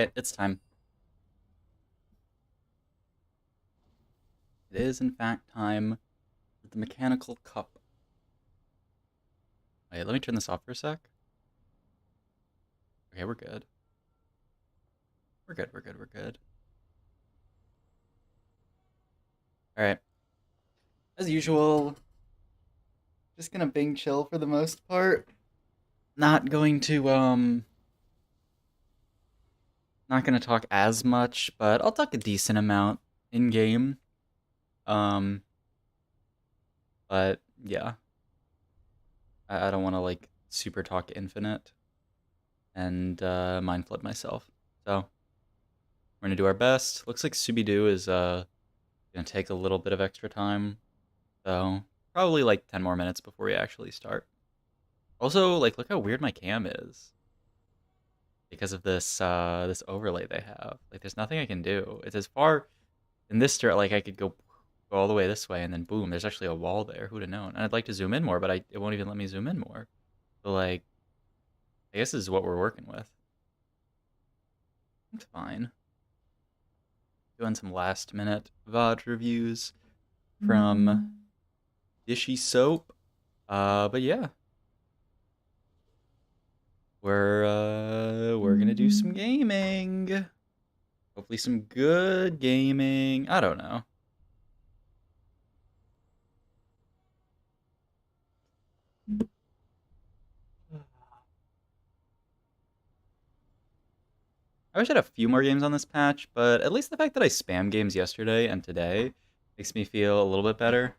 Alright, it's time. It is, in fact, time for the Mechanical Cup. Wait, let me turn this off for a sec. Okay, we're good. We're good. Alright. As usual, just gonna Bing chill for the most part. Not going to, not gonna talk as much, but I'll talk a decent amount in-game. But, yeah. I don't want to, like, super talk infinite and mind flood myself. So, we're gonna do our best. Looks like Scooby-Doo is gonna take a little bit of extra time. So, probably like 10 more minutes before we actually start. Also, like, look how weird my cam is. Because of this this overlay they have. Like, there's nothing I can do. It's as far in this dirt, like, I could go all the way this way, and then boom, there's actually a wall there. Who'd have known? And I'd like to zoom in more, but it won't even let me zoom in more. So, like, I guess this is what we're working with. It's fine. Doing some last minute VOD reviews from Dishy Soap. But yeah. We're gonna do some gaming. Hopefully some good gaming. I don't know. I wish I had a few more games on this patch, but at least the fact that I spammed games yesterday and today makes me feel a little bit better.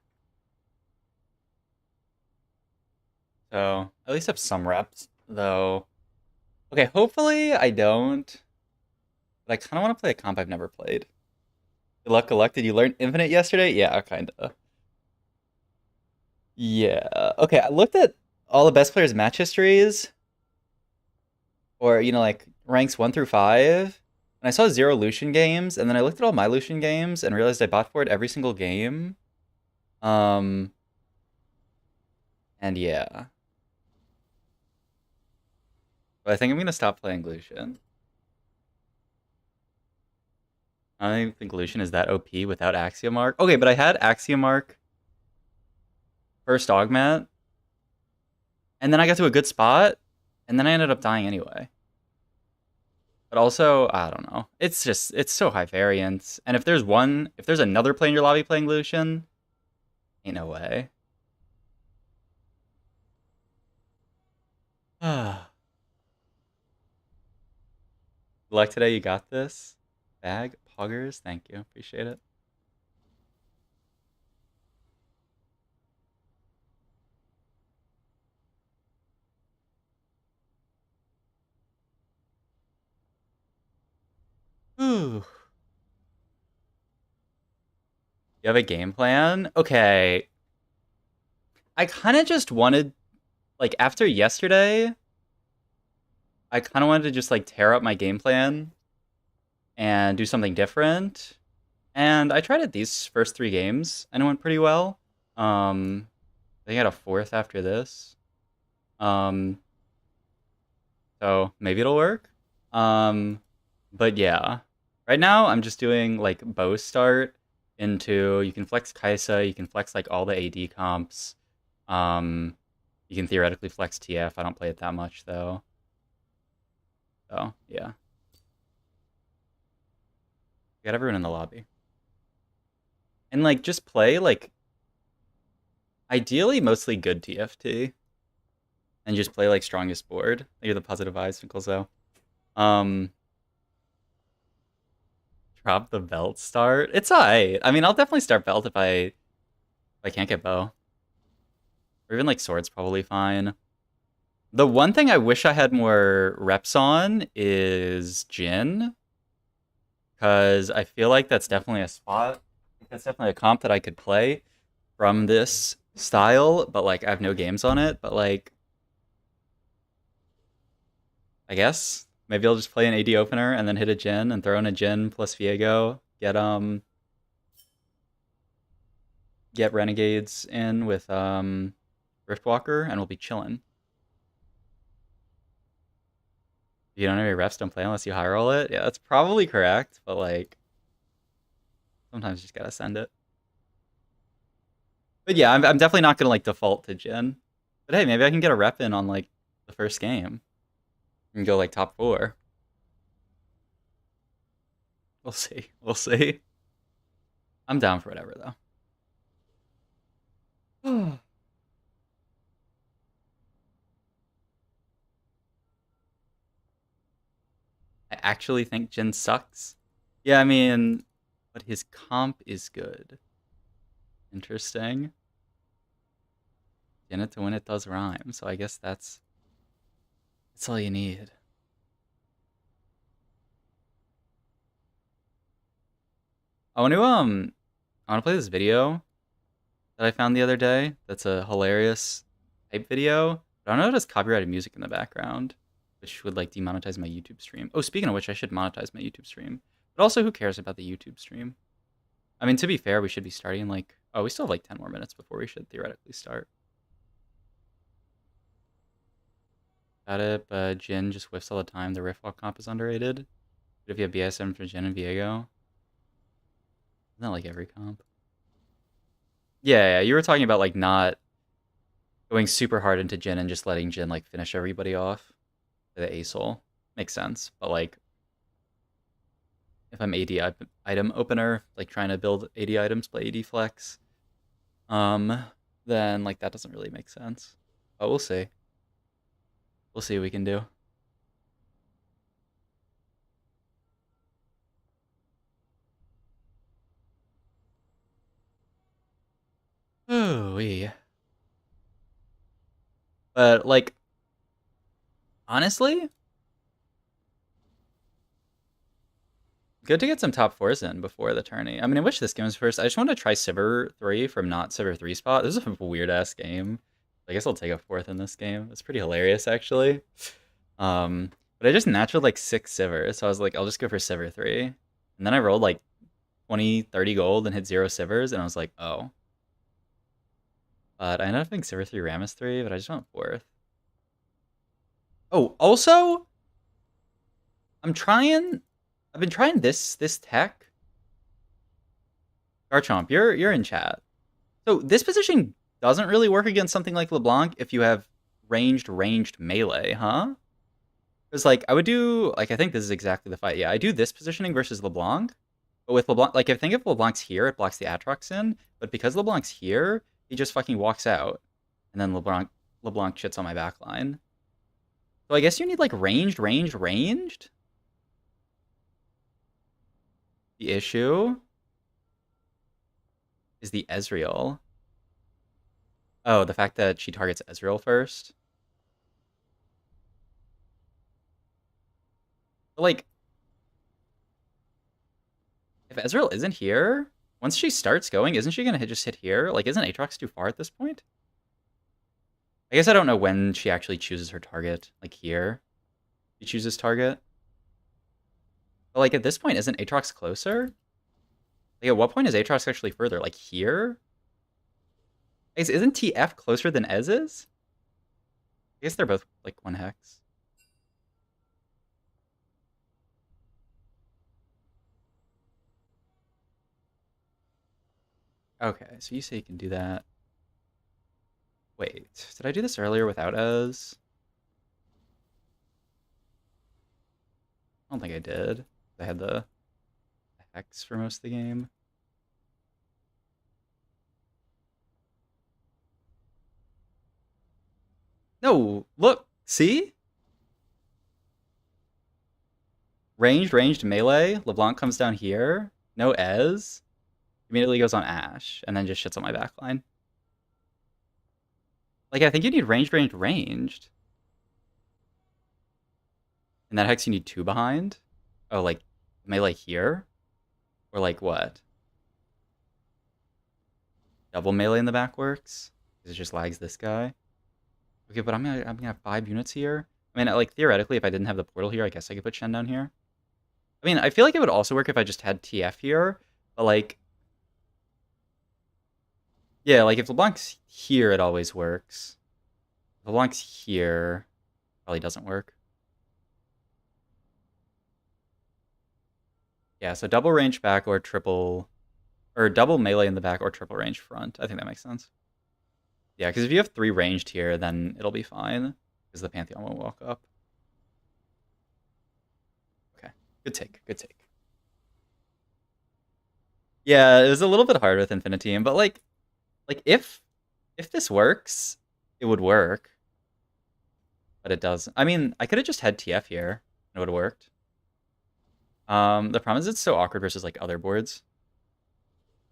So, at least have some reps, though. Okay, hopefully I don't. But I kind of want to play a comp I've never played. Good luck, Elect. Did you learn Infinite yesterday? Yeah, kinda. Yeah. Okay, I looked at all the best players' match histories, or, like, ranks 1 through 5. And I saw 0 Lucian games, and then I looked at all my Lucian games and realized I bought for it every single game. And yeah. But I think I'm gonna stop playing Lucian. I don't even think Lucian is that OP without Axiomark. Okay, but I had Axiomark first augment, and then I got to a good spot, and then I ended up dying anyway. But also, I don't know. It's so high variance. And if there's another player in your lobby playing Lucian, ain't no way. Luck today, you got this. Bag, poggers, thank you. Appreciate it. Ooh. You have a game plan? Okay. I kind of just wanted, like, after yesterday, I kind of wanted to just, like, tear up my game plan and do something different. And I tried it these first 3 games, and it went pretty well. I think I had a 4th after this. So maybe it'll work. But yeah. Right now, I'm just doing, like, bow start into, you can flex Kaisa, you can flex, like, all the AD comps. You can theoretically flex TF. I don't play it that much, though. So, yeah. Got everyone in the lobby. And, like, just play, like, ideally mostly good TFT. And just play, like, strongest board. You're the positive vibes, Nicholso. Drop the belt start. It's alright. I mean, I'll definitely start belt if I can't get bow. Or even, like, sword's probably fine. The one thing I wish I had more reps on is Jhin. Because I feel like that's definitely a spot. That's definitely a comp that I could play from this style, but, like, I have no games on it. But, like, I guess maybe I'll just play an AD opener and then hit a Jhin and throw in a Jhin plus Viego. Get Renegades in with Riftwalker, and we'll be chilling. You don't have your refs, don't play unless you high roll it. Yeah, that's probably correct, but like sometimes you just gotta send it. But yeah, I'm definitely not gonna like default to Jin. But hey, maybe I can get a rep in on like the first game and go like top 4. We'll see. We'll see. I'm down for whatever though. I actually think Jin sucks. Yeah, I mean, but his comp is good. Interesting. In it to win it does rhyme, so I guess that's all you need. I wanna play this video that I found the other day. That's a hilarious hype video. But I don't know if it has copyrighted music in the background, which would like demonetize my YouTube stream. Oh, speaking of which, I should monetize my YouTube stream. But also, who cares about the YouTube stream? I mean, to be fair, we should be starting like, oh, we still have like 10 more minutes before we should theoretically start. Got it, but Jin just whiffs all the time. The riff walk comp is underrated. But if you have BSM for Jin and Viego, isn't that like every comp? Yeah, you were talking about like not going super hard into Jin and just letting Jin like finish everybody off for the ASOL. Makes sense. But like if I'm AD item opener, like trying to build AD items, play AD flex, then like that doesn't really make sense. But we'll see. We'll see what we can do. Oh, but like honestly, good to get some top 4s in before the tourney. I mean, I wish this game was first. I just want to try Sivir 3 from not Sivir 3 spot. This is a weird ass game. I guess I'll take a 4th in this game. It's pretty hilarious actually. But I just naturally like 6 Sivir, so I was like, I'll just go for Sivir 3. And then I rolled like 20, 30 gold and hit 0 Sivers, and I was like, oh. But I ended up being Sivir 3 Rammus 3, but I just went 4th. Oh, also, I've been trying this tech. Garchomp, you're in chat. So this position doesn't really work against something like LeBlanc if you have ranged melee, huh? Because like I would do like I think this is exactly the fight. Yeah, I do this positioning versus LeBlanc. But with LeBlanc, like I think if LeBlanc's here, it blocks the Aatrox in. But because LeBlanc's here, he just fucking walks out, and then LeBlanc shits on my backline. So I guess you need like ranged. The issue is the Ezreal. Oh, the fact that she targets Ezreal first. But like, if Ezreal isn't here, once she starts going, isn't she gonna just hit here? Like, isn't Aatrox too far at this point? I guess I don't know when she actually chooses her target. Like here, she chooses target. But like at this point, isn't Aatrox closer? Like at what point is Aatrox actually further? Like here? Isn't TF closer than Ez is? I guess they're both like 1 hex. Okay, so you say you can do that. Wait, did I do this earlier without Ez? I don't think I did. I had the hex for most of the game. No, look, see? Ranged melee. LeBlanc comes down here. No Ez. Immediately goes on Ashe, and then just shits on my backline. Like, I think you need ranged. And that hex you need 2 behind. Oh, like, melee here? Or like what? Double melee in the back works? Because it just lags this guy. Okay, but I'm gonna have 5 units here. I mean, like, theoretically, if I didn't have the portal here, I guess I could put Shen down here. I mean, I feel like it would also work if I just had TF here, but like... Yeah, like, if LeBlanc's here, it always works. If LeBlanc's here, probably doesn't work. Yeah, so double range back or triple, or double melee in the back or triple range front. I think that makes sense. Yeah, because if you have 3 ranged here, then it'll be fine, because the Pantheon won't walk up. Okay, good take, good take. Yeah, it was a little bit hard with Infinity, but like if this works, it would work. But it doesn't. I mean, I could have just had TF here, and it would have worked. The problem is it's so awkward versus like other boards.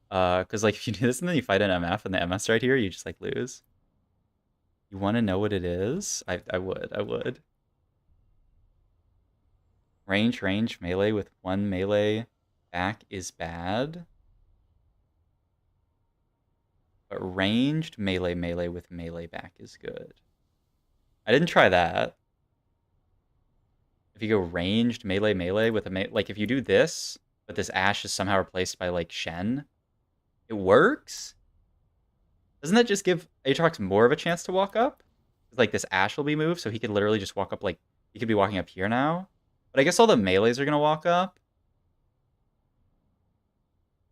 Because like if you do this and then you fight an MF and the MS right here, you just like lose. You want to know what it is? I would. Range, melee with 1 melee back is bad. But ranged melee with melee back is good. I didn't try that. If you go ranged melee with a like if you do this, but this Ashe is somehow replaced by like Shen, it works. Doesn't that just give Aatrox more of a chance to walk up? Like this Ashe will be moved, so he could literally just walk up like he could be walking up here now. But I guess all the melees are gonna walk up.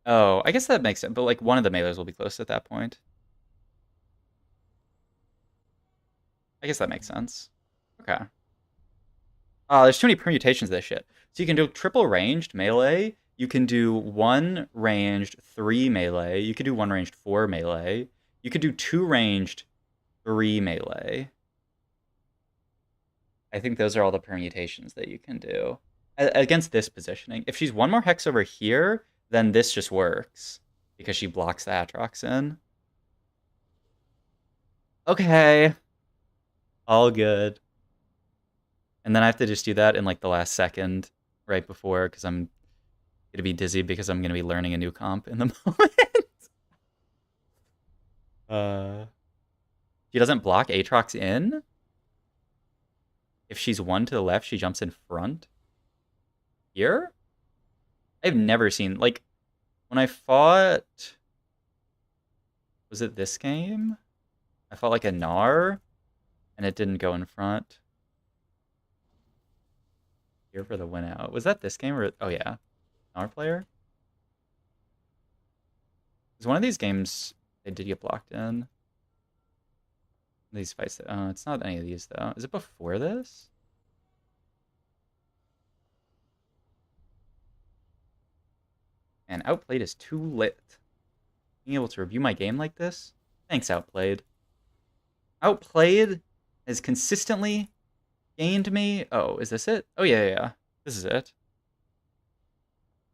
Oh, I guess that makes sense. But like one of the melees will be close at that point. I guess that makes sense. Okay. There's too many permutations of this shit. So you can do triple ranged melee. You can do 1 ranged 3 melee. You could do 1 ranged 4 melee. You could do 2 ranged 3 melee. I think those are all the permutations that you can do against this positioning. If she's 1 more hex over here, then this just works because she blocks the Aatrox in. Okay. All good. And then I have to just do that in like the last second right before because I'm going to be dizzy because I'm going to be learning a new comp in the moment. She doesn't block Aatrox in. If she's 1 to the left, she jumps in front. Here? I've never seen, like, when I fought, was it this game? I fought like a Gnar, and it didn't go in front. Here for the win out. Was that this game or, oh yeah, Gnar player? Is one of these games they did get blocked in? These fights, it's not any of these though. Is it before this? And Outplayed is too lit. Being able to review my game like this? Thanks, Outplayed. Outplayed has consistently gained me. Oh, is this it? Oh, yeah. This is it.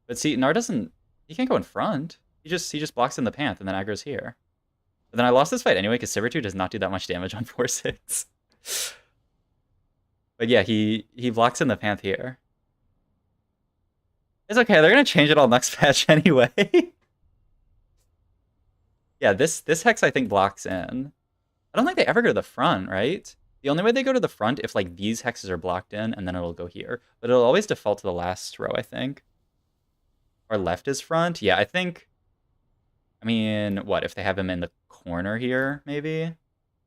But see, Gnar doesn't... He can't go in front. He just blocks in the path and then aggro's here. But then I lost this fight anyway because Sivir 2 does not do that much damage on 4-6. But yeah, he blocks in the path here. It's okay, they're gonna change it all next patch anyway. Yeah, this hex I think blocks in. I don't think they ever go to the front, right? The only way they go to the front if like these hexes are blocked in and then it'll go here. But it'll always default to the last row, I think. Or left is front. Yeah, I think... I mean, what, if they have him in the corner here, maybe?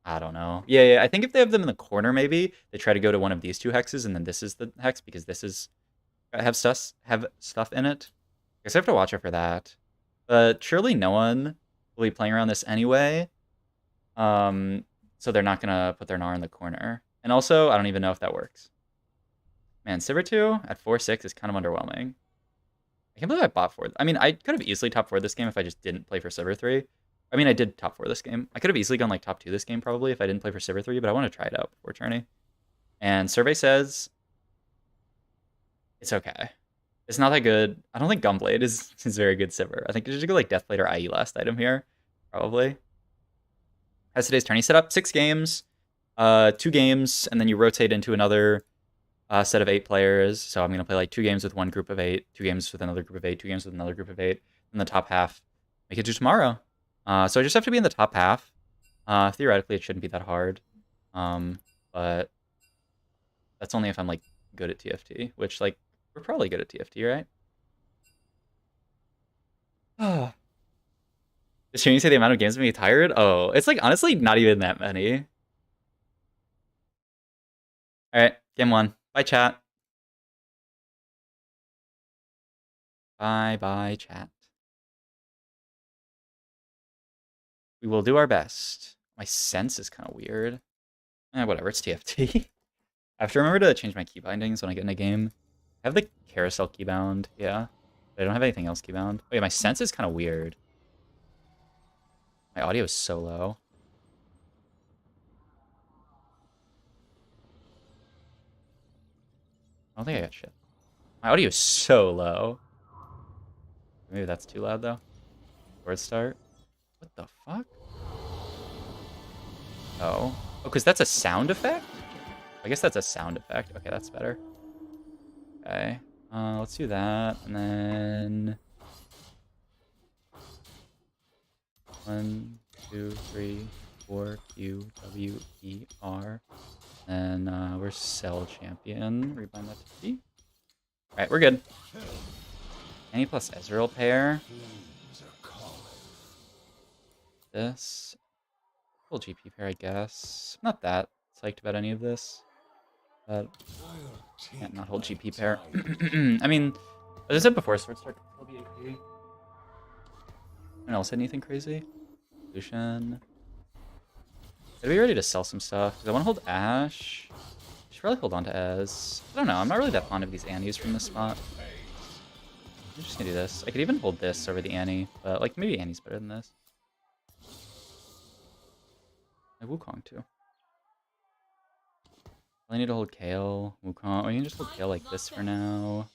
I don't know. Yeah, I think if they have them in the corner, maybe, they try to go to one of these 2 hexes and then this is the hex because this is... have stuff in it. I guess I have to watch out for that. But surely no one will be playing around this anyway. So they're not gonna put their Gnar in the corner. And also, I don't even know if that works. Man, Sivir 2 at 4-6 is kind of underwhelming. I can't believe I bought 4. I mean, I could have easily top 4 this game if I just didn't play for Sivir 3. I mean, I did top 4 this game. I could have easily gone like top 2 this game probably if I didn't play for Sivir 3, but I want to try it out before tourney. And survey says it's okay. It's not that good. I don't think Gunblade is very good Sivir. I think you should go like Deathblade or IE last item here, probably. Has today's tourney set up 6 games, 2 games, and then you rotate into another set of 8 players. So I'm gonna play like 2 games with one group of 8, 2 games with another group of 8, 2 games with another group of 8, and the top half make it to tomorrow. So I just have to be in the top half. Theoretically, it shouldn't be that hard, but that's only if I'm like good at TFT, which like we're probably good at TFT, right? Oh. Does Shane say the amount of games make me tired? Oh, it's like honestly not even that many. All right, game 1. Bye, chat. Bye, chat. We will do our best. My sense is kind of weird. Whatever, it's TFT. I have to remember to change my key bindings when I get in a game. I have the carousel keybound, yeah. But I don't have anything else keybound. Oh yeah, my sense is kind of weird. My audio is so low. I don't think I got shit. My audio is so low. Maybe that's too loud though. Word start. What the fuck? Oh. Oh, because that's a sound effect? I guess that's a sound effect. Okay, that's better. Okay. Let's do that. And then 1, 2, 3, 4, Q, W, E, R. And we're Cell Champion. Rebind that to T. Alright, we're good. Annie plus Ezreal pair. This. Full GP pair, I guess. I'm not that psyched about any of this. But can't not hold GP pair. I mean, as I said before, Sword Start can still be AP. Anyone else anything crazy? Lucian. Gotta be ready to sell some stuff. Because I want to hold Ashe. Should probably hold on to Ez. I don't know, I'm not really that fond of these Annies from this spot. I'm just gonna do this. I could even hold this over the Annie, but like maybe Annie's better than this. I Wukong too. I need to hold Kayle, Wukong. Oh, you can just hold Kayle like this for now.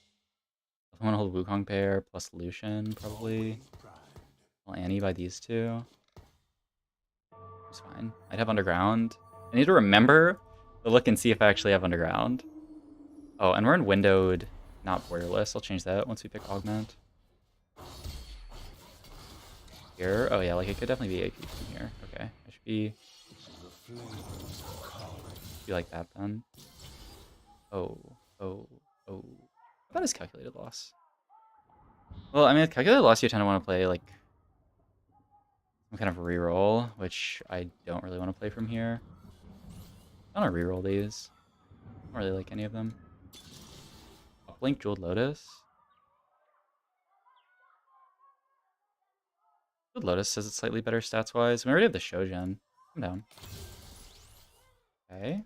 If I want to hold Wukong pair plus Lucian, probably. I'll Annie by these two. It's fine. I'd have Underground. I need to remember to look and see if I actually have Underground. Oh, and we're in windowed, not borderless. I'll change that once we pick Augment. Here? Oh yeah, like it could definitely be AP from here. Okay, I should be like that then. Oh. How about his calculated loss? Well, I mean, with calculated loss, you tend to want to play like some kind of reroll, which I don't really want to play from here. I want to reroll these. I don't really like any of them. Uplink Jeweled Lotus. Jeweled Lotus says it's slightly better stats wise. We already have the Shojin. I'm down. Okay.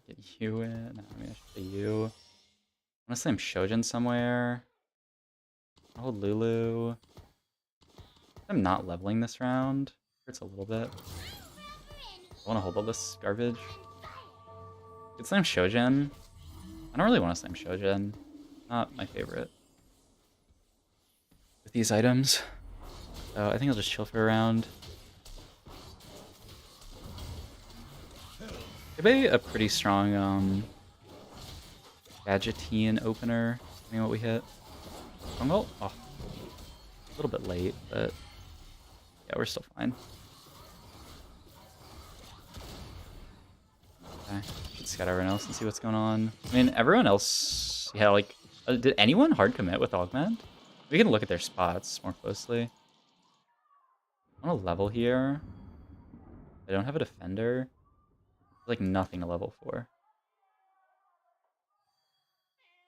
Get you in. No, I mean, I should play you. I want to slam Shojin somewhere. I'll hold Lulu. I'm not leveling this round. Hurts a little bit. I want to hold all this garbage. Could slam Shojin. I don't really want to slam Shojin. Not my favorite with these items. So I think I'll just chill for a round. Could be a pretty strong Gadgetean opener, depending on what we hit. Stronghold? Oh, a little bit late, but yeah, we're still fine. Okay, should scout everyone else and see what's going on. I mean, everyone else, yeah, like, did anyone hard commit with Augment? We can look at their spots more closely. I want to level here. I don't have a defender. There's like nothing to level for.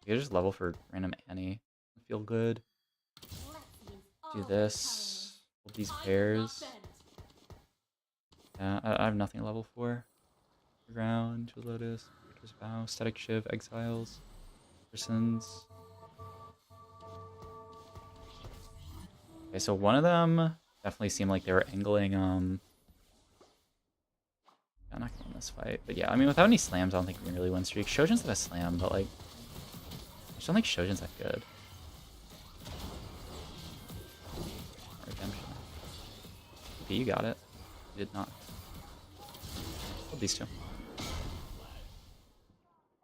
You just level for random Annie. Feel good. Do this. Hold these pairs. Yeah, I have nothing to level for. Ground, Jewel Lotus, Victor's Vow, Static Shiv, Exiles, Persons. Okay, so one of them definitely seemed like they were angling, I'm not gonna win this fight. But yeah, I mean, without any slams, I don't think we can really win streak. Shojin's not a slam, but like, I just don't think Shojin's that good. Redemption. Okay, you got it. You did not. Hold these two.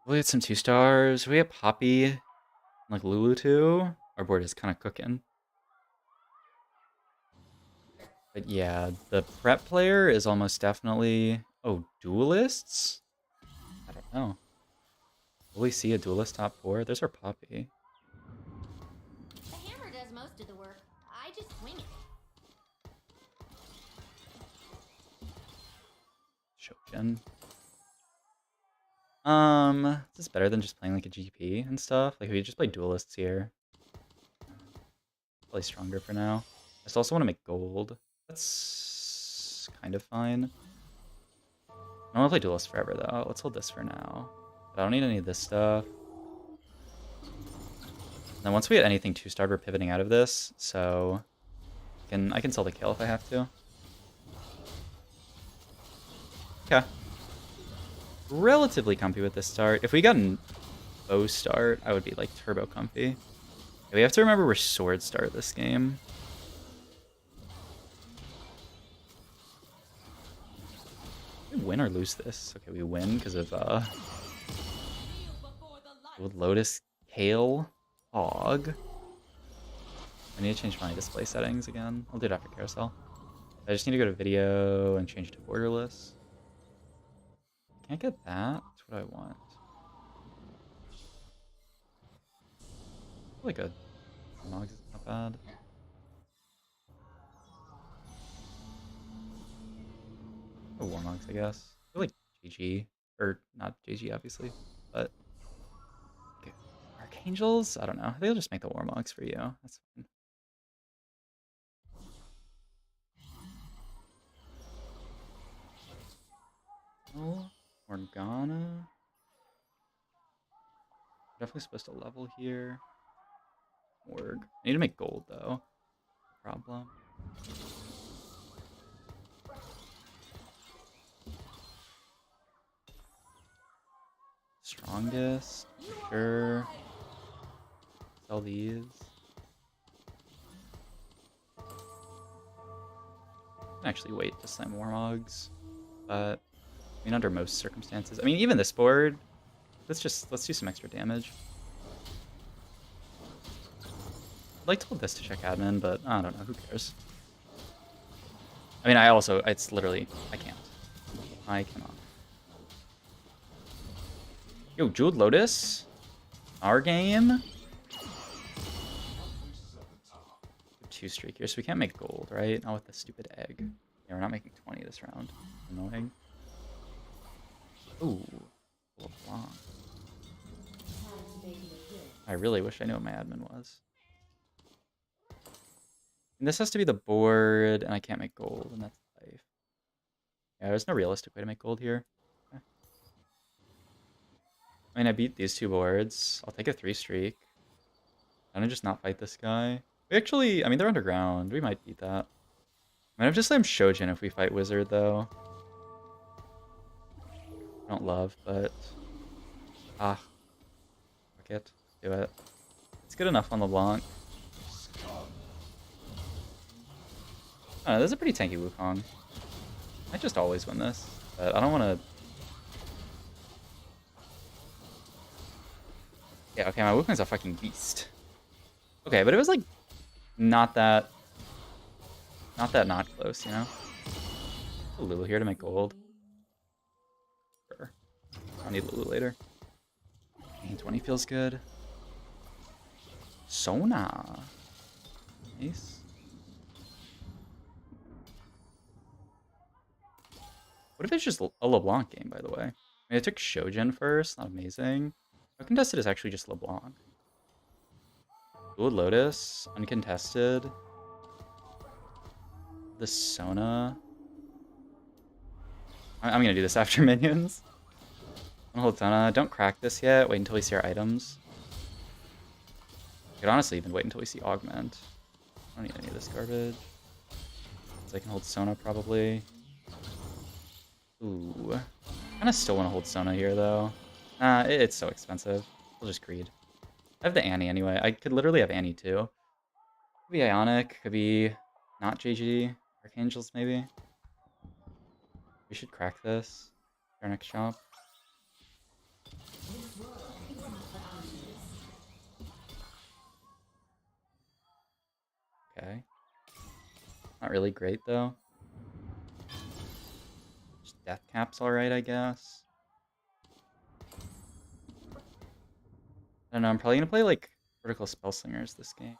We'll get some 2-stars. We have Poppy, like Lulu too. Our board is kind of cooking. But yeah, the prep player is almost definitely... Oh, duelists? I don't know. Will we see a duelist top 4? There's our Poppy. The hammer does most of the work. I just swing it. Shojin. Is this better than just playing like a GP and stuff? Like, if we just play duelists here, probably stronger for now. I just also want to make gold. That's kind of fine. I don't want to play duelists forever though. Let's hold this for now. But I don't need any of this stuff. And then once we get anything 2-starred, we're pivoting out of this, so I can sell the kill if I have to. Okay. Relatively comfy with this start. If we got an O start, I would be like turbo comfy. We have to remember we're sword start this game. We win or lose this? Okay, we win because of Lotus, Kale, Hog. I need to change my display settings again. I'll do it after carousel. I just need to go to video and change to borderless. Can't get that. That's what I want. Really good. Mogs is not bad. Oh, Warmogs, I guess. I feel like GG. Or not GG, obviously. But okay. Archangels? I don't know. They'll just make the Warmogs for you. That's fine. Oh, Morgana. Definitely supposed to level here. Morg. I need to make gold though. Problem. Strongest. For sure. Sell these. I can actually wait to slam Warmogs. But I mean under most circumstances. I mean even this board. Let's do some extra damage. I'd like to hold this to check admin, but I don't know, who cares? I mean it's literally I can't. I cannot. Yo, Jeweled Lotus? Our game? 2 streak here, so we can't make gold, right? Not with the stupid egg. Yeah, we're not making 20 this round. Annoying. Ooh. LeBlanc. I really wish I knew what my admin was. And this has to be the board, and I can't make gold, and that's life. Yeah, there's no realistic way to make gold here. Okay. I mean, I beat these 2 boards. I'll take a 3-streak. I'm gonna just not fight this guy. We actually, I mean, they're underground. We might beat that. I might have just slammed Shojin if we fight Wizard, though. I don't love, but... fuck it. Do it. It's good enough on LeBlanc. This is a pretty tanky Wukong. I just always win this, but I don't want to... Yeah, okay, my Wukong's a fucking beast. Okay, but it was like not that not close, you know? A Lulu here to make gold. Sure. I'll need Lulu later. 20 feels good. Sona. Nice. What if it's just a LeBlanc game, by the way? I mean, I took Shojin first, not amazing. How contested is actually just LeBlanc? Jeweled Lotus, uncontested. The Sona. I'm gonna do this after minions. I'm gonna hold Sona. Don't crack this yet. Wait until we see our items. I could honestly even wait until we see Augment. I don't need any of this garbage. So I can hold Sona probably. Ooh. I kinda still wanna hold Sona here though. Nah, it's so expensive. We'll just greed. I have the Annie anyway. I could literally have Annie too. Could be Ionic, could be not JGD. Archangels maybe. We should crack this. Our next shop. Okay. Not really great though. Just Death Cap's alright, I guess. I don't know, I'm probably gonna play like Vertical Spellslingers this game.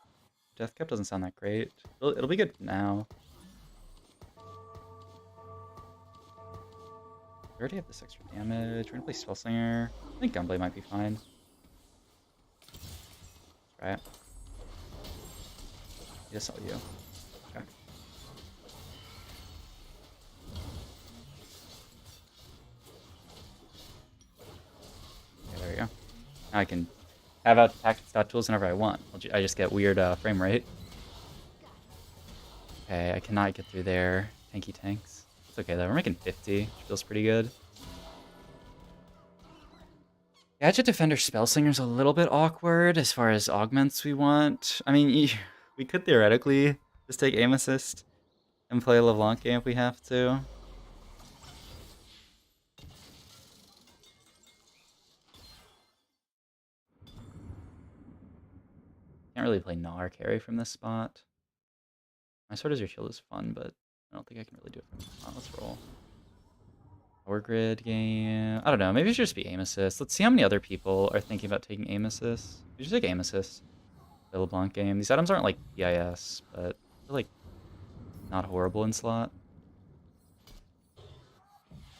Death Cap doesn't sound that great. It'll be good now. We already have this extra damage. We're gonna play Spellslinger. I think Gunblade might be fine. Try it. Yes, I'll you. Okay. Okay, there we go. Now I can have out tactics tools whenever I want. I just get weird frame rate. Okay, I cannot get through there. Tanky tanks. It's okay though. We're making 50, which feels pretty good. Gadget Defender Spellslinger's a little bit awkward as far as augments we want. I mean, we could theoretically just take Aim Assist and play LeBlanc game if we have to. Can't really play Gnar carry from this spot. My Sword as Your Shield is fun, but I don't think I can really do it from this spot. Let's roll. Power Grid game. I don't know. Maybe it should just be Aim Assist. Let's see how many other people are thinking about taking Aim Assist. We should take Aim Assist. The LeBlanc game. These items aren't like PIS, but they're like not horrible in slot.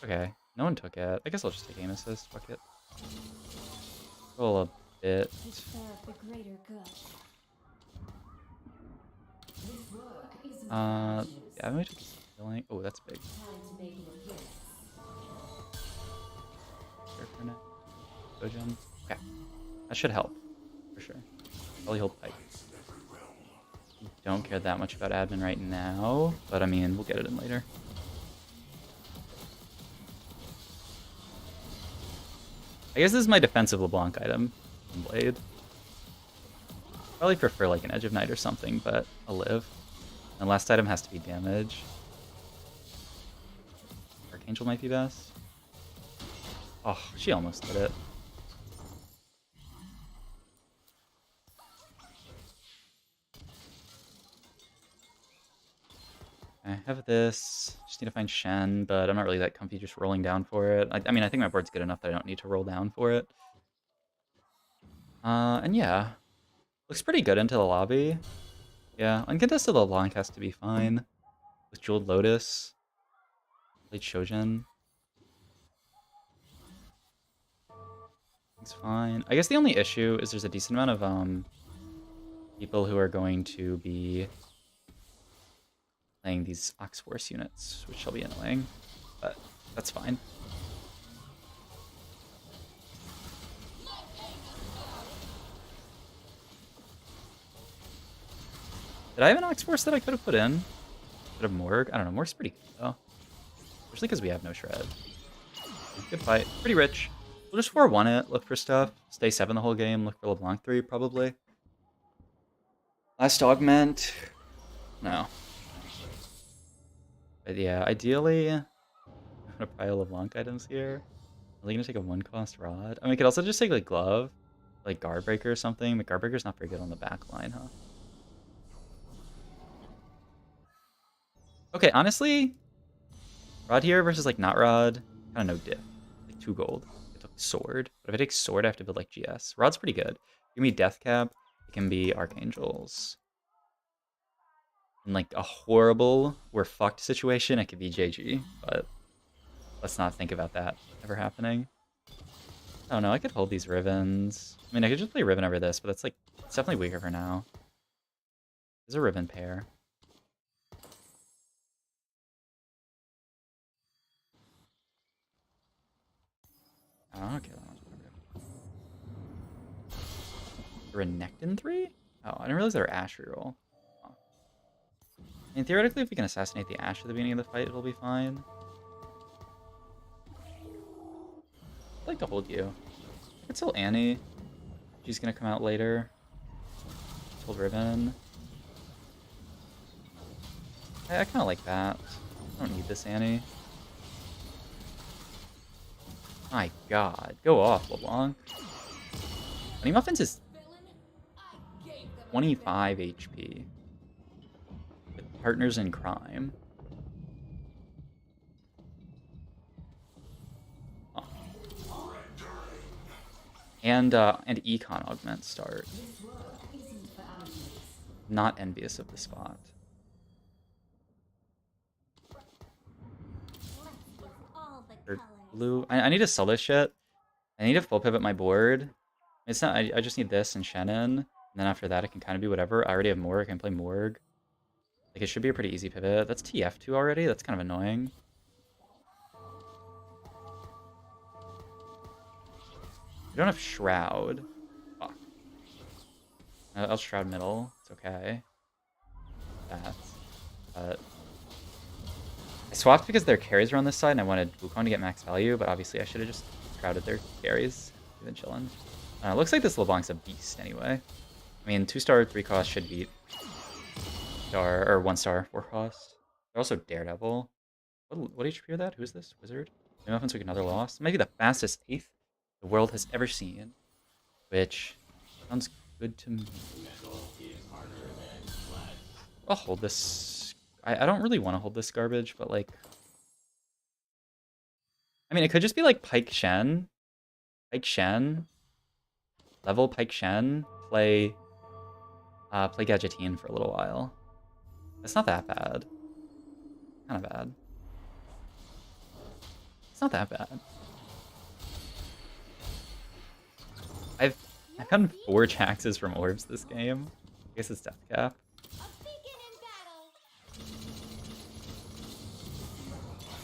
Okay, no one took it. I guess I'll just take Aim Assist. Fuck it. Roll a bit. Yeah, I'm gonna take healing. Oh, that's big. Okay, that should help for sure. Probably hold tight. Don't care that much about admin right now, but I mean, we'll get it in later. I guess this is my defensive LeBlanc item. Blade. Probably prefer like an Edge of Night or something, but I'll live. And last item has to be damage. Archangel might be best. Oh, she almost did it. I have this. Just need to find Shen, but I'm not really that comfy just rolling down for it. I mean, I think my board's good enough that I don't need to roll down for it. And yeah. Looks pretty good into the lobby. Yeah, uncontested LeBlanc has to be fine. With Jeweled Lotus. Played Shojin. It's fine. I guess the only issue is there's a decent amount of people who are going to be playing these Ox Force units, which shall be annoying, but that's fine. Did I have an Ox Force that I could have put in? Could have Morg? I don't know. Morg's pretty good though. Especially because we have no Shred. Good fight. Pretty rich. We'll just 4-1 it, look for stuff. Stay 7 the whole game, look for LeBlanc 3 probably. Last augment. No. But yeah, ideally, I'm gonna probably LeBlanc items here. Are they gonna take a 1-cost rod? I mean, we could also just take like glove, like Guardbreaker or something. But Guardbreaker's not very good on the back line, huh? Okay, honestly, rod here versus like not rod, kind of no diff. Like 2 gold. I took sword, but if I take sword, I have to build like GS. Rod's pretty good. Give me Death Cap. It can be Archangels. In like a horrible, we're fucked situation, it could be JG, but let's not think about that ever happening. I don't know, I could hold these Rivens. I mean, I could just play Riven over this, but that's like, it's definitely weaker for now. There's a Riven pair. Oh, okay, that one's Riven. Renekton 3? Oh, I didn't realize they were Ash reroll. Oh. I mean, theoretically, if we can assassinate the Ash at the beginning of the fight, it'll be fine. I'd like to hold you. I could tell Annie. She's gonna come out later. Hold Riven. I kind of like that. I don't need this, Annie. My god. Go off, LeBlanc. Honey Muffins is 25 HP. With partners in crime. Oh. And Econ Augment start. Not envious of the spot. All the colors. blue. I need to sell this shit. I need to full pivot my board. It's not. I just need this and Shannon. And then after that, I can kind of be whatever. I already have Morg. I can play Morg. Like, it should be a pretty easy pivot. That's TF2 already. That's kind of annoying. We don't have Shroud. Fuck. I'll Shroud middle. It's okay. But I swapped because their carries were on this side, and I wanted Wukong to get max value, but obviously I should have just crowded their carries. Been chilling. Looks like this LeBlanc's a beast anyway. I mean, 2-star, 3-cost should beat star or 1-star 4-cost. They're also Daredevil. What HP are that? Who is this? Wizard? The Muffins took another loss. Maybe the fastest 8th the world has ever seen, which sounds good to me. I'll hold this. I don't really want to hold this garbage, but like, I mean, it could just be like Pike Shen, level Pike Shen, play Gadgettine for a little while. It's not that bad. Kind of bad. It's not that bad. I've gotten 4 Jaxes from orbs this game. I guess it's death cap.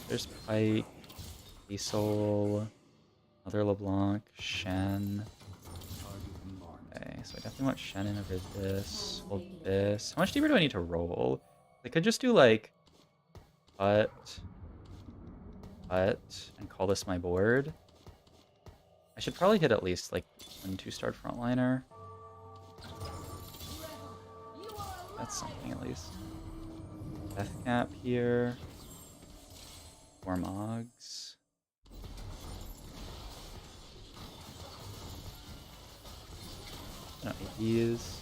There's Pike, Diesel, another LeBlanc, Shen. Okay, so I definitely want Shen in over this. Hold this. How much deeper do I need to roll? I could just do like cut, and call this my board. I should probably hit at least like 1 2-star frontliner. That's something at least. Death cap here. 4 Mogs. No APs.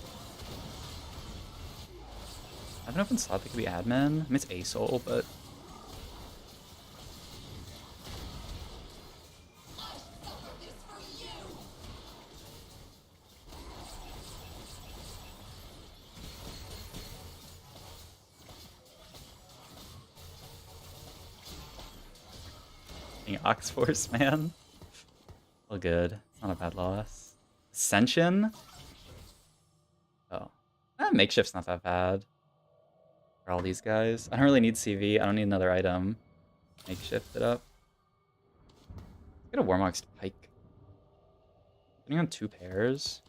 I have an open slot that could be admin. I mean, it's ASOL, but Oxforce, man. All good. Not a bad loss. Ascension? Oh. Makeshift's not that bad. For all these guys. I don't really need CV. I don't need another item. Makeshift it up. Get a Warmoxed Pike. Putting on 2 pairs.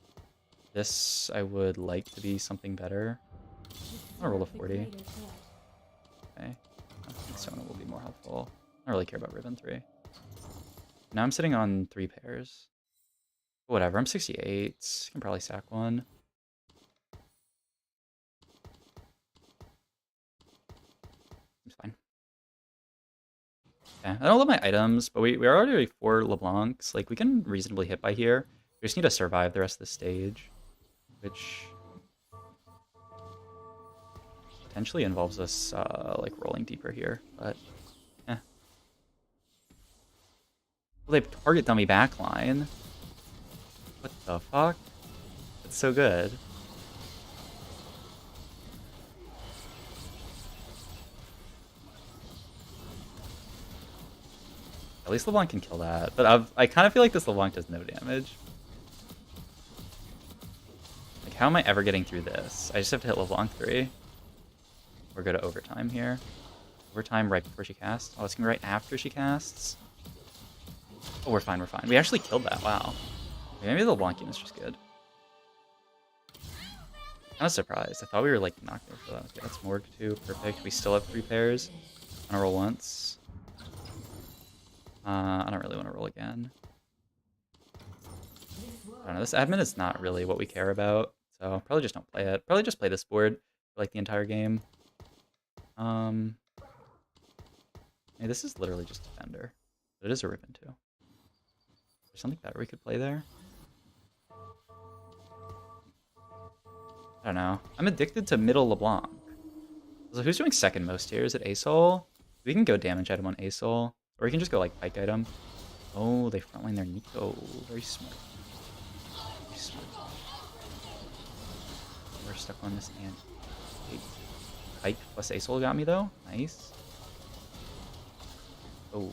This I would like to be something better. I'll roll a 40. Okay. I think Sona will be more helpful. I don't really care about Ribbon 3. Now I'm sitting on 3 pairs. Whatever, I'm 68. Can probably stack one. It's fine. Yeah, I don't love my items, but we are already 4 LeBlancs. Like, we can reasonably hit by here. We just need to survive the rest of the stage, which potentially involves us like rolling deeper here, but yeah. Well, they target dummy backline. What the fuck? That's so good. At least LeBlanc can kill that, but I kind of feel like this LeBlanc does no damage. Like, how am I ever getting through this? I just have to hit LeBlanc 3. Or go to overtime here. Overtime right before she casts. Oh, it's gonna be right after she casts. Oh, we're fine, we're fine. We actually killed that, wow. Maybe the LeBlanc is just good. I was surprised. I thought we were like not good for that. Okay, that's Morg 2, perfect. We still have 3 pairs. I'm gonna roll once. I don't really want to roll again. I don't know, this admin is not really what we care about, so probably just don't play it. Probably just play this board for like the entire game. Hey, this is literally just Defender, but it is a Ribbon too. Is there something better we could play there? I don't know. I'm addicted to middle LeBlanc. So who's doing second most here? Is it ASOL? We can go damage item on ASOL. Or we can just go like Pike item. Oh, they frontline their Nico. Very smart. Very smart. We're stuck on this ant. Pike plus ASOL got me though. Nice. Oh.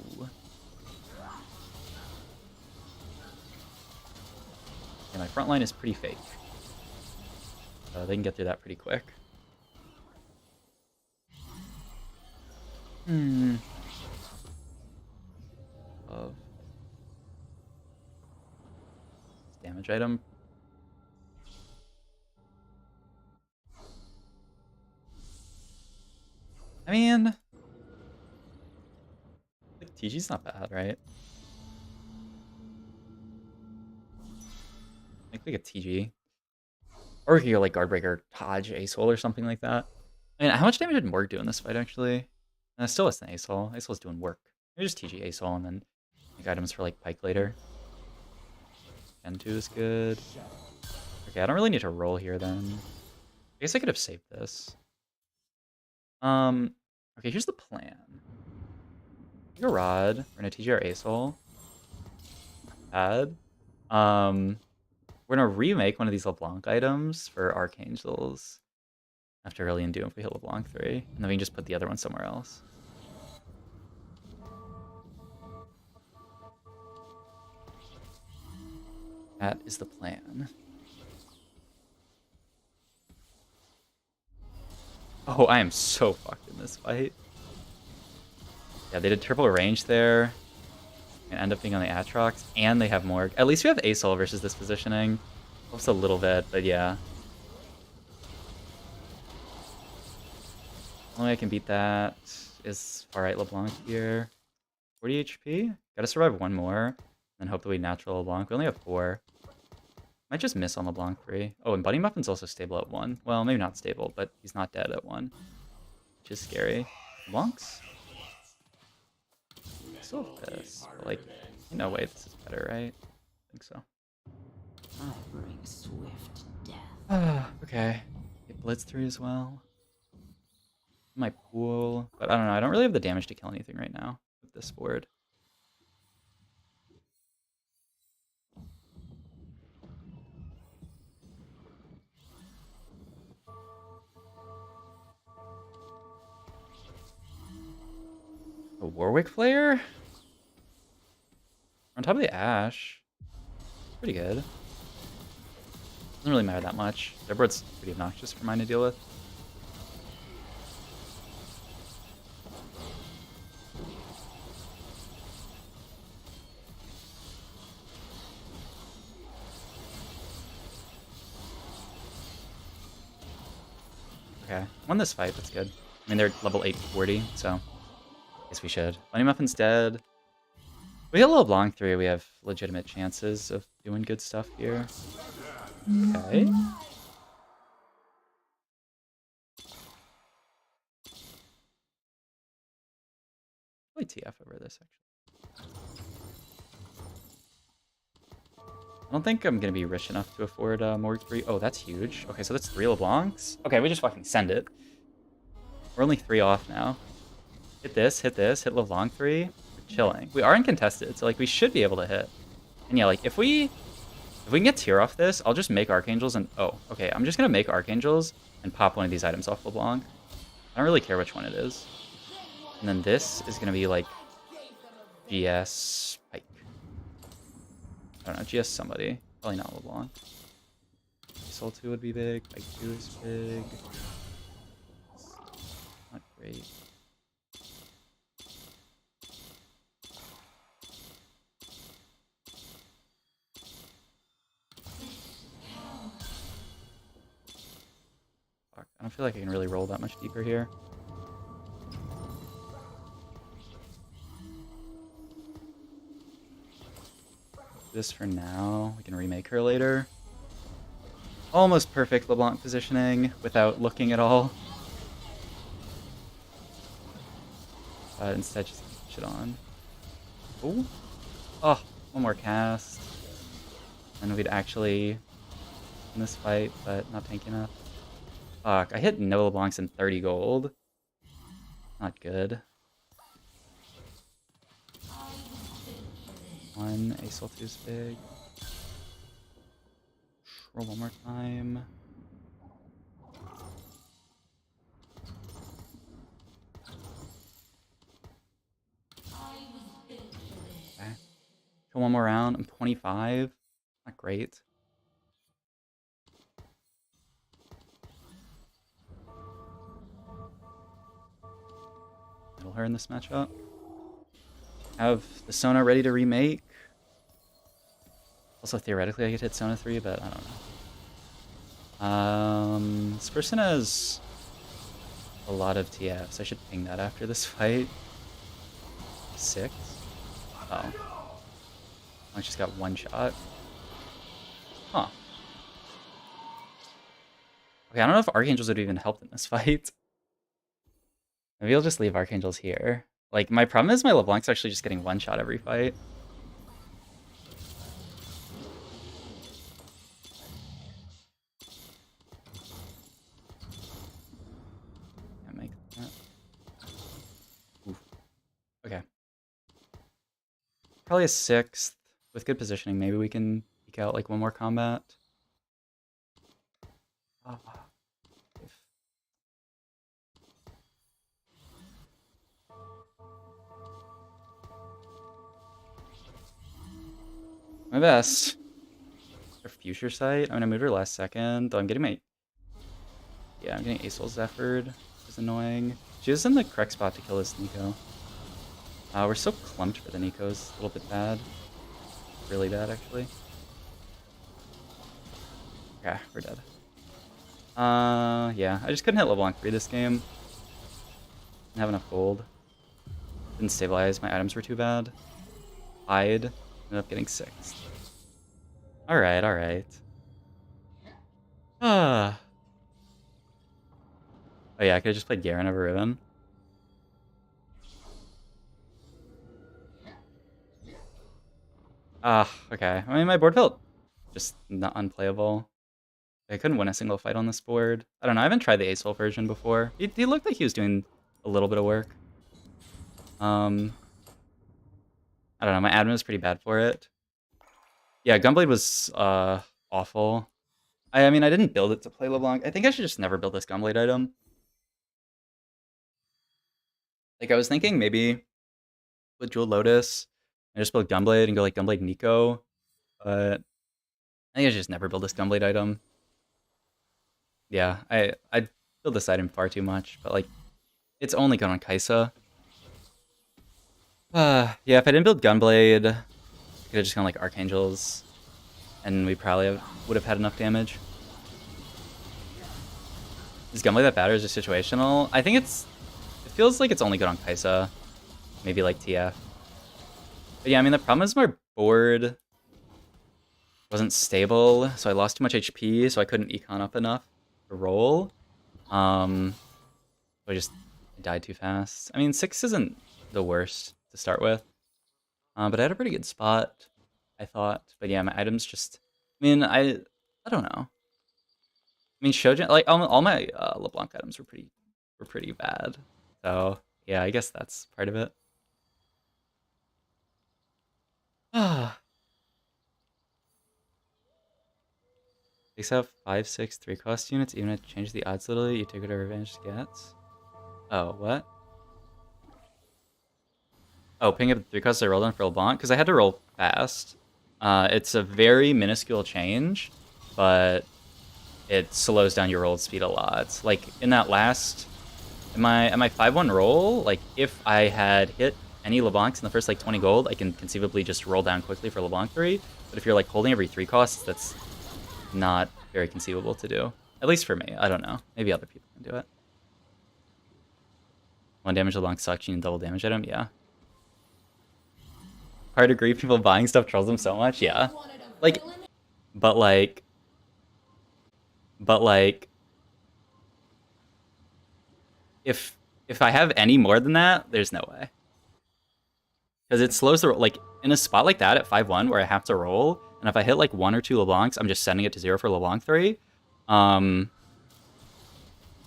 And my front line is pretty fake. They can get through that pretty quick. Of damage item. I mean, like TG's not bad, right? I think we get TG. Or we could go like Guardbreaker, Hodge, Ace-Hole or something like that. I mean, how much damage did Morg do in this fight, actually? Still less than Ace-Hole. Ace-Hole's doing work. Maybe just TG Ace-Hole and then make items for like Pike later. Gen 2 is good. Okay, I don't really need to roll here then. I guess I could have saved this. Okay, here's the plan. Take a Rod. We're gonna TG our Ace-Hole. Bad. We're gonna remake one of these LeBlanc items for Archangels after Early and Doom if we hit LeBlanc 3. And then we can just put the other one somewhere else. That is the plan. Oh, I am so fucked in this fight. Yeah, they did triple range there. And end up being on the Atrox. And they have Morg. At least we have Ace-Hole versus this positioning. Helps a little bit, but yeah. Only way I can beat that is far right LeBlanc here. 40 HP? Gotta survive one more. Then hope that we natural LeBlanc. We only have 4. Might just miss on LeBlanc 3. Oh, and Bunny Muffin's also stable at 1. Well, maybe not stable, but he's not dead at 1. Which is scary. LeBlanc's? Still have this, but like, no way this is better, right? I think so. I bring swift death. Okay. Get Blitz 3 as well. My pool. But I don't know, I don't really have the damage to kill anything right now with this board. A Warwick Flare? On top of the Ash. Pretty good. Doesn't really matter that much. Their board's pretty obnoxious for mine to deal with. Okay, won this fight, that's good. I mean, they're level 840, so I guess we should. Bunny Muffin's dead. We hit LeBlanc 3, we have legitimate chances of doing good stuff here. Okay. Probably TF over this, actually. I don't think I'm going to be rich enough to afford Morg 3. Oh, that's huge. Okay, so that's 3 LeBlancs. Okay, we just fucking send it. We're only 3 off now. Hit this, hit LeBlanc 3. We're chilling. We are uncontested, so like we should be able to hit. And yeah, like if we can get tier off this, I'll just make Archangels and... Oh, okay, I'm just going to make Archangels and pop one of these items off LeBlanc. I don't really care which one it is. And then this is going to be like GS Pike. I don't know, GS somebody. Probably not LeBlanc. Soul 2 would be big. Pike 2 is big. Not great. Fuck, I don't feel like I can really roll that much deeper here. This for now. We can remake her later. Almost perfect LeBlanc positioning without looking at all. Instead, just keep shit on. Ooh. Oh, one more cast. And we'd actually win this fight, but not tanky enough. Fuck, I hit no LeBlancs in 30 gold. Not good. One, Ace 2 is big. Roll one more time. Okay. Kill one more round. I'm 25. Not great. middle her in this matchup. Have the Sona ready to remake. Also, theoretically, I could hit Sona 3, but I don't know. This person has a lot of TFs. I should ping that after this fight. 6? Oh. I just got one shot. Huh. Okay, I don't know if Archangels would even help in this fight. Maybe I'll just leave Archangels here. Like, my problem is my LeBlanc's actually just getting one shot every fight. Can't make that. Oof. Okay. Probably a 6th. With good positioning, maybe we can eke out like one more combat. Oh. My best. Her future sight. I'm gonna move her last second. Though I'm getting my... Yeah, I'm getting Acel Zephyr'd, which is annoying. She was in the correct spot to kill this Nico. We're so clumped for the Nikos. A little bit bad. Really bad, actually. Yeah, we're dead. Yeah, I just couldn't hit LeBlanc 3 this game. Didn't have enough gold. Didn't stabilize. My items were too bad. Hide. Ended up getting 6th. Alright, alright. Oh yeah, I could've just played Garen over Riven. Okay. I mean, my board felt just not unplayable. I couldn't win a single fight on this board. I don't know, I haven't tried the Acel version before. He looked like he was doing a little bit of work. I don't know, my admin was pretty bad for it. Yeah, Gunblade was awful. I mean, I didn't build it to play LeBlanc. I think I should just never build this Gunblade item. Like, I was thinking maybe with Jewel Lotus, I just build Gunblade and go like Gunblade Nico, but I think I should just never build this Gunblade item. Yeah, I build this item far too much, but like, it's only good on Kaisa. Yeah, if I didn't build Gunblade, I could have just gone like Archangels, and we probably would have had enough damage. Is Gunblade that bad or is it situational? I think it feels like it's only good on Kaisa. Maybe like TF. But yeah, I mean, the problem is my board wasn't stable, so I lost too much HP, so I couldn't econ up enough to roll. I just died too fast. I mean, 6 isn't the worst to start with. But I had a pretty good spot, I thought. But yeah, my items just... I mean, I don't know. I mean, Shojin, like, all my LeBlanc items were pretty bad. So, yeah, I guess that's part of it. Takes out 5, 6, 3-cost units, even if you change the odds literally, you take whatever advantage it gets. Oh, what? Oh, ping up the 3 costs I rolled on for LeBlanc, because I had to roll fast. It's a very minuscule change, but it slows down your roll speed a lot. Like, in that last... In my 5-1 roll, like, if I had hit any LeBlancs in the first, like, 20 gold, I can conceivably just roll down quickly for LeBlanc 3. But if you're, like, holding every 3 costs, that's not very conceivable to do. At least for me. I don't know. Maybe other people can do it. 1 damage LeBlanc sucks, you need double damage at him? Yeah. Hard to agree, people buying stuff trolls them so much? Yeah. Like, but like... If I have any more than that, there's no way. Because it slows the... Like, in a spot like that at 5-1 where I have to roll, and if I hit like 1 or 2 LeBlancs, I'm just sending it to 0 for LeBlanc 3.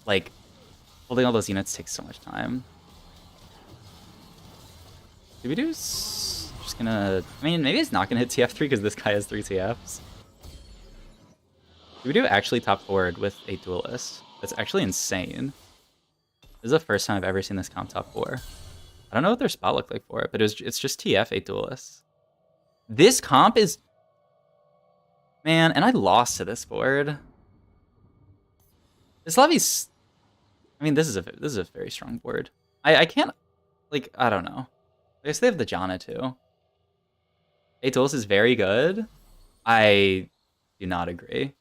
Like, holding all those units takes so much time. Scooby-Doo's just gonna... I mean, maybe it's not gonna hit TF3 because this guy has 3 TFs. Scooby-Doo actually top forward with a duelist. That's actually insane. This is the first time I've ever seen this comp top 4. I don't know what their spot looked like for it, but it's just TF, 8 duelists. This comp is... Man, and I lost to this board. This lobby's... I mean, this is a very strong board. I can't like, I don't know. I guess they have the Janna too. 8 Duelist is very good. I do not agree.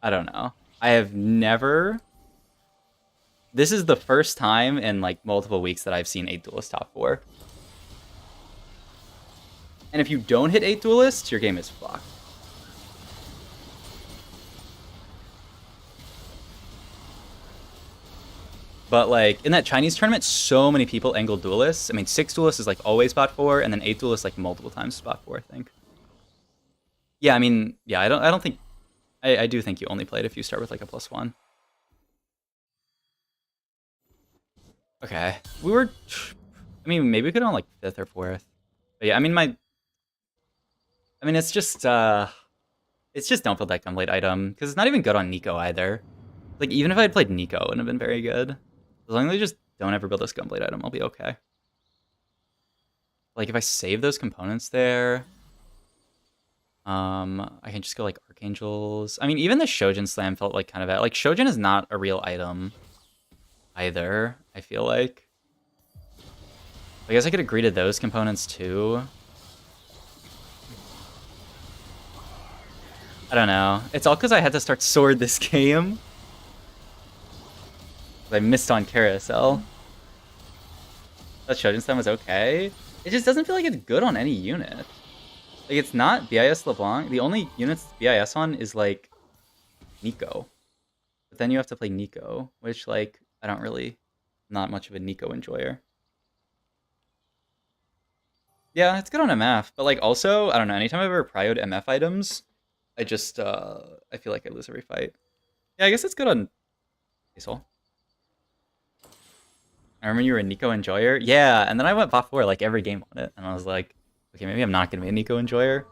I don't know. I have never. This is the first time in like multiple weeks that I've seen 8 Duelist top 4. And if you don't hit 8 Duelists, your game is fucked. But like in that Chinese tournament, so many people angled Duelists. I mean, 6 Duelists is like always spot 4, and then 8 Duelists like multiple times spot 4, I think. Yeah, I mean, yeah, I don't think I do think you only play it if you start with like a +1. Okay. We were I mean, maybe we could on like 5th or 4th. But yeah, I mean it's just don't build that Gunblade item, because it's not even good on Nico either. Like, even if I had played Nico, it wouldn't have been very good. As long as I just don't ever build this Gunblade item, I'll be okay. Like, if I save those components there, I can just go, like, Archangels. I mean, even the Shojin Slam felt, like, kind of like, Shojin is not a real item either, I feel like. I guess I could agree to those components, too. I don't know. It's all because I had to start Sword this game. I missed on Carousel. That Shojin Slam was okay. It just doesn't feel like it's good on any unit. Like, it's not BIS LeBlanc. The only units BIS on is, like, Nico. But then you have to play Nico, which, like, I don't really... Not much of a Nico enjoyer. Yeah, it's good on MF, but, like, also, I don't know, anytime I've ever prioed MF items, I just, I feel like I lose every fight. Yeah, I guess it's good on Basal. I remember you were a Nico enjoyer. Yeah, and then I went bot 4 like every game on it, and I was like, okay, maybe I'm not gonna be a Nico enjoyer.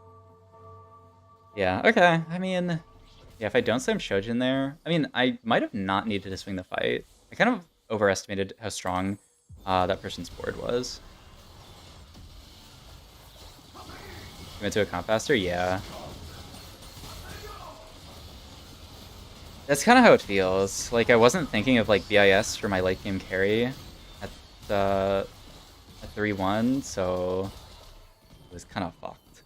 Yeah, okay. I mean, yeah, if I don't slam Shojin there, I mean, I might have not needed to swing the fight. I kind of overestimated how strong that person's board was. You went to a comp faster? Yeah. That's kind of how it feels. Like, I wasn't thinking of, like, BIS for my late game carry at 3-1, so it was kind of fucked.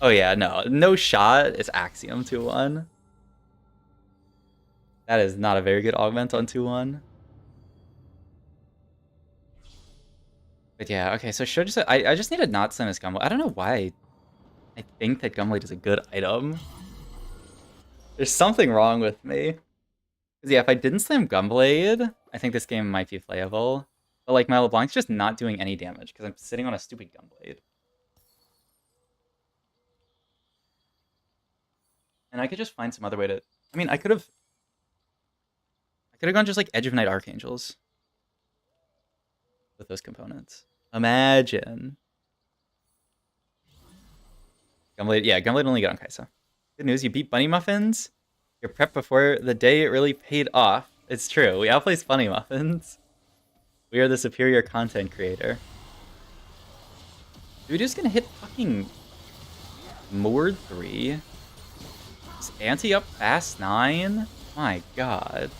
Oh yeah, no shot. It's Axiom 2-1. That is not a very good augment on 2-1. But yeah, okay, so I just need to not send his Gunblade. I don't know why I think that Gunblade is a good item. There's something wrong with me. Because yeah, if I didn't slam Gunblade, I think this game might be playable. But like, my LeBlanc's just not doing any damage because I'm sitting on a stupid Gunblade. And I could just find some other way to... I mean, I could have gone just like Edge of Night Archangels with those components. Imagine. Gunblade, yeah, Gunblade only got on Kaisa. Good news, you beat Bunny Muffins. You're prepped before the day it really paid off. It's true, we outplaced Bunny Muffins. We are the superior content creator. Dude, just gonna hit fucking Moored 3. Is Anti up fast 9? My god.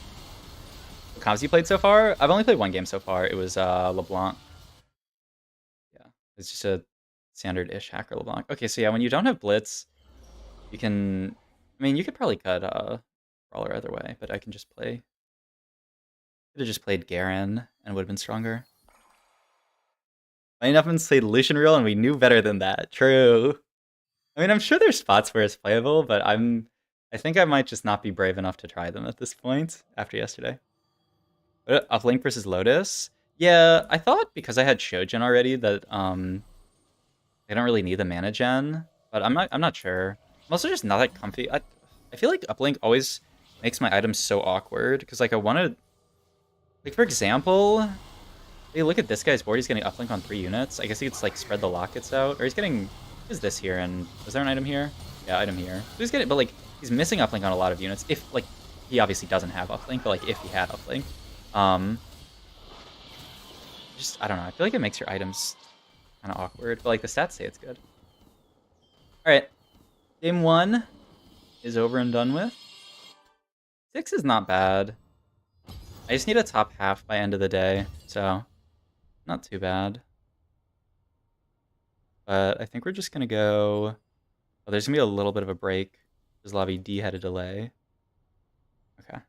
What comps you played so far? I've only played one game so far. It was LeBlanc. Yeah, it's just a standard-ish hacker LeBlanc. Okay, so yeah, when you don't have Blitz, you can... I mean, you could probably cut Brawler either way, but I can just play... Could have just played Garen and would have been stronger. Funny enough, played Lucian Reroll and we knew better than that. True. I mean, I'm sure there's spots where it's playable, but I think I might just not be brave enough to try them at this point after yesterday. But Uplink versus Lotus? Yeah, I thought because I had Shojin already that I don't really need the mana gen, but I'm not sure. I'm also just not that comfy. I feel like Uplink always makes my items so awkward because like I wanted, like, for example, hey, look at this guy's board. He's getting Uplink on 3 units. I guess he could like spread the lockets out, or he's getting... What is this here? And was there an item here? Yeah, item here. So he's getting, but like he's missing Uplink on a lot of units. If like he obviously doesn't have Uplink, but like if he had Uplink, just I don't know. I feel like it makes your items kind of awkward, but like the stats say it's good. All right, game 1 is over and done with. 6 is not bad. I just need a top half by end of the day, so Not too bad. But I think we're just gonna go... Oh, there's gonna be a little bit of a break. Because lobby D had a delay. Okay.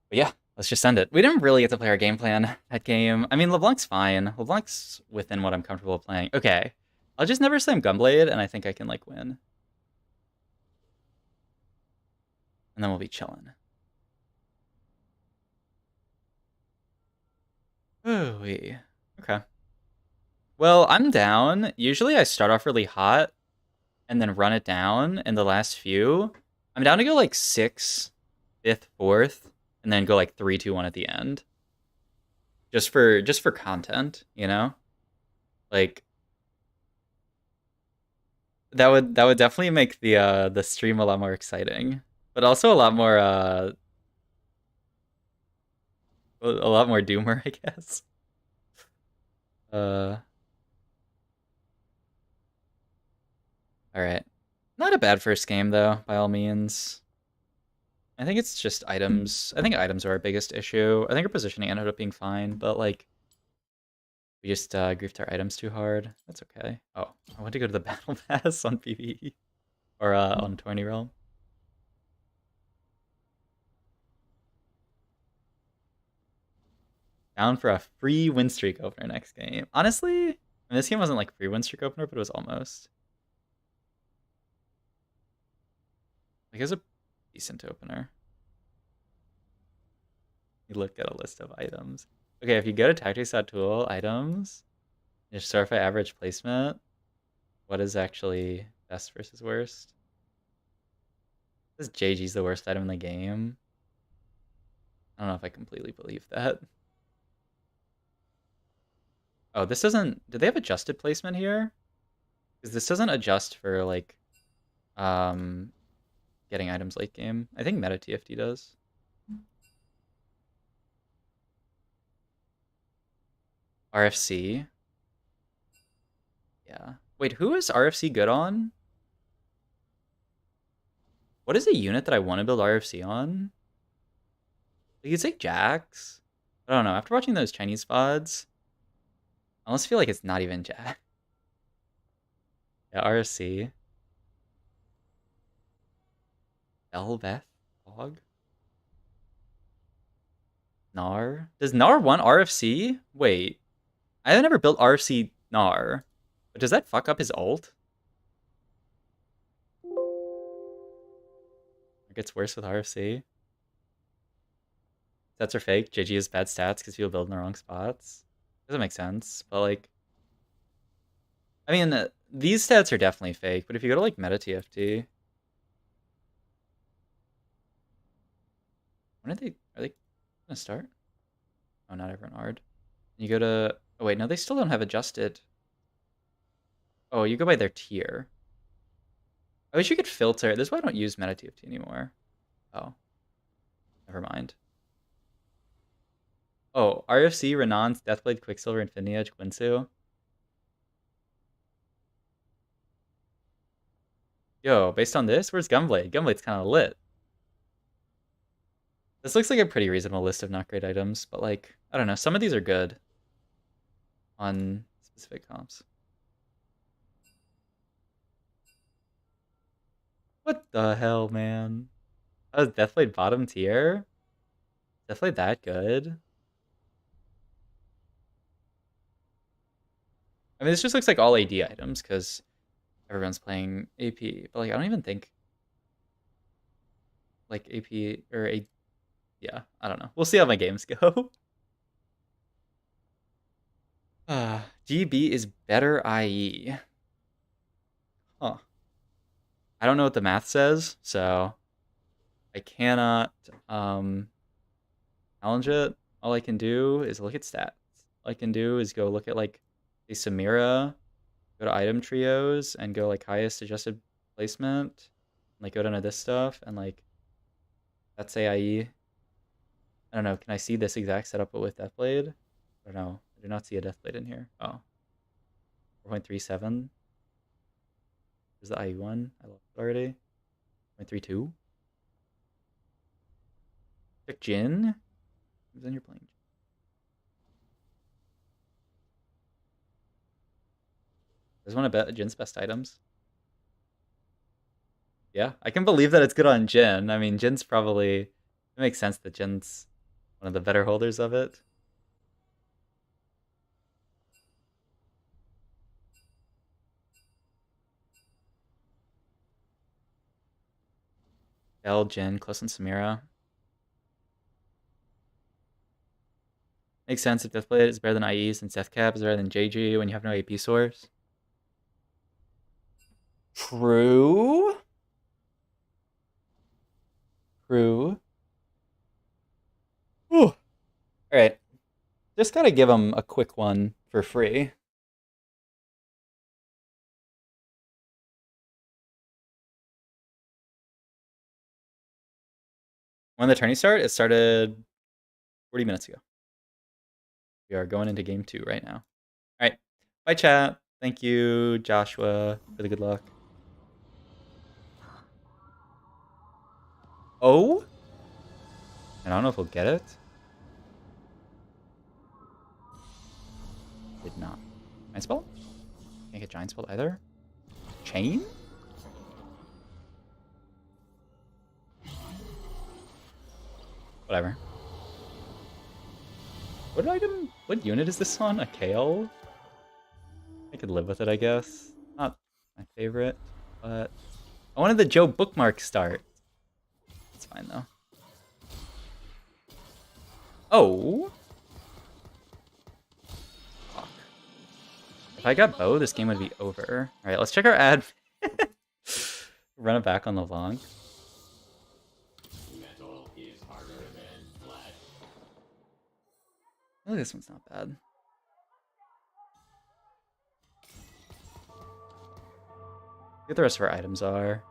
But yeah, let's just send it. We didn't really get to play our game plan that game. I mean, LeBlanc's fine. LeBlanc's within what I'm comfortable playing. Okay. I'll just never slam Gunblade, and I think I can, like, win. And then we'll be chilling. Ooh, okay. Well, I'm down. Usually I start off really hot and then run it down in the last few. I'm down to go like 6th, 5th, 4th, and then go like 3, 2, 1 at the end. Just for content, you know? Like that would definitely make the stream a lot more exciting. But also a lot more doomer, I guess. Uh all right. Not a bad first game though, by all means. I think it's just items. I think items are our biggest issue. I think our positioning ended up being fine, but like we just griefed our items too hard. That's okay. Oh, I want to go to the battle pass on PvE or on 20 realm. Down for a free win streak opener next game. Honestly, and this game wasn't like free win streak opener, but it was almost. Like it was a decent opener. You look at a list of items. Okay, if you go to tactics.tool items, just start by average placement. What is actually best versus worst? This JG's the worst item in the game. I don't know if I completely believe that. Oh, this doesn't... Did they have adjusted placement here? Because this doesn't adjust for, like, um, getting items late game. I think Meta TFT does. RFC. Yeah. Wait, who is RFC good on? What is a unit that I want to build RFC on? You could say Jax. I don't know. After watching those Chinese VODs, I almost feel like it's not even Jax. Yeah, RFC. Elbeth Dog. Nar? Does Nar want RFC? Wait. I've never built RFC Nar. But does that fuck up his ult? It gets worse with RFC. Stats are fake. JG has bad stats because people build in the wrong spots. Doesn't make sense. But like, I mean, these stats are definitely fake. But if you go to like Meta TFT, when are they gonna start? Oh, not everyone hard. You go to, oh wait, no, they still don't have adjusted. Oh, you go by their tier. I wish you could filter. This is why I don't use Meta TFT anymore. Oh, never mind. Oh, RFC, Renan's, Deathblade, Quicksilver, Infinity Edge, Quinsu. Yo, based on this, where's Gunblade? Gunblade's kind of lit. This looks like a pretty reasonable list of not great items, but like, I don't know. Some of these are good on specific comps. What the hell, man? That was Deathblade bottom tier? Deathblade that good? I mean, this just looks like all AD items because everyone's playing AP. But like, I don't even think like AP or A. Yeah, I don't know. We'll see how my games go. GB is better IE. Huh. I don't know what the math says, so I cannot challenge it. All I can do is look at stats. All I can do is go look at like the Samira, go to item trios, and go like highest adjusted placement. Like go down to this stuff and like that's AIE. I don't know. Can I see this exact setup but with Deathblade? I don't know. I do not see a Deathblade in here. Oh. 4.37. There's the IE one. I lost it already. 0.32. Pick Jin. Then you're playing. I just want to bet Jin's best items. Yeah, I can believe that it's good on Jin. I mean, Jin's probably... It makes sense that Jin's one of the better holders of it. Bell, Jin, close on Samira. Makes sense if Deathblade is better than IE since Deathcap is better than JG when you have no AP source. True. True. All right. Just gotta give him a quick one for free. When the tourney start? It started 40 minutes ago. We are going into game 2 right now. All right. Bye, chat. Thank you, Joshua, for the good luck. Oh? I don't know if we'll get it. Did not. Giant spell? Can't get giant spell either. Chain? Whatever. What item? What unit is this on? A Kale? I could live with it, I guess. Not my favorite, but I wanted the Joe bookmark start. It's fine though. Oh. Fuck. If I got Bow, this game would be over. All right, let's check our ad. Run it back on the long. Oh, this one's not bad. What the rest of our items are.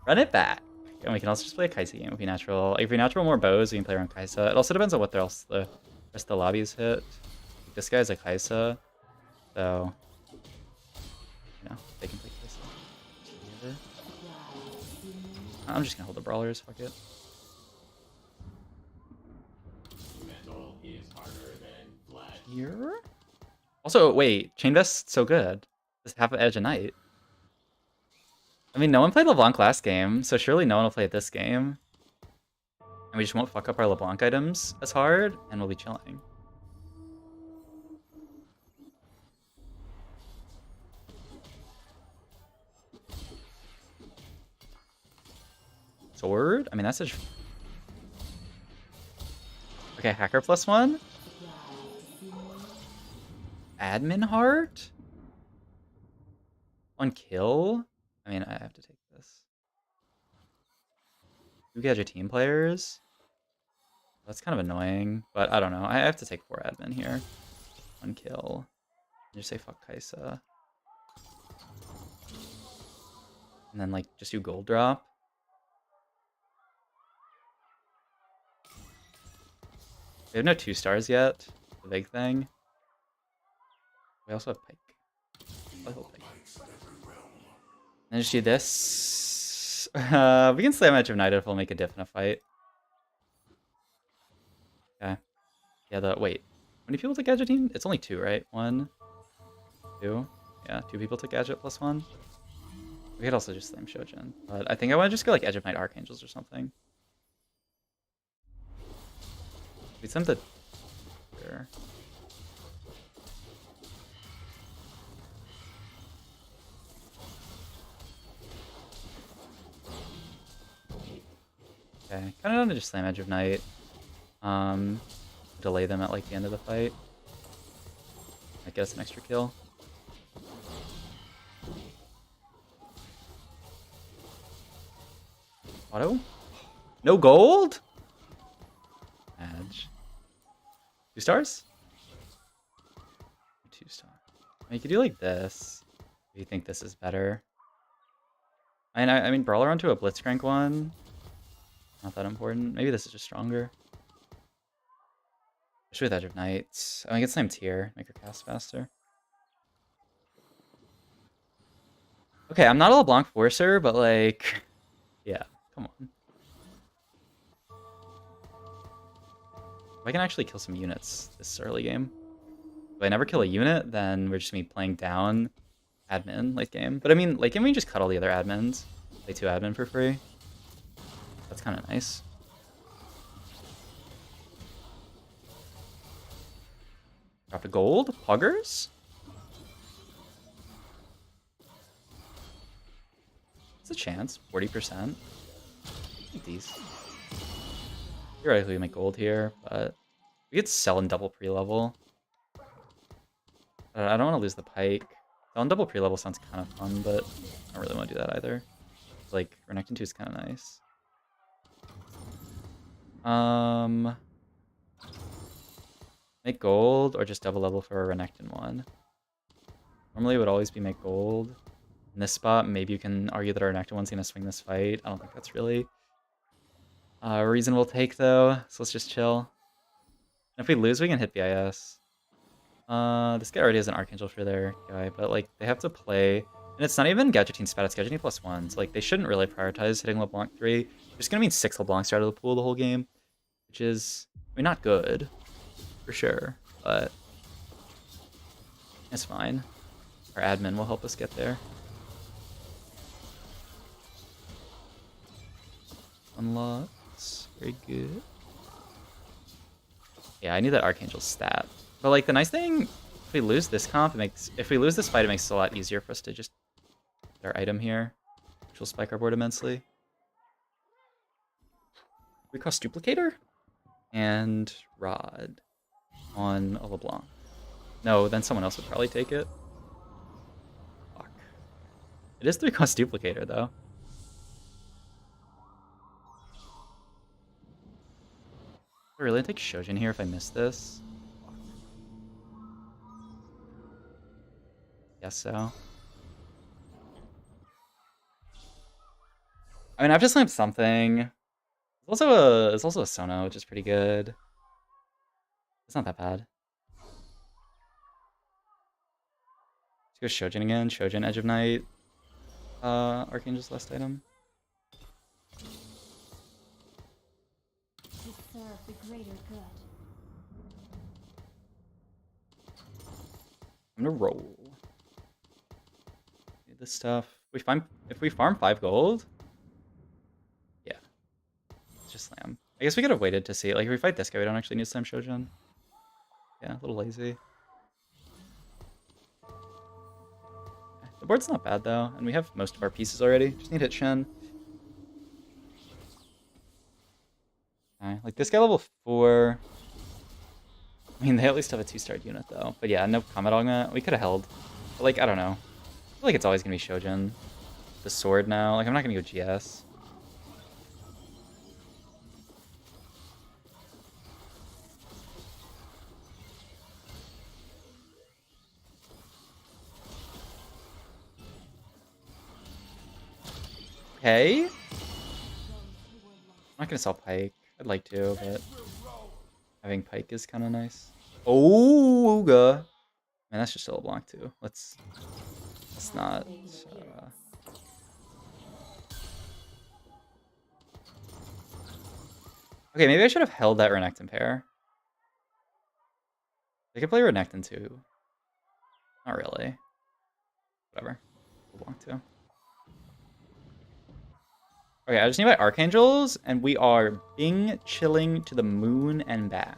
Run it back. And we can also just play a Kaisa game if we natural. Like, if we natural more bows, we can play around Kaisa. It also depends on what else the rest of the lobbies hit. Like, this guy's a Kaisa, so you know they can play Kaisa. I'm just gonna hold the brawlers. Fuck it. Here. Also, wait, Chain Vest's so good. Just half an edge a night. I mean, no one played LeBlanc last game, so surely no one will play it this game. And we just won't fuck up our LeBlanc items as hard, and we'll be chilling. Sword? I mean, that's a... Okay, Hacker +1? Admin Heart? 1 kill? I mean, I have to take this. 2 Gadget team players? That's kind of annoying, but I don't know. I have to take 4 admin here. 1 kill. Just say fuck Kaisa. And then, like, just do gold drop. We have no 2 stars yet. The big thing. We also have Pike. Pike. And just do this. We can slam Edge of Night if we'll make a diff in a fight. Okay. Yeah, wait. How many people took Gadget team? It's only 2, right? 1, 2. Yeah, 2 people took Gadget +1. We could also just slam Shojin. But I think I want to just go like Edge of Night Archangels or something. We send the... Here. Okay, kind of want to just slam Edge of Night. Delay them at like the end of the fight. Might get us an extra kill. Auto? No gold? Edge. 2 stars? 2 star. I mean, you could do like this. If you think this is better. I mean, Brawler onto a Blitzcrank one. Not that important. Maybe this is just stronger. Especially with Edge of Night. I mean, get slammed here. Make her cast faster. Okay, I'm not a LeBlanc Forcer, but like... Yeah, come on. I can actually kill some units this early game. If I never kill a unit, then we're just gonna be playing down admin late game. But I mean, late game we can just cut all the other admins. Play 2 admin for free. That's kind of nice. Dropped a gold. Puggers? What's the chance? 40%. Like these. Theoretically we make gold here, but we could sell in double pre-level. I don't want to lose the pike. Selling double pre-level sounds kind of fun, but I don't really want to do that either. Like, Renekton 2 is kind of nice. Make gold or just double level for a Renekton 1. Normally it would always be make gold. In this spot, maybe you can argue that our Renekton 1's going to swing this fight. I don't think that's really a reasonable take, though, so let's just chill. And if we lose, we can hit BIS. This guy already has an Archangel for their guy, but like they have to play, and it's not even Gadgettine spat, it's Gadgettine +1. So like they shouldn't really prioritize hitting LeBlanc 3. They're just gonna mean 6 LeBlancs out of the pool the whole game, which is, I mean, not good for sure, but it's fine. Our admin will help us get there. Unlocks, very good. Yeah, I need that Archangel stat. But like the nice thing, if we lose this comp, if we lose this fight, it makes it a lot easier for us to just get our item here, which will spike our board immensely. We cost Duplicator and Rod on a LeBlanc. No, then someone else would probably take it. Fuck. It is 3-cost Duplicator though. Do I really take Shojin here if I miss this? Guess so. I mean, I've just slammed something. It's also a Sono, which is pretty good. It's not that bad. Let's go Shojin again. Shojin, Edge of Night. Archangel's last item. To serve the greater good. I'm gonna roll. Need this stuff. If we farm 5 gold, yeah, let's just slam. I guess we could have waited to see. Like if we fight this guy, we don't actually need to slam Shojin. Yeah, a little lazy. The board's not bad though, and we have most of our pieces already. Just need hit Shen. Okay, like this guy level 4. I mean, they at least have a 2-star unit though. But yeah, no Comet Augment. We could have held. But like, I don't know. I feel like it's always gonna be Shojin. The sword now. Like, I'm not gonna go GS. Okay. I'm not gonna sell Pike. I'd like to, but having Pike is kind of nice. Oh, Ooga. Man, that's just still a LeBlanc too. Let's not. Okay, maybe I should have held that Renekton pair. They could play Renekton too. Not really. Whatever. LeBlanc too. Okay, I just need my Archangels, and we are Bing chilling to the moon and back.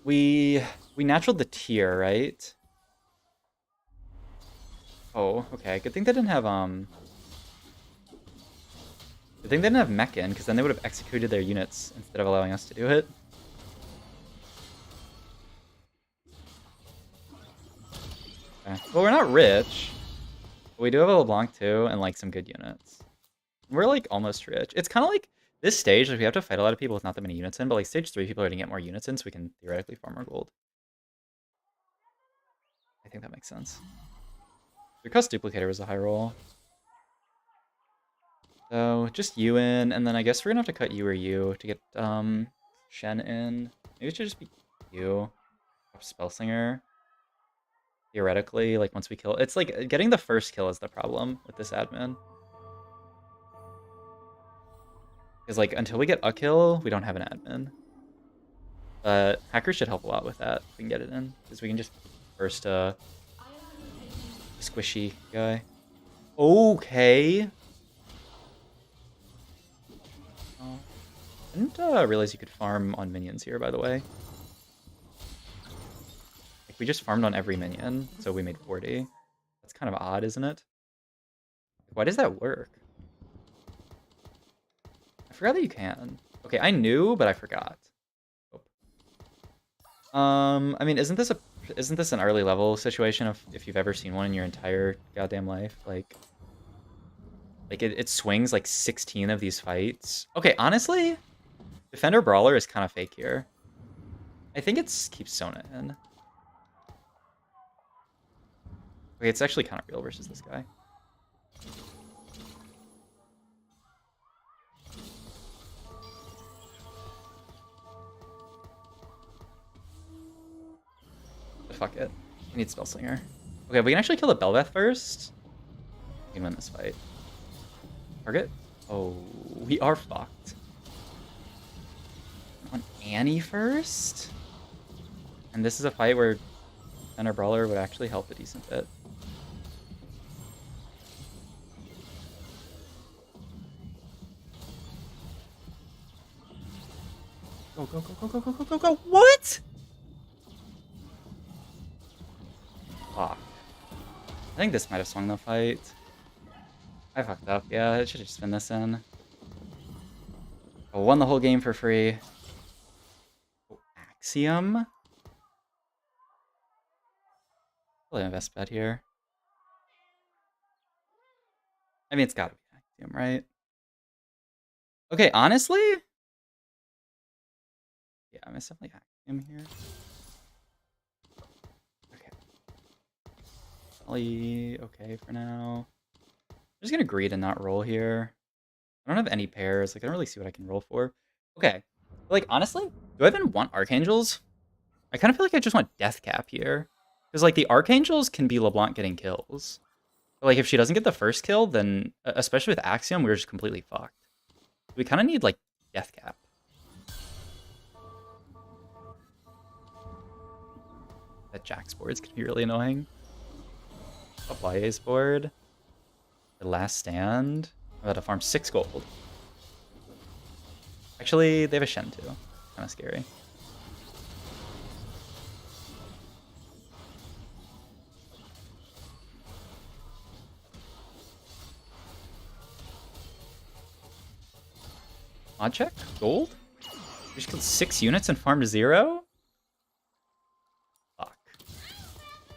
We naturaled the tier, right? Oh, okay. Good thing they didn't have Good thing they didn't have mech in, because then they would have executed their units instead of allowing us to do it. Okay. Well, we're not rich. But we do have a LeBlanc too, and like some good units. We're like almost rich. It's kind of like this stage, like we have to fight a lot of people with not that many units in, but like stage 3 people are gonna get more units in, so we can theoretically farm more gold. I think that makes sense. Because Duplicator was a high roll. So just you in, and then I guess we're gonna have to cut you or you to get Shen in. Maybe it should just be you. Spellslinger. Theoretically, like once we kill, it's like getting the first kill is the problem with this admin. Because, like, until we get a kill, we don't have an admin. But hackers should help a lot with that if we can get it in. Because we can just burst a squishy guy. Okay. Oh. I didn't realize you could farm on minions here, by the way. Like, we just farmed on every minion, so we made 40. That's kind of odd, isn't it? Why does that work? I forgot that you can. Okay, I knew, but I forgot. I mean, isn't this an early level situation if you've ever seen one in your entire goddamn life? Like it swings like 16 of these fights. Okay, honestly, Defender Brawler is kind of fake here. I think it's keeps Sona in. Okay, it's actually kind of real versus this guy. But fuck it. We need Spellslinger. Okay, we can actually kill the Belveth first. We can win this fight. Target? Oh, we are fucked. On Annie first? And this is a fight where Defender Brawler would actually help a decent bit. Go, go, go, go, go, go, go, go, go. What? Fuck. I think this might have swung the fight. I fucked up. Yeah, I should have just been this in. I won the whole game for free. Oh, Axiom? Probably my best bet here. I mean, it's gotta be Axiom, right? Okay, honestly? Yeah, I'm definitely Axiom here. Okay. Probably okay for now. I'm just gonna greed and not roll here. I don't have any pairs. Like, I don't really see what I can roll for. Okay. Like, honestly, do I even want Archangels? I kind of feel like I just want Death Cap here. Because, like, the Archangels can be LeBlanc getting kills. But, like, if she doesn't get the first kill, then, especially with Axiom, we're just completely fucked. We kind of need, like, Death Cap. That Jack's board's gonna be really annoying. Up YA's board. The last stand. I'm about to farm 6 gold. Actually, they have a Shen too. Kind of scary. Mod check? Gold? We just killed 6 units and farmed 0? Fuck.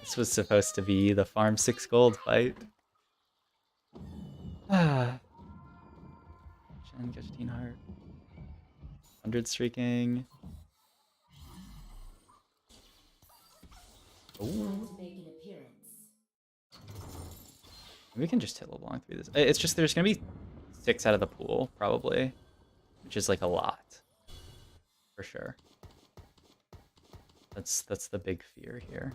This was supposed to be the farm 6 gold fight. Ah. Shen, 15 heart. 100 streaking. Ooh. We can just hit LeBlanc through this. It's just there's gonna be 6 out of the pool, probably. Which is like a lot. For sure. That's the big fear here.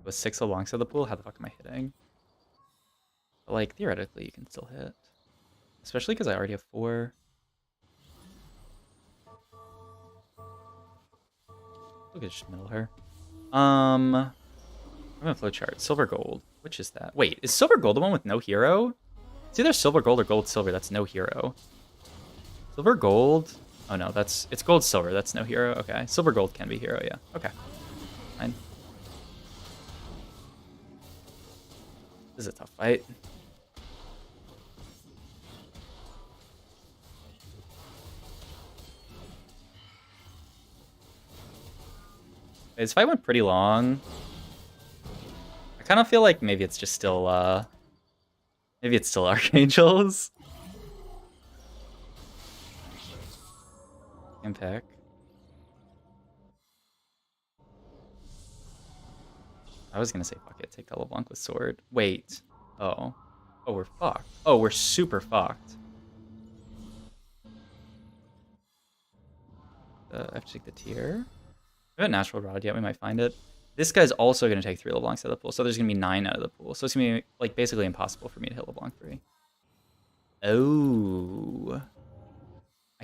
With 6 LeBlancs out of the pool, how the fuck am I hitting? But, like, theoretically you can still hit. Especially because I already have 4. Look at just middle her. I'm gonna flowchart. Silver gold. Which is that? Wait, is silver gold the one with no hero? It's either silver gold or gold silver. That's no hero. Silver gold. Oh no, it's gold silver. That's no hero. Okay, silver gold can be hero. Yeah. Okay. Fine. This is a tough fight. This fight went pretty long. I kind of feel like maybe it's just still maybe it's still Archangels. Impact. I was gonna say fuck it, take that LeBlanc with sword. Wait. Oh. Oh, we're fucked. Oh, we're super fucked. I have to take the tier. We haven't natural rod yet, we might find it. This guy's also gonna take 3 LeBlancs out of the pool, so there's gonna be 9 out of the pool. So it's gonna be like basically impossible for me to hit LeBlanc 3. Oh.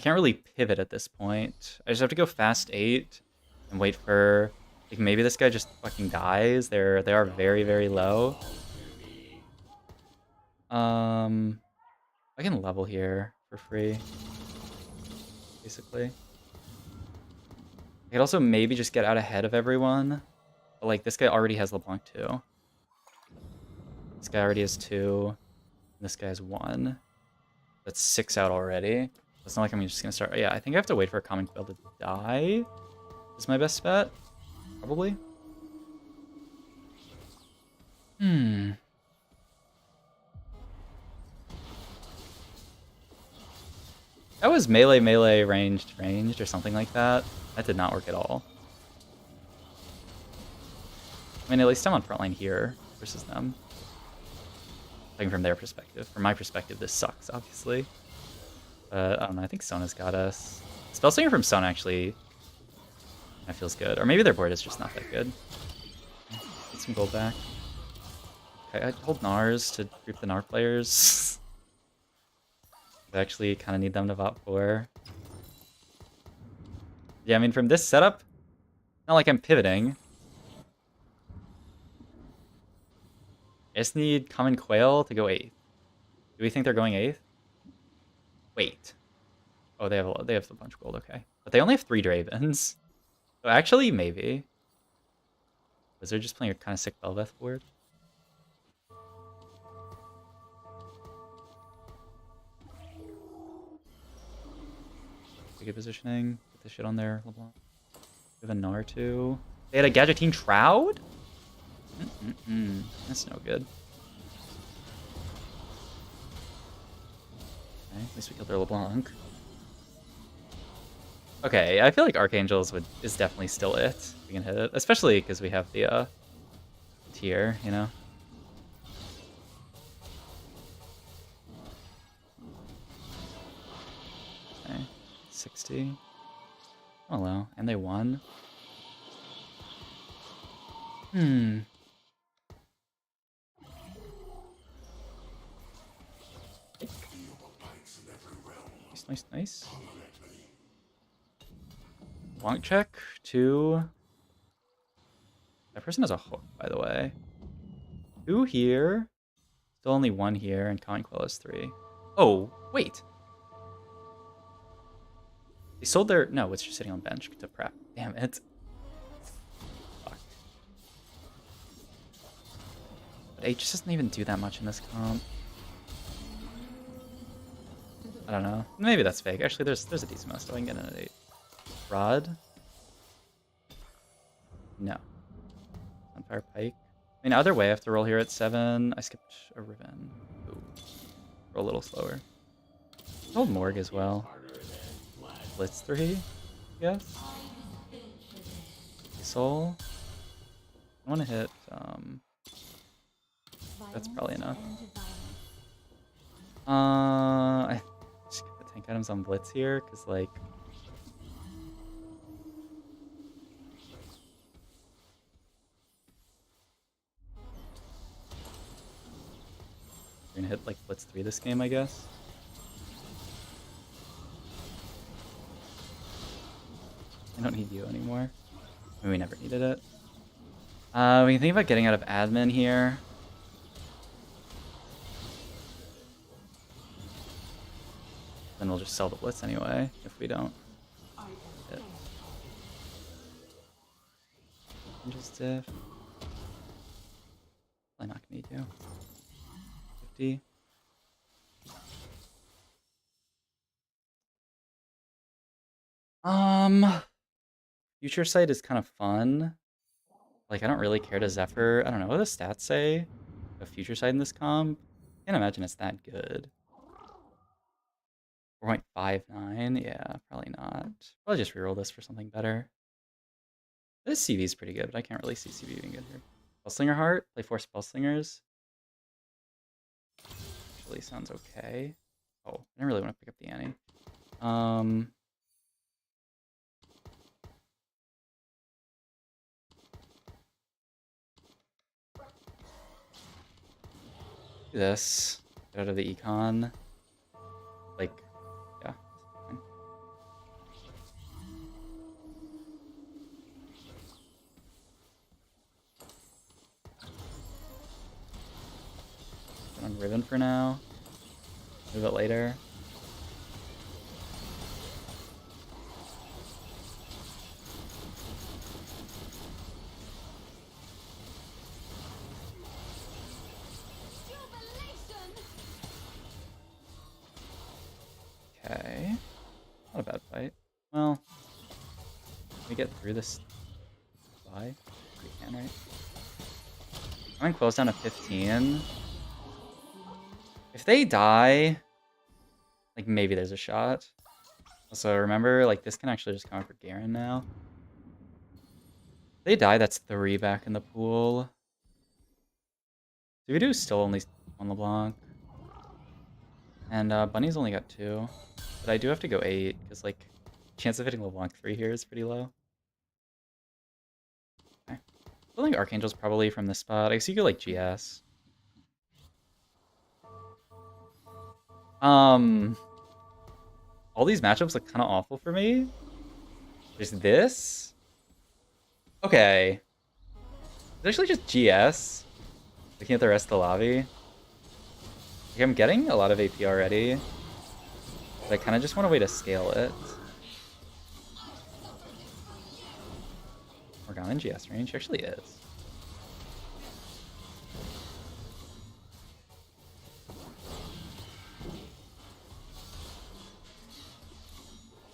can't really pivot at this point. I just have to go fast 8 and wait for, like, maybe this guy just fucking dies. They are very, very low. I can level here for free, basically. I could also maybe just get out ahead of everyone. But, like, this guy already has LeBlanc 2. This guy already has 2. And this guy has 1. That's 6 out already. It's not like I'm just gonna start. Yeah, I think I have to wait for a common quill to die. Is my best bet? Probably. That was melee, ranged, or something like that. That did not work at all. I mean, at least I'm on front line here versus them. Looking from their perspective. From my perspective, this sucks, obviously. But I don't know, I think Sona's got us. Spellslinger from Sona actually that feels good. Or maybe their board is just not that good. Get some gold back. Okay, I'd hold Nars to group the Nar players. I actually kind of need them to VOP for. Yeah, I mean, from this setup, not like I'm pivoting. I just need Common Quail to go 8th. Do we think they're going 8th? Wait. Oh, they have a bunch of gold, okay. But they only have 3 Dravens. So actually, maybe. Was there just playing a kind of sick Belveth board? Good positioning. Get the shit on there, LeBlanc. We have a Gnar too. They had a Gadgeting Shroud? That's no good. Okay, at least we killed their LeBlanc. Okay, I feel like Archangels is definitely still it. We can hit it, especially because we have the tier, you know. Okay, 60. Oh well, and they won. Nice. Long check, 2. That person has a hook, by the way. 2 here. Still only 1 here, and Common Quill has 3. Oh, wait. They sold their... No, it's just sitting on bench to prep. Damn it. Fuck. But H just doesn't even do that much in this comp. I don't know. Maybe that's fake. Actually, there's a decent amount, so I can get in at 8. Rod? No. Sunfire Pike. I mean, either way, I have to roll here at 7. I skipped a Riven. Ooh. Roll a little slower. Hold Morg as well. Blitz 3, I guess. Soul. I want to hit, that's probably enough. I just get the tank items on Blitz here, because, like... We're gonna hit, like, Blitz 3 this game, I guess. I don't need you anymore. I mean, we never needed it. We can think about getting out of admin here. Then we'll just sell the Blitz anyway, if we don't. Hit. Just diff. Probably not gonna need you. 50. Future Sight is kind of fun. Like, I don't really care to Zephyr. I don't know what the stats say of Future Sight in this comp. Can't imagine it's that good. 4.59? Yeah, probably not. Probably just reroll this for something better. This CV is pretty good, but I can't really see CV being good here. Spellslinger Heart? Play 4 Spellslingers? Actually sounds okay. Oh, I didn't really want to pick up the ante. Do this. Get out of the econ. Like, yeah, fine. even for now. Move it later. Okay. Not a bad fight. Well, can we get through this bye? We can, right? I'm close down to 15. If they die, like maybe there's a shot. Also, remember, like this can actually just come up for Garen now. If they die, that's 3 back in the pool. Voodoo still only on LeBlanc. And Bunny's only got 2. But I do have to go 8, because like chance of hitting LeBlanc 3 here is pretty low. Okay. I feel like Archangel's probably from this spot. I guess you could like GS. All these matchups look kind of awful for me. There's this. Okay. It's actually just GS. Looking at the rest of the lobby. Like, I'm getting a lot of AP already. But I kind of just want a way to scale it. Morgana in GS range actually is.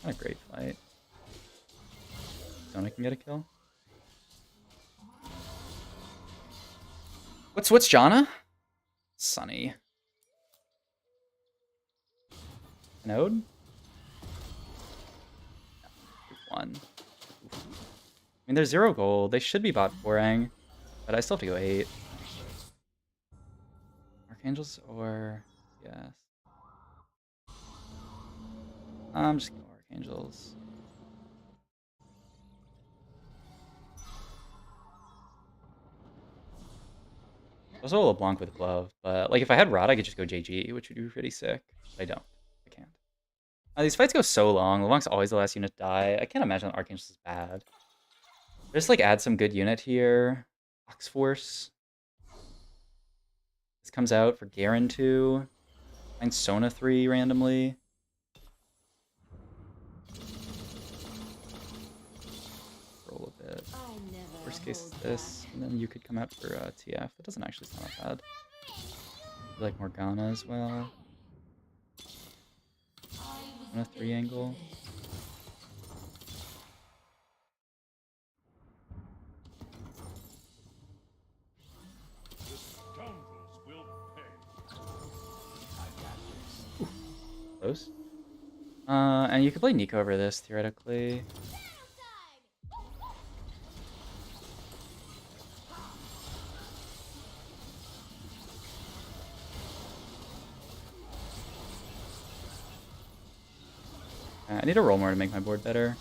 Not a great fight. Sona can get a kill. What's Janna? Sunny. Node? 1. Oof. I mean, there's 0 gold. They should be bot 4ing, but I still have to go 8. Archangels or yes. I'm just gonna go Archangels. Also a LeBlanc with glove, but like if I had Rod, I could just go JG, which would be pretty sick. But I don't. I can't. These fights go so long. LeBlanc's always the last unit to die. I can't imagine Archangels is bad. Just like add some good unit here. Ox Force. This comes out for Garen 2. Find Sona 3 randomly. Roll a bit. Worst case is this, and then you could come out for TF. That doesn't actually sound that bad. I like Morgana as well. On a 3 angle. Ooh, close. And you could play Nico over this theoretically. I need to roll more to make my board better.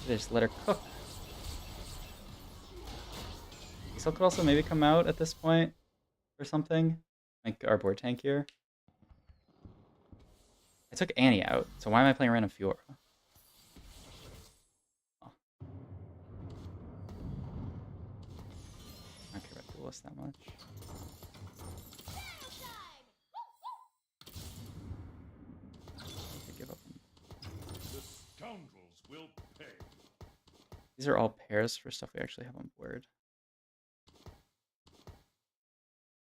Just let her cook. Diesel could also maybe come out at this point or something. Like our board tank here. I took Annie out, so why am I playing random Fiora? Oh. I don't care about Duelist that much. I give up. These are all pairs for stuff we actually have on board.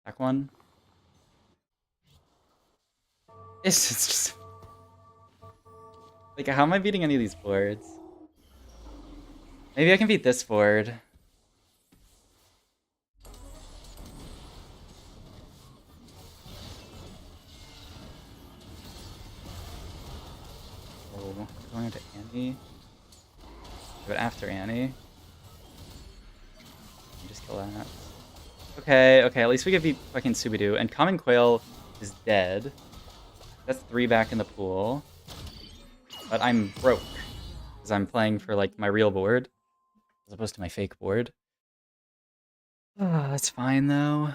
Back one. It's just... Like, how am I beating any of these boards? Maybe I can beat this board. Oh, going into Annie. But after Annie. Just kill that. Okay, at least we can beat fucking Subidoo. And Common Quail is dead. That's 3 back in the pool. But I'm broke. Because I'm playing for, like, my real board. As opposed to my fake board. That's fine, though.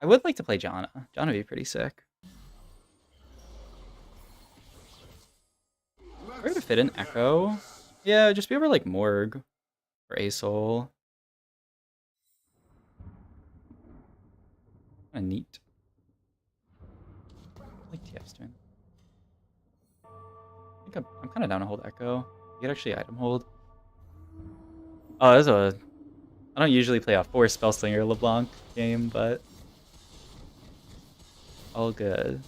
I would like to play Janna. Janna would be pretty sick. Where to fit in Echo? Yeah, just be over, like, Morg. for Asol. Kind of neat. I like TF's doing. I think I'm kind of down to hold Echo. You could actually item hold. Oh, there's a. I don't usually play a 4 Spellslinger LeBlanc game, but all good.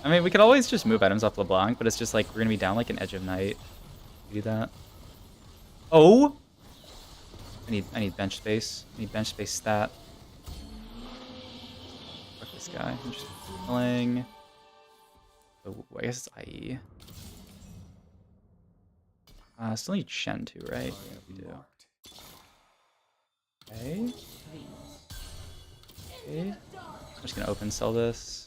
I mean, we could always just move items off LeBlanc, but it's just like we're gonna be down like an Edge of Night. Do that. Oh! I need bench space. I need bench space stat. Fuck this guy. I'm just playing. Oh, I guess it's IE. Still need Shen too, right? Yeah, we do. Okay. Okay. I'm just gonna open sell this.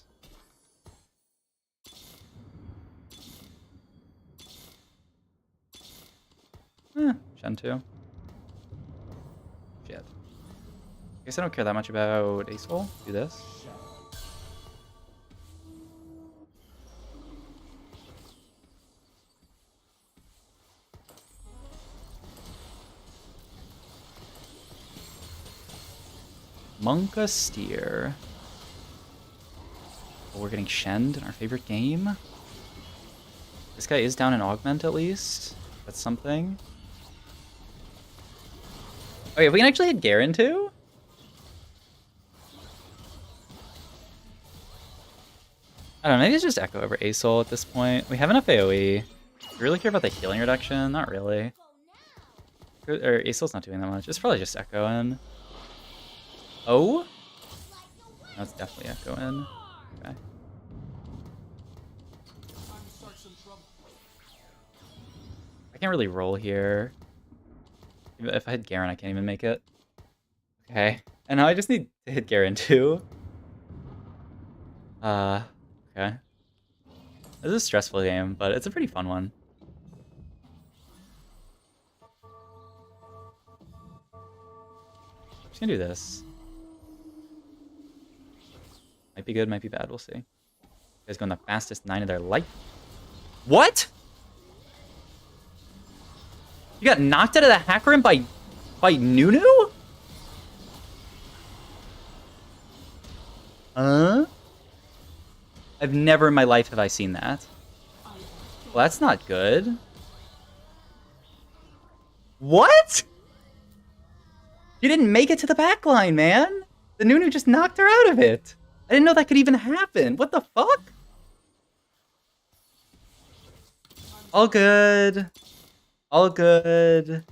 Shen too. Shit. I guess I don't care that much about Asol. Do this. Monka Steer. Oh, we're getting Shen'd in our favorite game. This guy is down in Augment at least. That's something. Okay, we can actually hit Garen too? I don't know, maybe it's just Echo over Asol at this point. We have enough AoE. Do you really care about the healing reduction? Not really. Or Asol's not doing that much. It's probably just Echo in. Oh? No, it's definitely Echo in. Okay. I can't really roll here. If I hit Garen, I can't even make it. Okay. And now I just need to hit Garen too. Okay. This is a stressful game, but it's a pretty fun one. I'm just gonna do this. Might be good, might be bad, we'll see. You guys going the fastest 9 of their life. What? You got knocked out of the hack room by Nunu? I've never in my life have I seen that. Well, that's not good. What? You didn't make it to the back line, man. The Nunu just knocked her out of it. I didn't know that could even happen. What the fuck? All good. All good.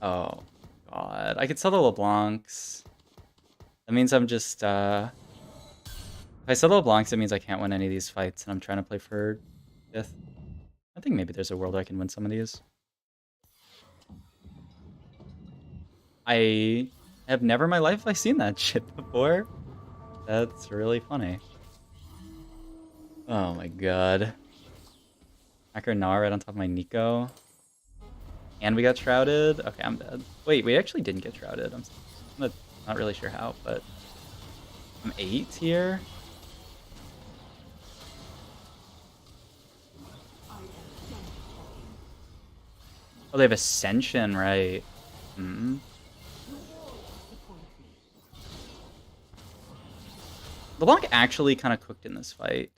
Oh, God. I could sell the LeBlancs. That means I'm just, if I sell the LeBlancs, it means I can't win any of these fights, and I'm trying to play for 5th. I think maybe there's a world I can win some of these. I have never in my life seen that shit before. That's really funny. Oh my god. Hacker Gnar right on top of my Nico. And we got shrouded. Okay, I'm dead. Wait, we actually didn't get shrouded. I'm not really sure how, but I'm 8 here. Oh, they have Ascension, right? Hmm. LeBlanc actually kind of cooked in this fight.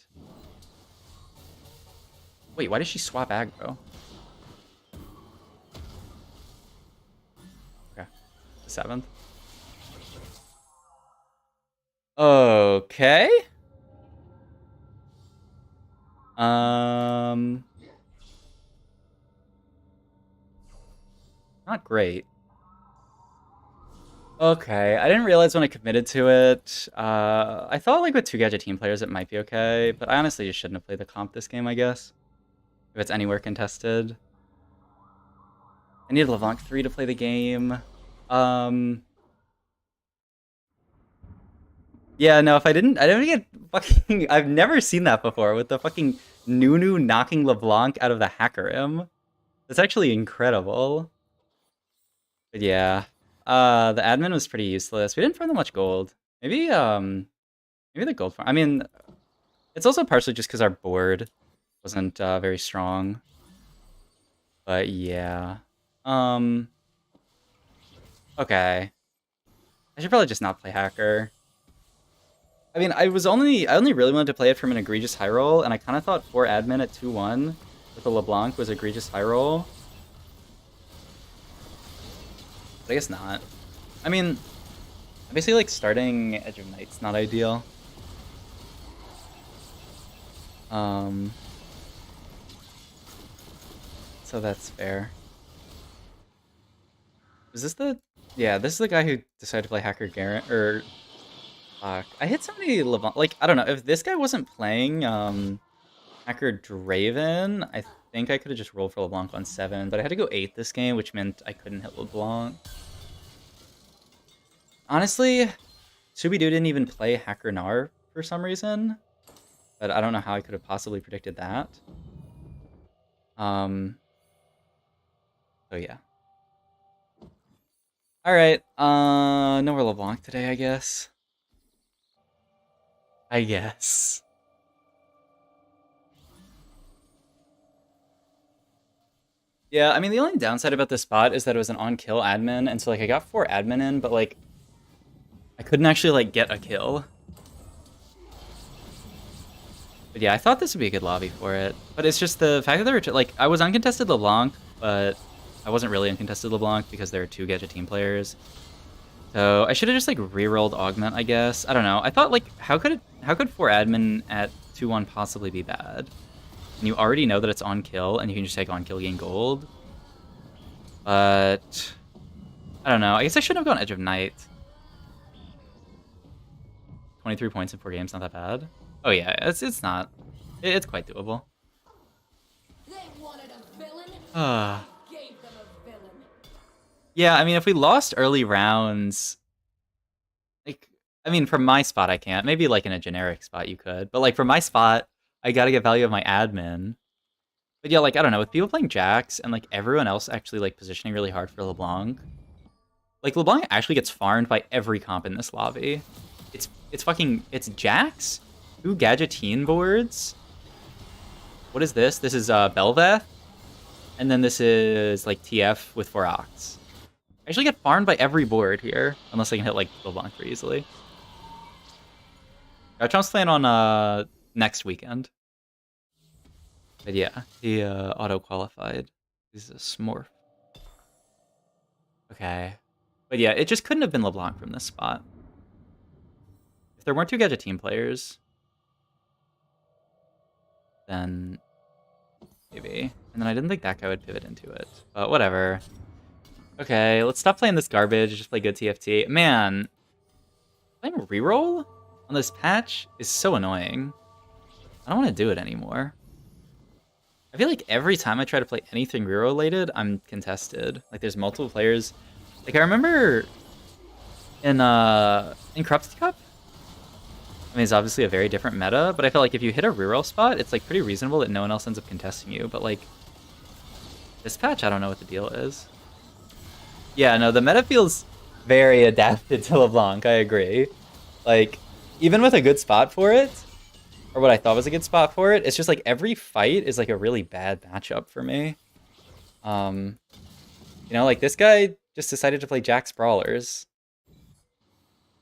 Wait, why did she swap aggro? Okay, the 7th. Okay. Not great. Okay, I didn't realize when I committed to it. I thought like with 2 gadget team players it might be okay, but I honestly just shouldn't have played the comp this game, I guess. If it's anywhere contested. I need LeBlanc 3 to play the game. Yeah, no, if I didn't get fucking... I've never seen that before, with the fucking Nunu knocking LeBlanc out of the hacker M. That's actually incredible. But yeah. The admin was pretty useless. We didn't find that much gold. Maybe the gold farm. I mean, it's also partially just because our board wasn't very strong. But yeah. Okay. I should probably just not play Hacker. I mean, I only really wanted to play it from an egregious high roll, and I kind of thought 4 admin at 2-1 with a LeBlanc was egregious high roll. But I guess not. I mean, obviously, like, starting Edge of Night's not ideal. So that's fair. Is this the... Yeah, this is the guy who decided to play Hacker Garrett, or... Fuck. I hit so many LeBlanc... Like, I don't know, if this guy wasn't playing, Hacker Draven, I think I could have just rolled for LeBlanc on 7, but I had to go 8 this game, which meant I couldn't hit LeBlanc. Honestly, Scooby-Doo didn't even play Hacker Gnar for some reason, but I don't know how I could have possibly predicted that. So yeah. Alright, no more LeBlanc today, I guess. Yeah, I mean, the only downside about this spot is that it was an on-kill admin, and so, like, I got 4 admin in, but, like, I couldn't actually, like, get a kill. But yeah, I thought this would be a good lobby for it. But it's just the fact that there were, like, I was uncontested LeBlanc, but I wasn't really uncontested LeBlanc because there were 2 Gadget team players. So I should have just, like, rerolled Augment, I guess. I don't know. I thought, like, how could 4 admin at 2-1 possibly be bad? And you already know that it's on kill, and you can just take on kill, gain gold. But I don't know. I guess I shouldn't have gone Edge of Night. 23 points in 4 games, not that bad. Oh yeah, it's not. It's quite doable. They wanted a villain. Ah. Gave them a villain. Yeah, I mean, if we lost early rounds, like, I mean, from my spot, I can't. Maybe, like, in a generic spot, you could. But, like, from my spot, I gotta get value of my admin. But yeah, like, I don't know. With people playing Jax and, like, everyone else actually, like, positioning really hard for LeBlanc, like, LeBlanc actually gets farmed by every comp in this lobby. It's Jax, 2 Gadgeteen boards. What is this? This is Belveth. And then this is, like, TF with 4 Ox. I actually get farmed by every board here, unless I can hit, like, LeBlanc pretty easily. Garchomp's playing on next weekend. But yeah, he auto-qualified. He's a smurf. Okay. But yeah, it just couldn't have been LeBlanc from this spot. If there weren't 2 Gadget team players, then maybe. And then I didn't think that guy would pivot into it. But whatever. Okay, let's stop playing this garbage. Just play good TFT. Man, playing Reroll on this patch is so annoying. I don't want to do it anymore. I feel like every time I try to play anything Reroll related, I'm contested. Like, there's multiple players. Like, I remember in Corrupted Cup, I mean, it's obviously a very different meta, but I feel like if you hit a reroll spot, it's, like, pretty reasonable that no one else ends up contesting you. But, like, this patch, I don't know what the deal is. Yeah, no, the meta feels very adapted to LeBlanc, I agree. Like, even with a good spot for it, or what I thought was a good spot for it, it's just, like, every fight is, like, a really bad matchup for me. You know, like, this guy just decided to play Jax Brawlers.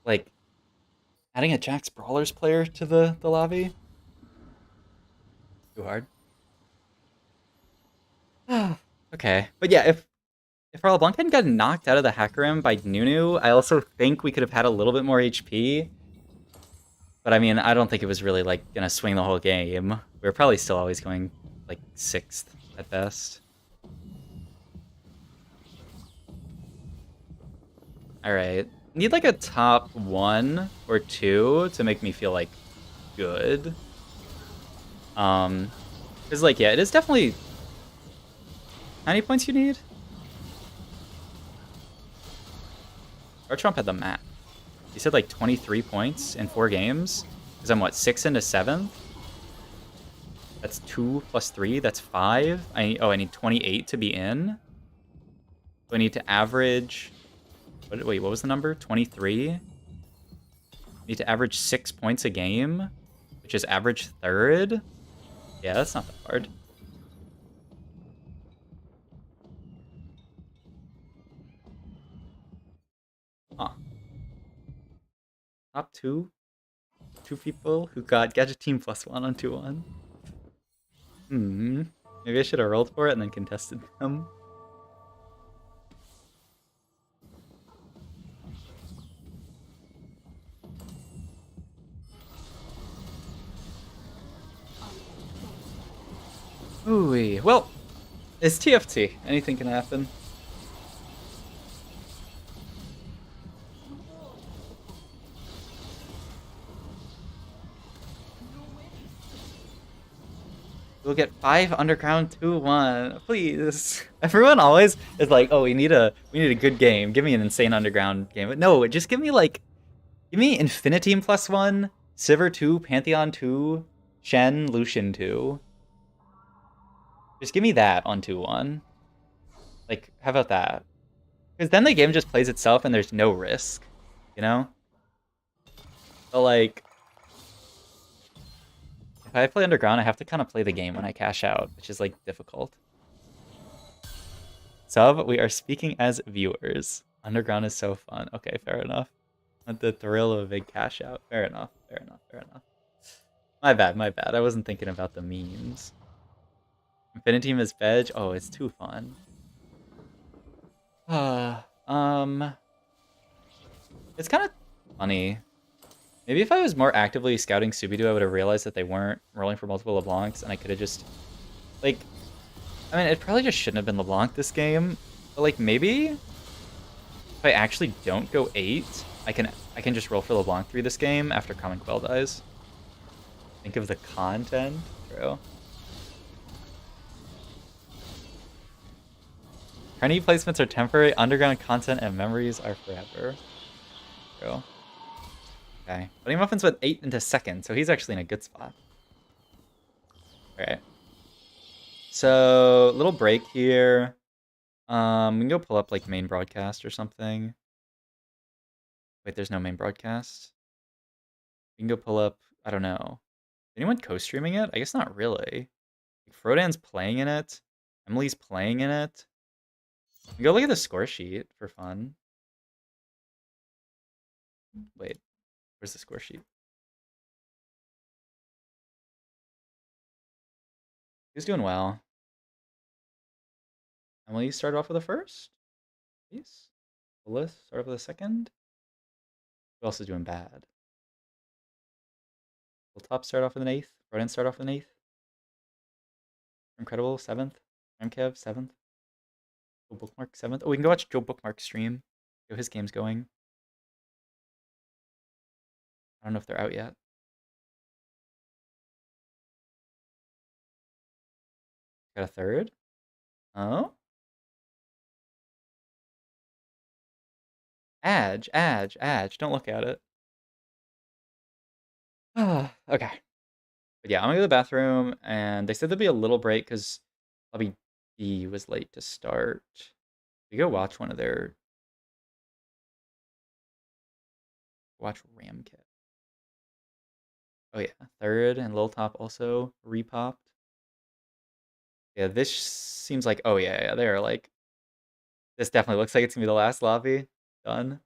Like, adding a Jax Brawlers player to the lobby? Too hard. Okay. But yeah, if our LeBlanc hadn't gotten knocked out of the Hackerim by Nunu, I also think we could have had a little bit more HP. But I mean, I don't think it was really, like, gonna swing the whole game. We were probably still always going, like, 6th at best. Alright. Need, like, a top 1 or 2 to make me feel, like, good. Because, like, yeah, it is definitely... How many points you need? Garchomp had the map. He said, like, 23 points in 4 games. Because I'm, what, 6 into 7th? That's 2 plus 3. That's 5. I need 28 to be in. So I need to average... Wait, what was the number? 23? Need to average 6 points a game, which is average 3rd. Yeah, that's not that hard. Top two? Two people who got Gadget Team +1 on 2-1. Maybe I should have rolled for it and then contested them. Ooh, well, it's TFT. Anything can happen. We'll get 5 underground 2-1. Please. Everyone always is like, oh, we need a good game. Give me an insane underground game. But no, just give me give me Infiniteam +1, Sivir 2, Pantheon 2, Shen, Lucian 2. Just give me that on 2-1. Like, how about that? Because then the game just plays itself and there's no risk, you know? But like, if I play underground, I have to kind of play the game when I cash out, which is like difficult. Sub, we are speaking as viewers. Underground is so fun. Okay, fair enough. Not the thrill of a big cash out. Fair enough, fair enough, fair enough. My bad, my bad. I wasn't thinking about the memes. Infiniteam is veg. Oh, it's too fun. Um, it's kind of funny. Maybe if I was more actively scouting Subidu, I would have realized that they weren't rolling for multiple LeBlancs, and I could have just, like, I mean, it probably just shouldn't have been LeBlanc this game, but like maybe if I actually don't go 8, I can just roll for LeBlanc 3 this game after Common Quell dies. Think of the content, bro. Carney placements are temporary, underground content and memories are forever. Bro. Okay. Bunny Muffins with 8 into second, so he's actually in a good spot. Alright. So, little break here. We can go pull up like main broadcast or something. Wait, there's no main broadcast. We can go pull up, I don't know. Anyone co-streaming it? I guess not really. Like, Frodan's playing in it. Emily's playing in it. We can go look at the score sheet for fun. Wait, where's the score sheet? Who's doing well? Emily started off with a first? Please? Willis started off with a second? Who else is doing bad? Hilltop started off with an 8th. Frodan started off with an 8th. Incredible, 7th. Remkev, 7th. Joe Bookmark, 7th. Oh, we can go watch Joe Bookmark stream. See how his game's going. I don't know if they're out yet. Got a third? Oh? Adge. Don't look at it. Okay. But yeah, I'm gonna go to the bathroom, and they said there'd be a little break because Lobby D was late to start. We go watch one of their... Watch Ramkit. Oh yeah, third and Lil Top also repopped. Yeah, this seems like... Oh yeah, they're like... This definitely looks like it's gonna be the last lobby. Done.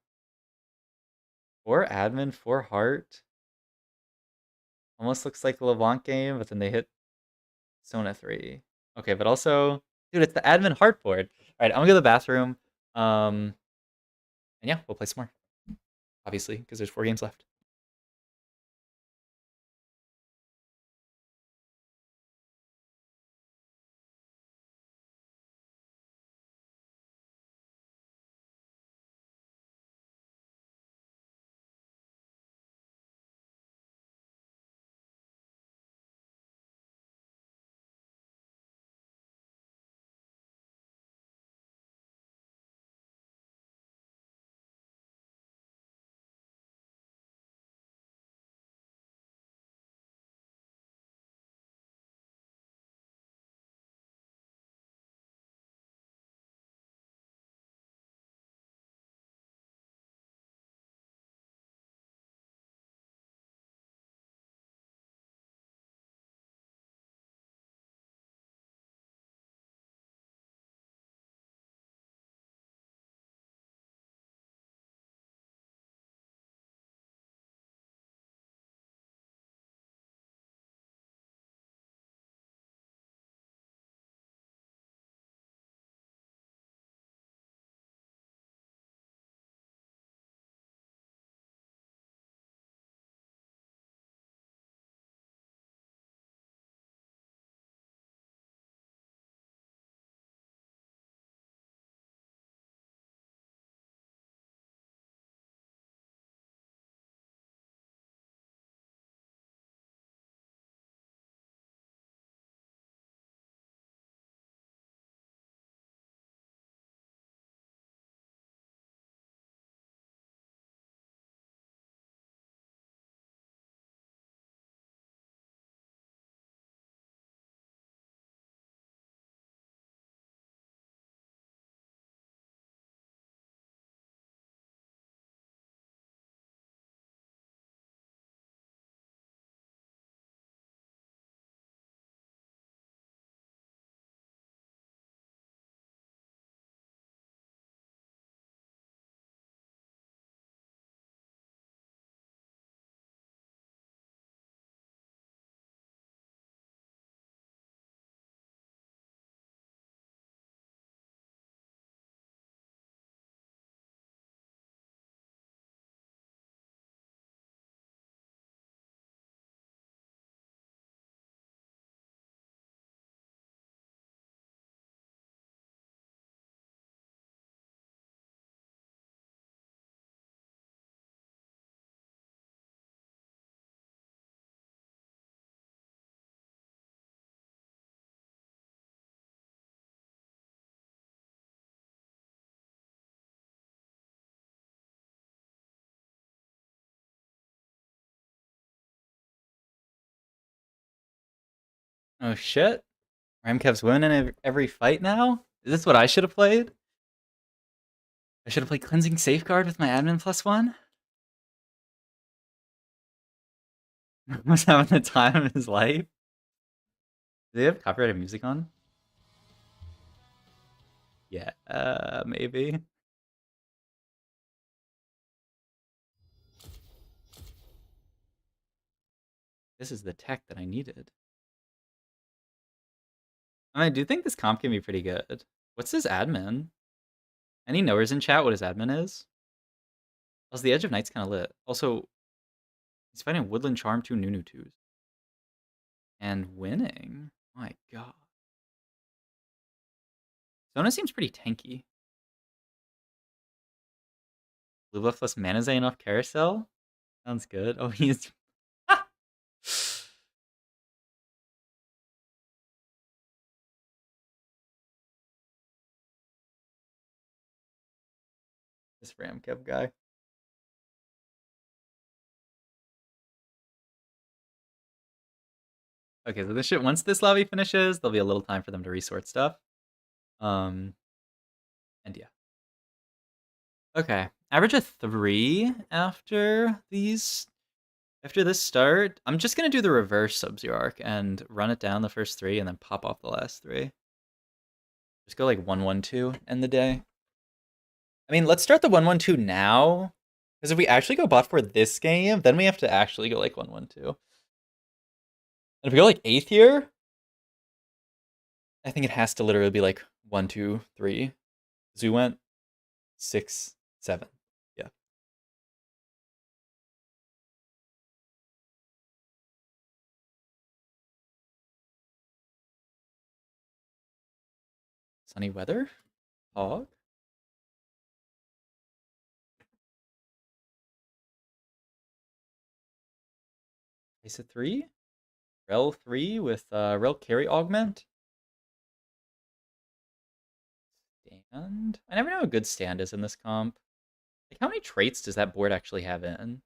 4 admin, 4 heart. Almost looks like the LeBlanc game, but then they hit Sona 3. Okay, but also... Dude, it's the admin heart board. Alright, I'm gonna go to the bathroom. And yeah, we'll play some more. Obviously, because there's 4 games left. Oh shit. Ramkev's winning every fight now? Is this what I should have played? I should have played Cleansing Safeguard with my admin +1? Was having the time of his life? Do they have copyrighted music on? Yeah, maybe. This is the tech that I needed. I mean, I do think this comp can be pretty good. What's his admin? Any knowers in chat what his admin is? Also, the Edge of Night's kind of lit. Also, he's fighting Woodland Charm 2 Nunu 2s. And winning. My god. Zona seems pretty tanky. Blue buff plus Mana Zane off Carousel? Sounds good. Oh, he's... this Ramkev guy. Okay, so this shit, once this lobby finishes, there'll be a little time for them to resort stuff. And yeah. Okay, average of 3 after these. After this start, I'm just gonna do the reverse Sub-Zero arc and run it down the first 3 and then pop off the last 3. Just go like 1-1-2 end the day. I mean, let's start the 1-1-2 now. Because if we actually go bot for this game, then we have to actually go like 1-1-2. And if we go like 8th here, I think it has to literally be like 1-2-3. Because we went 6-7. Yeah. Sunny weather? Hog? Ace of 3? Rel 3 with Rel carry augment? Stand? I never know a good stand is in this comp. Like, how many traits does that board actually have in?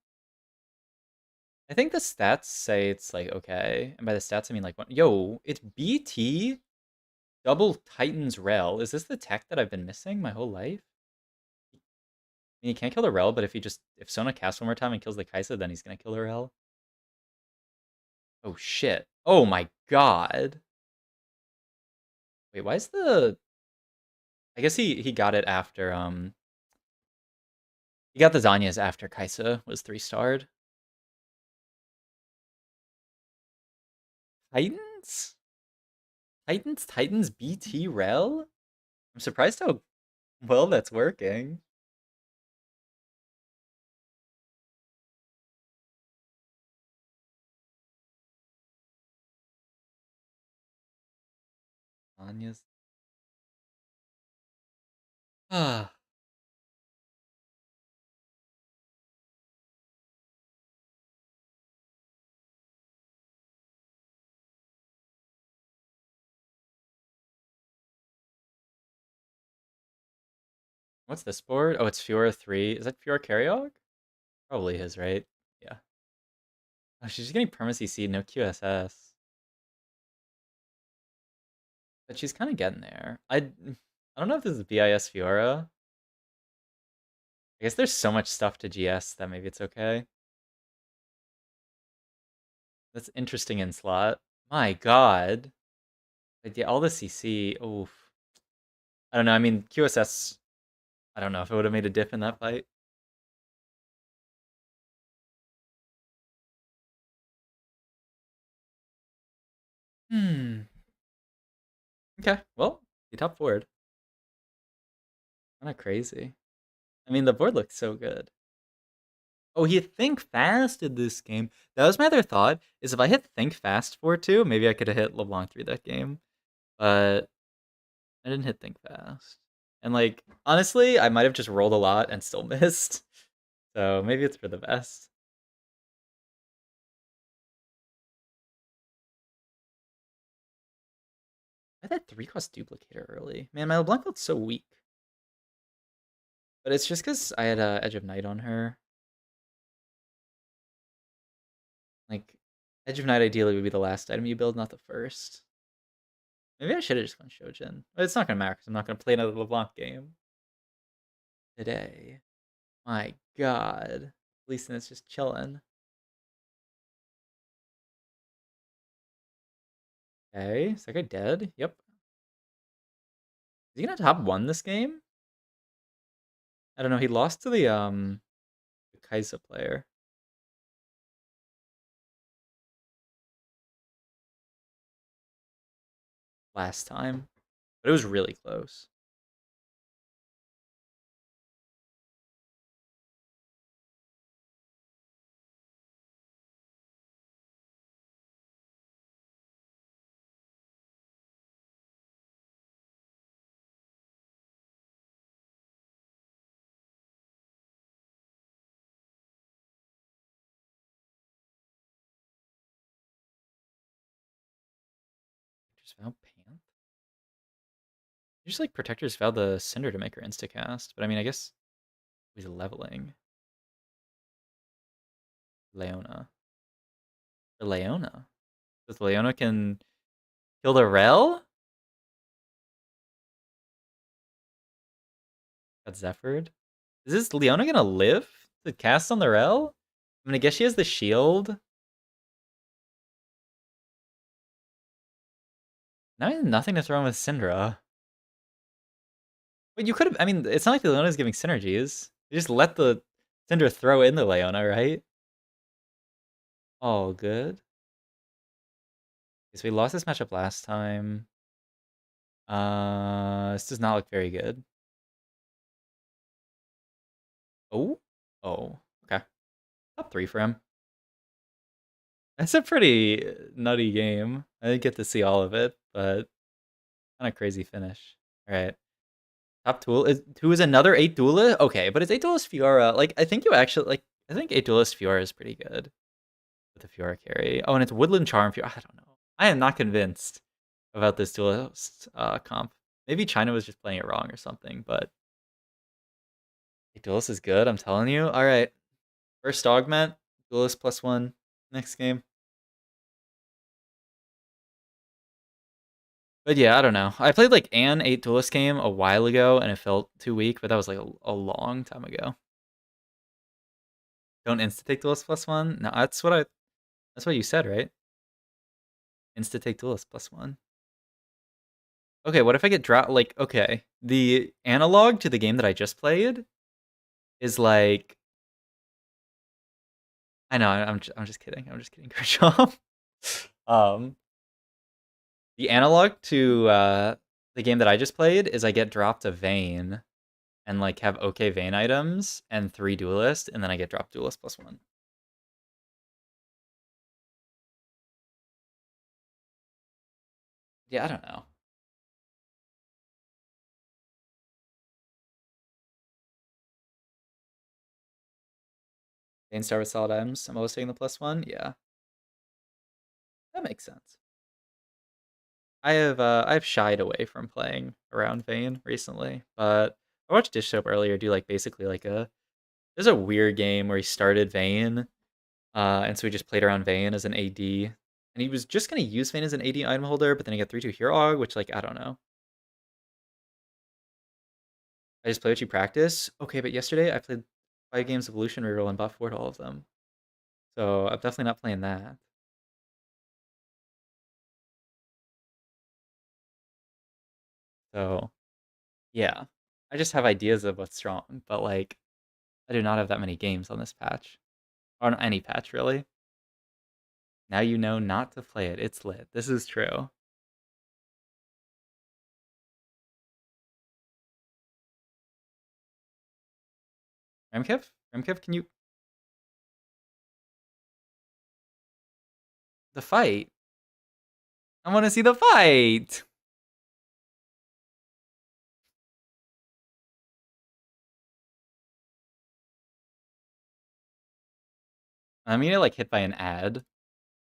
I think the stats say it's like okay, and by the stats I mean like what? Yo, it's BT double Titans Rel. Is this the tech that I've been missing my whole life? I mean, he can't kill the Rel, but if Sona casts one more time and kills the Kaisa, then he's gonna kill the Rel. Oh shit! Oh my god! Wait, why is the? I guess he got it after he got the Zanyas after Kaisa was 3-starred. Titans? Titans BT Rel? I'm surprised how well that's working. Anya's. Ah. What's this board? Oh, it's Fiora 3. Is that Fiora Carryog? Probably his, right? Yeah. Oh, she's just getting Perma CC, no QSS. But she's kind of getting there. I don't know if this is BIS Fiora. I guess there's so much stuff to GS that maybe it's okay. That's interesting in slot. My god. But yeah, all the CC. Oof. I don't know. I mean, QSS. I don't know if it would have made a diff in that fight. Hmm. Okay. Well, he top forward. Kind of crazy. I mean, the board looks so good. Oh, he think fast in this game. That was my other thought, is if I hit think fast for 2, maybe I could have hit LeBlanc 3 that game. But I didn't hit think fast. And like, honestly, I might have just rolled a lot and still missed. So maybe it's for the best. I had 3-cost duplicator early. Man, my LeBlanc felt so weak. But it's just because I had Edge of Night on her. Like, Edge of Night ideally would be the last item you build, not the first. Maybe I should have just gone Shojin. But it's not gonna matter because I'm not gonna play another LeBlanc game today. My god. At least then it's just chilling. Okay, is that guy dead? Yep. Is he gonna top 1 this game? I don't know, he lost to the Kaisa player last time. But it was really close. Just Vow Panth? Usually like Protectors Vow the Cinder to make her instacast, but I mean I guess he's leveling. Leona. Or Leona. Because Leona can kill the Rel? Got Zephyr'd. Is this Leona gonna live to cast on the Rel? I mean, I guess she has the shield. Now he has nothing to throw in with Syndra. But you could have, I mean, it's not like the Leona's giving synergies. You just let the Syndra throw in the Leona, right? All good. Okay, so we lost this matchup last time. This does not look very good. Oh? Oh, okay. Top 3 for him. That's a pretty nutty game. I didn't get to see all of it, but kind of crazy finish. All right. Top tool is who is another 8 duelist? Okay, but it's 8 duelist Fiora. Like, I think you actually like I think 8 duelist Fiora is pretty good with the Fiora carry. Oh, and it's Woodland Charm Fiora. I don't know. I am not convinced about this duelist comp. Maybe China was just playing it wrong or something, but 8 duelist is good, I'm telling you. Alright. First augment, duelist +1 next game. But yeah, I don't know. I played like an 8 duelist game a while ago and it felt too weak, but that was like a long time ago. Don't insta take duelist +1? No, that's what you said, right? Insta take duelist +1. Okay, what if I get dropped? Like, okay, the analog to the game that I just played is like, I know, I'm just kidding. I'm just kidding, Kershaw. um, the analog to the game that I just played is I get dropped a Vayne and like have okay Vayne items and 3 duelist, and then I get dropped duelist +1. Yeah, I don't know. Vayne start with solid items. I'm always taking the +1. Yeah, that makes sense. I've shied away from playing around Vayne recently, but I watched Dish Soap earlier do like basically like there's a weird game where he started Vayne, and so he just played around Vayne as an AD, and he was just gonna use Vayne as an AD item holder, but then he got 3/2 Hero Og, which like I don't know. I just play what you practice. Okay, but yesterday I played 5 games of Lucian Reroll and buff forward all of them, so I'm definitely not playing that. So yeah, I just have ideas of what's strong, but like I do not have that many games on this patch. On any patch, really. Now you know not to play it. It's lit. This is true. Remkev? Remkev, can you... The fight? I want to see the fight! I'm gonna like hit by an ad,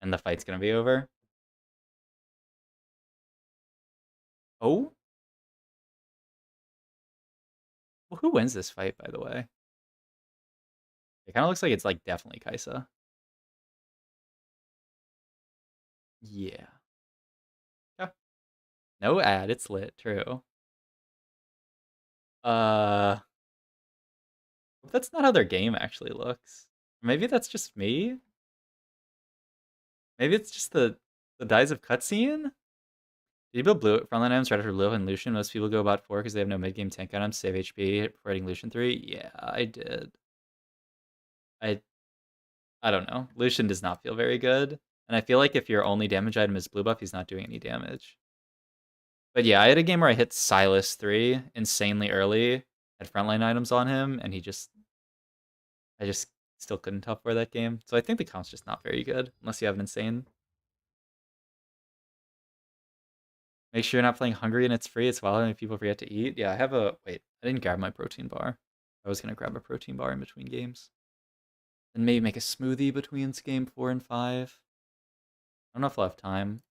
and the fight's gonna be over. Oh? Well, who wins this fight, by the way? It kind of looks like it's like definitely Kaisa. Yeah. Yeah. No ad, it's lit, true. Uh, that's not how their game actually looks. Maybe that's just me? Maybe it's just the Dies of Cutscene? Did you build blue frontline items right after Lil and Lucian? Most people go about 4 because they have no mid-game tank items, save HP before hitting Lucian 3. Yeah, I did. I I don't know. Lucian does not feel very good. And I feel like if your only damage item is blue buff, he's not doing any damage. But yeah, I had a game where I hit Silas 3 insanely early, had frontline items on him, and I just still couldn't top for that game. So I think the comp's just not very good, unless you have an insane. Make sure you're not playing hungry and it's free. It's wild when people forget to eat. Yeah, I have a... Wait, I didn't grab my protein bar. I was going to grab a protein bar in between games. And maybe make a smoothie between game 4 and 5. I don't know if I'll have time.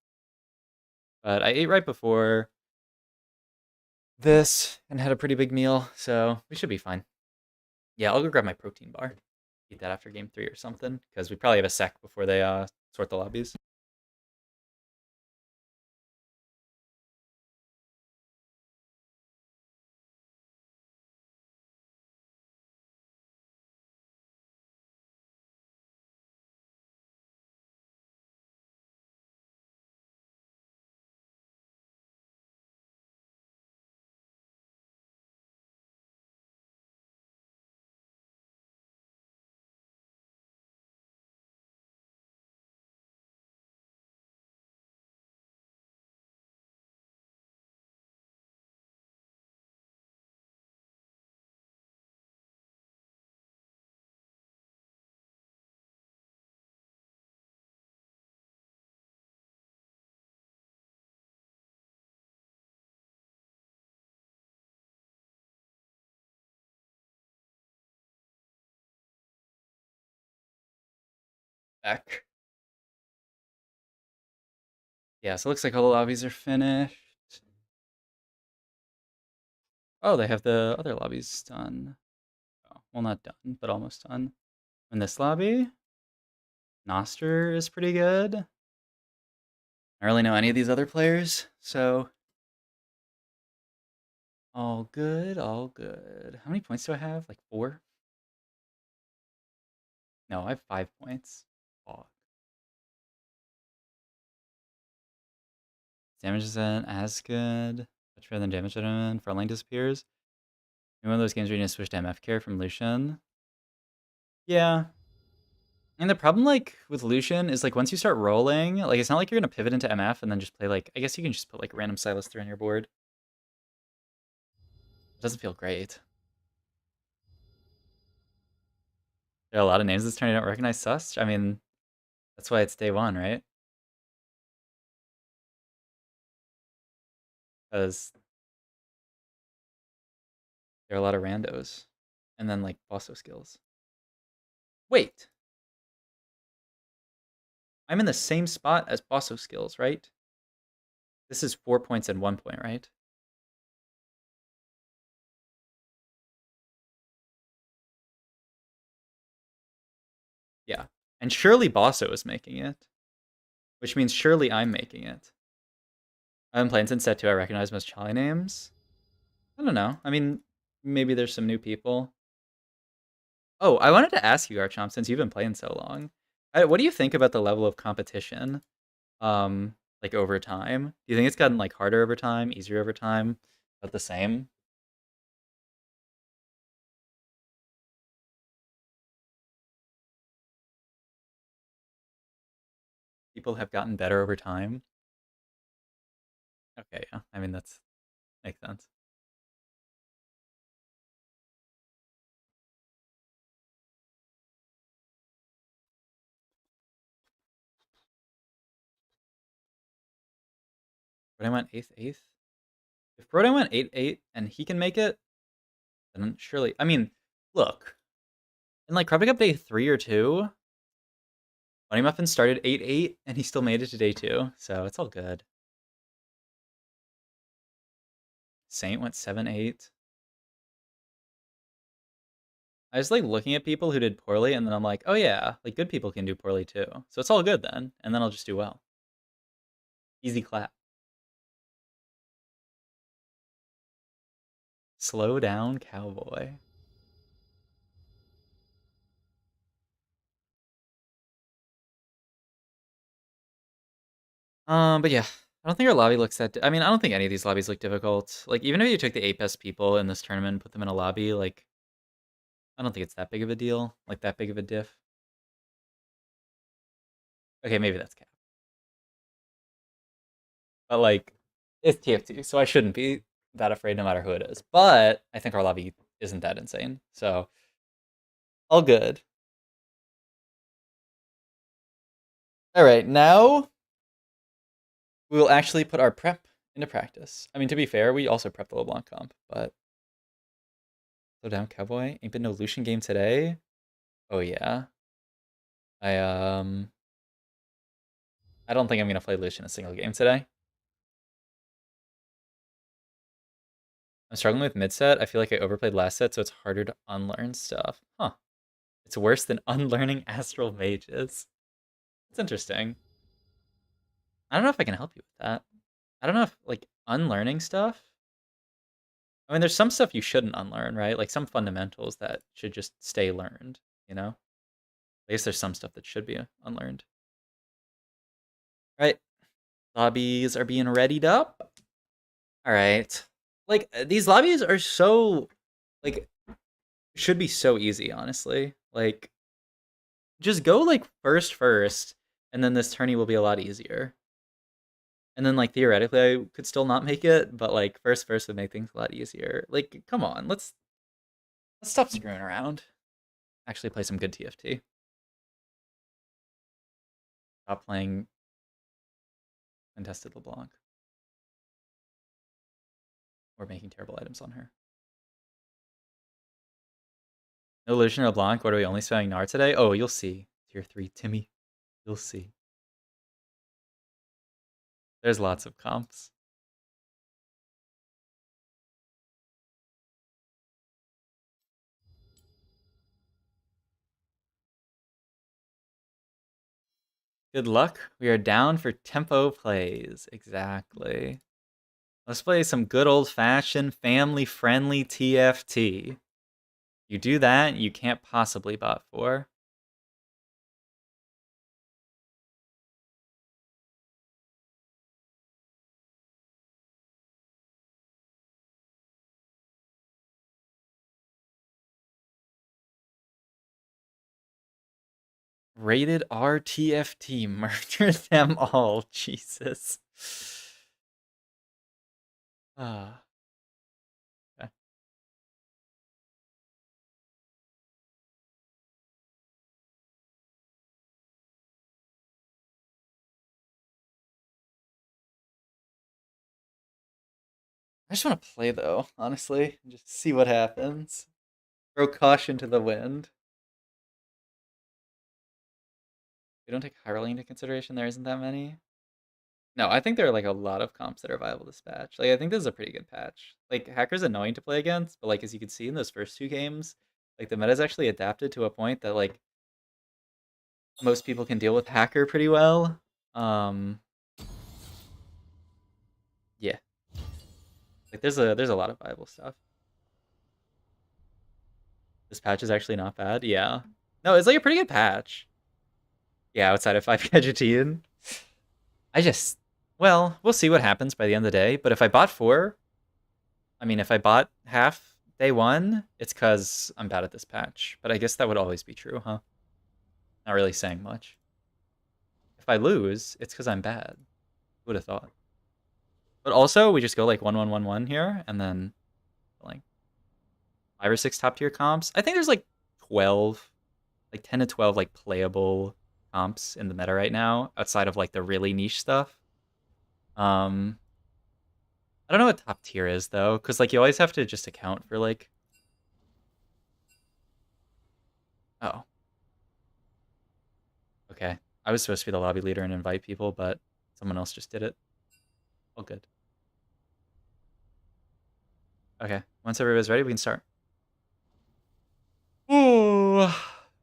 But I ate right before this and had a pretty big meal, so we should be fine. Yeah, I'll go grab my protein bar. Eat that after game 3 or something, because we probably have a sec before they sort the lobbies. Back. Yeah, so it looks like all the lobbies are finished. Oh, they have the other lobbies done. Oh, well, not done, but almost done. In this lobby, Noster is pretty good. I don't really know any of these other players, so all good, all good. How many points do I have? Like 4? No, I have 5 points. Fuck. Damage isn't as good. Much better than damage item. Frontline disappears. In one of those games where you need to switch to MF care from Lucian. Yeah. And the problem, like, with Lucian is, like, once you start rolling, like, it's not like you're gonna pivot into MF and then just play, like, I guess you can just put, like, random Silas 3 on your board. It doesn't feel great. There are a lot of names this turn I don't recognize. Sus? I mean, that's why it's day 1, right? Because there are a lot of randos. And then, like, Bosso skills. Wait! I'm in the same spot as Bosso skills, right? This is 4 points and 1 point, right? Yeah. And surely Bosso is making it. Which means surely I'm making it. I've been playing since set 2. I recognize most Charlie names. I don't know. I mean, maybe there's some new people. Oh, I wanted to ask you, Garchomp, since you've been playing so long. What do you think about the level of competition, like, over time? Do you think it's gotten, like, harder over time, easier over time, about the same? People have gotten better over time? Okay, yeah. I mean, that's makes sense. But I went 8th, 8th? If Broden went 8, 8, and he can make it, then surely... I mean, look. In, like, Crop Up Day 3 or 2, Bunny Muffin started 8, 8, and he still made it to day 2, so it's all good. Saint went 7, 8. I was, like, looking at people who did poorly, and then I'm like, oh yeah, like, good people can do poorly too. So it's all good then, and then I'll just do well. Easy clap. Slow down, cowboy. But yeah, I don't think our lobby looks that. I mean, I don't think any of these lobbies look difficult. Like, even if you took the 8 best people in this tournament and put them in a lobby, like, I don't think it's that big of a deal. Like, that big of a diff. Okay, maybe that's cap. But, like, it's TFT, so I shouldn't be that afraid no matter who it is. But I think our lobby isn't that insane. So, all good. All right, now we will actually put our prep into practice. I mean, to be fair, we also prepped the LeBlanc comp, but slow down, cowboy. Ain't been no Lucian game today. Oh yeah. I I don't think I'm gonna play Lucian a single game today. I'm struggling with mid set. I feel like I overplayed last set, so it's harder to unlearn stuff. Huh. It's worse than unlearning Astral Mages. It's interesting. I don't know if I can help you with that. I don't know if, like, unlearning stuff. I mean, there's some stuff you shouldn't unlearn, right? Like some fundamentals that should just stay learned, you know? I guess there's some stuff that should be unlearned. Right. Lobbies are being readied up. All right. Like, these lobbies are so, like, should be so easy, honestly. Like, just go, like, first, and then this tourney will be a lot easier. And then, like, theoretically, I could still not make it, but, like, first would make things a lot easier. Like, come on, let's stop screwing around. Actually play some good TFT. Stop playing Contested LeBlanc. Or making terrible items on her. No Lucian or LeBlanc, what are we only spamming Gnar today? Oh, you'll see. Tier 3, Timmy. You'll see. There's lots of comps. Good luck. We are down for tempo plays. Exactly. Let's play some good old-fashioned, family-friendly TFT. You do that, you can't possibly bot for. Rated R TFT. Murder them all. Jesus. Ah. Okay. I just want to play though, honestly, and just see what happens. Throw caution to the wind. We don't take high rolling into consideration. There isn't that many. No, I think there are like a lot of comps that are viable this patch. Like I think this is a pretty good patch. Like Hacker's annoying to play against, but like as you can see in those first two games, like the meta's actually adapted to a point that like most people can deal with Hacker pretty well. Yeah. Like there's a lot of viable stuff. This patch is actually not bad. Yeah. No, it's like a pretty good patch. Yeah, outside of 5 Gadgeteen. I just, well, we'll see what happens by the end of the day. But if I bought 4, I mean, if I bought half day 1, it's because I'm bad at this patch. But I guess that would always be true, huh? Not really saying much. If I lose, it's because I'm bad. Who would have thought? But also, we just go like 1-1-1-1 here, and then like 5 or 6 top tier comps. I think there's like 12, like 10 to 12 like playable comps in the meta right now, outside of like the really niche stuff. Um, I don't know what top tier is though, because like you always have to just account for like. Oh. Okay. I was supposed to be the lobby leader and invite people, but someone else just did it. All good. Okay. Once everybody's ready, we can start. Ooh.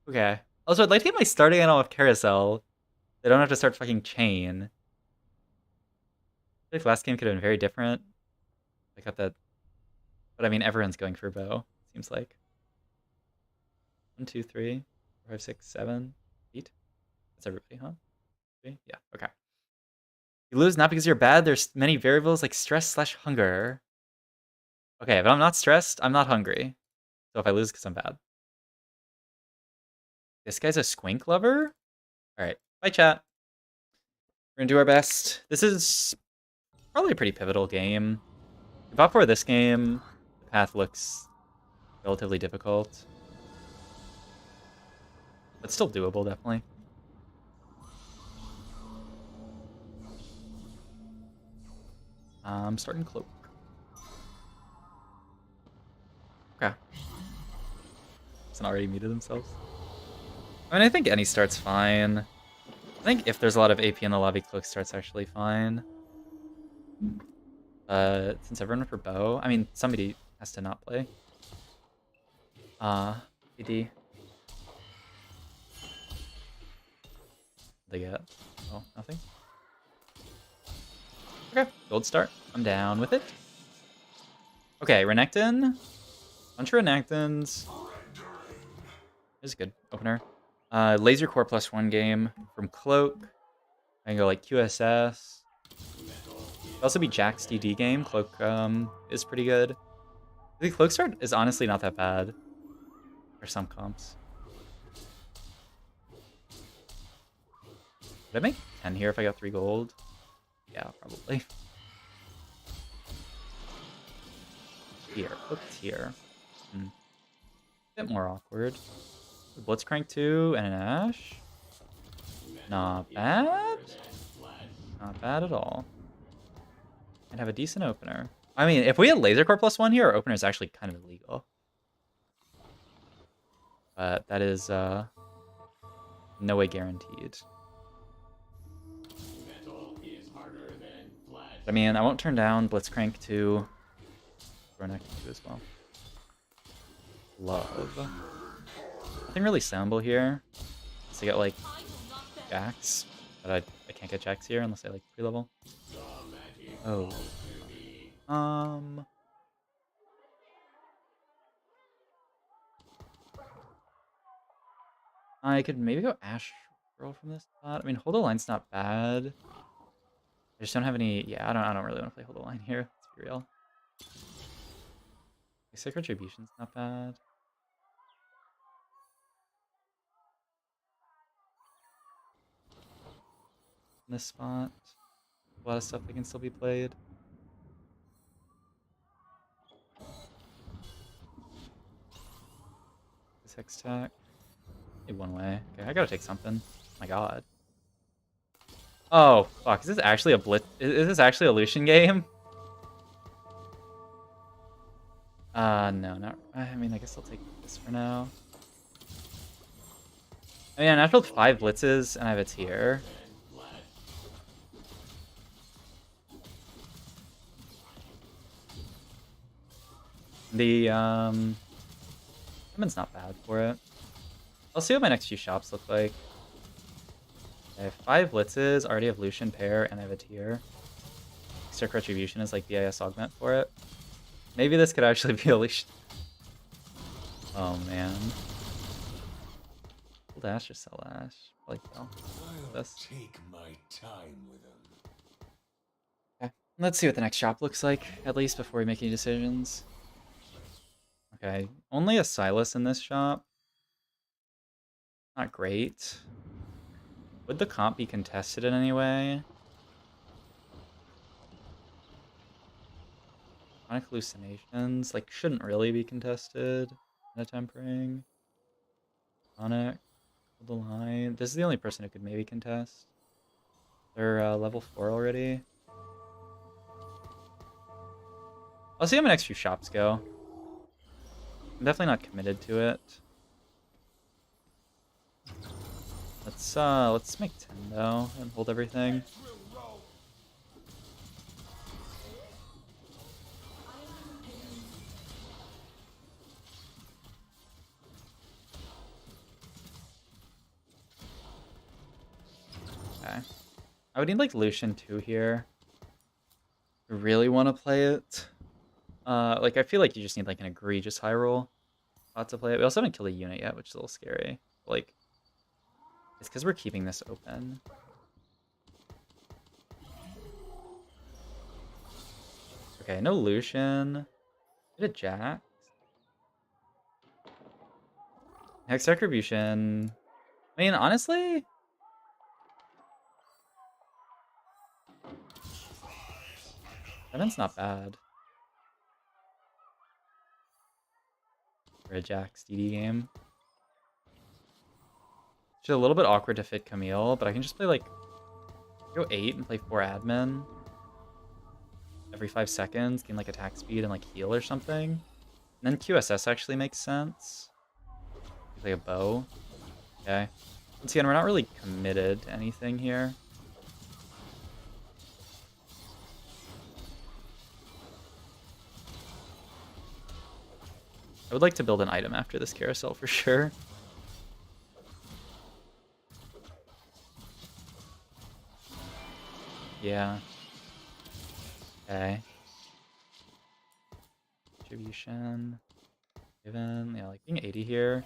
Okay. Also, I'd like to get my starting animal of Carousel. They don't have to start fucking Chain. I feel like last game could have been very different. I got that But I mean, everyone's going for bow, seems like. 1, 2, 3, 4, 5, 6, 7, 8. That's everybody, huh? 3? Yeah, okay. You lose not because you're bad. There's many variables like stress/hunger. Okay, but I'm not stressed. I'm not hungry. So if I lose because I'm bad. This guy's a squink lover? Alright, bye chat. We're gonna do our best. This is probably a pretty pivotal game. If I opt for this game, the path looks relatively difficult. But still doable, definitely. Starting cloak. Okay. Hasn't already muted themselves. I mean, I think any start's fine. I think if there's a lot of AP in the lobby, cloak start's actually fine. Since everyone went for bow, I mean, somebody has to not play. AD. They get? Oh, nothing? Okay, gold start. I'm down with it. Okay, Renekton. Bunch of Renektons. This is a good opener. Laser Core +1 game from Cloak. I can go like QSS. It'll also be Jack's DD game. Cloak is pretty good. I think Cloak start is honestly not that bad for some comps. Would I make 10 here if I got 3 gold? Yeah, probably. Here, Cloak's here. Bit more awkward. Blitzcrank 2 and an Ash. Not bad. Not bad at all. And have a decent opener. I mean, if we had Laser Core +1 here, our opener is actually kind of illegal. But that is no way guaranteed. I mean, I won't turn down Blitzcrank 2. Ronak 2 as well. Love. Nothing really sellable here. So I get like Jax, but I can't get Jax here unless I like pre-level. Oh. I could maybe go Ash roll from this spot. I mean, hold the line's not bad. I just don't have any. Yeah, I don't really want to play hold the line here. Let's be real. Basic Retribution's not bad. In this spot, a lot of stuff that can still be played. This Hex Tech. Maybe one way. Okay, I gotta take something. My god. Oh, fuck. Is this actually a Blitz? Is this actually a Lucian game? No, not. I mean, I guess I'll take this for now. I mean, I natural 5 blitzes, and I have a tier. The, Summon's not bad for it. I'll see what my next few shops look like. I have 5 blitzes, already have Lucian pair, and I have a tier. Circ Retribution is like BIS augment for it. Maybe this could actually be a Lucian. Oh, man. Hold Ash or sell Ash? Like, well, this. Take my time with him. Okay. Let's see what the next shop looks like, at least before we make any decisions. Okay, only a Silas in this shop. Not great. Would the comp be contested in any way? Chronic hallucinations, like, shouldn't really be contested. Meta tempering. Chronic. Hold the line. This is the only person who could maybe contest. They're level 4 already. I'll see how my next few shops go. I'm definitely not committed to it. Let's make 10 though and hold everything. Okay. I would need like Lucian 2 here. I really want to play it. Like, I feel like you just need, like, an egregious high roll spot to play it. We also haven't killed a unit yet, which is a little scary. Like, it's because we're keeping this open. Okay, no Lucian. Get a Jax. Hex Retribution. I mean, honestly, Seven's not bad for a Jax DD game. It's a little bit awkward to fit Camille, but I can just play, like, go 8 and play 4 admin every 5 seconds, gain, like, attack speed and, like, heal or something. And then QSS actually makes sense. Play a bow. Okay. Once again, we're not really committed to anything here. I would like to build an item after this carousel for sure. Yeah. Okay. Distribution. Given. Yeah, like being 80 here.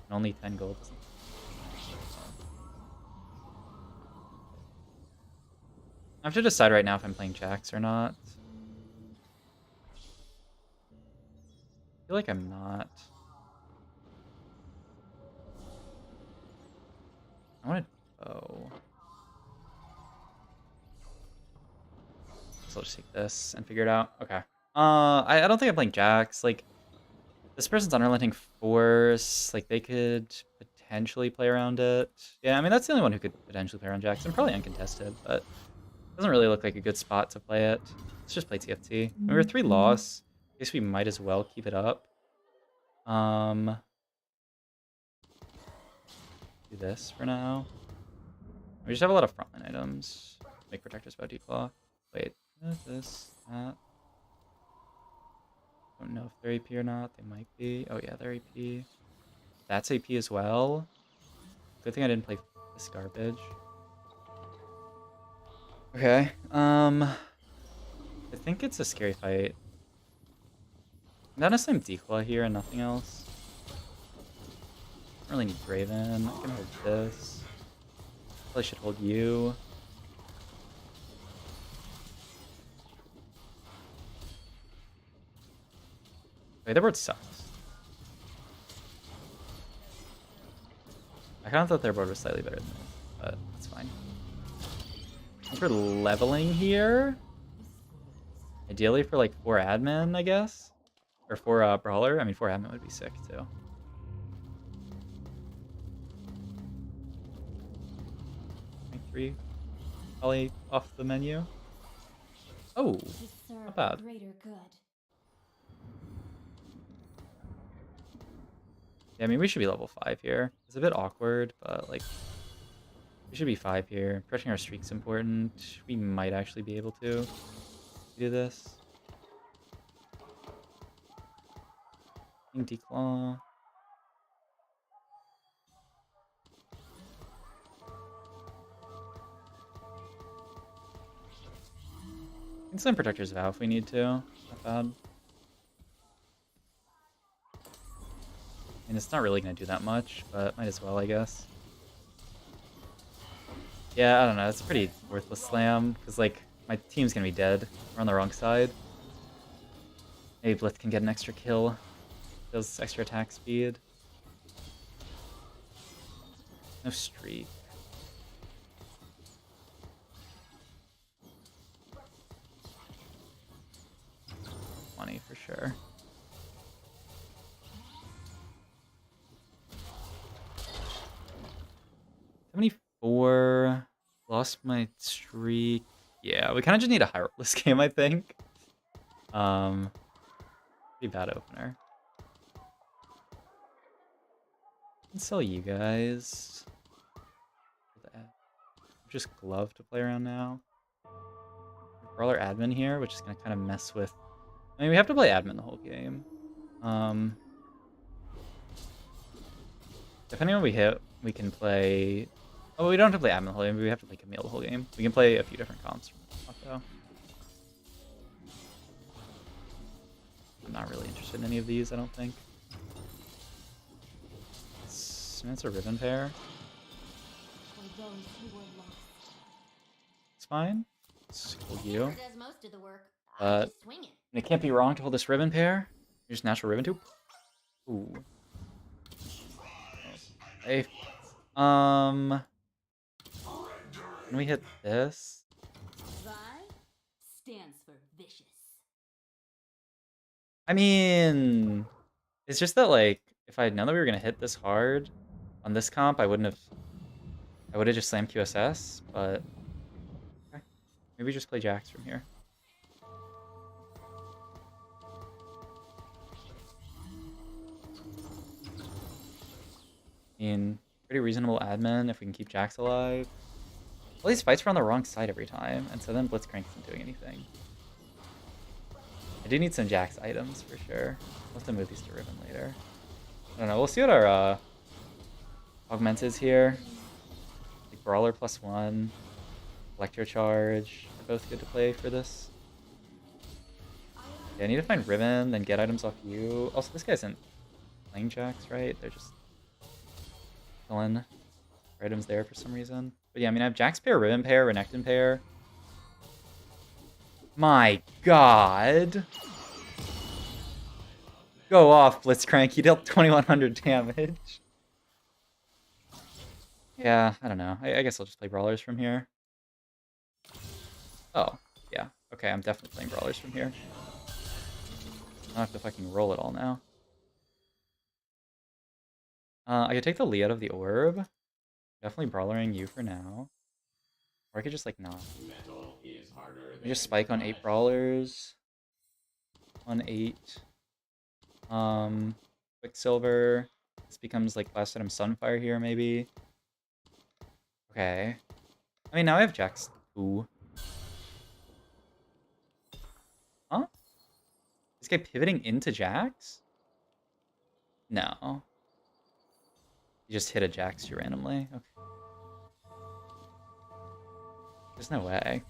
And only 10 gold. I have to decide right now if I'm playing Jax or not. I feel like I'm not. I want to. Oh. So I'll just take this and figure it out. Okay. I don't think I'm playing Jax. Like, this person's unrelenting force. Like, they could potentially play around it. Yeah, I mean, that's the only one who could potentially play around Jax. I'm probably uncontested, but it doesn't really look like a good spot to play it. Let's just play TFT. We were 3 loss. I guess we might as well keep it up. Do this for now. We just have a lot of frontline items. Make Protector's Bow Declaw. Wait, this, that. Don't know if they're AP or not. They might be. Oh yeah, they're AP. That's AP as well. Good thing I didn't play this garbage. Okay. I think it's a scary fight. Not necessarily Declaw here and nothing else. Don't really need Graven. I can hold this. Probably should hold you. Wait, their board sucks. I kind of thought their board was slightly better than this, but that's fine. As for leveling here, ideally for like 4 admin, I guess, or 4 brawler. I mean, 4 admin would be sick too. 3, probably off the menu. Oh, not bad. Yeah, I mean, we should be level 5 here. It's a bit awkward, but like, we should be 5 here. Crushing our streak's important. We might actually be able to do this. Declaw. We can send Protector's Vow if we need to. Not bad. I mean, it's not really going to do that much, but might as well, I guess. Yeah, I don't know. It's a pretty worthless slam, because, like, my team's going to be dead. We're on the wrong side. Maybe Blitz can get an extra kill. Does extra attack speed. No streak. Money for sure. 74. Lost my streak. Yeah, we kind of just need a high roll this game, I think. Pretty bad opener. Can sell you guys. Just glove to play around now. Brawler admin here, which is gonna kind of mess with. I mean, we have to play admin the whole game. Depending on what we hit, we can play. Oh, we don't have to play admin the whole game. We have to play Camille the whole game. We can play a few different comps from Mako. I'm not really interested in any of these, I don't think. That's a ribbon pair. For those who were lost. It's fine. It's cool The you. hammer does most of the work. I just swing it. And it can't be wrong to hold this ribbon pair. Here's natural ribbon too. Ooh. Okay. Can we hit this? Vi stands for vicious. I mean, it's just that like if I had known that we were gonna hit this hard on this comp, I would have just slammed QSS, but okay. Maybe just play Jax from here. I mean, pretty reasonable admin if we can keep Jax alive. All these fights were on the wrong side every time, and so then Blitzcrank isn't doing anything. I do need some Jax items for sure. We'll have to move these to Ribbon later. I don't know, we'll see what our augment is here. Like Brawler +1, Electro Charge are both good to play for this. Yeah, I need to find Ribbon, then get items off you. Also, this guy isn't playing Jax, right? They're just killing items there for some reason. But yeah, I mean, I have Jax pair, Ribbon pair, Renekton pair. My god. Go off, Blitzcrank. You dealt 2100 damage. Yeah, I don't know. I guess I'll just play Brawlers from here. Oh, yeah. Okay, I'm definitely playing Brawlers from here. I don't have to fucking roll it all now. I could take the Lee out of the orb. Definitely Brawlering you for now. Or I could just, like, not. I just spike on 8 Brawlers. On 8. Quicksilver. This becomes, like, last item Sunfire here, maybe. Okay. I mean, now I have Jax. Ooh. Huh? This guy pivoting into Jax? No. You just hit a Jax you randomly? Okay. There's no way.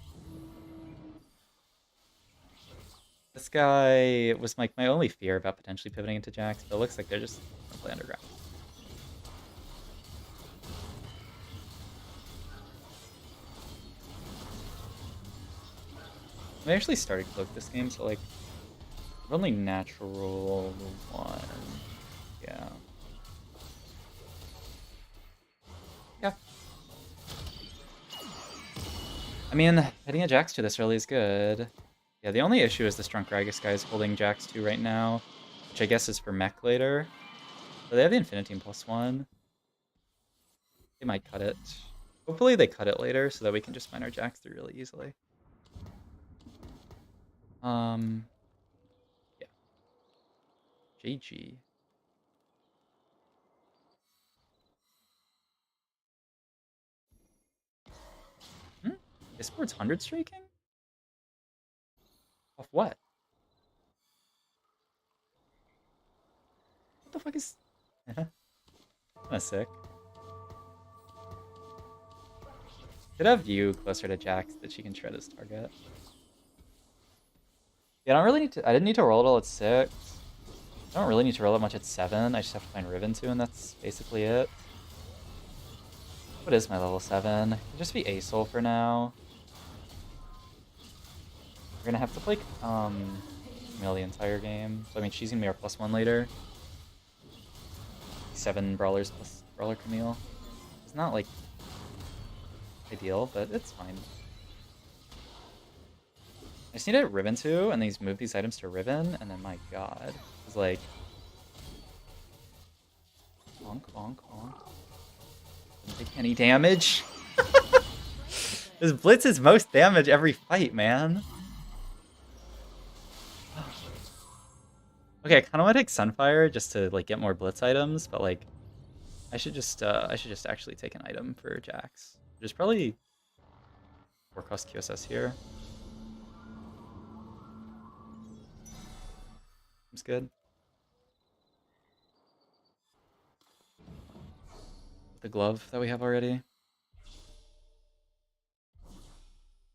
This guy was like my only fear about potentially pivoting into Jax, but it looks like they're just gonna play underground. I actually started Cloak this game, so like only natural 1. Yeah. Yeah. I mean, hitting a Jax 2 this early is good. Yeah, the only issue is this Drunk Gragas guy is holding Jax 2 right now, which I guess is for mech later. But they have the Infinity +1. They might cut it. Hopefully they cut it later so that we can just find our Jax 3 really easily. Yeah. GG. Discord's 100 streaking? Off what? What the fuck is... Kinda sick. Could have you closer to Jax that she can shred his target. Yeah, I don't really need to... I didn't need to roll it all at 6. I don't really need to roll it much at 7. I just have to find Ribbon 2, and that's basically it. What is my level 7? It can just be A-Soul for now. We're gonna have to play Camille the entire game. So I mean, she's gonna be our +1 later. 7 Brawlers plus Brawler Camille. It's not like ideal, but it's fine. I just need a Ribbon 2, and these move these items to Ribbon, and then my god. It's like... Bonk, bonk, bonk. Doesn't take any damage. This Blitz is most damage every fight, man. Okay, I kind of want to take Sunfire just to like get more Blitz items, but like I should just actually take an item for Jax. There's probably 4 cost QSS here. Seems good. The glove that we have already.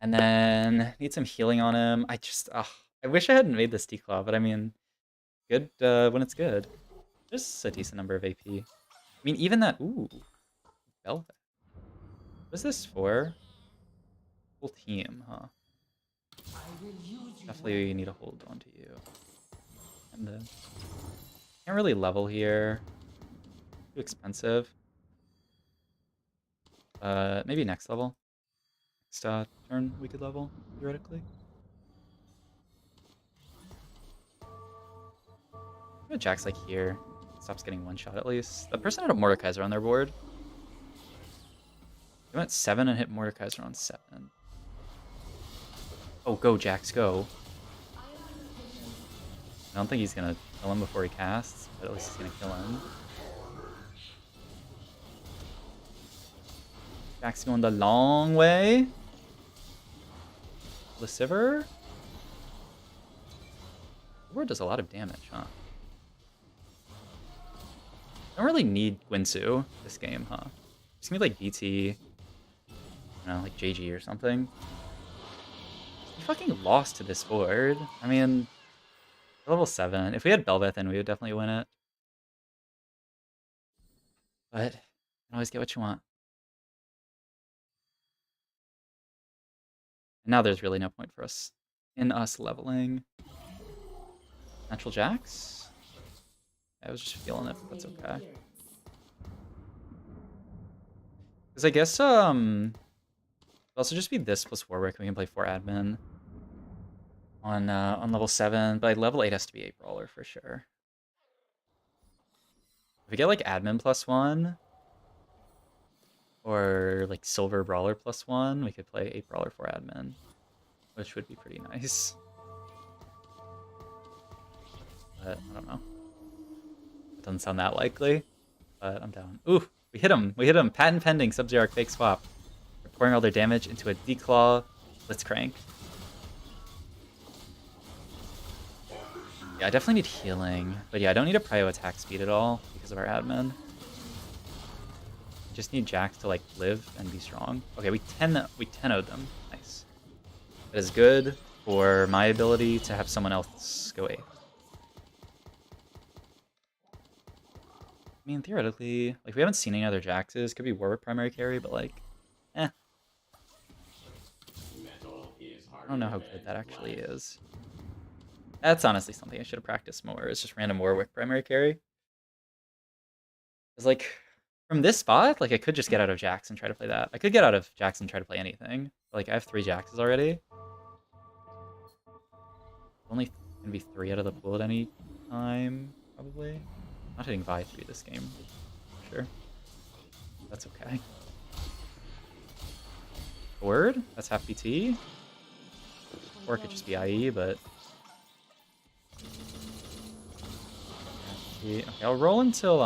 And then need some healing on him. I wish I hadn't made this declaw, but I mean, good when it's good. There's a decent number of AP. I mean, even that. Ooh, Velvet. What's this for? Full team, huh? Definitely need to hold on to you. And can't really level here. Too expensive. Maybe next level. Next turn we could level theoretically. Jack's like here. Stops getting one shot at least. The person had a Mordekaiser on their board. They went 7 and hit Mordekaiser on 7. Oh, go Jax, go. I don't think he's gonna kill him before he casts, but at least he's gonna kill him. Jax going the long way. Leciver. The board does a lot of damage, huh? I don't really need Gwinsu this game, huh? Just need like BT, I don't know, like JG or something. We fucking lost to this board. I mean, level 7. If we had Belveth, then we would definitely win it. But you can always get what you want. And now there's really no point for us leveling. Natural Jacks? I was just feeling it, but that's okay. Because I guess it'll also just be this plus Warwick. We can play 4 admin on level 7, but level 8 has to be 8 brawler for sure. If we get like admin plus 1 or like silver brawler plus 1, we could play 8 brawler 4 admin, which would be pretty nice. But I don't know. It doesn't sound that likely, but I'm down. Ooh, we hit him. We hit him. Patent pending Sub-Zero fake swap. We're pouring all their damage into a Declaw Blitzcrank. Yeah, I definitely need healing. But yeah, I don't need a prio attack speed at all because of our admin. I just need Jax to like live and be strong. Okay, we 10-0'd them. Nice. That is good for my ability to have someone else go 8th. I mean, theoretically, like we haven't seen any other Jaxes. Could be Warwick primary carry, but like, I don't know how good that actually is. That's honestly something I should have practiced more. It's just random Warwick primary carry. It's like, from this spot, like I could just get out of Jax and try to play that. I could get out of Jax and try to play anything. Like I have 3 Jaxes already. Only gonna be 3 out of the pool at any time, probably. Not hitting Vi 3 this game, for sure. That's okay. Word? That's half PT. Or it could just be IE, but okay, I'll roll until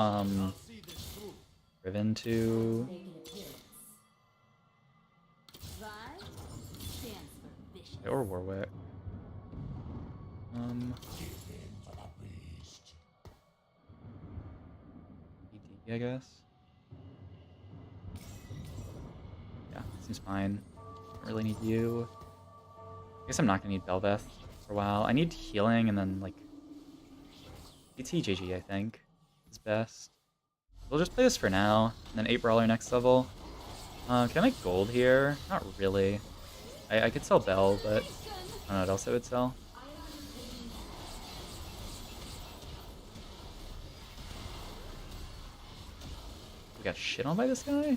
Riven to or Warwick. ED, I guess. Yeah, seems fine. Don't really need you. I guess I'm not gonna need Belveth for a while. I need healing and then like PT JG, I think, is best. We'll just play this for now, and then 8 brawler next level. Can I make gold here? Not really. I could sell Bell, but I don't know what else I would sell. We got shit on by this guy?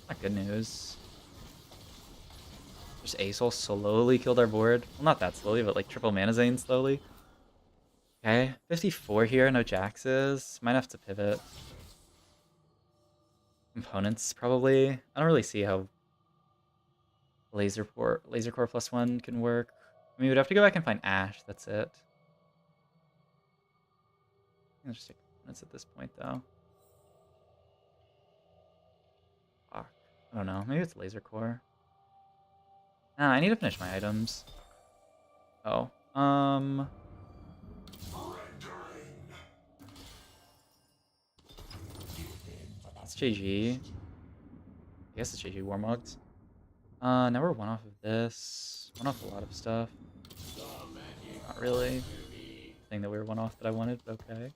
Not good news. Just Asol slowly killed our board. Well, not that slowly, but like triple mana Zane slowly. Okay, 54 here, no Jaxes. Might have to pivot. Components, probably. I don't really see how Laser Core +1 can work. I mean, we'd have to go back and find Ash, that's it. I'll just take components at this point, though. Fuck. I don't know, maybe it's Laser Core. Nah, I need to finish my items. Oh, it's JG. I guess it's JG Warmugged. Now we're 1 off of this. 1 off a lot of stuff. Not really. Thing that we were one off that I wanted, but okay.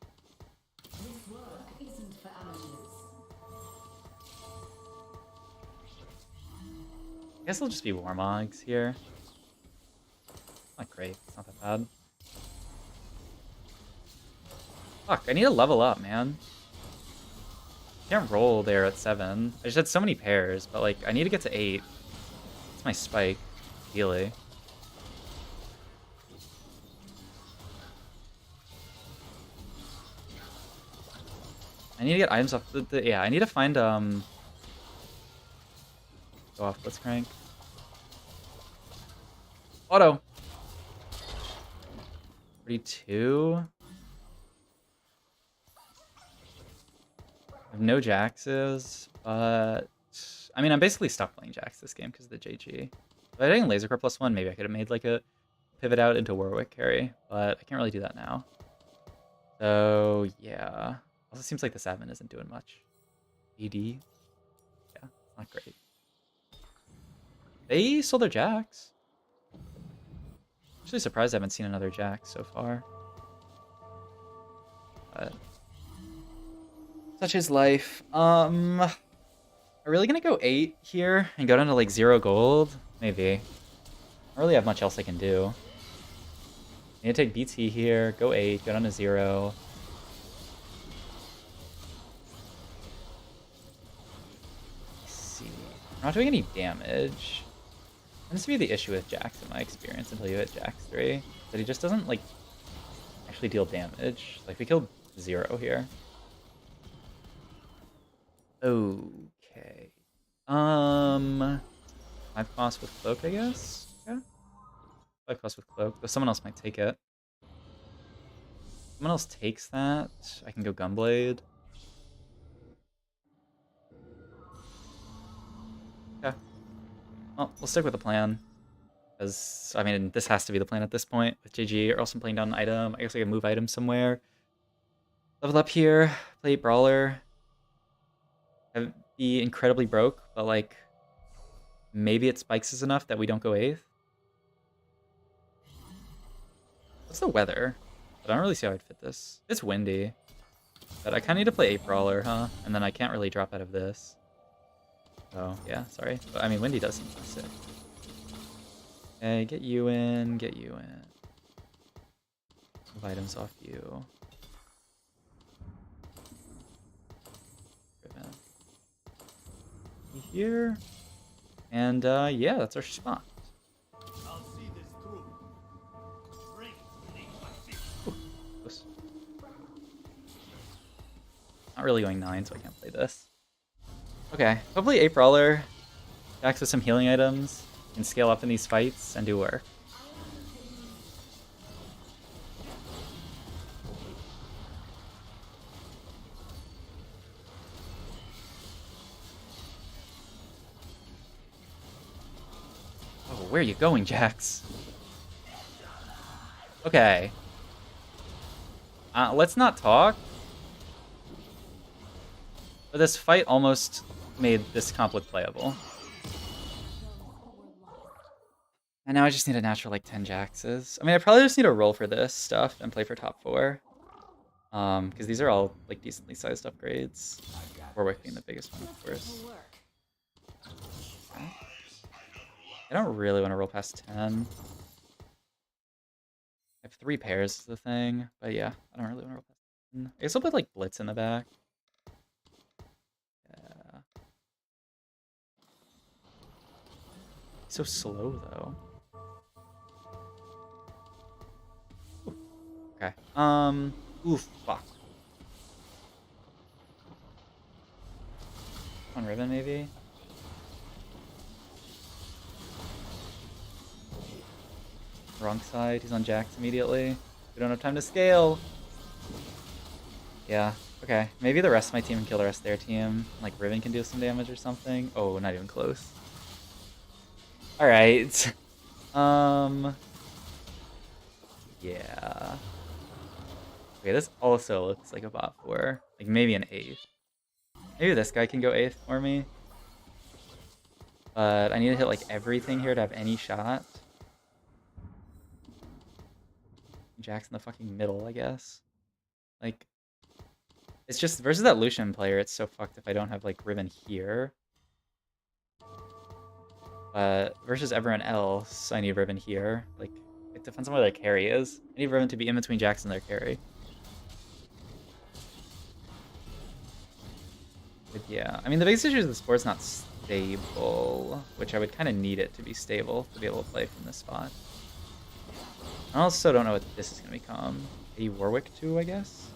This work isn't for amateurs. I guess it'll just be Warmogs here. Not great. It's not that bad. Fuck, I need to level up, man. Can't roll there at 7. I just had so many pairs, but like I need to get to 8. That's my spike, ideally. I need to get items off the yeah, I need to find go off Blitzcrank. Auto. 32. I have no Jaxes, but I mean I'm basically stuck playing Jax this game because of the JG. If I had Laser Core +1, maybe I could have made like a pivot out into Warwick carry, but I can't really do that now. So yeah. Also seems like the 7 isn't doing much. AD. Yeah, not great. They sold their Jax. Actually surprised I haven't seen another Jax so far. But such is life. Are we really gonna go 8 here and go down to like 0 gold? Maybe. I don't really have much else I can do. I need to take BT here, go 8, go down to 0. Let's see. We're not doing any damage. Tends to be the issue with Jax in my experience until you hit Jax 3. That he just doesn't like actually deal damage. Like we killed 0 here. Okay. 5 cost with cloak, I guess? Yeah. 5 cost with cloak. Though someone else might take it. Someone else takes that. I can go Gunblade. Okay. Well, we'll stick with the plan. Because, I mean, this has to be the plan at this point with JG, or else I'm playing down an item. I guess I can move items somewhere. Level up here, play Brawler. Have be incredibly broke, but like, maybe it spikes us enough that we don't go 8th. What's the weather? I don't really see how I'd fit this. It's windy. But I kind of need to play 8 Brawler, huh? And then I can't really drop out of this. Oh, yeah, sorry. But I mean, windy does seem sick. Okay, get you in, get you in. Move items off you. Here. And yeah, that's our spot. I'll see this through. Bring Close. Not really going 9, so I can't play this. Okay, hopefully 8 Brawler. Jax with some healing items. Can scale up in these fights and do work. Oh, where are you going, Jax? Okay. Let's not talk. But this fight almost made this comp look playable. And now I just need a natural like 10 Jaxes. I mean, I probably just need a roll for this stuff and play for top 4. Because these are all like decently sized upgrades. Warwick being the biggest one, of course. Okay. I don't really want to roll past 10. I have 3 pairs is the thing, but yeah, I don't really want to roll past 10. I guess I'll put like Blitz in the back. Yeah. He's so slow though. Ooh. Okay. Oof, fuck. On Ribbon maybe? Wrong side, he's on Jax immediately. We don't have time to scale. Yeah, okay. Maybe the rest of my team can kill the rest of their team. Like Riven can do some damage or something. Oh, not even close. Alright. Yeah. Okay, this also looks like a bot 4. Like maybe an 8th. Maybe this guy can go 8th for me. But I need to hit like everything here to have any shot. Jack's in the fucking middle, I guess. Like, it's just versus that Lucian player, it's so fucked if I don't have like Riven here. But versus everyone else, I need Riven here. Like, it depends on where their carry is. I need Riven to be in between Jax and their carry. But yeah, I mean, the biggest issue is the sport's not stable, which I would kind of need it to be stable to be able to play from this spot. I also don't know what this is going to become. A Warwick 2, I guess?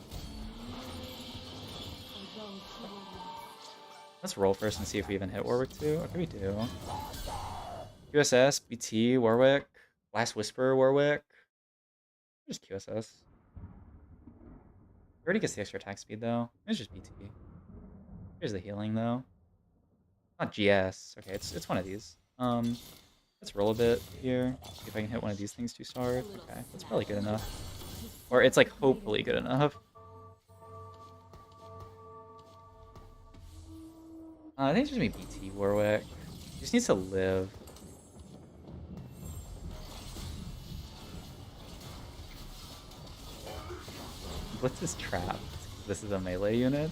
Let's roll first and see if we even hit Warwick 2. Okay, we do. QSS, BT, Warwick, Last Whisper, Warwick. Just QSS. Already gets the extra attack speed, though. It's just BT. Here's the healing, though. Not GS. Okay, it's one of these. Let's roll a bit here. See if I can hit one of these things to start. Okay, that's probably good enough. Or it's like hopefully good enough. I think it's just gonna be BT Warwick. He just needs to live. Blitz is trapped. This is a melee unit.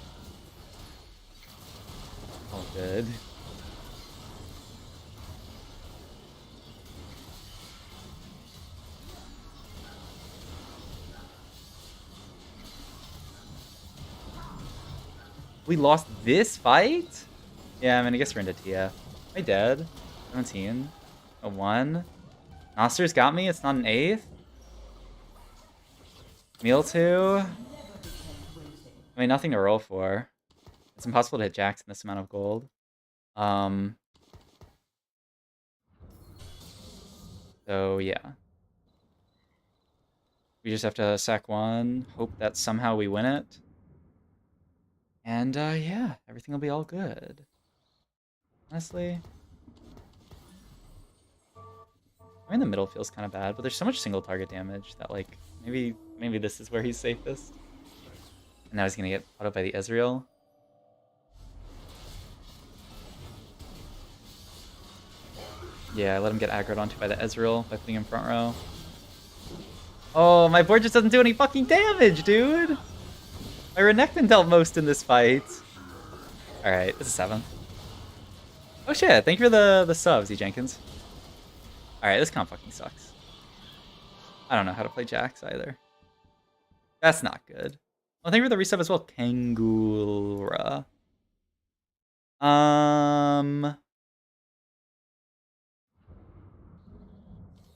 Oh, good. We lost this fight? Yeah, I mean, I guess we're into TF. Am I dead? 17. A 1. Noster's got me. It's not an 8th. Meal 2. I mean, nothing to roll for. It's impossible to hit Jax in this amount of gold. So, yeah. We just have to sack 1. Hope that somehow we win it. And, yeah. Everything will be all good. Honestly. I mean, the middle feels kind of bad, but there's so much single target damage that, like, maybe this is where he's safest. And now he's gonna get autoed by the Ezreal. Yeah, I let him get aggroed onto by the Ezreal by putting him front row. Oh, my board just doesn't do any fucking damage, dude! My Renekton dealt most in this fight. Alright, this is 7th. Oh shit, thank you for the subs, E. Jenkins. Alright, this comp fucking sucks. I don't know how to play Jax either. That's not good. Well, thank you for the resub as well, Kangura.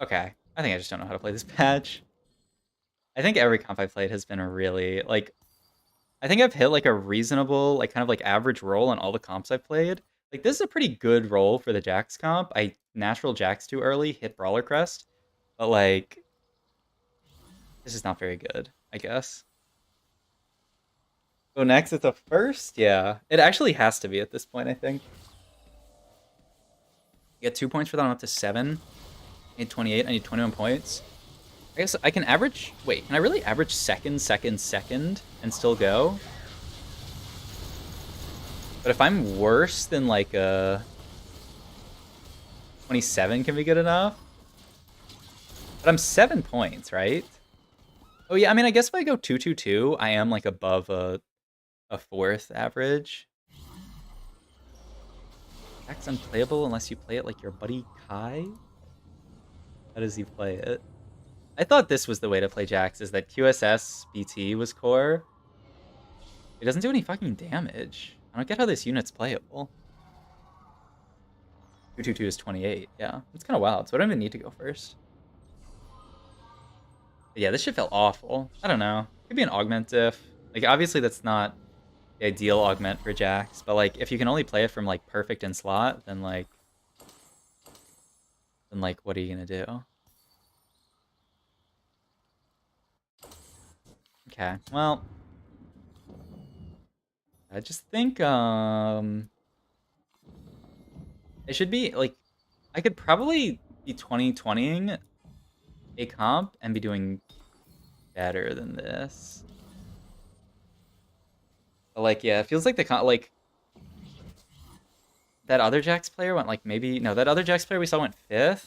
Okay. I think I just don't know how to play this patch. I think every comp I've played has been a really, like... I think I've hit, like, a reasonable, like, kind of, like, average roll on all the comps I've played. Like, this is a pretty good roll for the Jax comp. I natural Jax too early, hit Brawler Crest. But, like... This is not very good, I guess. So next, it's a first? Yeah. It actually has to be at this point, I think. You get 2 points for that. I'm up to 7. I need 28. I need 21 points. I guess I can average... Wait, can I really average second, and still go? But if I'm worse than, like, a... 27 can be good enough? But I'm 7 points, right? Oh, yeah, I mean, I guess if I go 2-2-2, I am, like, above a 4th average. Jax unplayable unless you play it like your buddy Kai? How does he play it? I thought this was the way to play Jax, is that QSS BT was core. It doesn't do any fucking damage. I don't get how this unit's playable. 2-2-2 is 28, yeah. It's kind of wild, so I don't even need to go first. But yeah, this shit felt awful. I don't know. Could be an augment diff. Like, obviously that's not the ideal augment for Jax, but like, if you can only play it from like perfect in slot, then like, what are you gonna do? Okay, well, I just think, it should be, like, I could probably be 2020ing a comp and be doing better than this. But, like, yeah, it feels like the comp, like, that other Jax player went, like, maybe, no, that other Jax player we saw went 5th.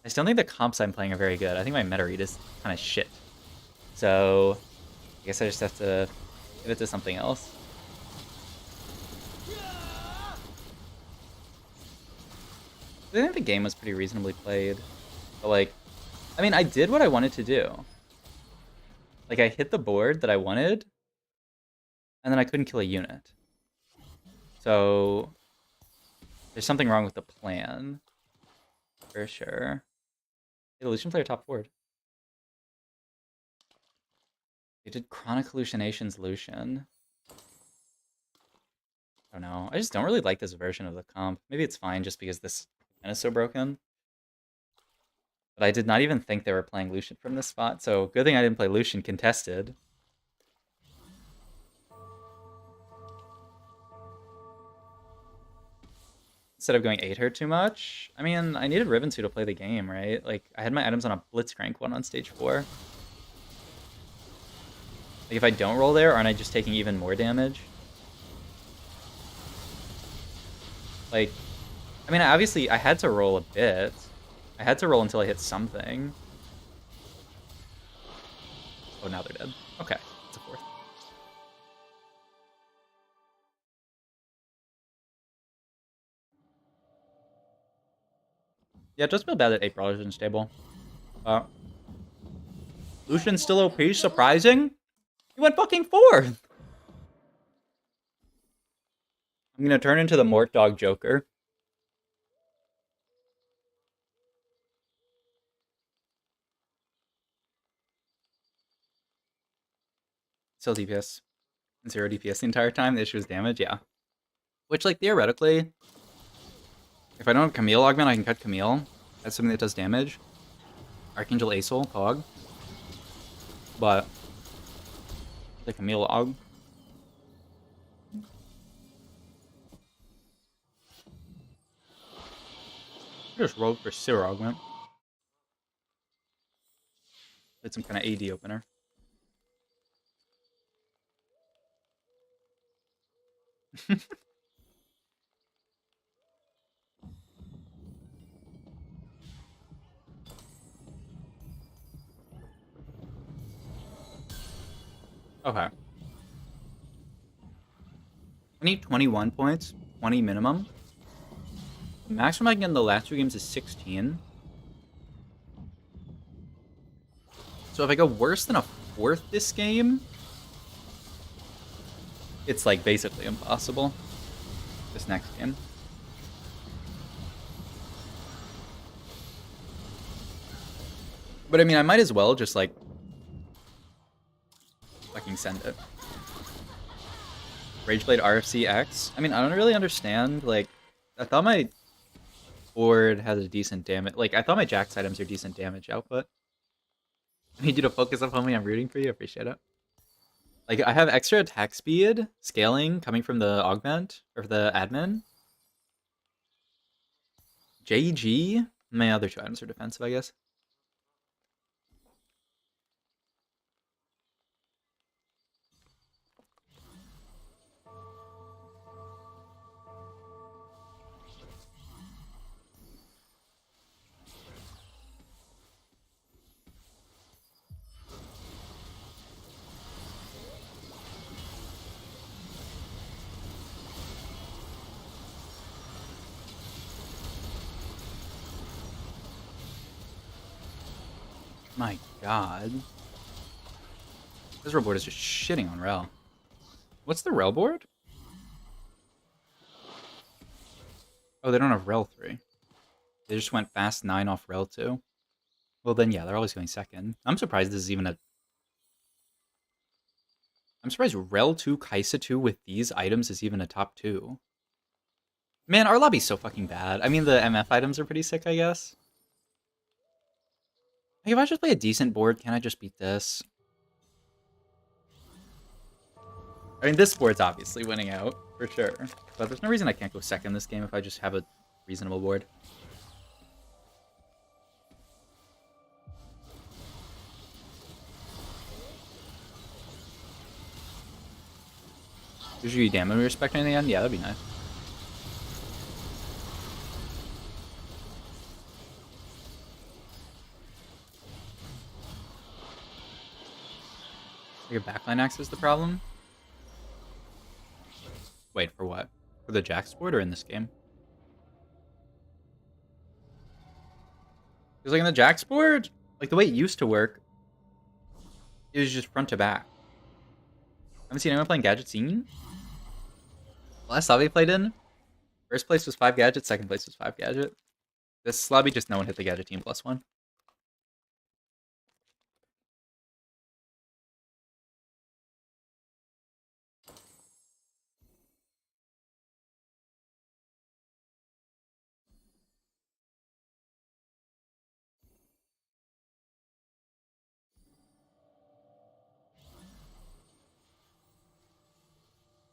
I still think the comps I'm playing are very good. I think my meta read is kind of shit. So I guess I just have to give it to something else. I think the game was pretty reasonably played. But like, I mean, I did what I wanted to do. Like, I hit the board that I wanted, and then I couldn't kill a unit. So there's something wrong with the plan. For sure. Hey, the Lucian player top forward. They did Chronic Hallucinations Lucian. I don't know. I just don't really like this version of the comp. Maybe it's fine just because this plan is so broken. But I did not even think they were playing Lucian from this spot, so good thing I didn't play Lucian contested. Instead of going 8 her too much. I mean, I needed Riven 2 to play the game, right? Like, I had my items on a Blitzcrank one on stage 4. Like, if I don't roll there, aren't I just taking even more damage? Like, I mean, obviously, I had to roll a bit. I had to roll until I hit something. Oh, now they're dead. Okay, it's a 4th. Yeah, just feel bad that 8 Brawlers isn't stable. Lucian's still OP, surprising? He went fucking 4th! I'm gonna turn into the Mort Dog Joker. Still DPS. 0 DPS the entire time. The issue is damage, yeah. Which, like, theoretically, if I don't have Camille augment, I can cut Camille. That's something that does damage. Archangel Acel, Cog. But the Camille aug. Just rolled for Zero augment. Did some kind of AD opener. Okay. I need 21 points, 20 minimum. The maximum I can get in the last 2 games is 16. So if I go worse than a 4th this game, it's like basically impossible. This next game. But I mean, I might as well just like fucking send it. Rageblade RFC X. I mean, I don't really understand. Like, I thought my board has a decent damage. Like, I thought my Jax items are decent damage output. I need you to focus up on me. I'm rooting for you. I appreciate it. Like, I have extra attack speed, scaling coming from the augment or the admin. JG. My other 2 items are defensive, I guess. My god. This Rel board is just shitting on Rel. What's the Rel board? Oh, they don't have Rel 3. They just went fast 9 off Rel 2. Well then, yeah, they're always going second. I'm surprised this is even a... I'm surprised Rel 2, Kaisa 2 with these items is even a top 2. Man, our lobby's so fucking bad. I mean, the MF items are pretty sick, I guess. Like, if I just play a decent board, can I just beat this? I mean, this board's obviously winning out, for sure. But there's no reason I can't go second this game if I just have a reasonable board. Gives you damage respect in the end? Yeah, that'd be nice. Your backline axe is the problem? Wait, for what? For the Jack sport or in this game? Because like in the Jack sport, like the way it used to work, it was just front to back. I haven't seen anyone playing Gadget Scene. Last lobby I played in, first place was 5 Gadget, second place was 5 Gadget. This lobby, just no one hit the Gadget team +1.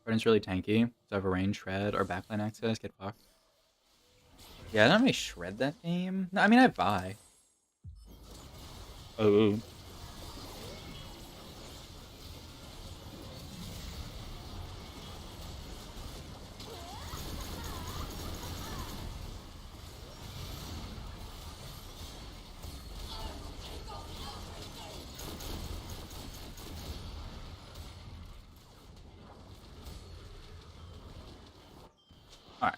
Gordon's really tanky, so I have a range shred or backline access, get fucked. Yeah, I don't really shred that game. No, I mean I have Vi. Oh. Alright.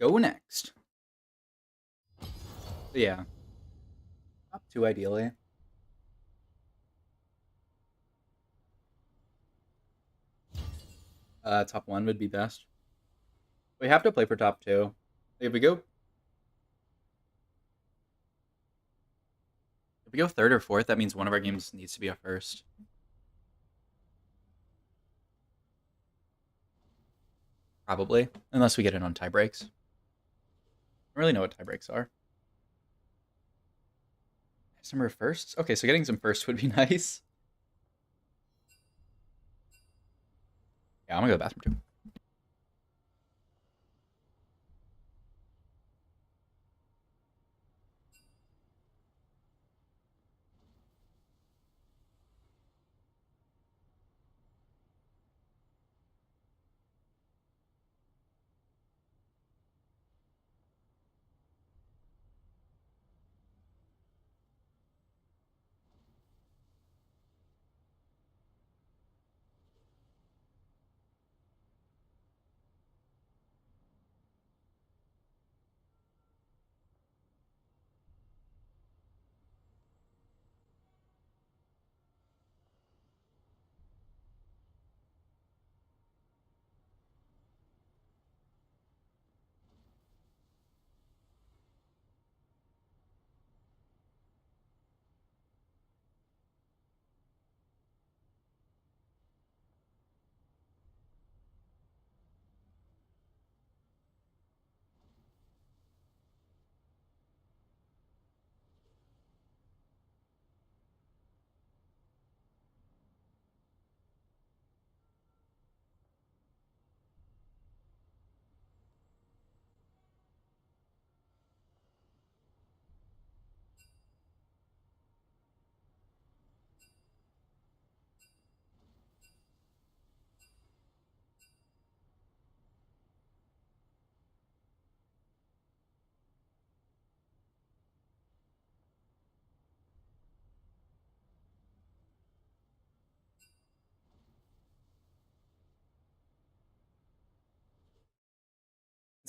Go next. But yeah. Top 2 ideally. Top 1 would be best. We have to play for top 2. If we go 3rd or 4th, that means one of our games needs to be a first. Probably. Unless we get it on tie breaks. I don't really know what tie breaks are. Number of firsts? Okay, so getting some firsts would be nice. Yeah, I'm gonna go to the bathroom too.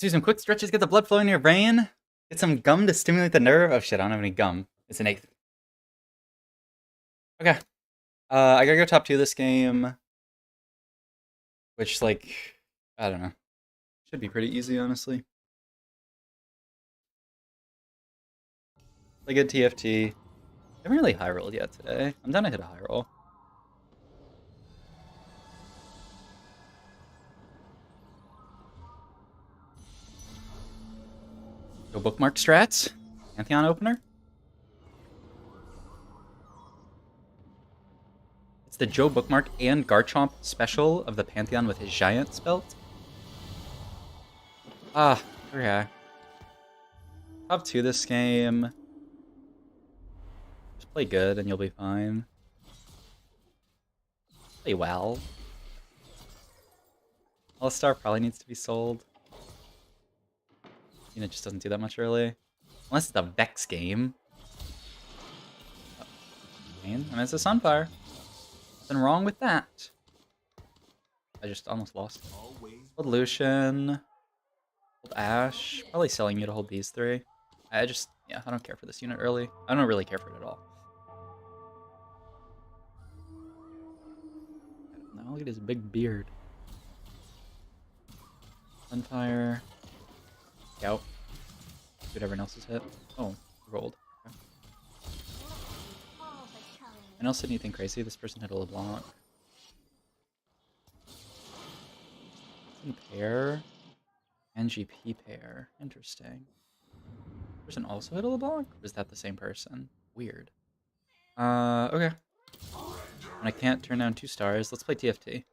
Let's do some quick stretches, get the blood flowing in your brain. Get some gum to stimulate the nerve. Oh shit, I don't have any gum. It's an 8th. Okay. I gotta go top 2 this game. Which, like, I don't know. Should be pretty easy, honestly. Play good TFT. I haven't really high rolled yet today. I'm down to hit a high roll. Go bookmark strats. Pantheon opener. It's the Joe Bookmark and Garchomp special of the Pantheon with his giant spelt. Ah, okay. Top 2 this game. Just play good and you'll be fine. Play well. All-Star probably needs to be sold. Unit just doesn't do that much early. Unless it's a Vex game. Oh, I mean, it's a Sunfire. Nothing wrong with that. I just almost lost. Hold Lucian. Hold Ash. Probably selling you to hold these three. I don't care for this unit early. I don't really care for it at all. Now look at his big beard. Sunfire. Scout. Dude, everyone else is hit. Oh, rolled. Okay. Anyone else hit anything crazy? This person hit a LeBlanc. Pair. NGP pair. Interesting. Person also hit a LeBlanc? Or is that the same person? Weird. Okay. When I can't turn down 2 stars, let's play TFT.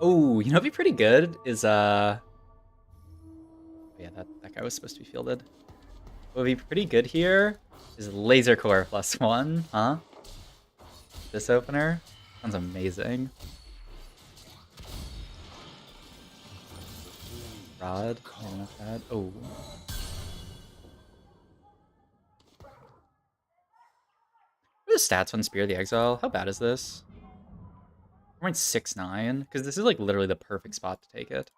Oh, you know what'd be pretty good is yeah, that guy was supposed to be fielded. What would be pretty good here is Laser Core +1, huh? This opener sounds amazing. Rod, enough that. Oh. What are the stats on Spear of the Exile? How bad is this? 4.69? Because this is like literally the perfect spot to take it.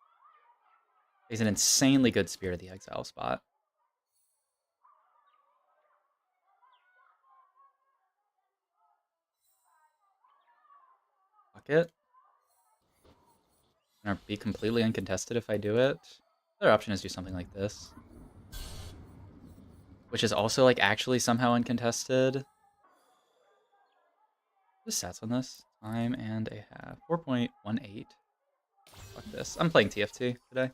It's an insanely good Spear of the Exile spot. Fuck it. And be completely uncontested if I do it. The other option is do something like this. Which is also like actually somehow uncontested. The stats on this? Time and a half. 4.18. Fuck this. I'm playing TFT today.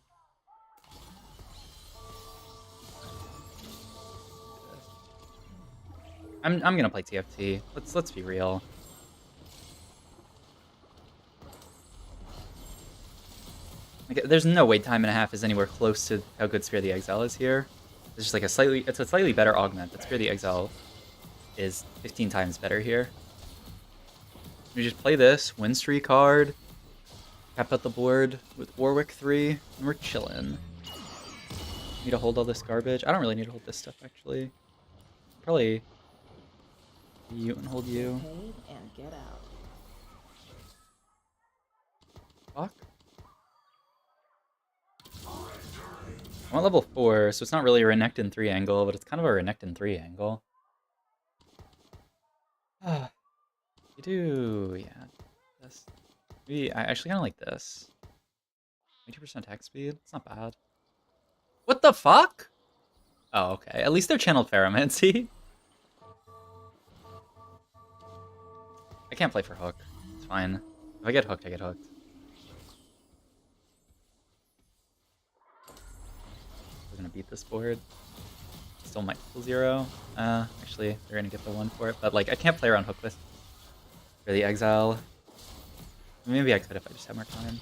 I'm gonna play TFT. Let's be real. Like, there's no way time and a half is anywhere close to how good Spear of the Exile is here. It's just like it's a slightly better augment, but Spear of the Exile is 15 times better here. We just play this, win streak card, cap out the board with Warwick 3, and we're chillin'. Need to hold all this garbage. I don't really need to hold this stuff actually. Probably you and hold you. Paid and get out. Fuck. I'm at level 4, so it's not really a Renekton 3 angle, but it's kind of a Renekton 3 angle. You do, yeah. This. Maybe I actually kind of like this. 20% attack speed. It's not bad. What the fuck? Oh, okay. At least they're channeled Pheromancy. I can't play for hook. It's fine. If I get hooked, I get hooked. We're gonna beat this board. Still might kill 0. Actually, they're gonna get the 1 for it. But like, I can't play around hook with for the Exile. Maybe I could if I just had more time.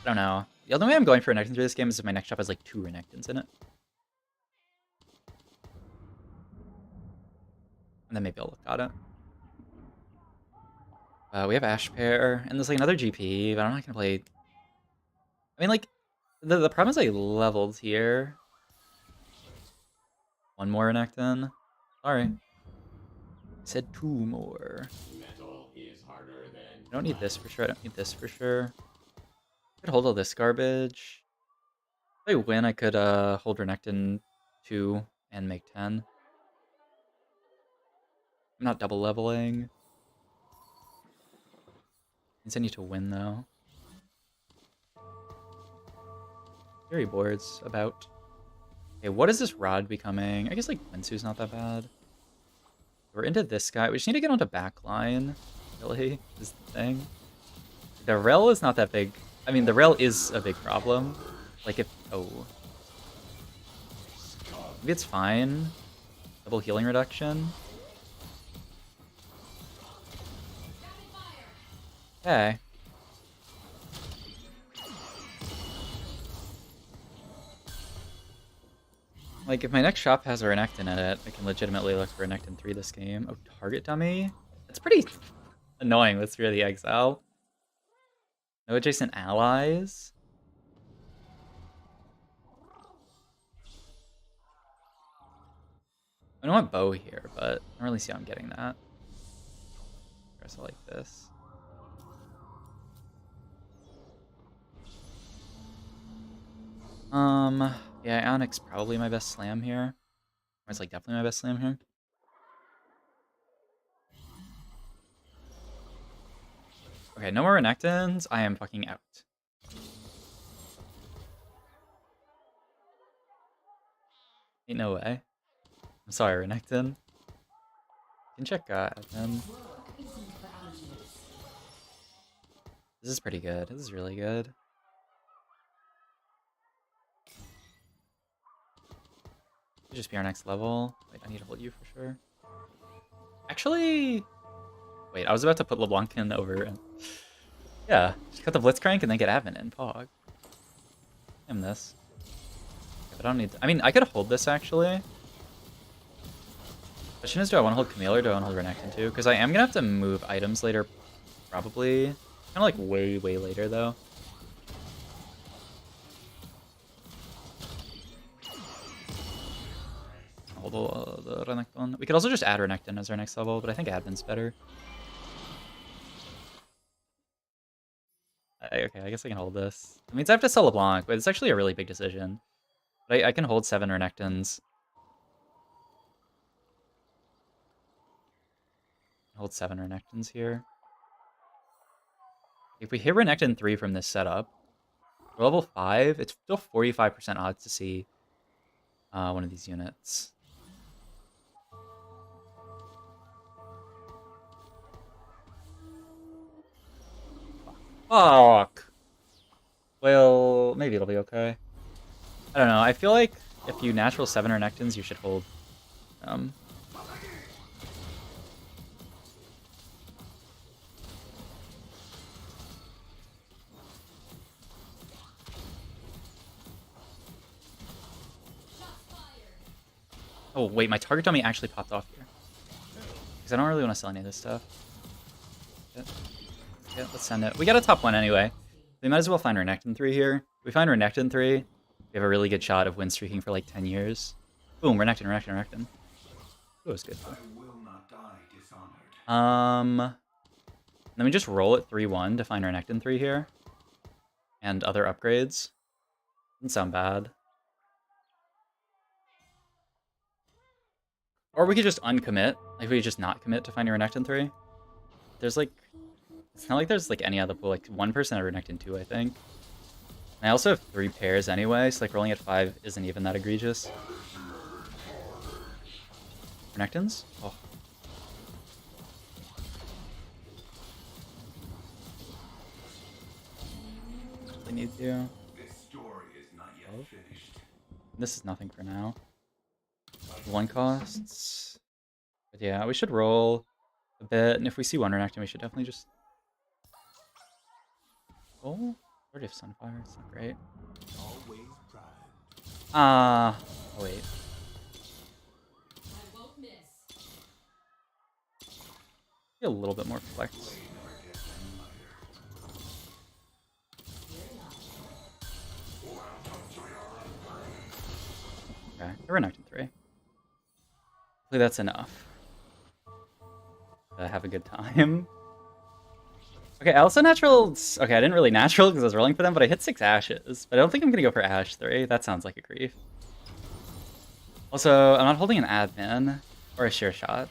I don't know. The only way I'm going for Renekton through this game is if my next shop has like 2 Renektons in it. And then maybe I'll look at it. We have Ash Pair, and there's like another GP, but I'm not gonna play... I mean, like, the problem is I leveled here. 1 more Renekton. Sorry. I said 2 more. I don't need this for sure. I don't need this for sure. I could hold all this garbage. If I win, I could hold Renekton 2 and make 10. I'm not double leveling. Means I need to win though. Fury boards about. Okay, what is this rod becoming? I guess like Winsu's not that bad. We're into this guy. We just need to get onto backline. Really, is the thing. The rel is not that big. I mean, the rel is a big problem. Like if maybe it's fine. Double healing reduction. Okay. Like, if my next shop has a Renekton in it, I can legitimately look for Renekton 3 this game. Oh, target dummy? That's pretty annoying with Spear of the Exile. No adjacent allies? I don't want bow here, but I don't really see how I'm getting that. I guess I like this. Yeah, Onyx probably my best slam here. Or it's like definitely my best slam here. Okay, no more Renekton's. I am fucking out. Ain't no way. I'm sorry, Renekton. You can check Evan. This is pretty good. This is really good. Could just be our next level. Wait, I need to hold you for sure. Actually, wait, I was about to put LeBlanc in over. Yeah, just cut the Blitzcrank and then get Advent in. Pog. Him this. But I don't need. I mean, I could hold this actually. Question is, do I want to hold Camille or do I want to hold Renekton too? Because I am gonna have to move items later, probably. Kind of like way later though. Hold the Renekton. We could also just add Renekton as our next level, but I think Advent's better. Okay, I guess I can hold this. It means I have to sell LeBlanc, but it's actually a really big decision. But I can hold 7 Renekton's. Hold 7 Renekton's here. If we hit Renekton 3 from this setup, we're level 5, it's still 45% odds to see one of these units. Fuck. Well, maybe it'll be okay. I don't know. I feel like if you natural 7 Renekton's, you should hold. Oh, wait, my target dummy actually popped off here. Because I don't really want to sell any of this stuff. Yeah, let's send it. We got a top 1 anyway. We might as well find Renekton 3 here. If we find Renekton 3, we have a really good shot of win streaking for like 10 years. Boom, Renekton. That was good. I will not die dishonored. Then we just roll it 3-1 to find Renekton 3 here. And other upgrades. Doesn't sound bad. Or we could just uncommit. Like, we could just not commit to finding Renekton 3. There's like... It's not like there's like any other pool. Like 1% of Renekton 2, I think. And I also have 3 pairs anyway, so like rolling at 5 isn't even that egregious. Renektons? Oh. I need to. This story is not yet finished. This is nothing for now. 1 costs. But yeah, we should roll a bit, and if we see 1 Renekton, we should definitely just... Oh, already have Sunfire, it's not great. Always pride. Oh wait. I won't miss. Be a little bit more flex. Okay, we're Renekton 3. Hopefully that's enough to have a good time. Okay, I also natural. Okay, I didn't really natural because I was rolling for them, but I hit 6 ashes. But I don't think I'm gonna go for Ash 3. That sounds like a grief. Also, I'm not holding an admin or a sheer shot.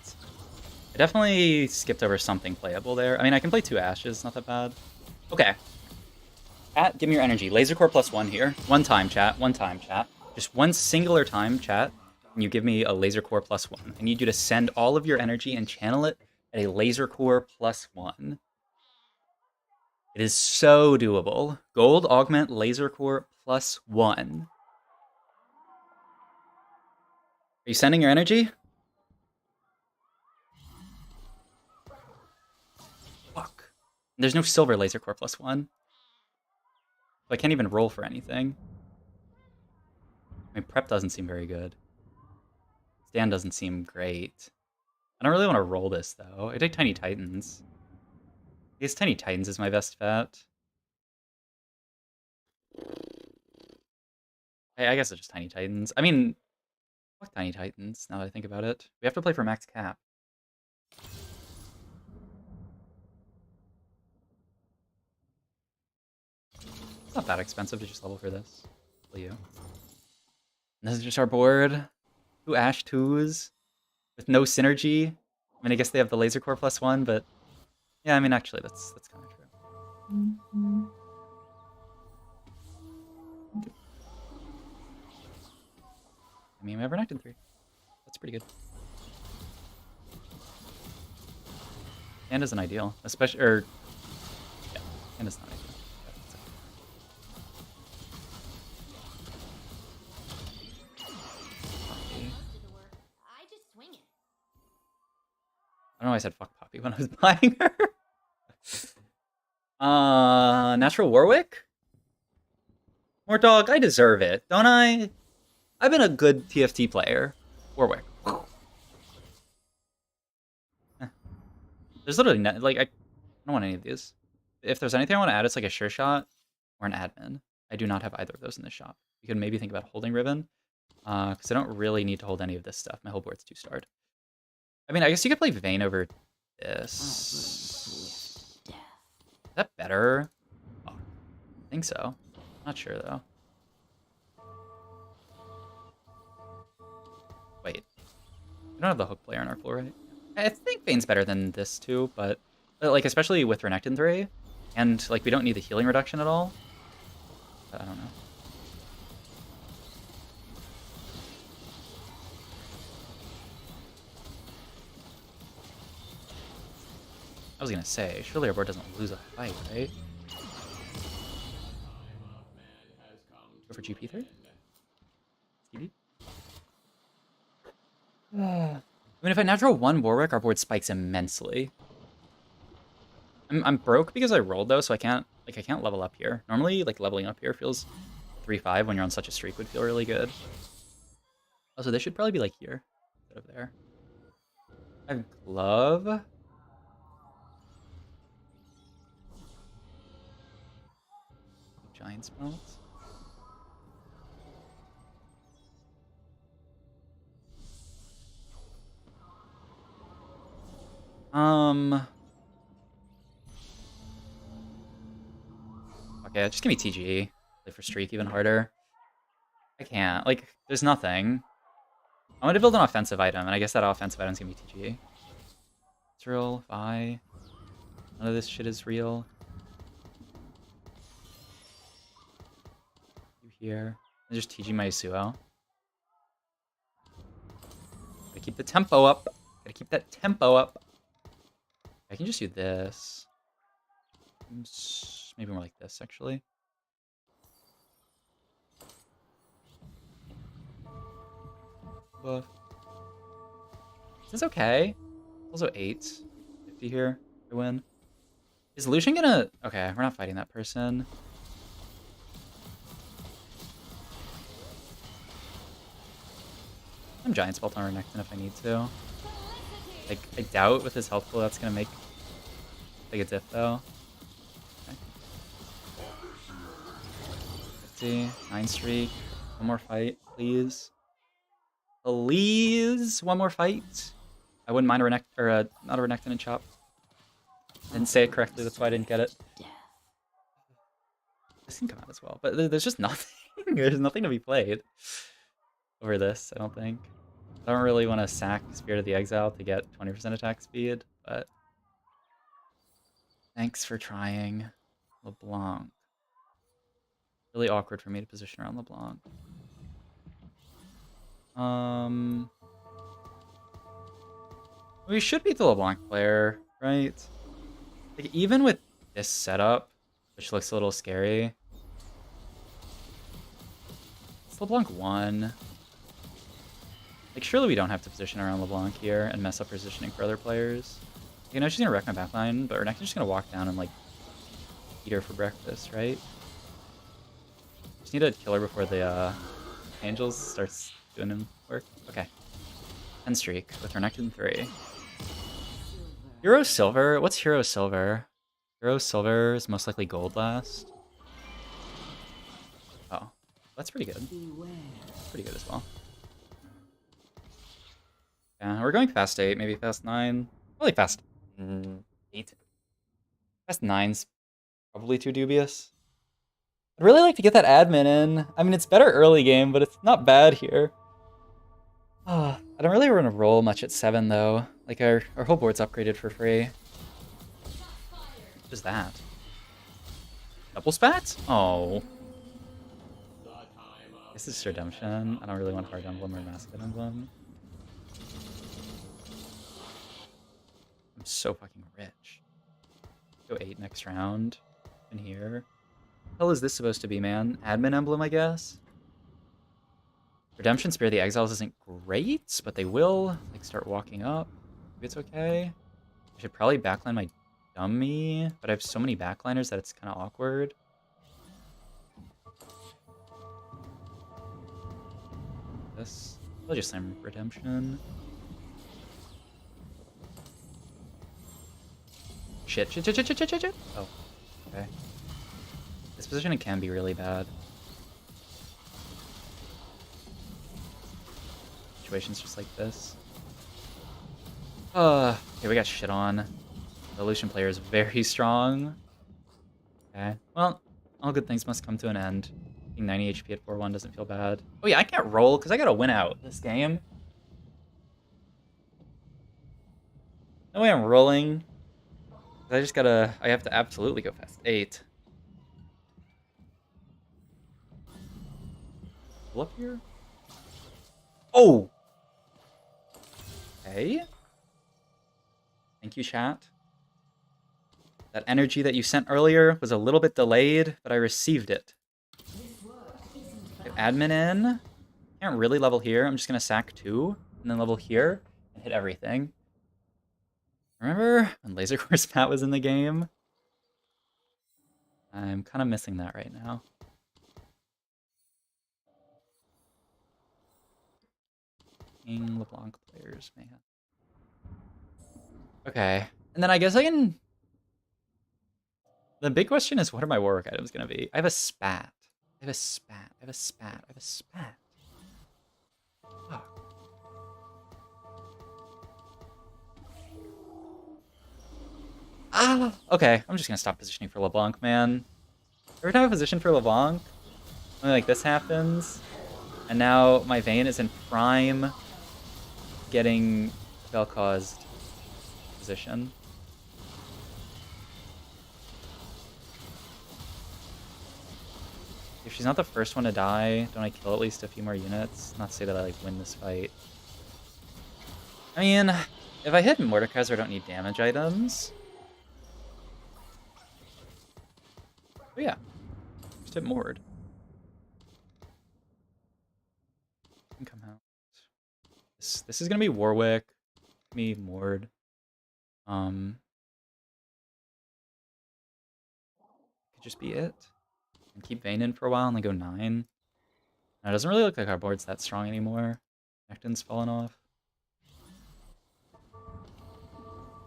I definitely skipped over something playable there. I mean, I can play 2 ashes, not that bad. Okay. Chat, give me your energy. Laser Core +1 here. One time, chat. Just one singular time, chat. And you give me a Laser Core +1. I need you to send all of your energy and channel it at a Laser Core +1. It is so doable. Gold Augment Laser Core +1. Are you sending your energy? Fuck. There's no silver Laser Core +1. So I can't even roll for anything. I mean, prep doesn't seem very good. Stand doesn't seem great. I don't really want to roll this, though. I take Tiny Titans. I guess Tiny Titans is my best bet. I guess it's just Tiny Titans. I mean, Fuck Tiny Titans, now that I think about it. We have to play for max cap. It's not that expensive to just level for this. Kill you. And this is just our board. 2 Ash 2s with no synergy. I mean, I guess they have the Laser Core +1, but yeah, I mean, actually, that's kind of true. I mean, we have Renekton 3. That's pretty good. And isn't ideal, especially, or yeah, and it's not ideal. Yeah, it's okay. Most of the work. I just swing it. I don't know why I said fuck Poppy when I was buying her. Natural Warwick? Mortdog, I deserve it, don't I? I've been a good TFT player. Warwick. There's literally like I don't want any of these. If there's anything I want to add, it's like a sure shot or an admin. I do not have either of those in this shop. You could maybe think about holding Ribbon, because I don't really need to hold any of this stuff. My whole board's 2-starred. I mean, I guess you could play Vayne over this. Is that better? Oh, I think so. Not sure though. Wait, we don't have the hook player on our floor, right? I think Vayne's better than this too, but like especially with Renekton 3, and like we don't need the healing reduction at all. I don't know. I was gonna say, surely our board doesn't lose a fight, right? Go for GP3? TV? I mean, if I natural 1 Warwick, our board spikes immensely. I'm broke because I rolled though, so I can't level up here. Normally, like leveling up here feels 3-5 when you're on such a streak would feel really good. Also, this should probably be like here instead of there. I have glove. Giant spells. Okay, just give me TG. Play for streak even harder. I can't. Like, there's nothing. I want to build an offensive item, and I guess that offensive item's gonna be TG. It's real. Vi. None of this shit is real. You here. I just TG my Yasuo. Gotta keep the tempo up. Gotta keep that tempo up. I can just do this. Maybe more like this, actually. Woof. This is okay. Also 850 here to win. Is Lucian gonna... Okay, we're not fighting that person. I'm Giant Spell on Renekton if I need to. Like, I doubt with his health pool that's gonna make like a diff though. Okay. 50, 9 streak. One more fight, please. Please, one more fight. I wouldn't mind a Renekton, or not a Renekton and Chop. Didn't say it correctly, that's why I didn't get it. This can come out as well, but there's just nothing. There's nothing to be played over this, I don't think. I don't really want to sack Spirit of the Exile to get 20% attack speed, but thanks for trying. LeBlanc. Really awkward for me to position around LeBlanc. We should beat the LeBlanc player, right? Like, even with this setup, which looks a little scary. It's LeBlanc 1. Like, surely we don't have to position around LeBlanc here and mess up positioning for other players. You know, she's gonna wreck my backline, but Renekton's just gonna walk down and, like, eat her for breakfast, right? Just need to kill her before the Angels starts doing him work. Okay. 10 streak with Renekton 3. Hero Silver? What's Hero Silver? Hero Silver is most likely gold last. Oh. That's pretty good. That's pretty good as well. Yeah, we're going fast 8, maybe fast 9. Probably fast 8. Fast 9's probably too dubious. I'd really like to get that admin in. I mean, it's better early game, but it's not bad here. I don't really want to roll much at 7, though. Like, our whole board's upgraded for free. What is that? Double spats? Oh. This is Redemption. I don't really want Hard Emblem or Mascot Emblem. I'm so fucking rich. Go 8 next round. In here. What the hell is this supposed to be, man? Admin Emblem, I guess? Redemption Spear of the Exiles isn't great, but they will like start walking up. Maybe it's okay. I should probably backline my dummy, but I have so many backliners that it's kind of awkward. This. I'll just slam Redemption. Shit. Oh, okay. This positioning can be really bad. Situations just like this. Okay, we got shit on. The Lucian player is very strong. Okay, well, all good things must come to an end. Being 90 HP at 4-1 doesn't feel bad. Oh yeah, I can't roll because I gotta win out this game. No way I'm rolling. I just gotta, I have to absolutely go fast 8. Pull up here? Oh! Okay. Thank you, chat. That energy that you sent earlier was a little bit delayed, but I received it. Get admin in. Can't really level here. I'm just gonna sack 2, and then level here, and hit everything. Remember when Laser Course Matt was in the game? I'm kind of missing that right now. King LeBlanc players, man. Okay, and then I guess I can... The big question is, what are my Warwick items gonna be? I have a spat. I have a spat. I have a spat. I have a spat. Fuck. Ah! Okay, I'm just gonna stop positioning for LeBlanc, man. Every time I position for LeBlanc, something like this happens, and now my Vayne is in prime getting spell-caused position. If she's not the first one to die, don't I kill at least a few more units? Not to say that I like win this fight. I mean, if I hit Mordekaiser, I don't need damage items. But yeah, just hit Mord. Can come out. This is gonna be Warwick, me Mord. Could just be it. And keep Vayne in for a while and then go 9. Now, it doesn't really look like our board's that strong anymore. Necton's fallen off.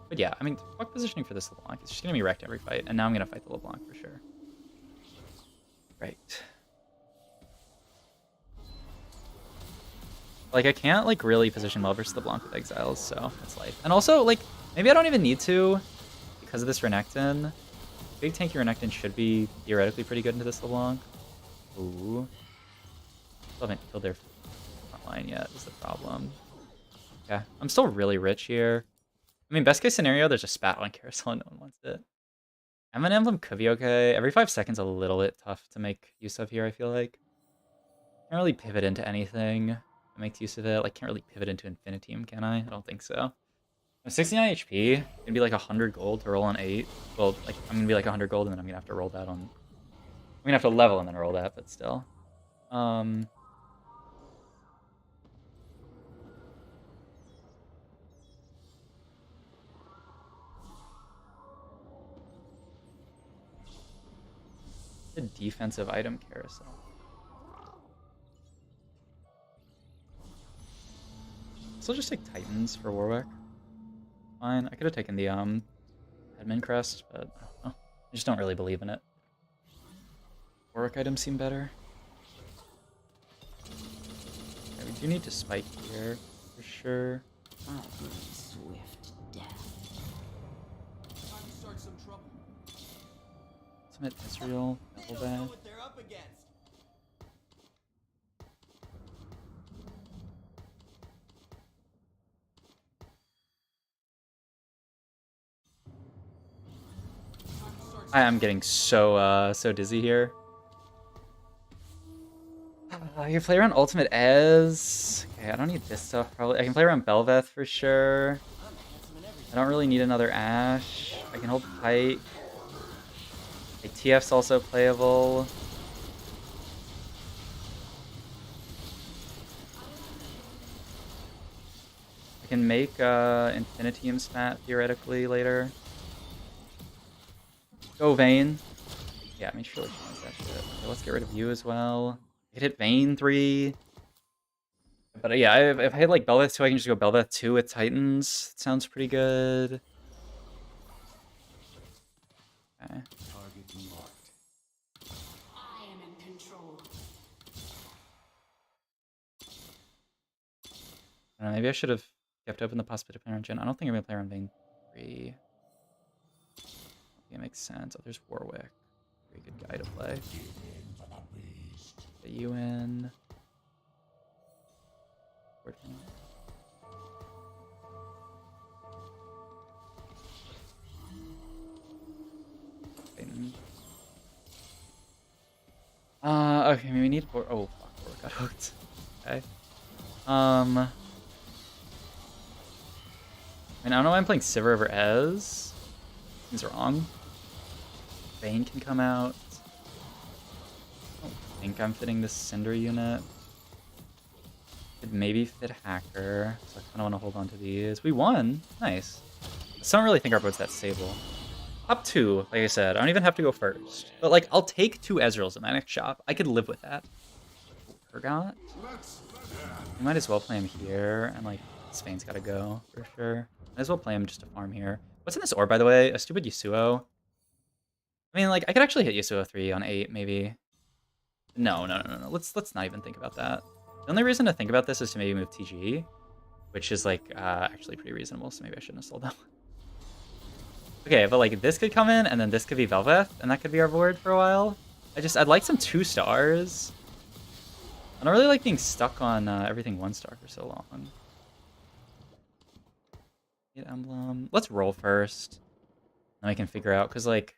But yeah, I mean, fuck positioning for this LeBlanc. It's just gonna be wrecked every fight, and now I'm gonna fight the LeBlanc for sure. Right. Like, I can't, like, really position well versus the LeBlanc with Exiles, so that's life. And also, like, maybe I don't even need to because of this Renekton. Big tanky Renekton should be theoretically pretty good into this LeBlanc. Ooh. Still haven't killed their front line yet, is the problem. Yeah, I'm still really rich here. I mean, best case scenario, there's a spat on Carousel and no one wants it. Admin Emblem could be okay. Every 5 seconds a little bit tough to make use of here, I feel like. Can't really pivot into anything that makes use of it. Like, can't really pivot into Infiniteam, can I? I don't think so. I'm 69 HP. It's gonna be like 100 gold to roll on 8. Well, like, I'm gonna be like 100 gold and then I'm gonna have to roll that on... I'm gonna have to level and then roll that, but still. A defensive item carousel. So I'll just take Titans for Warwick. Fine. I could have taken the admin crest, but I don't know. I just don't really believe in it. Warwick items seem better. Okay, we do need to spike here for sure. Ultimate Israel, double They don't know back. what they're up against. I'm getting so dizzy here. You play around Ultimate Ez. Okay, I don't need this stuff probably. I can play around Belveth for sure. I'm handsome and everything. I don't really need another Ashe. I can hold Pike. Like, TF's also playable. I can make Infinitium Spat theoretically later. Go Vayne. Yeah, I mean, surely she wants that shit. Okay, let's get rid of you as well. I could hit Vayne 3. But yeah, if I hit like Belveth 2, I can just go Belveth 2 with Titans. It sounds pretty good. Okay. Target marked. I am in control. I don't know, maybe I should have kept open the possibility of playing around Jhin. I don't think I'm going to play around Vayne 3. I don't think it makes sense. Oh, there's Warwick. Very good guy to play. Get you in. Okay, maybe we need oh fuck, Warwick got hooked. Okay. I mean, I don't know why I'm playing Sivir over Ez. Seems wrong. Vayne can come out. I don't think I'm fitting this Cinder unit. Could maybe fit Hacker, so I kind of want to hold on to these. We won! Nice. I still don't really think our board's that stable. Top 2, like I said, I don't even have to go first. But like, I'll take 2 Ezreals in my next shop. I could live with that. Forgot? We might as well play him here, and like, Spain's gotta go, for sure. Might as well play him just to farm here. What's in this orb, by the way? A stupid Yasuo? I mean, like, I could actually hit Yasuo 3 on 8, maybe. No. Let's not even think about that. The only reason to think about this is to maybe move TG, which is, like, actually pretty reasonable, so maybe I shouldn't have sold them. Okay, but, like, this could come in, and then this could be Velveth, and that could be our board for a while. I'd like some 2 stars. I don't really like being stuck on everything 1 star for so long. Get emblem. Let's roll first. Then I can figure out, because, like,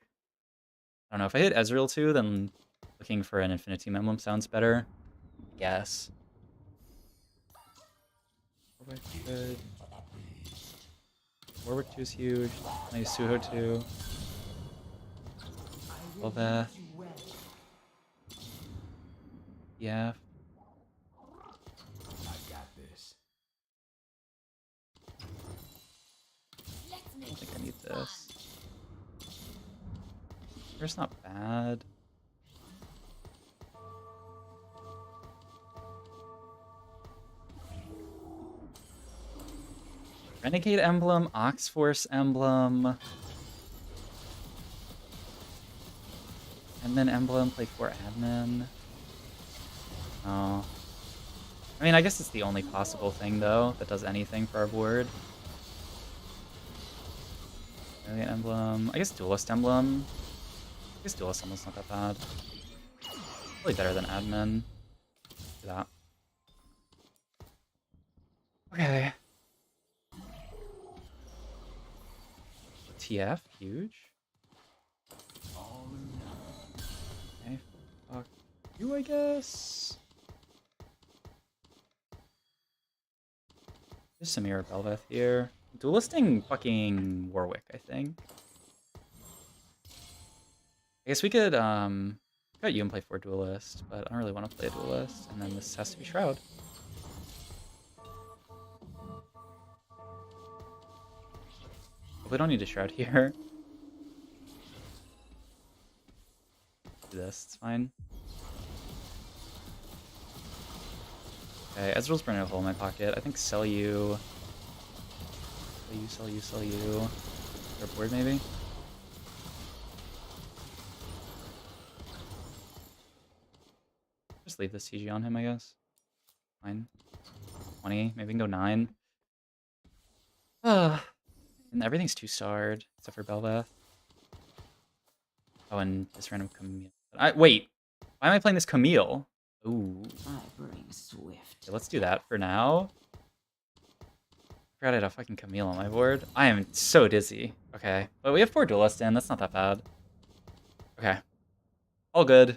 I don't know, if I hit Ezreal too, then looking for an Infinity emblem sounds better. I guess. Warwick good. Warwick 2 is huge. Nice Suho 2. Velveth. Yeah. I got this. Let's I make don't think I this need fun. this. It's not bad. Renegade emblem, Oxforce emblem. Admin emblem, play 4 admin. Oh. I mean, I guess it's the only possible thing, though, that does anything for our board. Alien emblem. I guess duelist emblem. I guess duelist emblem's not that bad. Probably better than admin. Do that. Okay. TF, huge. Okay, fuck you, I guess. There's Samira Belveth here. Duelisting fucking Warwick, I think. I guess we could cut you and play 4 duelist, but I don't really want to play a duelist, and then this has to be Shroud. We don't need a Shroud here. Do this, it's fine. Okay, Ezreal's burning a hole in my pocket. I think sell you. Sell you. Or board maybe? Just leave this CG on him, I guess. Fine. 20, maybe we can go 9. And everything's 2-starred, except for Belveth. Oh, and this random Camille. Wait. Why am I playing this Camille? Ooh. I bring swift. Okay, let's do that for now. Forgot I had a fucking Camille on my board. I am so dizzy. Okay. But we have 4 duelists in. That's not that bad. Okay. All good.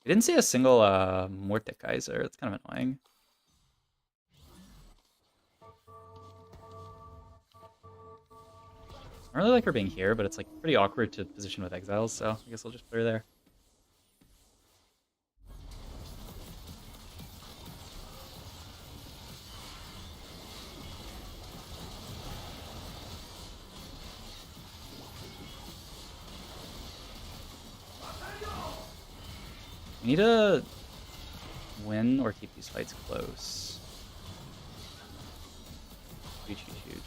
We didn't see a single Mordekaiser. It's kind of annoying. I don't really like her being here, but it's like pretty awkward to position with exiles, so I guess I'll just put her there. We need to win or keep these fights close. Huge, huge, huge.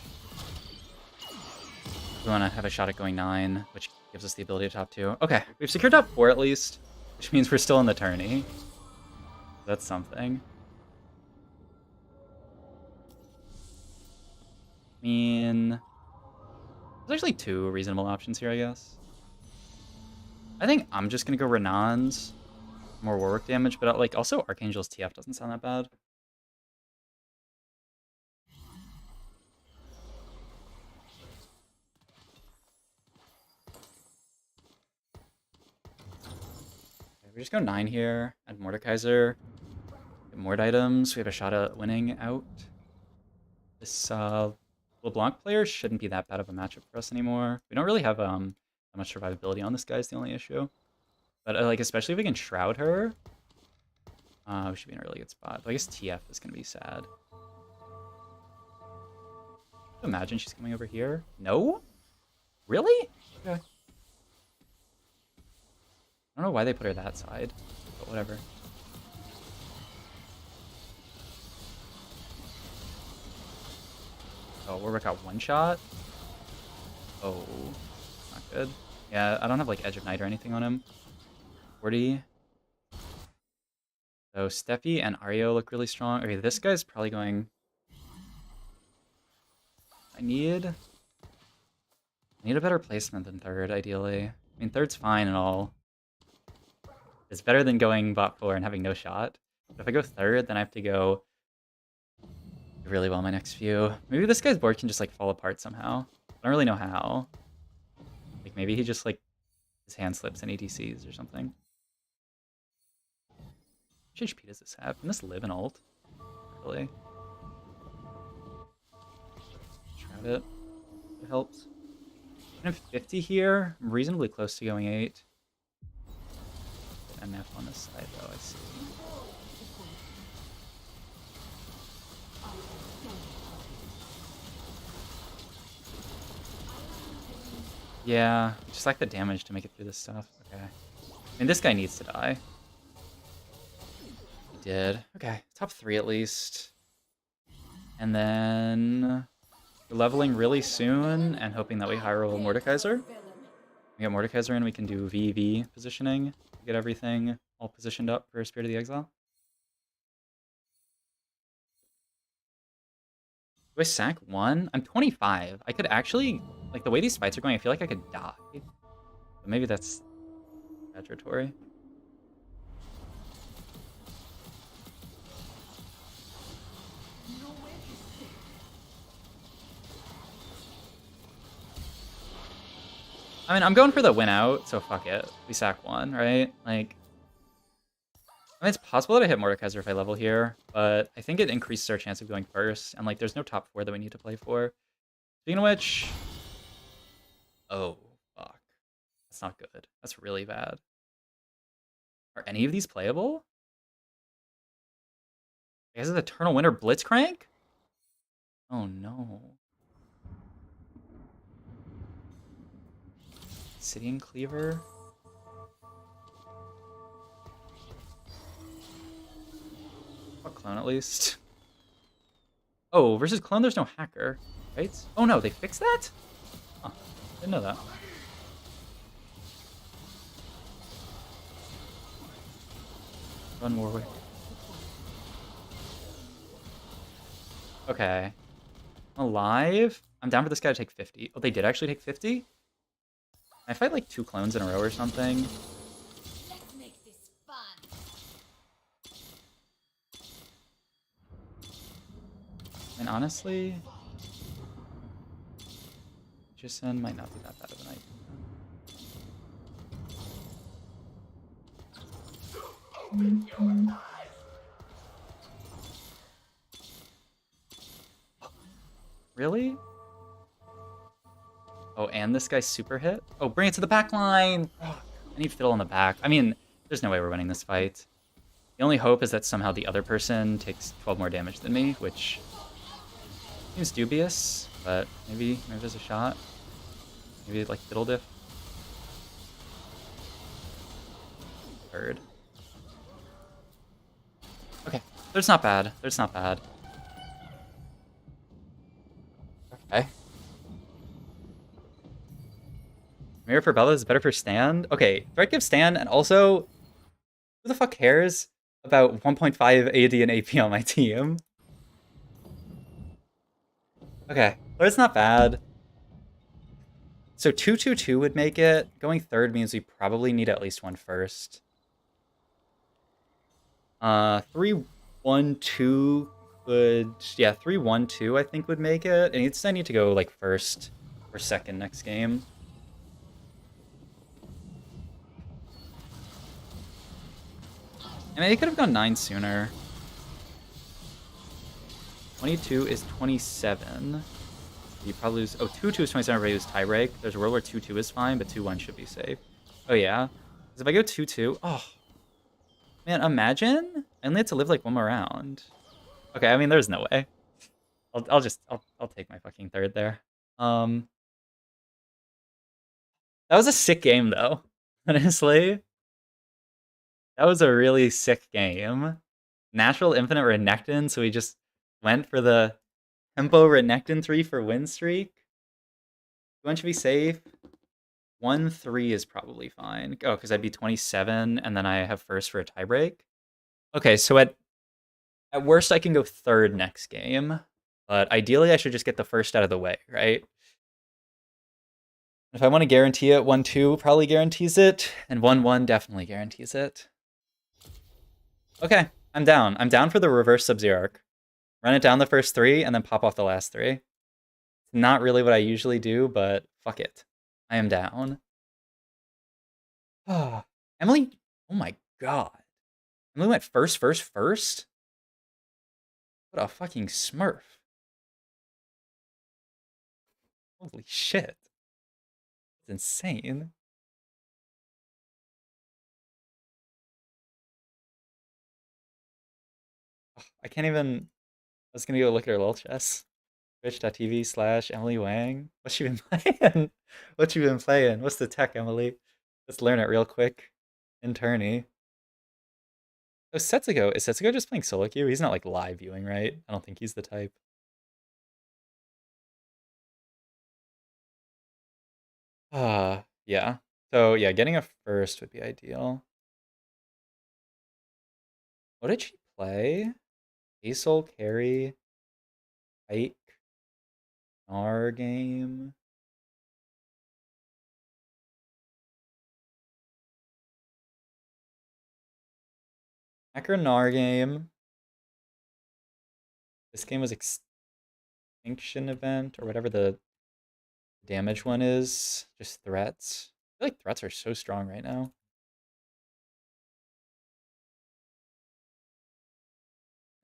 We want to have a shot at going 9, which gives us the ability to top 2. Okay, we've secured top 4 at least, which means we're still in the tourney. That's something. I mean, there's actually 2 reasonable options here, I guess. I think I'm just going to go Renan's. More Warwick damage, but like also Archangel's TF doesn't sound that bad. Okay, we just go 9 here, add Mordekaiser, get more items. We have a shot at winning out. This LeBlanc player shouldn't be that bad of a matchup for us anymore. We don't really have that much survivability on this guy is the only issue. But like especially if we can shroud her, we should be in a really good spot. But I guess TF is gonna be sad. Imagine she's coming over here. No? Really? Okay. I don't know why they put her that side, but whatever. Oh, Warwick got 1 shot. Oh, not good. Yeah, I don't have like Edge of Night or anything on him. 40. So Steffi and Ario look really strong. Okay, this guy's probably going... I need a better placement than 3rd, ideally. I mean, 3rd's fine and all. It's better than going bot 4 and having no shot. But if I go 3rd, then I have to go really well my next few. Maybe this guy's board can just like fall apart somehow. I don't really know how. Like maybe he just like his hand slips and EDCs or something. How much HP does this have? Can this live in ult? Really? Shroud it. It helps. I have 50 here. I'm reasonably close to going 8. MF on this side though, I see. Yeah, just like the damage to make it through this stuff. Okay. I mean, this guy needs to die. He did. Okay, top 3 at least. And then we're leveling really soon and hoping that we high roll Mordekaiser. We get Mordekaiser in, we can do VV positioning to get everything all positioned up for Spirit of the Exile. Do I sack 1? I'm 25. I could actually, like the way these fights are going, I feel like I could die. But maybe that's exaggeratory. I mean, I'm going for the win out, so fuck it. We sack 1, right? Like, I mean, it's possible that I hit Mordekaiser if I level here, but I think it increases our chance of going first, and like, there's no top 4 that we need to play for. Speaking of which, oh, fuck. That's not good. That's really bad. Are any of these playable? Is it Eternal Winter Blitzcrank? Oh no. Obsidian Cleaver? Fuck Clone at least. Oh, versus Clone there's no hacker, right? Oh no, they fixed that? Huh, didn't know that. Run Warwick. Okay. I'm alive? I'm down for this guy to take 50. Oh, they did actually take 50? I fight like 2 clones in a row or something. Let's make this fun. And honestly, Jisen might not be that bad of an idea. Really? Oh, and this guy's super hit? Oh, bring it to the back line! Oh, I need Fiddle in the back. I mean, there's no way we're winning this fight. The only hope is that somehow the other person takes 12 more damage than me, which seems dubious, but maybe there's a shot. Maybe like Fiddle Diff. Third. Okay, there's not bad. There's not bad. Okay. Mirror for Bella is better for stand? Okay, threat gives stand, and also, who the fuck cares about 1.5 AD and AP on my team? Okay, but it's not bad. So 2-2-2 would make it. Going third means we probably need at least one first. 3-1-2 could... Yeah, 3-1-2 I think would make it. And I need to go like first or second next game. I mean, they could have gone 9 sooner. 22 is 27. You probably lose... Oh, 2-2 is 27, everybody lose tiebreak. There's a world where 2-2 is fine, but 2-1 should be safe. Oh, yeah? Because if I go 2-2... Oh. Man, imagine I only had to live like one more round. Okay, I mean, there's no way. I'll take my fucking third there. That was a sick game, though. Honestly. That was a really sick game. Natural Infinite Renekton, so we just went for the Tempo Renekton 3 for win streak. One should be safe. 1-3 is probably fine. Oh, because I'd be 27, and then I have first for a tiebreak. Okay, so at worst, I can go third next game. But ideally, I should just get the first out of the way, right? If I want to guarantee it, 1-2 probably guarantees it, and 1-1 definitely guarantees it. Okay, I'm down. I'm down for the reverse Sub-Zero arc. Run it down the first 3, and then pop off the last 3. It's not really what I usually do, but fuck it. I am down. Emily, oh my god. Emily went first? What a fucking smurf. Holy shit. It's insane. I can't even... I was gonna go look at her lol chess. Twitch.tv/Emily Wang. What's she been playing? What you been playing? What's the tech, Emily? Let's learn it real quick. In tourney. Oh, Setsugo. Is Setsugo just playing solo queue? He's not like live viewing, right? I don't think he's the type. Yeah. So yeah, getting a first would be ideal. What did she play? Aesol carry, Ike, Gnar game. Hacker Gnar game. This game was Extinction Event or whatever the damage one is. Just threats. I feel like threats are so strong right now.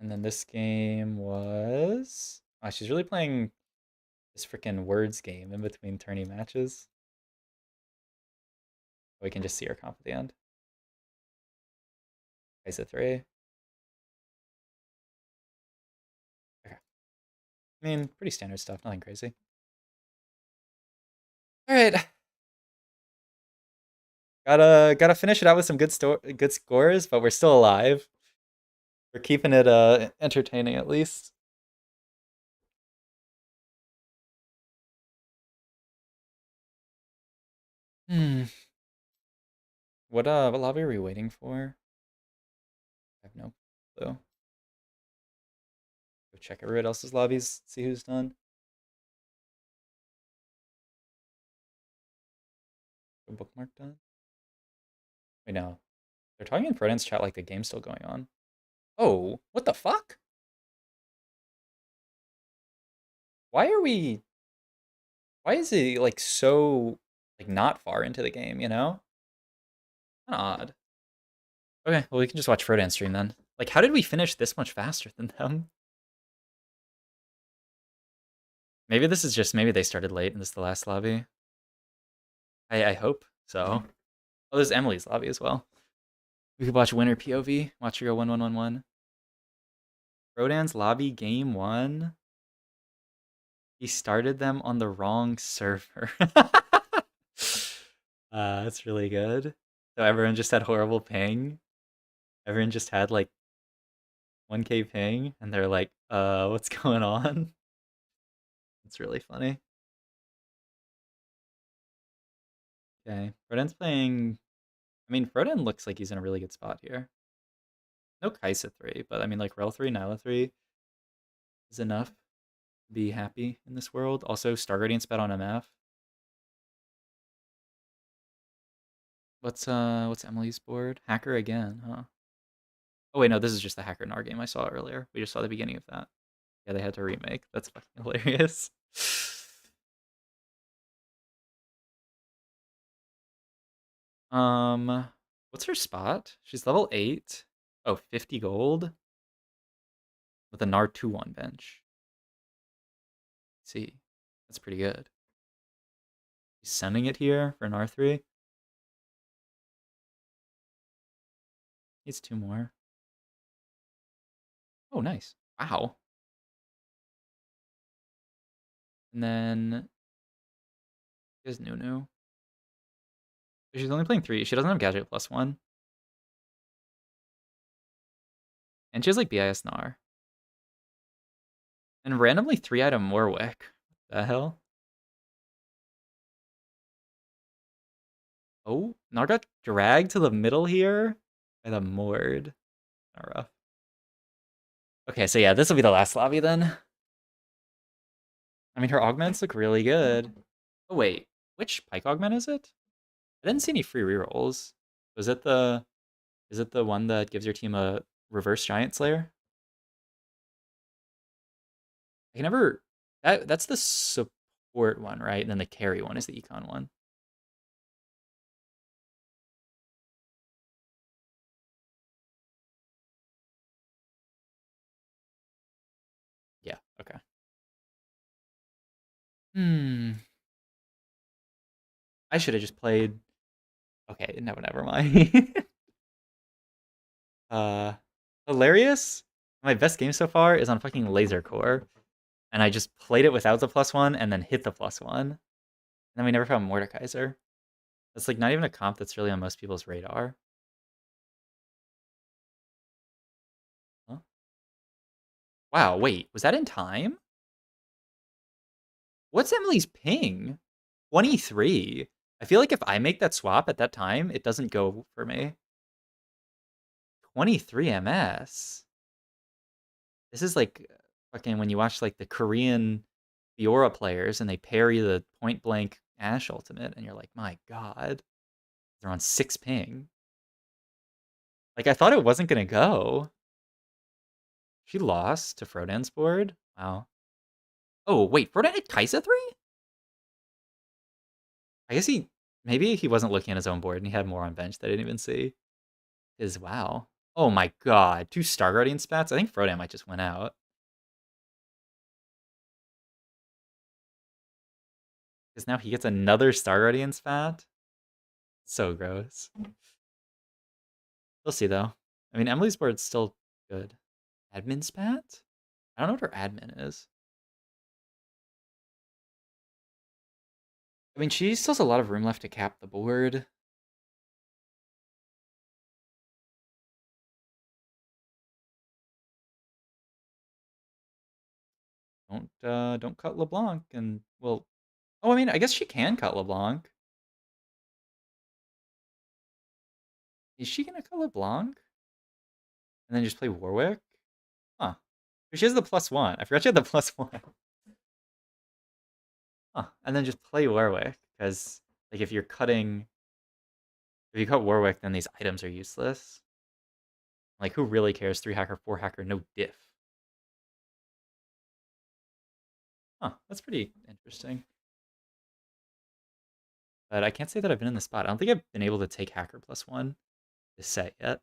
And then this game was... Oh, she's really playing this freaking words game in between tourney matches. We can just see her comp at the end. Isa 3. Okay. I mean, pretty standard stuff, nothing crazy. Alright. Gotta finish it out with some good scores, but we're still alive. We're keeping it entertaining at least. Hmm. What lobby are we waiting for? I have no clue. Go check everyone else's lobbies, see who's done. bookmark done? Wait, no. They're talking in Frodan's chat like the game's still going on. Oh, what the fuck? Why are we... Why is it, like, so, like, not far into the game, you know? Kinda odd. Okay, well, we can just watch Frodan stream then. Like, how did we finish this much faster than them? Maybe this is just, maybe they started late and this is the last lobby. I hope so. Oh, there's Emily's lobby as well. We could watch winner POV. Watch her go 1-1-1-1. Frodan's lobby game 1. He started them on the wrong server. That's really good. So everyone just had horrible ping. Everyone just had like 1k ping, and they're like, what's going on? It's really funny. Okay, Frodan's playing... I mean, Frodan looks like he's in a really good spot here. No Kaisa 3, but I mean, like, Rel 3, Nyla 3 is enough to be happy in this world. Also, Star Guardian sped on MF. What's Emily's board? Hacker again, huh? Oh wait, no, this is just the Hacker Nar game I saw earlier. We just saw the beginning of that. Yeah, they had to remake. That's fucking hilarious. What's her spot? She's level 8. Oh, 50 gold. With a Nar 2-1 bench. Let's see. That's pretty good. He's sending it here for Nar 3. Needs 2 more. Oh, nice. Wow. And then here's Nunu. She's only playing 3. She doesn't have Gadget +1. And she has like BIS Nar. And randomly 3-item Warwick. What the hell? Oh, Nar got dragged to the middle here by the Mord. Not rough. Okay, so yeah, this will be the last lobby then. I mean, her augments look really good. Oh wait, which Pike augment is it? I didn't see any free rerolls. Was it the... Is it the one that gives your team a reverse Giant Slayer? I can never... That's the support one, right? And then the carry one is the econ one. Yeah, okay. I should have just played... Okay, no, never mind. Hilarious? My best game so far is on fucking Laser Core. And I just played it without the +1 and then hit the +1. And then we never found Mordekaiser. That's like not even a comp that's really on most people's radar. Huh? Wow, wait, was that in time? What's Emily's ping? 23. I feel like if I make that swap at that time, it doesn't go for me. 23 MS. This is like fucking when you watch like the Korean Fiora players and they parry the point blank Ashe ultimate and you're like, my god. They're on 6 ping. Like I thought it wasn't gonna go. She lost to Frodan's board? Wow. Oh, wait, Frodan had Kaisa 3? I guess maybe he wasn't looking at his own board and he had more on bench that I didn't even see. Wow. Oh my god, 2 Star Guardian spats? I think Frodan might just win out. Because now he gets another Star Guardian spat? So gross. We'll see though. I mean, Emily's board's still good. Admin spat? I don't know what her admin is. I mean, she still has a lot of room left to cap the board. Don't cut LeBlanc and, well... Oh, I mean, I guess she can cut LeBlanc. Is she gonna cut LeBlanc? And then just play Warwick? Huh. She has the +1. I forgot she had the +1. Huh. And then just play Warwick, because, like, if you're cutting If you cut Warwick, then these items are useless. Like, who really cares? 3 hacker, 4 hacker, no diff. Huh, that's pretty interesting. But I can't say that I've been in the spot. I don't think I've been able to take hacker +1 this set yet.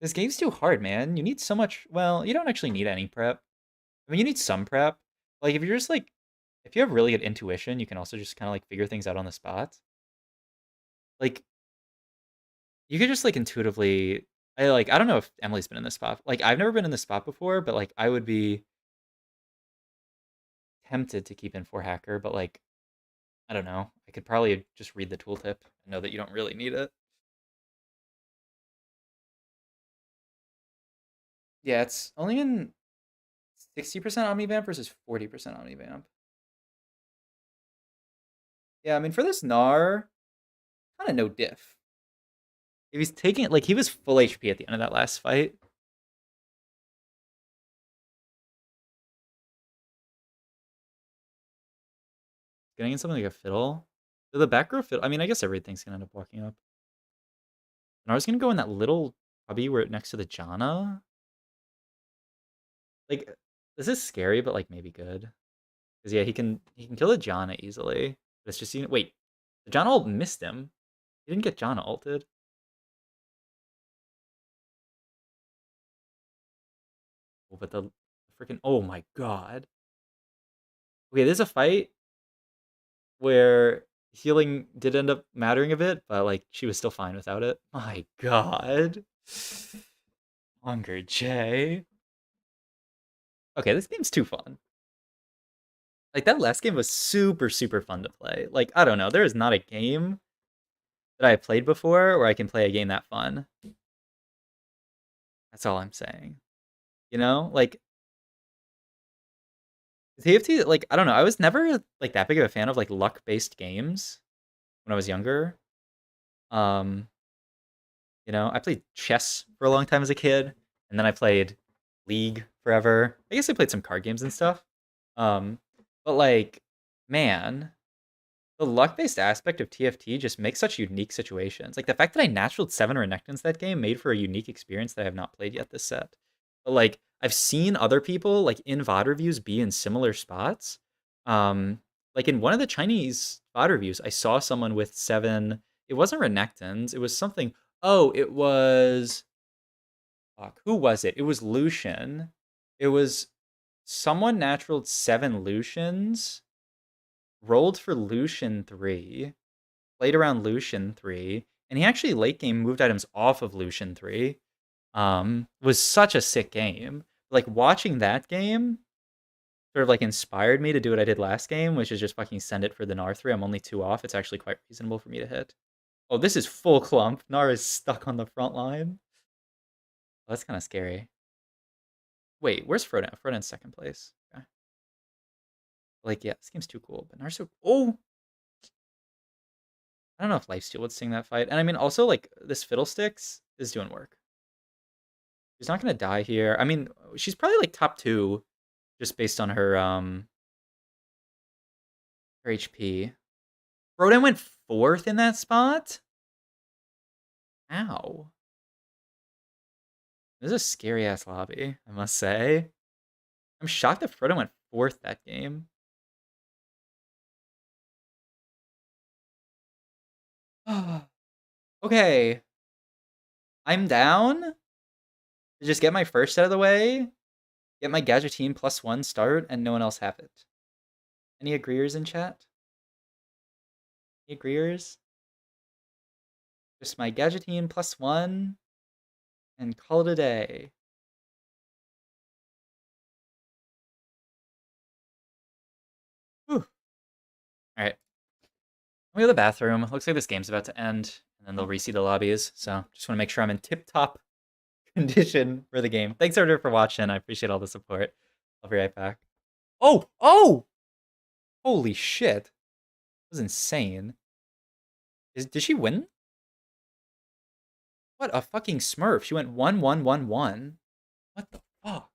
This game's too hard, man. You need so much. Well, you don't actually need any prep. I mean, you need some prep. Like, if you're just like, if you have really good intuition, you can also just kind of like figure things out on the spot. Like, you could just like intuitively. I don't know if Emily's been in this spot. Like, I've never been in this spot before, but like, I would be tempted to keep in 4 hacker, but like, I don't know. I could probably just read the tooltip and know that you don't really need it. Yeah, it's only in 60% Omnivamp versus 40% Omnivamp. Yeah, I mean, for this Gnar, kind of no diff. If he's taking it, like, he was full HP at the end of that last fight. Getting in something like a Fiddle. So the back row Fiddle, I mean, I guess everything's going to end up walking up. Gnar's going to go in that little cubby where next to the Janna. Like, this is scary, but, like, maybe good. Because, yeah, he can kill the Janna easily. But it's just, wait. The Janna ult missed him. He didn't get Janna ulted. Oh, but the freaking, oh my god. Okay, there's a fight where healing did end up mattering a bit, but like she was still fine without it. My god. Hunger J. Okay, this game's too fun. Like that last game was super, super fun to play. Like, I don't know, there is not a game that I played before where I can play a game that fun. That's all I'm saying. You know? Like TFT, like, I don't know, I was never like that big of a fan of like luck-based games when I was younger. Um, You know, I played chess for a long time as a kid, and then I played League forever. I guess I played some card games and stuff. Um, but like, man, the luck-based aspect of TFT just makes such unique situations. Like the fact that I naturaled 7 Renekton's that game made for a unique experience that I have not played yet this set. But like, I've seen other people like in VOD reviews be in similar spots. Like in one of the Chinese VOD reviews, I saw someone with 7. It wasn't Renektons. It was something. Oh, it was. Fuck, who was it? It was Lucian. It was someone naturaled 7 Lucians, rolled for Lucian 3, played around Lucian 3, and he actually late game moved items off of Lucian 3. Was such a sick game. Like watching that game sort of like inspired me to do what I did last game, which is just fucking send it for the Gnar 3. I'm only 2 off. It's actually quite reasonable for me to hit. Oh, this is full clump. Gnar is stuck on the front line. Oh, that's kind of scary. Wait, where's Frodo? Frodo's second place. Okay. Like, yeah, this game's too cool. But Gnar's so. Oh! I don't know if Lifesteal would sing that fight. And I mean, also, like, this Fiddlesticks is doing work. She's not going to die here. I mean, she's probably, like, top 2 just based on her, her HP. Frodo went 4th in that spot? Ow. This is a scary-ass lobby, I must say. I'm shocked that Frodo went 4th that game. Okay. I'm down to just get my first out of the way, get my Gadgeteam +1 start, and no one else have it. Any agreeers in chat? Any agreeers? Just my Gadgeteam +1 and call it a day. Whew. Alright. I'm gonna go to the bathroom. Looks like this game's about to end, and then they'll reseed the lobbies. So just want to make sure I'm in tip-top condition for the game. Thanks everyone for watching. I appreciate all the support. I'll be right back. Oh! Oh! Holy shit. That was insane. Did she win? What a fucking smurf. She went 1-1-1-1. What the fuck?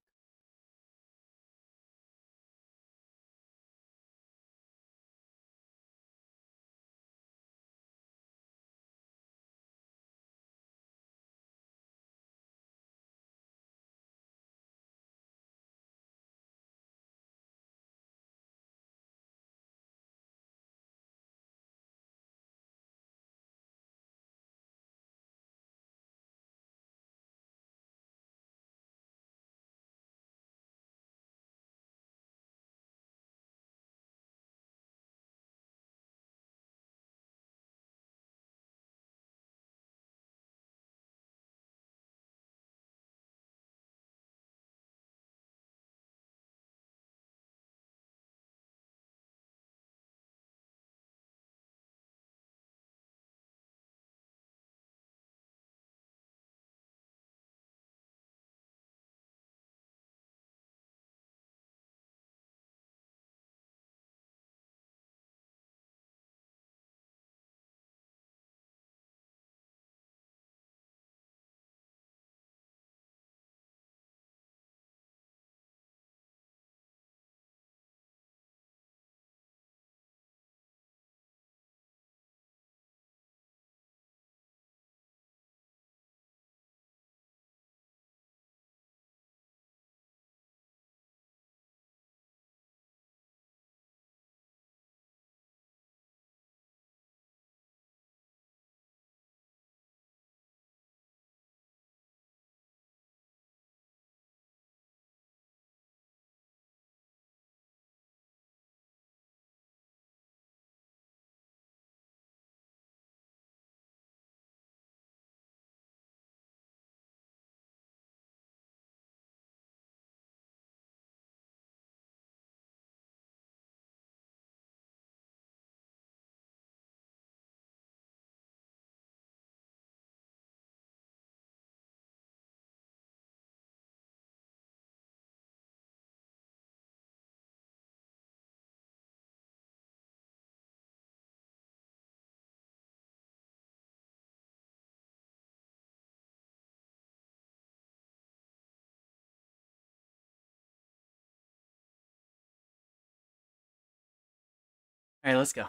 Alright, let's go.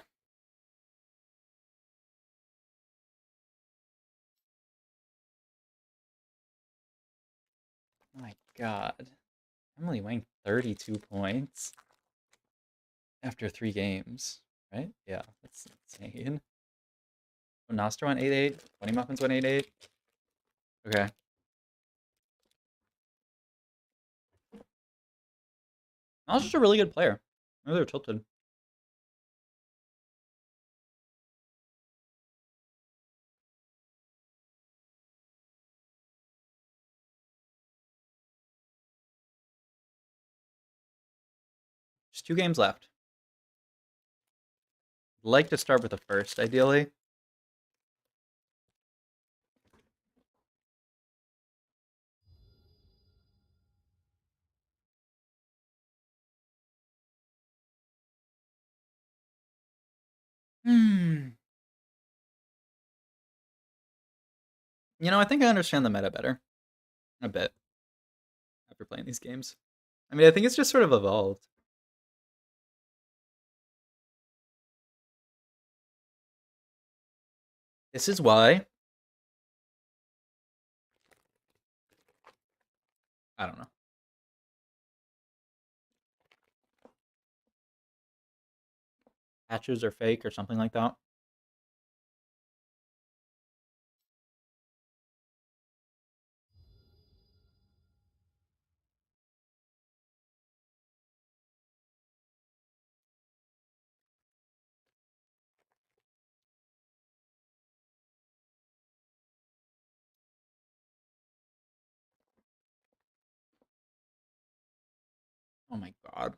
Oh my god. Emily Wang 32 points after 3 games, right? Yeah, that's insane. Oh, Nostra went 8-8. 20 Muffins went 8-8. Okay. Nostra's just a really good player. Maybe they're tilted. Just 2 games left. Like to start with the first, ideally. Hmm. You know, I think I understand the meta better. A bit. After playing these games. I mean, I think it's just sort of evolved. This is why. I don't know. Patches are fake or something like that. Oh my god.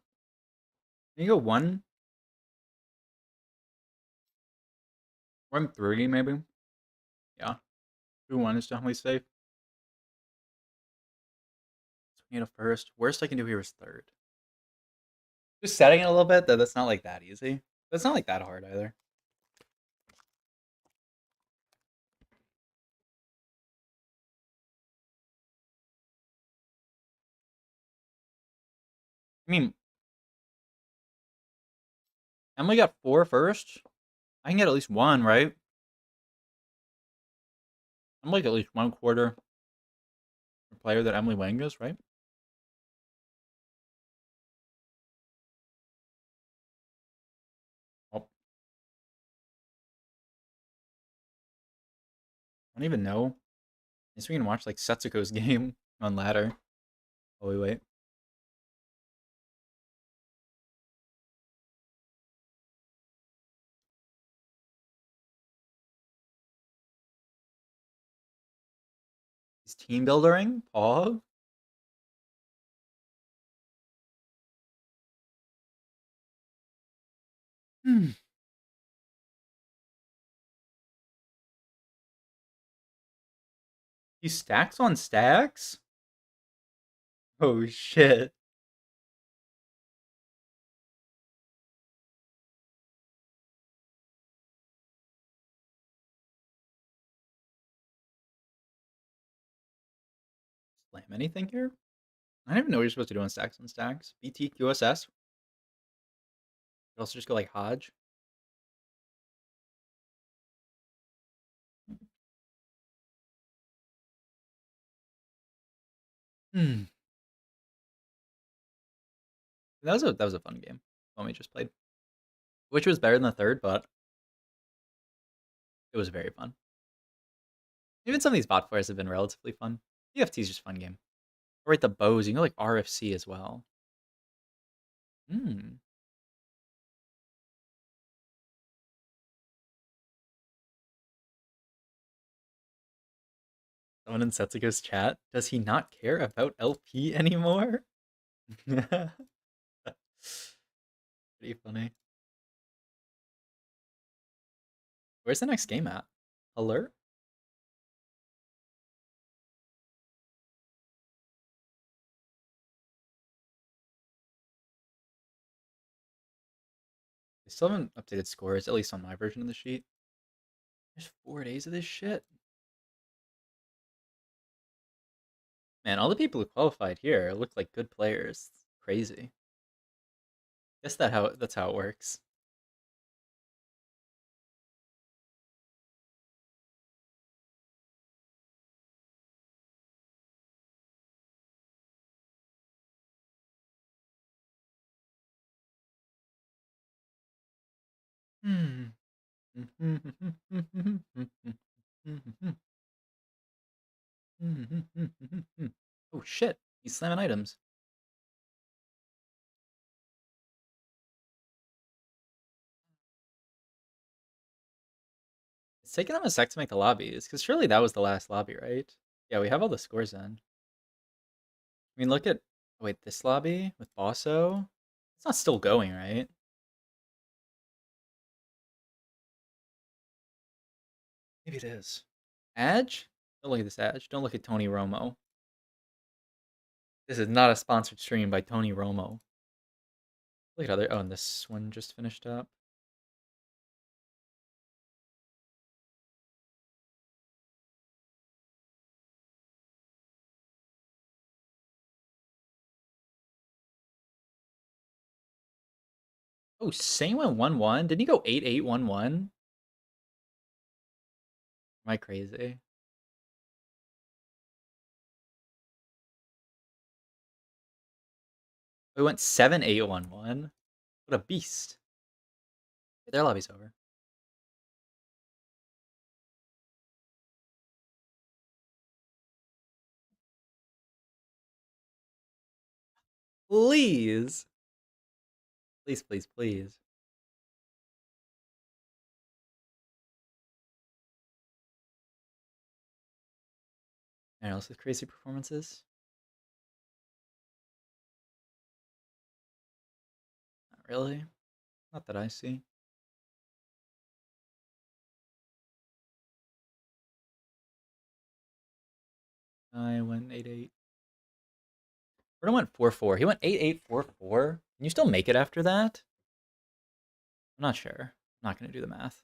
Can you go 1? 1-3 maybe? Yeah. 2-1 is definitely safe. Swing it a first. Worst I can do here is third. Just setting it a little bit, though that's not like that easy. That's not like that hard either. I mean, Emily got 4 first. I can get at least 1, right? I'm like at least 1/4 player that Emily Wang is, right? Oh, I don't even know. I guess we can watch like Setsuko's game on ladder. Oh, wait. He's team building? Pog? Hmm. He stacks on stacks? Oh shit. Slam anything here? I don't even know what you're supposed to do on stacks on stacks. BT QSS? You also just go like Hodge. Hmm. That was a fun game. One we just played. Which was better than the third, but it was very fun. Even some of these bot players have been relatively fun. EFT is just a fun game. Or right, the bows, you can go like RFC as well. Hmm. Someone in Setsuko's chat, does he not care about LP anymore? Pretty funny. Where's the next game at? Alert? They still haven't updated scores, at least on my version of the sheet. There's 4 days of this shit. Man, all the people who qualified here look like good players. Crazy. Guess that's how it works. Oh shit, he's slamming items. It's taking them a sec to make the lobbies, because surely that was the last lobby, right? Yeah, we have all the scores in. I mean, look at... Wait, this lobby with Bosso? It's not still going, right? Maybe it is. Edge? Don't look at this Edge. Don't look at Tony Romo. This is not a sponsored stream by Tony Romo. Look at other... Oh, and this one just finished up. Oh, Sane went 1-1? Didn't he go 8-8-1-1? Am I crazy? We went 7-8-1-1. What a beast. Their lobby's over. Please. Please, please, please. Anyone else with crazy performances? Not really. Not that I see. I went 8-8. Bruno went 4-4. He went 8-8-4-4. Can you still make it after that? I'm not sure. I'm not going to do the math.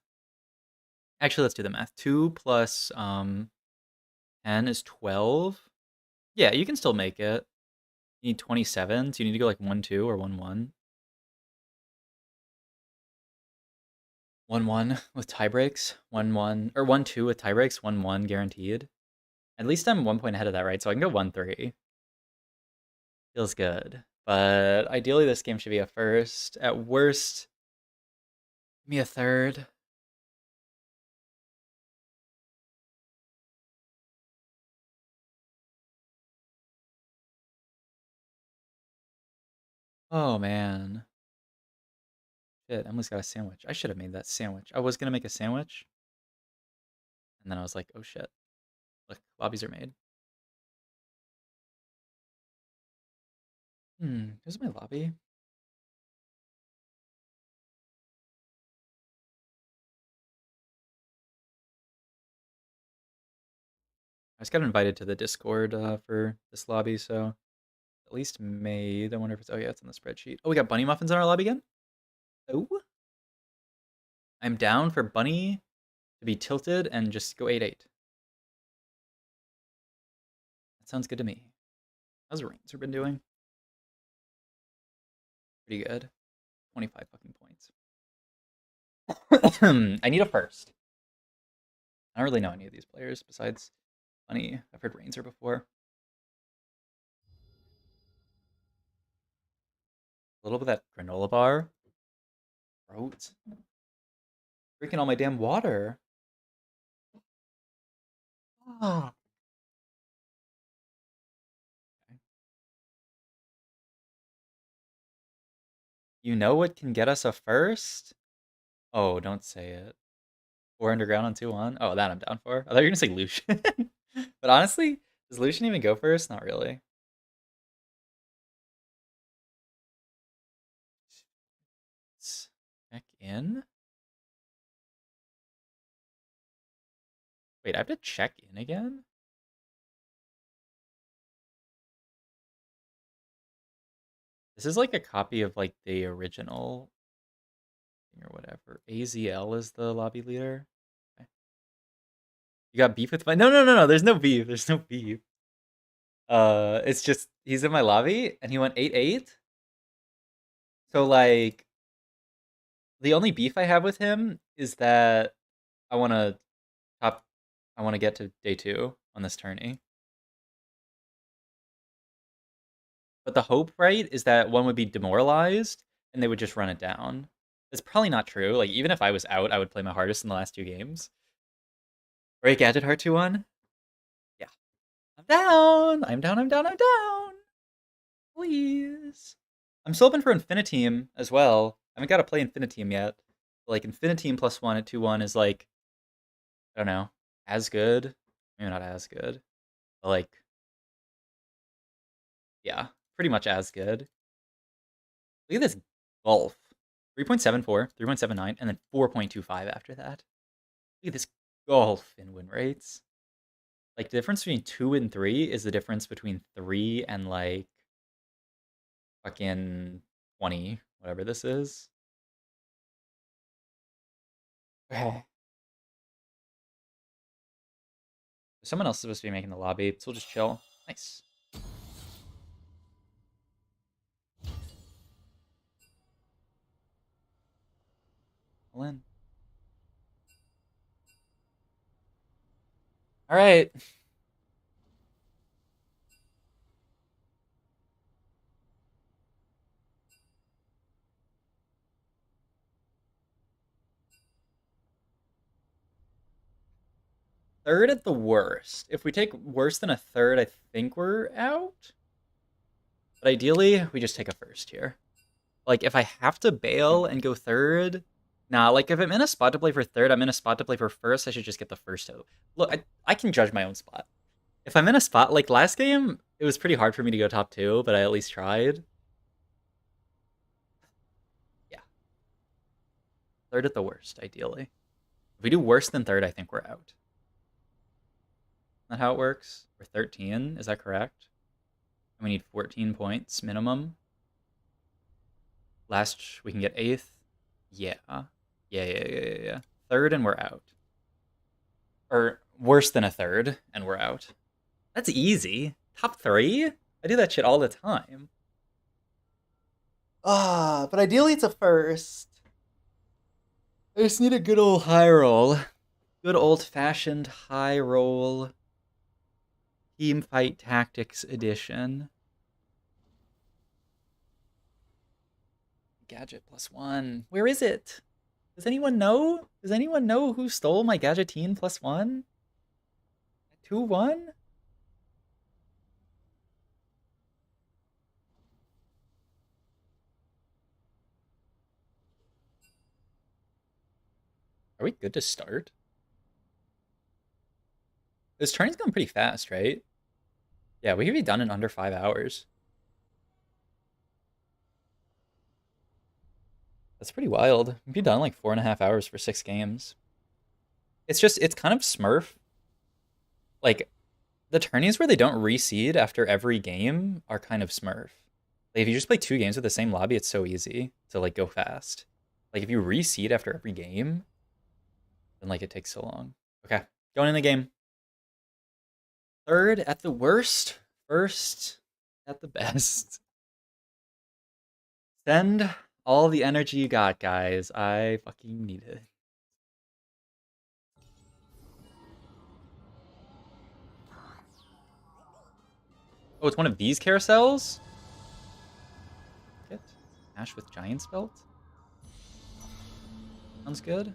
Actually, let's do the math. 2 plus 10 is 12. Yeah, you can still make it. You need 27, so you need to go like 1-2 or 1-1. 1-1 with tie breaks. 1-1 or 1-2 with tie breaks. 1-1 guaranteed. At least I'm 1 point ahead of that, right? So I can go 1-3. Feels good. But ideally, this game should be a first. At worst, give me a third. Oh, man. Shit, Emily's got a sandwich. I should have made that sandwich. I was going to make a sandwich. And then I was like, oh, shit. Look, lobbies are made. Here's my lobby. I just got invited to the Discord for this lobby, so at least made. I wonder if it's... Oh, yeah, it's on the spreadsheet. Oh, we got Bunny Muffins in our lobby again? Oh. I'm down for Bunny to be tilted and just go 8-8. That sounds good to me. How's Ranger been doing? Pretty good. 25 fucking points. I need a first. I don't really know any of these players besides Bunny. I've heard Ranger before. A little bit of that granola bar. Throat. Drinking all my damn water. Ah. Okay. You know what can get us a first? Oh, don't say it. 4 underground on 2-1. Oh, that I'm down for. I thought you were gonna say Lucian. But honestly, does Lucian even go first? Not really. Check in? Wait, I have to check in again? This is like a copy of like the original or whatever. AZL is the lobby leader. Okay. You got beef with my... No, no, no, no. There's no beef. There's no beef. It's just he's in my lobby and he went 8-8. So like the only beef I have with him is that I want to top... I want to get to day 2 on this tourney. But the hope, right, is that one would be demoralized and they would just run it down. It's probably not true. Like, even if I was out, I would play my hardest in the last 2 games. Right, Gadget Heart 2-1? Yeah. I'm down! I'm down, I'm down, I'm down! Please. I'm still hoping for Infiniteam as well. I haven't got to play Infiniteam yet. But, like, Infiniteam +1 at 2-1 is, like, I don't know, as good. Maybe not as good. But, like, yeah, pretty much as good. Look at this golf. 3.74, 3.79, and then 4.25 after that. Look at this golf in win rates. Like, the difference between 2 and 3 is the difference between 3 and, like, fucking 20, whatever this is. Okay. Someone else is supposed to be making the lobby, so we'll just chill. Nice. All in. All right. Third at the worst. If we take worse than a third, I think we're out. But ideally, we just take a first here. Like, if I have to bail and go third, nah, like, if I'm in a spot to play for third, I'm in a spot to play for first, I should just get the first out. Look, I can judge my own spot. If I'm in a spot, like, last game, it was pretty hard for me to go top 2, but I at least tried. Yeah. Third at the worst, ideally. If we do worse than third, I think we're out. Isn't that how it works? We're 13, is that correct? And we need 14 points minimum. Last, we can get 8th. Yeah. Yeah. Third, and we're out. Or worse than a third, and we're out. That's easy. Top 3? I do that shit all the time. But ideally it's a first. I just need a good old high roll. Good old-fashioned high roll. Teamfight Tactics Edition. Gadget +1. Where is it? Does anyone know? Does anyone know who stole my Gadgeteen +1? 2-1? Are we good to start? This turning's going pretty fast, right? Yeah, we could be done in under 5 hours. That's pretty wild. We'd be done like 4.5 hours for 6 games. It's just, it's kind of Smurf. Like, the tourneys where they don't reseed after every game are kind of Smurf. Like, if you just play 2 games with the same lobby, it's so easy to, like, go fast. Like, if you reseed after every game, then, like, it takes so long. Okay, going in the game. Third at the worst, first at the best. Send all the energy you got, guys. I fucking need it. Oh, it's one of these carousels? Kit? Ash with Giant's Belt? Sounds good.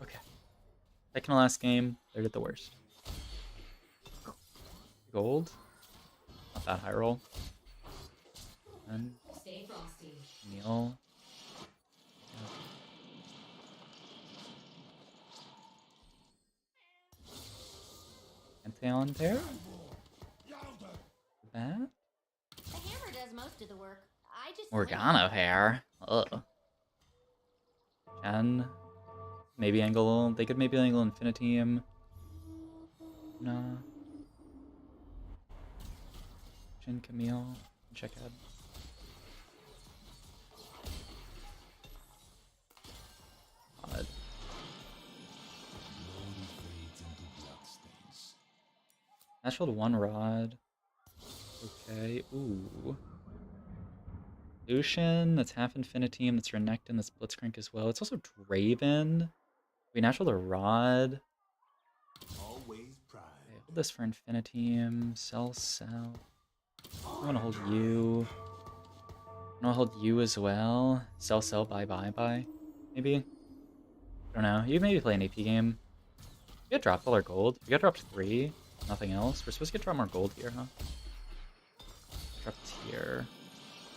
Okay. Second to last game, third at the worst. Gold. Not that high roll. And Stay frosty. Neil. Pantheon pair? That? The hammer does most of the work. I just Morgana pair. Ugh. Chen. Maybe angle. They could maybe angle Infiniteam. No. Jin Camille. Check out. Odd. Natural to 1 rod. Okay. Ooh. Lucian, that's half Infiniteam, that's Renekton, that's Blitzcrank as well. It's also Draven. We natural the Rod. Always pride. Okay, hold this for Infiniteam. Sell. I want to hold you. I want to hold you as well. Sell, buy. Maybe? I don't know. You maybe play an AP game. We got dropped all our gold. We got dropped 3. Nothing else. We're supposed to get dropped more gold here, huh? Dropped here.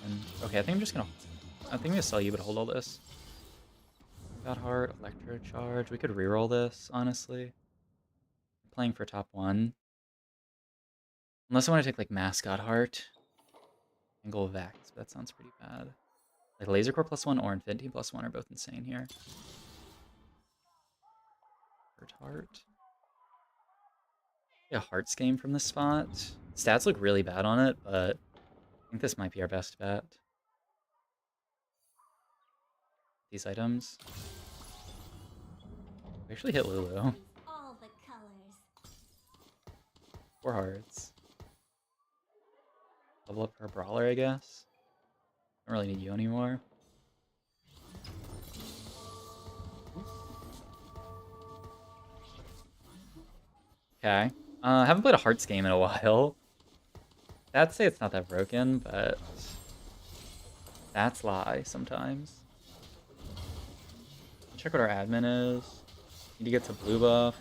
And okay, I think I'm just gonna sell you, but hold all this. God Heart, Electro Charge. We could reroll this, honestly. I'm playing for top 1. Unless I want to take like Mascot Heart. Angle Vex, but that sounds pretty bad. Like Laser Core +1 or Infinity +1 are both insane here. Heart. Yeah, Hearts game from this spot. Stats look really bad on it, but I think this might be our best bet. These items. We actually hit Lulu. All the colors. 4 hearts. Level up our Brawler, I guess. Don't really need you anymore. Okay. I haven't played a Hearts game in a while. I'd say it's not that broken, but that's lie sometimes. Check what our admin is. Need to get to blue buff.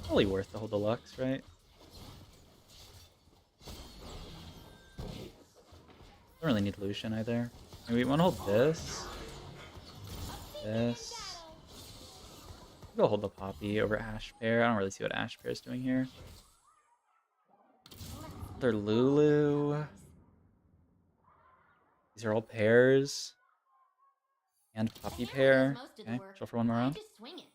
Probably worth the whole deluxe, right? Don't really need Lucian either. And we want to hold this. This. We'll hold the Poppy over Ash Pair. I don't really see what Ash Pair is doing here. They're Lulu. These are all pairs. And Poppy pair. Okay, chill for one more round. Just swing it.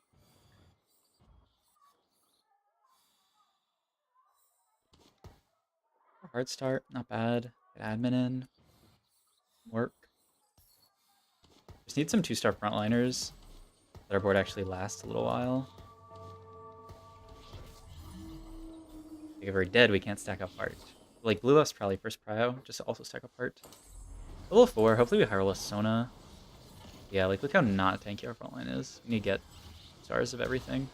Hard start, not bad. Get admin in. Work. Just need some 2-star frontliners. Let our board actually last a little while. Like if we're dead, we can't stack up heart. Like blue buff's probably first prio, just to also stack up heart. Level 4, hopefully we Hireless Sona. Yeah, like look how not tanky our frontline is. We need to get stars of everything.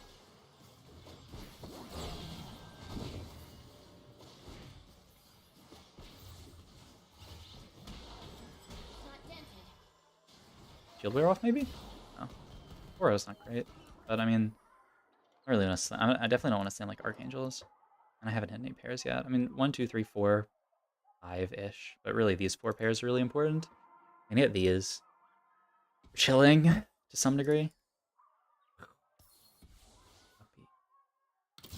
Not dented. Shield wear off maybe? No. Oro's not great. But I mean, I really want to I definitely don't want to stand like Archangels. And I haven't hit any pairs yet. I mean 1, 2, 3, 4, 5-ish. But really these 4 pairs are really important. And get these. We're chilling to some degree.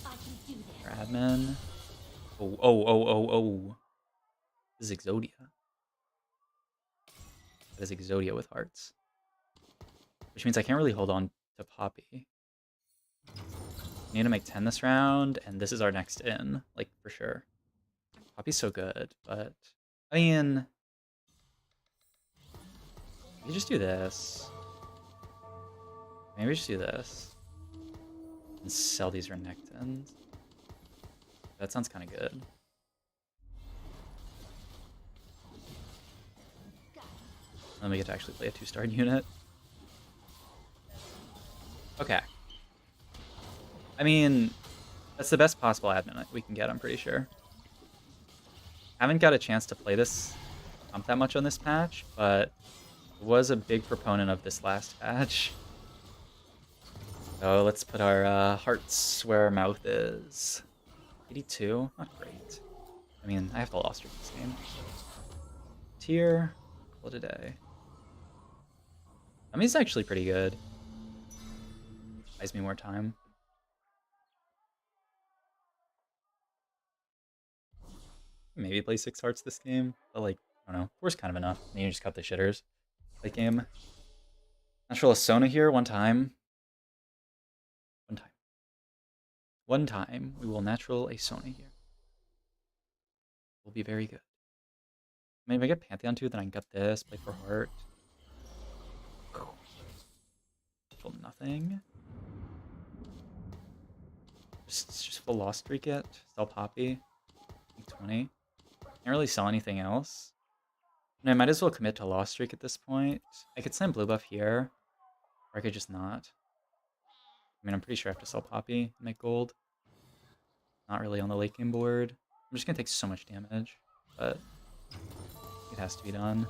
I can do this. Our admin. Oh. This is Exodia. That is Exodia with hearts. Which means I can't really hold on to Poppy. We need to make 10 this round, and this is our next in, like, for sure. Poppy's so good, but... I mean... We just do this. Maybe we just do this. And sell these Renekton's. That sounds kind of good. Then we get to actually play a 2-star unit. Okay. I mean, that's the best possible admin we can get, I'm pretty sure. Haven't got a chance to play this that much on this patch, but was a big proponent of this last patch. So let's put our hearts where our mouth is. 82, not great. I mean, I have to lost this game. Tier, call it a day. I mean, it's actually pretty good. Buys me more time. Maybe play 6 hearts this game, but like, I don't know. 4's kind of enough. And you just cut the shitters. Late game. Natural Sona here, one time. One time, we will natural a Sona here. Will be very good. I mean, if I get Pantheon too, then I can cut this, play for heart. Natural nothing. Just full lost streak it. Sell Poppy. 20. Can't really sell anything else. And I might as well commit to Lost Streak at this point. I could send blue buff here, or I could just not. I mean, I'm pretty sure I have to sell Poppy and make gold. Not really on the late game board. I'm just gonna take so much damage, but it has to be done.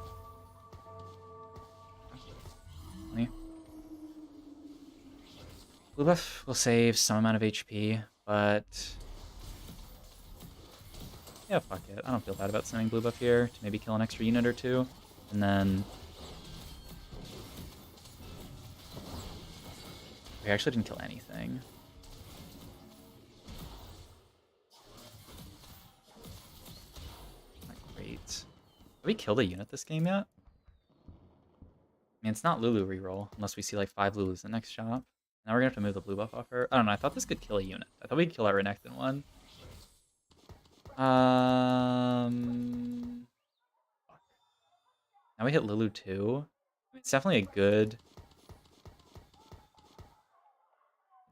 Blue buff will save some amount of HP, but yeah, fuck it. I don't feel bad about sending blue buff here to maybe kill an extra unit or two, and then we actually didn't kill anything. Not great. Have we killed a unit this game yet? I mean, it's not Lulu reroll, unless we see like 5 Lulus in the next shop. Now we're gonna have to move the blue buff off her. I don't know, I thought this could kill a unit. I thought we'd kill our Renekton one. Fuck. Now we hit Lulu too. I mean, it's definitely a good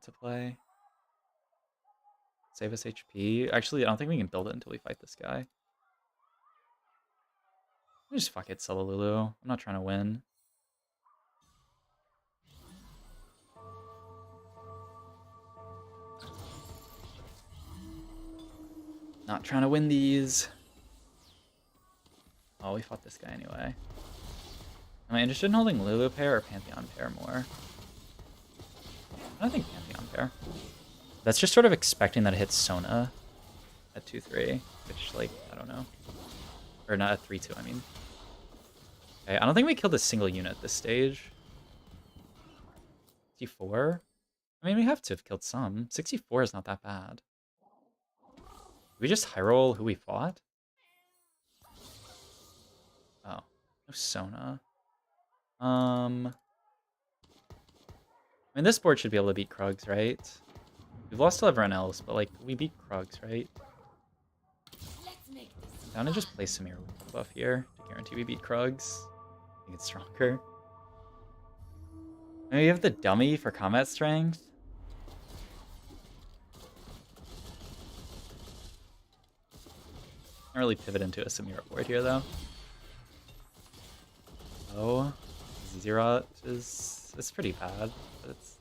to play. Save us HP. Actually, I don't think we can build it until we fight this guy. Just fuck it, sell a Lulu. I'm not trying to win. Not trying to win these. Oh, we fought this guy anyway. Am I interested in holding Lulu pair or Pantheon pair more? I think Pantheon pair. That's just sort of expecting that it hits Sona at 2-3, which, like, I don't know. Or not at 3-2, I mean. Okay, I don't think we killed a single unit at this stage. 64? I mean, we have to have killed some. 64 is not that bad. Did we just high roll who we fought? Oh, no Sona. I mean, this board should be able to beat Krugs, right? We've lost to everyone else, but like, we beat Krugs, right? I'm gonna just play Samir with buff here to guarantee we beat Krugs. I think it's stronger. Maybe we have the dummy for combat strength. Can't really pivot into a Samira board here though. Oh, Zeroth it's pretty bad, but it's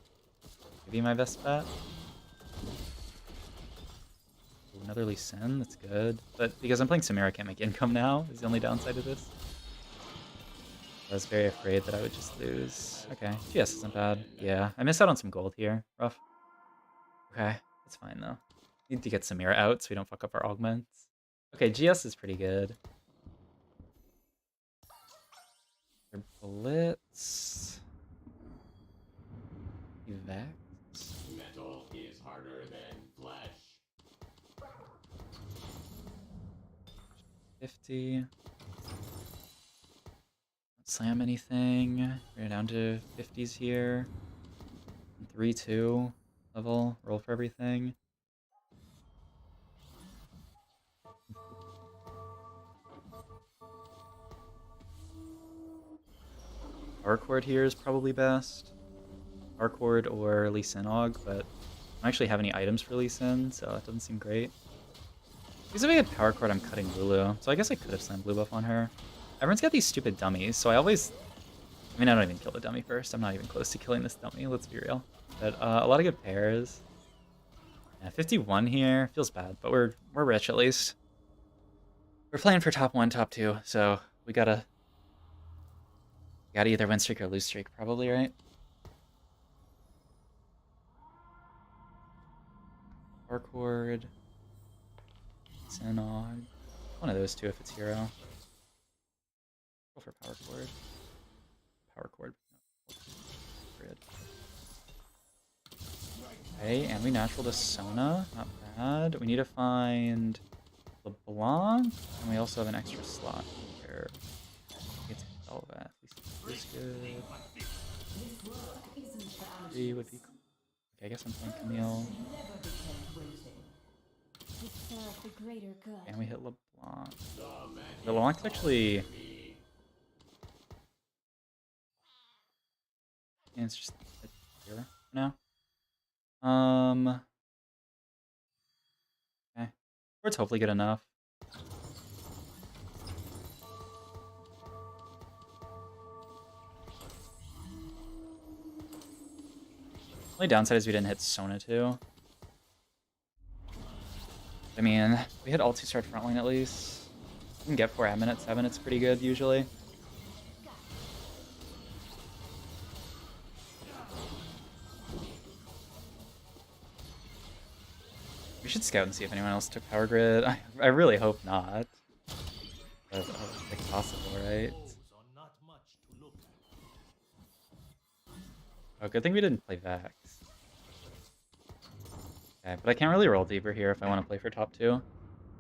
maybe my best bet. Ooh, another Lee Sin, that's good. But because I'm playing Samira, I can't make income now, is the only downside of this. I was very afraid that I would just lose. Okay, GS isn't bad. Yeah, I missed out on some gold here. Rough. Okay, that's fine though. Need to get Samira out so we don't fuck up our augments. Okay, GS is pretty good. Their Blitz. Evac. Metal is harder than flesh. 50. Don't slam anything. We're down to 50s here. 3-2 level. Roll for everything. Power Chord here is probably best. Power Chord or Lee Sin Aug, but I don't actually have any items for Lee Sin, so it doesn't seem great. Because if we had Power Chord, I'm cutting Lulu, so I guess I could have slammed blue buff on her. Everyone's got these stupid dummies, so I always... I mean, I don't even kill the dummy first. I'm not even close to killing this dummy, let's be real. But a lot of good pairs. Yeah, 51 here. Feels bad, but we're rich at least. We're playing for top 1, top 2, so we gotta either win streak or lose streak, probably, right? Power Chord. Sinog. One of those two if it's hero. Go for Power Chord. Power Chord. Grid. Okay, and we natural to Sona. Not bad. We need to find LeBlanc, and we also have an extra slot here. It's Velvet. This is good. 3 would be cool. Okay, I guess I'm playing Camille. The greater good. And we hit LeBlanc. LeBlanc's actually... And it's just here now. Okay. Or it's hopefully good enough. Only downside is we didn't hit Sona too. I mean, we hit ulti start front lane at least. We can get 4 admin at 7, it's pretty good usually. We should scout and see if anyone else took power grid. I really hope not. But it's possible, right? Oh, good thing we didn't play Vex. Okay, but I can't really roll deeper here if I want to play for top 2.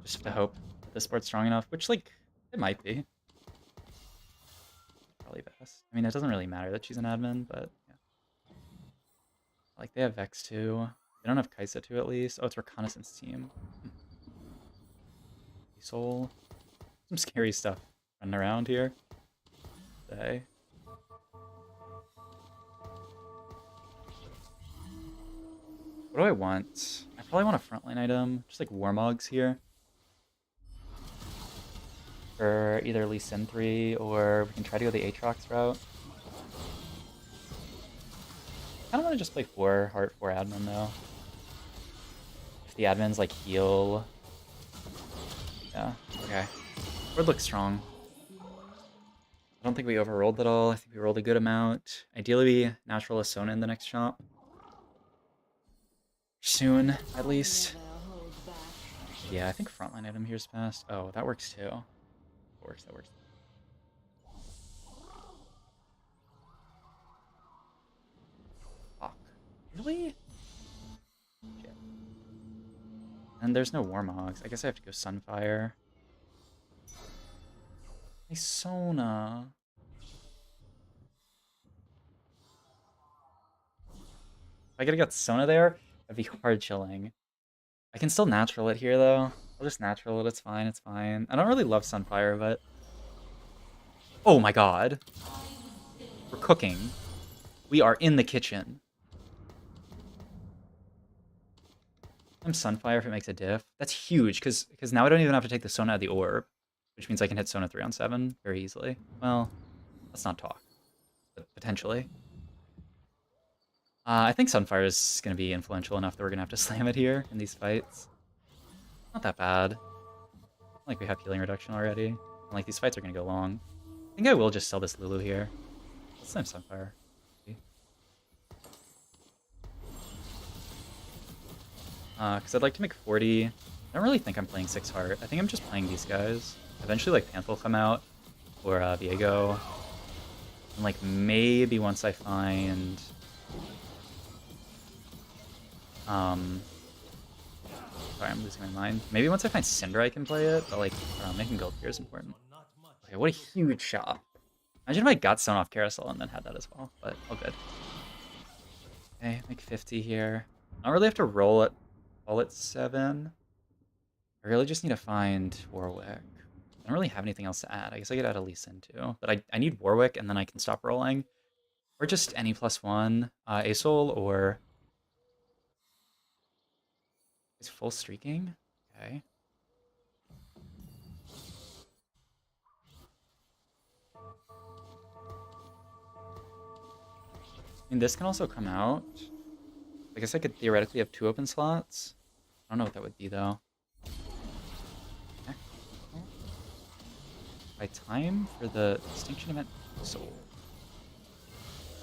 Just have to hope that this board's strong enough, which, like, it might be. Probably best. I mean, it doesn't really matter that she's an admin, but yeah. Like, they have Vex too. They don't have Kaisa too, at least. Oh, it's Reconnaissance team. Soul. Some scary stuff running around here today. What do I want? I probably want a frontline item, just like Warmogs here. For either Lee Sin 3 or we can try to go the Aatrox route. I kind of want to just play 4 Heart, 4 Admin though. If the admins like heal. Yeah, okay. Board looks strong. I don't think we overrolled at all. I think we rolled a good amount. Ideally, we natural a Sona in the next shot. Soon, at least. Yeah, I think frontline item here's fast. Oh, that works too. That works, that works. Fuck. Really? Shit. And there's no Warmogs. I guess I have to go Sunfire. Hey, Sona. If I gotta get Sona there, that'd be hard chilling. I can still natural it here though. I'll just natural it, it's fine, it's fine. I don't really love Sunfire, but... Oh my god. We're cooking. We are in the kitchen. I'm Sunfire if it makes a diff. That's huge, because now I don't even have to take the Sona out of the orb, which means I can hit Sona 3 on 7 very easily. Well, let's not talk. But potentially. I think Sunfire is going to be influential enough that we're going to have to slam it here in these fights. Not that bad. Like we have healing reduction already. And like these fights are going to go long. I think I will just sell this Lulu here. Let's slam Sunfire. Because I'd like to make 40. I don't really think I'm playing 6 Heart. I think I'm just playing these guys. Eventually, like, Panther will come out, or Viego. And, like, maybe once I find... Sorry, I'm losing my mind. Maybe once I find Cinder, I can play it, but, like, making gold here is important. Okay, what a huge shot. Imagine if I got Stone off Carousel and then had that as well, but all good. Okay, make 50 here. I don't really have to roll it all at 7. I really just need to find Warwick. I don't really have anything else to add. I guess I could add a Lee Sin too. But I need Warwick and then I can stop rolling. Or just any +1. Asol or... Is full streaking? Okay. I mean, this can also come out. I guess I could theoretically have 2 open slots. I don't know what that would be though. By time for the distinction event soul.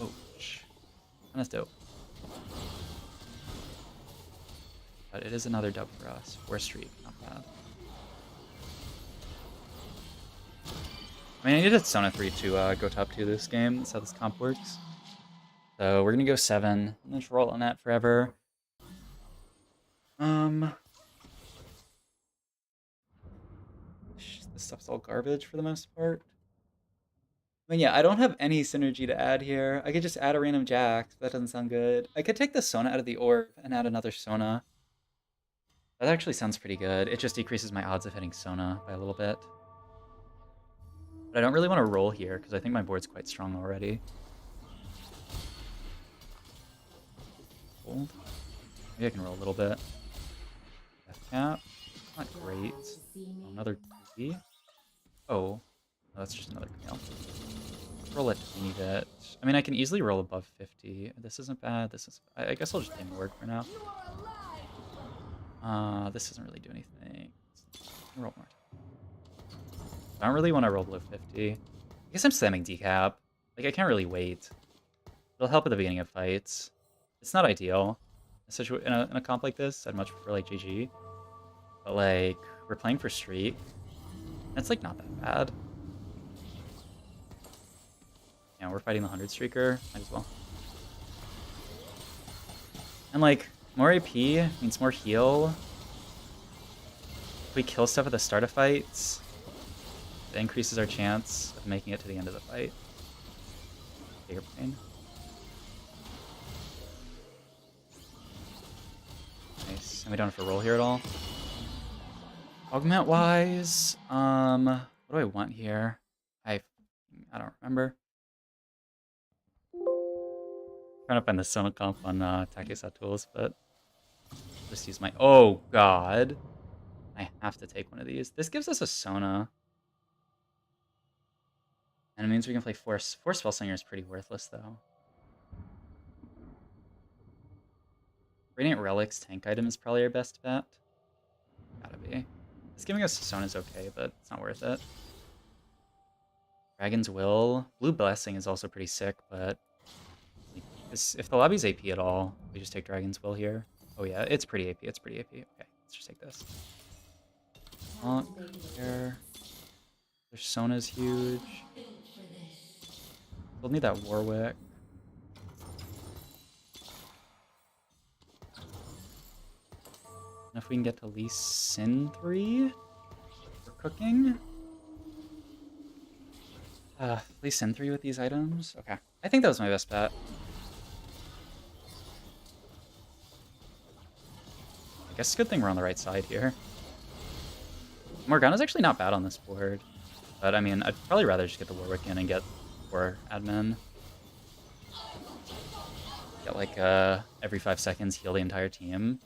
Ouch. That's dope. But it is another dub for us. 4 streak, not bad. I mean, I needed Sona 3 to go top 2 this game. That's how this comp works. So we're gonna go 7. And just roll on that forever. This stuff's all garbage for the most part. I mean, yeah, I don't have any synergy to add here. I could just add a random Jax, but that doesn't sound good. I could take the Sona out of the orb and add another Sona. That actually sounds pretty good. It just decreases my odds of hitting Sona by a little bit. But I don't really want to roll here, because I think my board's quite strong already. Hold. Maybe I can roll a little bit. Death cap. Not great. Oh, another Key. Oh, that's just another Camille. Roll a tiny bit. I mean, I can easily roll above 50. This isn't bad. This is. I guess I'll just aim word for now. This doesn't really do anything. Roll more. I don't really want to roll below 50. I guess I'm slamming decap. Like, I can't really wait. It'll help at the beginning of fights. It's not ideal. In a comp like this, I'd much prefer, like, GG. But, like, we're playing for streak. That's, like, not that bad. Yeah, we're fighting the 100 streaker. Might as well. And, like, more AP means more heal. If we kill stuff at the start of fights, it increases our chance of making it to the end of the fight. Bigger pain. Nice. And we don't have to roll here at all. Augment-wise, what do I want here? I don't remember. Trying to find the Sona comp on Takesa Tools, but just use my. Oh god, I have to take one of these. This gives us a Sona, and it means we can play Force. Force Spellslinger is pretty worthless though. Radiant Relics tank item is probably our best bet. Gotta be. This giving us Sona is okay, but it's not worth it. Dragon's Will. Blue Blessing is also pretty sick, but if the lobby's AP at all, we just take Dragon's Will here. Oh yeah, it's pretty AP, it's pretty AP. Okay, let's just take this. Monk, here. Their Sona's huge. We'll need that Warwick. And if we can get to Lee Sin 3 for cooking. Lee Sin 3 with these items? Okay. I think that was my best bet. I guess it's a good thing we're on the right side here. Morgana's actually not bad on this board. But I mean, I'd probably rather just get the Warwick in and get 4 admin. Get like every 5 seconds heal the entire team.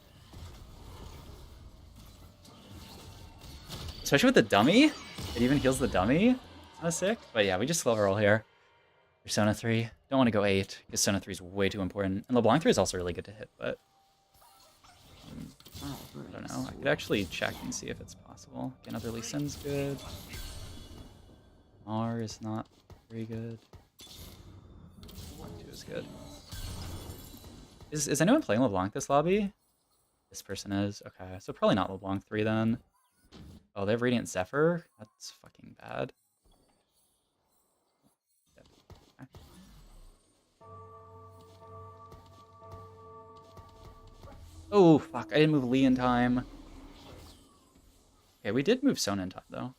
Especially with the dummy. It even heals the dummy. It's kind of sick. But yeah, we just slow roll here. Persona 3. Don't want to go 8 because Persona 3 is way too important. And LeBlanc 3 is also really good to hit, but I don't know. I could actually check and see if it's possible. Okay, another Lee Sin's good. R is not very good. 2 is good. Is anyone playing LeBlanc this lobby? This person is. Okay, so probably not LeBlanc 3 then. Oh, they have Radiant Zephyr? That's fucking bad. Okay. Oh, fuck. I didn't move Lee in time. Okay, we did move Sona in time, though.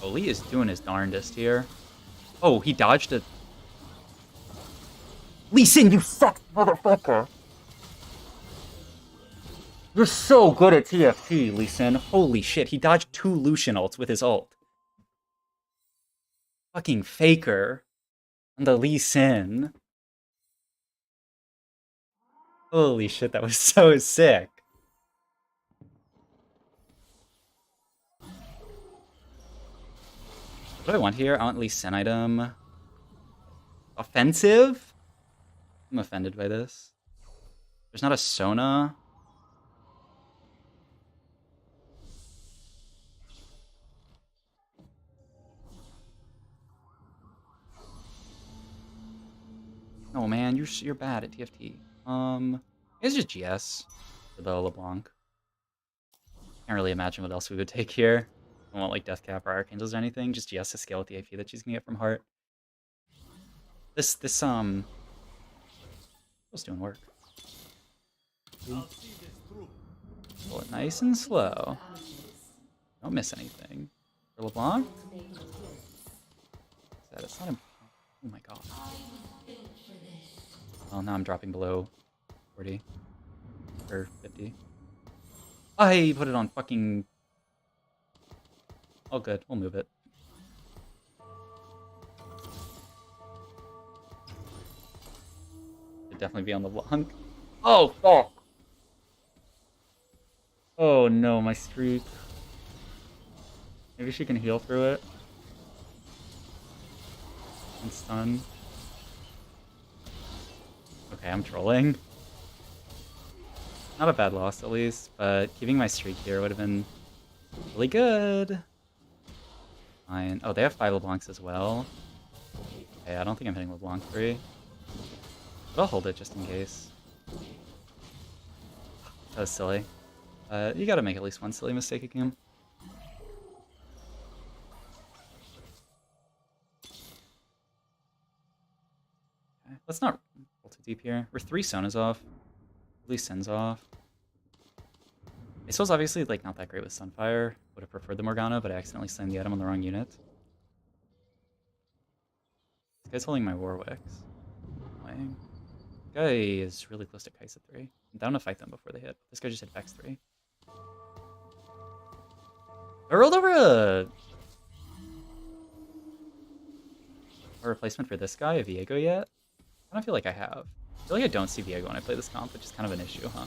Oh, Lee is doing his darndest here. Oh, he dodged it. Lee Sin, you fuck motherfucker! You're so good at TFT, Lee Sin. Holy shit, he dodged 2 Lucian ults with his ult. Fucking faker. On the Lee Sin. Holy shit, that was so sick. What do I want here? I want Lee Sin item. Offensive? I'm offended by this. There's not a Sona. Oh man, you're bad at TFT. It's just GS for the LeBlanc. Can't really imagine what else we would take here. I don't want like Deathcap or Archangels or anything. Just GS to scale with the AP that she's gonna get from Heart. This was doing work. Pull it nice and slow. Don't miss anything. For LeBlanc? It's not oh my god. Oh, now I'm dropping below 40. Or 50. Oh, hey, you put it on fucking... Oh, good. We'll move it. Should definitely be on LeBlanc. Oh, fuck! Oh no, my streak. Maybe she can heal through it. And stun. Okay, I'm trolling. Not a bad loss, at least, but keeping my streak here would have been really good. Fine. Oh, they have 5 LeBlancs as well. Okay, I don't think I'm hitting LeBlanc 3. But I'll hold it just in case. That was silly. You gotta make at least one silly mistake a game. Okay, let's not roll too deep here. We're 3 Sonas off. At least Sin's off. Acel's obviously like not that great with Sunfire. Would have preferred the Morgana, but I accidentally slammed the item on the wrong unit. This guy's holding my Warwicks. Annoying. This guy is really close to Kaisa 3. I'm down to fight them before they hit. This guy just hit Vex 3. I rolled over a replacement for this guy, a Viego, yet? I don't feel like I have. I feel like I don't see Viego when I play this comp, which is kind of an issue, huh?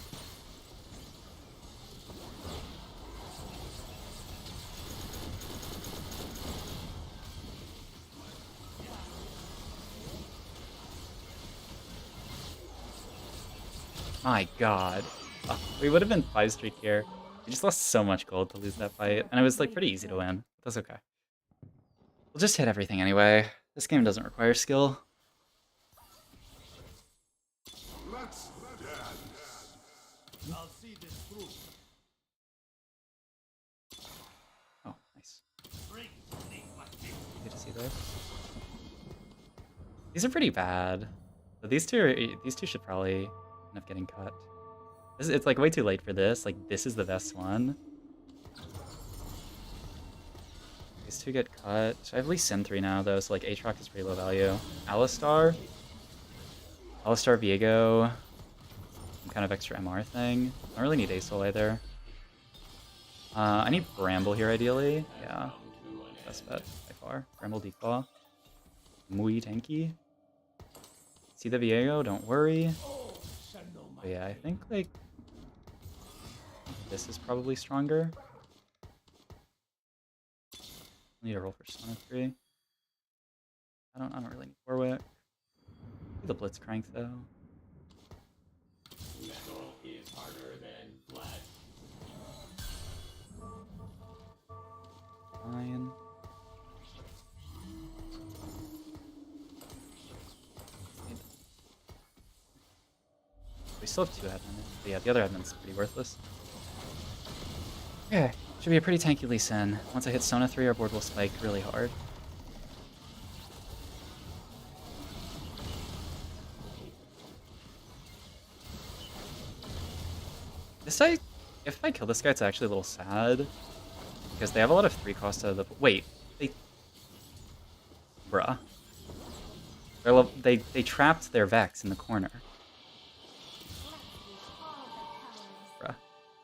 My god. Oh, we would have been 5 streak here. We just lost so much gold to lose that fight, and it was like pretty easy to win. That's okay. We'll just hit everything anyway. This game doesn't require skill. Let's dance. I'll see this through. Oh, nice. Good to see those. These are pretty bad. But these two should probably end up getting cut. It's like way too late for this. Like this is the best one. These two get cut. I have at least Sin 3 now though, so like Aatrox is pretty low value. Alistar Viego. Some kind of extra MR thing. I don't really need Acel either. I need Bramble here ideally. Yeah. Best bet by far. Bramble Declaw. Muy tanky. See the Viego, don't worry. But yeah, I think like this is probably stronger. I need to roll for Sona 3. I don't really need Warwick. Do the Blitzcrank though. Metal is harder than flesh. Fine. We still have 2 admin. But yeah, the other admin's pretty worthless. Okay, should be a pretty tanky Lee Sin. Once I hit Sona 3, our board will spike really hard. This guy, if I kill this guy, it's actually a little sad. Because they have a lot of 3 cost out of the... Wait, Bruh. They trapped their Vex in the corner. Bruh.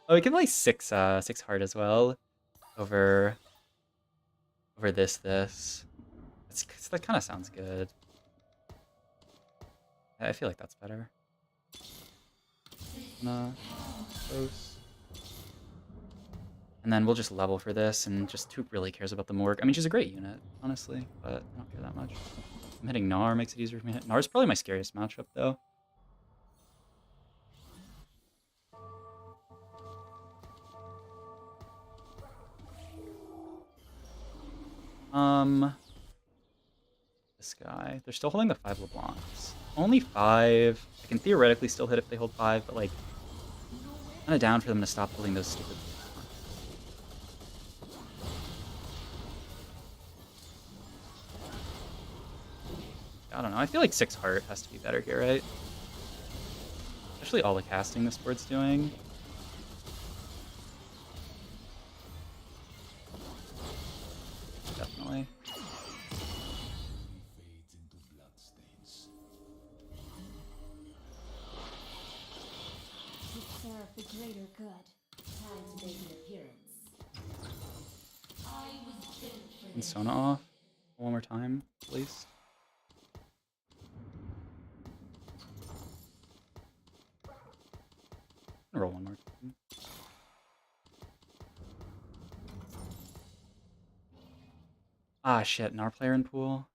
Oh, we can play 6 hard as well. Over this. That kind of sounds good. I feel like that's better. Close. And then we'll just level for this, and just Toop really cares about the Morg. I mean, she's a great unit, honestly, but I don't care that much. I'm hitting Gnar, makes it easier for me to hit. Gnar's probably my scariest matchup, though. This guy. They're still holding the 5 LeBlancs. Only 5. I can theoretically still hit if they hold 5, but like, kind of down for them to stop holding those stupid. I don't know. I feel like 6 heart has to be better here, right? Especially all the casting this board's doing. Definitely. Fades into bloodstains. To serve the greater good. Time to make an appearance. I was built for And this. Sona off. One more time, please. Roll one more time. Ah, shit. Nar player in pool.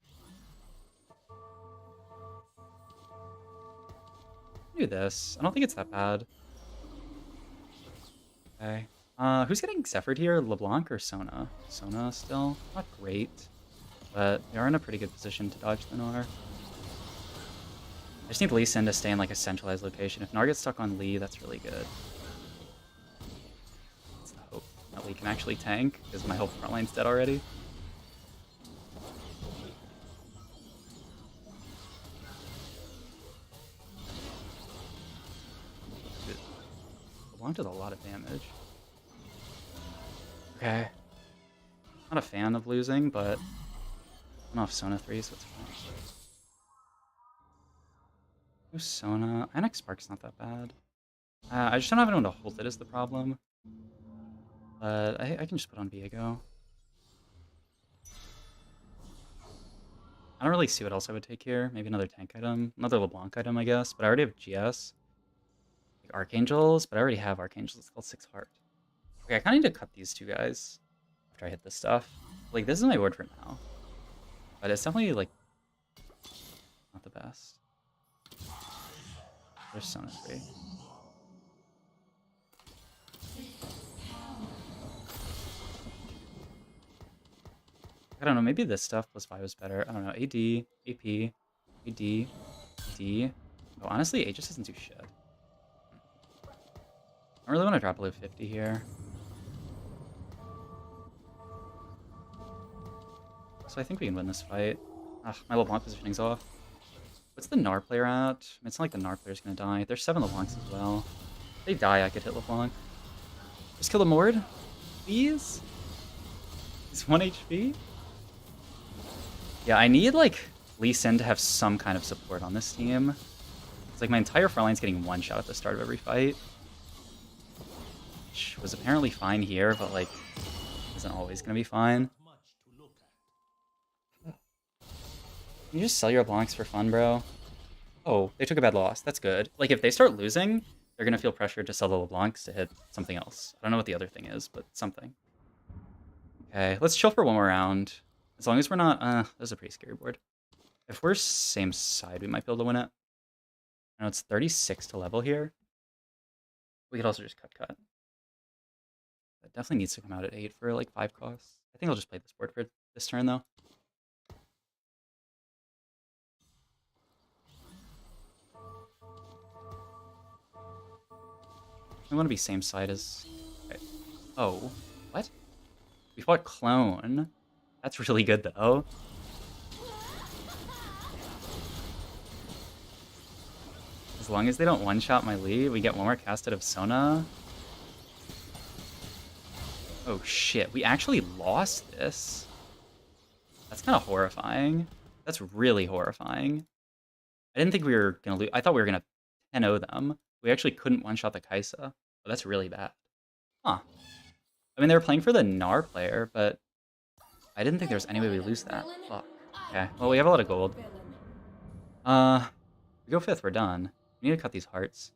Do this. I don't think it's that bad. Okay. Who's getting Zephyr'd here? LeBlanc or Sona? Sona still? Not great. But they are in a pretty good position to dodge the Gnar. I just need Lee Sin to stay in like a centralized location. If Gnar gets stuck on Lee, that's really good. That's the hope. That Lee can actually tank, because my whole front line's dead already. Dude, LeBlanc does a lot of damage. Okay. Not a fan of losing, but I'm off Sona 3, so it's fine. No Sona. Inox Spark's not that bad. I just don't have anyone to hold it is the problem. But I can just put on Viego. I don't really see what else I would take here. Maybe another tank item. Another LeBlanc item, I guess. But I already have GS. Like Archangels, but I already have Archangels. It's called 6 Heart. Okay, I kind of need to cut these two guys after I hit this stuff. Like, this is my ward for now. But it's definitely, like, not the best. There's Sona 3. I don't know, maybe this stuff plus 5 is better. I don't know, AD, AP, AD, AD. Oh, honestly, Aegis doesn't do shit. I really want to drop below 50 here. So I think we can win this fight. Ugh, my LeBlanc positioning's off. What's the Gnar player at? It's not like the Gnar player's gonna die. There's 7 LeBlancs as well. If they die, I could hit LeBlanc. Just kill the Mord, please? He's 1 HP? Yeah, I need, like, Lee Sin to have some kind of support on this team. It's like my entire front line's getting one shot at the start of every fight. Which was apparently fine here, but, like, isn't always gonna be fine. Can you just sell your LeBlancs for fun, bro? Oh, they took a bad loss. That's good. Like, if they start losing, they're gonna feel pressured to sell the LeBlancs to hit something else. I don't know what the other thing is, but something. Okay, let's chill for one more round. As long as we're not... this is a pretty scary board. If we're same side, we might be able to win it. I know it's 36 to level here. We could also just cut. That definitely needs to come out at 8 for, like, 5 costs. I think I'll just play this board for this turn, though. I want to be same side as... Okay. Oh, what? We fought Clone. That's really good, though. As long as they don't one-shot my Lee, we get one more cast out of Sona. Oh shit, we actually lost this. That's kind of horrifying. That's really horrifying. I didn't think we were going to lose. I thought we were going to 10-0 them. We actually couldn't one-shot the Kaisa. Oh, that's really bad. Huh. I mean, they were playing for the Gnar player, but I didn't think there was any way we lose that. Fuck. Okay, well, we have a lot of gold. We go 5th, we're done. We need to cut these hearts.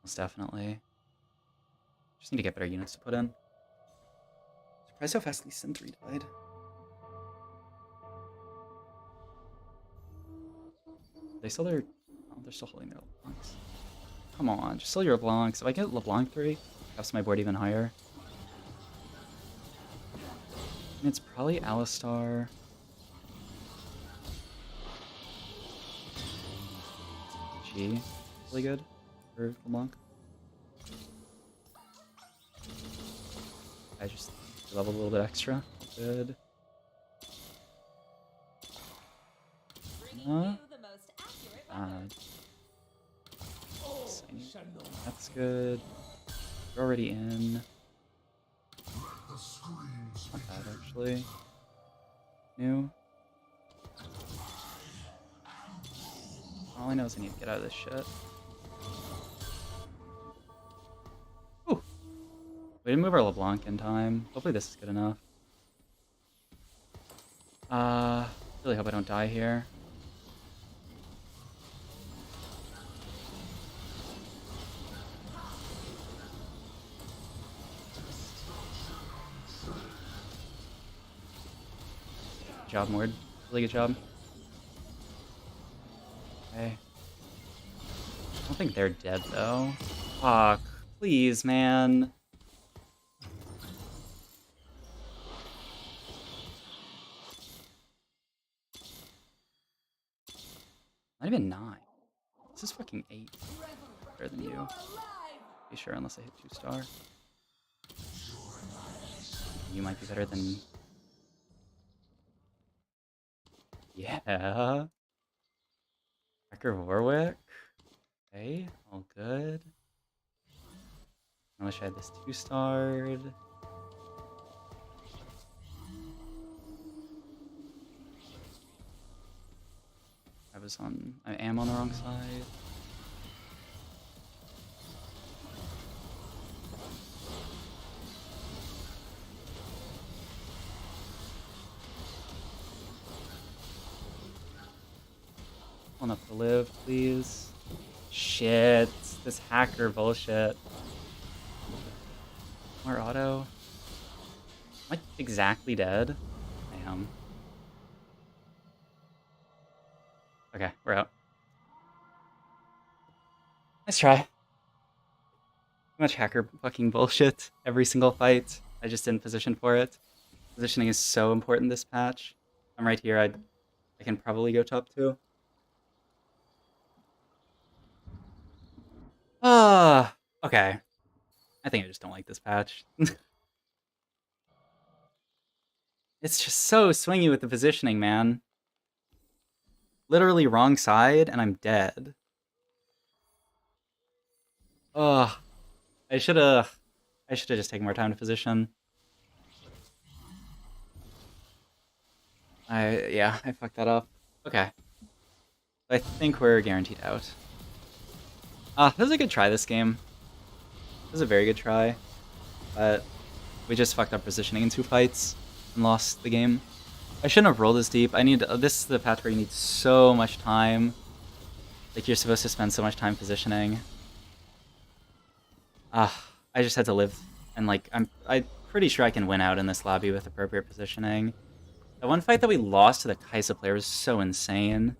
Most definitely. Just need to get better units to put in. Surprised how fast Lee Sin 3 died. They still their... Oh, they're still holding their LeBlancs. Come on, just sell your LeBlancs. If I get LeBlanc 3, perhaps my board even higher. And it's probably Alistar. G. Really good for LeBlanc. I just leveled a little bit extra. Good. That's good. We're already in. Not bad, actually. New. All I know is I need to get out of this shit. Ooh! We didn't move our LeBlanc in time. Hopefully this is good enough. Really hope I don't die here. job, Mord. Really good job. Okay. I don't think they're dead, though. Fuck. Please, man. Not even 9. This is fucking 8. Better than you. Be sure, unless I hit 2-star. You might be better than... Yeah. Hacker Warwick. Okay, all good. I wish I had this 2-starred. I am on the wrong side. Enough to live, please. Shit, this hacker bullshit. More auto. Am I exactly dead? I am. Okay, we're out. Nice try. Too much hacker fucking bullshit every single fight. I just didn't position for it. Positioning is so important this patch. I'm right here. I can probably go top 2. Okay. I think I just don't like this patch. It's just so swingy with the positioning, man. Literally wrong side, and I'm dead. Ugh. I should've just taken more time to position. Yeah, I fucked that up. Okay. I think we're guaranteed out. That was a good try this game. It was a very good try. But we just fucked up positioning in 2 fights and lost the game. I shouldn't have rolled this deep. This is the patch where you need so much time. Like, you're supposed to spend so much time positioning. I just had to live. And, like, I'm pretty sure I can win out in this lobby with appropriate positioning. The one fight that we lost to the Kaisa player was so insane.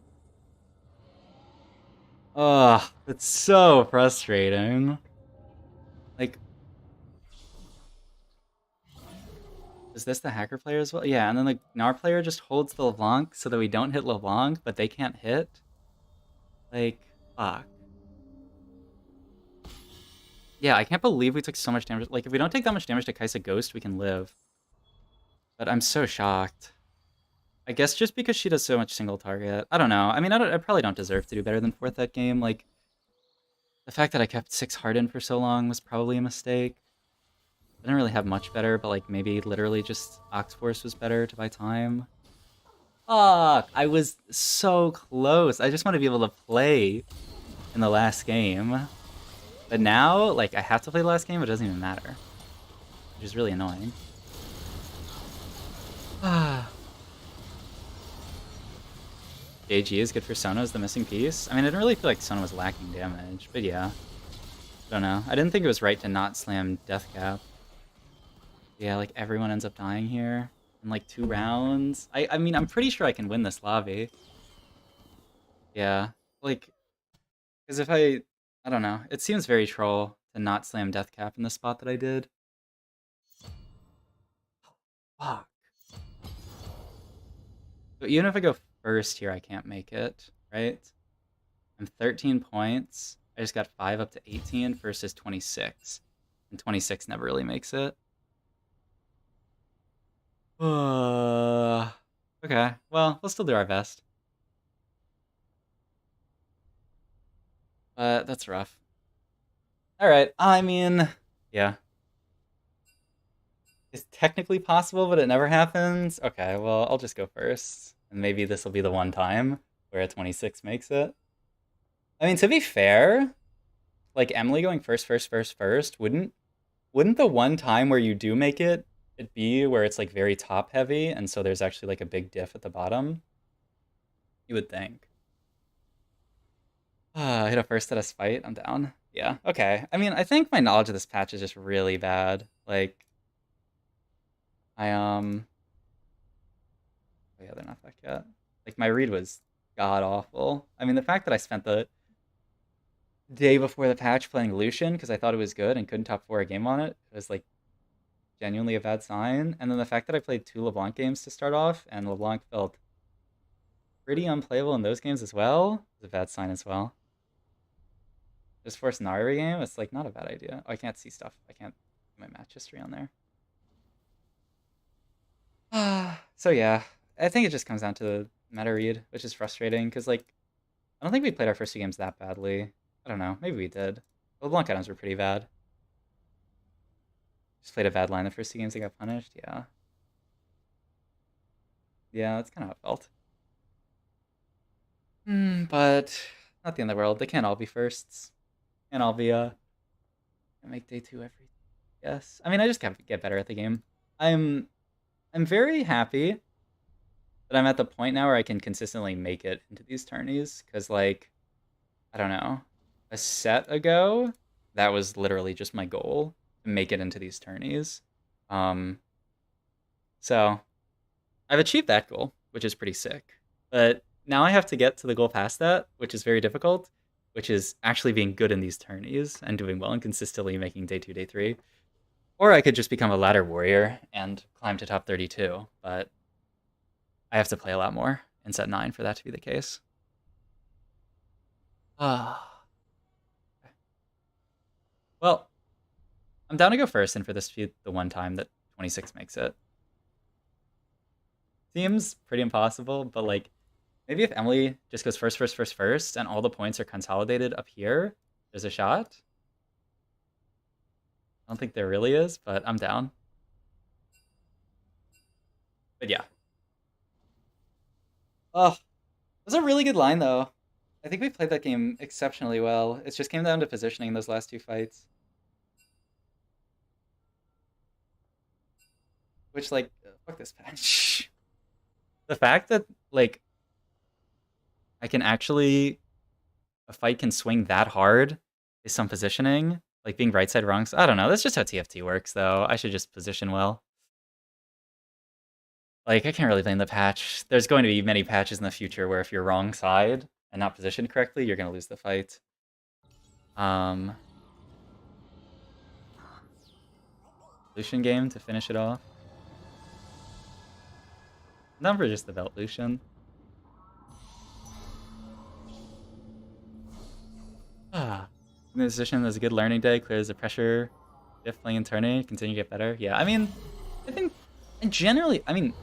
It's so frustrating. Like, is this the hacker player as well? Yeah, and then the Gnar player just holds the LeBlanc so that we don't hit LeBlanc, but they can't hit? Like, fuck. Yeah, I can't believe we took so much damage. Like, if we don't take that much damage to Kaisa Ghost, we can live. But I'm so shocked. I guess just because she does so much single target. I don't know. I mean, I probably don't deserve to do better than 4th that game. Like, the fact that I kept 6 Harden for so long was probably a mistake. I didn't really have much better, but like maybe literally just Ox Force was better to buy time. Fuck! I was so close. I just want to be able to play in the last game. But now, like, I have to play the last game, it doesn't even matter. Which is really annoying. JG is good for Sona as the missing piece. I mean, I didn't really feel like Sona was lacking damage, but yeah. Don't know. I didn't think it was right to not slam Death Cap. Yeah, like, everyone ends up dying here in, like, 2 rounds. I mean, I'm pretty sure I can win this lobby. Yeah. Like, because if I don't know. It seems very troll to not slam Death Cap in the spot that I did. Fuck. So even if I go first here, I can't make it, right? I'm 13 points. I just got 5 up to 18 versus 26. And 26 never really makes it. Okay, well, we'll still do our best. But that's rough. Alright, I mean, yeah. It's technically possible, but it never happens. Okay, well, I'll just go first. And maybe this will be the one time where a 26 makes it. I mean, to be fair, like, Emily going first, wouldn't the one time where you do make it be where it's, like, very top-heavy, and so there's actually, like, a big diff at the bottom? You would think. I hit a first at a fight. I'm down. Yeah, okay. I mean, I think my knowledge of this patch is just really bad. Like, I Oh yeah, they're not back yet. Like, my read was god-awful. I mean, the fact that I spent the day before the patch playing Lucian because I thought it was good and couldn't top 4 a game on it was, like, genuinely a bad sign. And then the fact that I played 2 LeBlanc games to start off, and LeBlanc felt pretty unplayable in those games as well, is a bad sign as well. Just force Nari game, it's, like, not a bad idea. Oh, I can't see stuff. I can't see my match history on there. So yeah, I think it just comes down to the meta read, which is frustrating because, like, I don't think we played our first 2 games that badly. I don't know, maybe we did. The LeBlanc items were pretty bad. Just played a bad line the first 2 games and got punished. Yeah. Yeah, that's kind of how it felt. But not the end of the world. They can't all be firsts. Can't all be make day 2 every. Yes. I mean, I just have to get better at the game. I'm very happy that I'm at the point now where I can consistently make it into these tourneys. Because, like, I don't know, a set ago, that was literally just my goal, to make it into these tourneys. So I've achieved that goal, which is pretty sick. But now I have to get to the goal past that, which is very difficult, which is actually being good in these tourneys and doing well and consistently making day 2, day 3. Or I could just become a ladder warrior and climb to top 32, but I have to play a lot more in set 9 for that to be the case. Well, I'm down to go first, and for this to be the one time that 26 makes it. Seems pretty impossible, but, like, maybe if Emily just goes first, and all the points are consolidated up here, there's a shot. I don't think there really is, but I'm down. But yeah. Oh, it was a really good line, though. I think we played that game exceptionally well. It just came down to positioning in those last 2 fights. Which, like, fuck this patch. The fact that, like, I can actually... a fight can swing that hard is some positioning. Like, being right side wrong. I don't know. That's just how TFT works, though. I should just position well. Like, I can't really blame the patch. There's going to be many patches in the future where if you're wrong side and not positioned correctly, you're going to lose the fight. Lucian game to finish it off. Number just the belt Lucian. Itemization is a good learning day. Clears the pressure. If playing in tourney, continue to get better. Yeah, I mean, I think, and generally, I mean,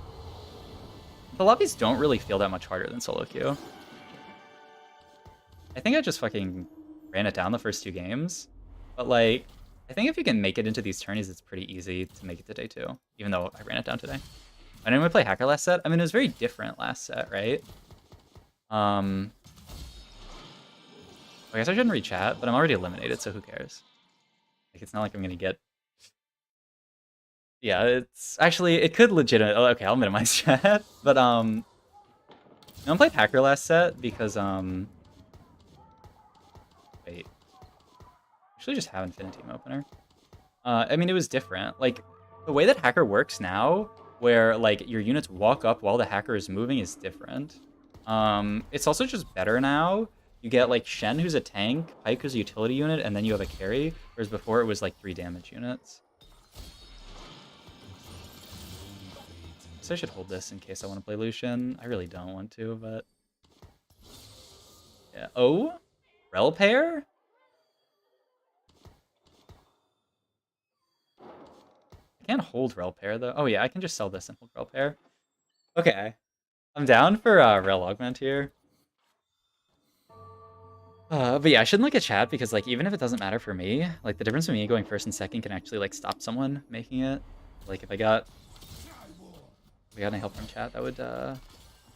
the lobbies don't really feel that much harder than solo queue. I think I just fucking ran it down the first 2 games. But, like, I think if you can make it into these tourneys, it's pretty easy to make it to day 2. Even though I ran it down today. I didn't really play Hacker last set. I mean, it was very different last set, right? I guess I shouldn't read chat, but I'm already eliminated, so who cares? Like, it's not like I'm gonna get... Yeah, it's... Actually, it could legitimately... Oh, okay, I'll minimize chat. But, no one played Hacker last set because, wait. Actually, just have Infinity Team Opener. I mean, it was different. Like, the way that Hacker works now, where, like, your units walk up while the Hacker is moving is different. It's also just better now. You get, like, Shen, who's a tank, Pyke, who's a utility unit, and then you have a carry, whereas before it was, like, 3 damage units. So I should hold this in case I want to play Lucian. I really don't want to, but... Yeah. Oh? Rel pair? I can't hold Rel pair, though. Oh, yeah, I can just sell this and hold Rel pair. Okay. I'm down for Rel augment here. But yeah, I shouldn't look at chat because, like, even if it doesn't matter for me, like, the difference between me going first and second can actually, like, stop someone making it. Like, if we got any help from chat, that would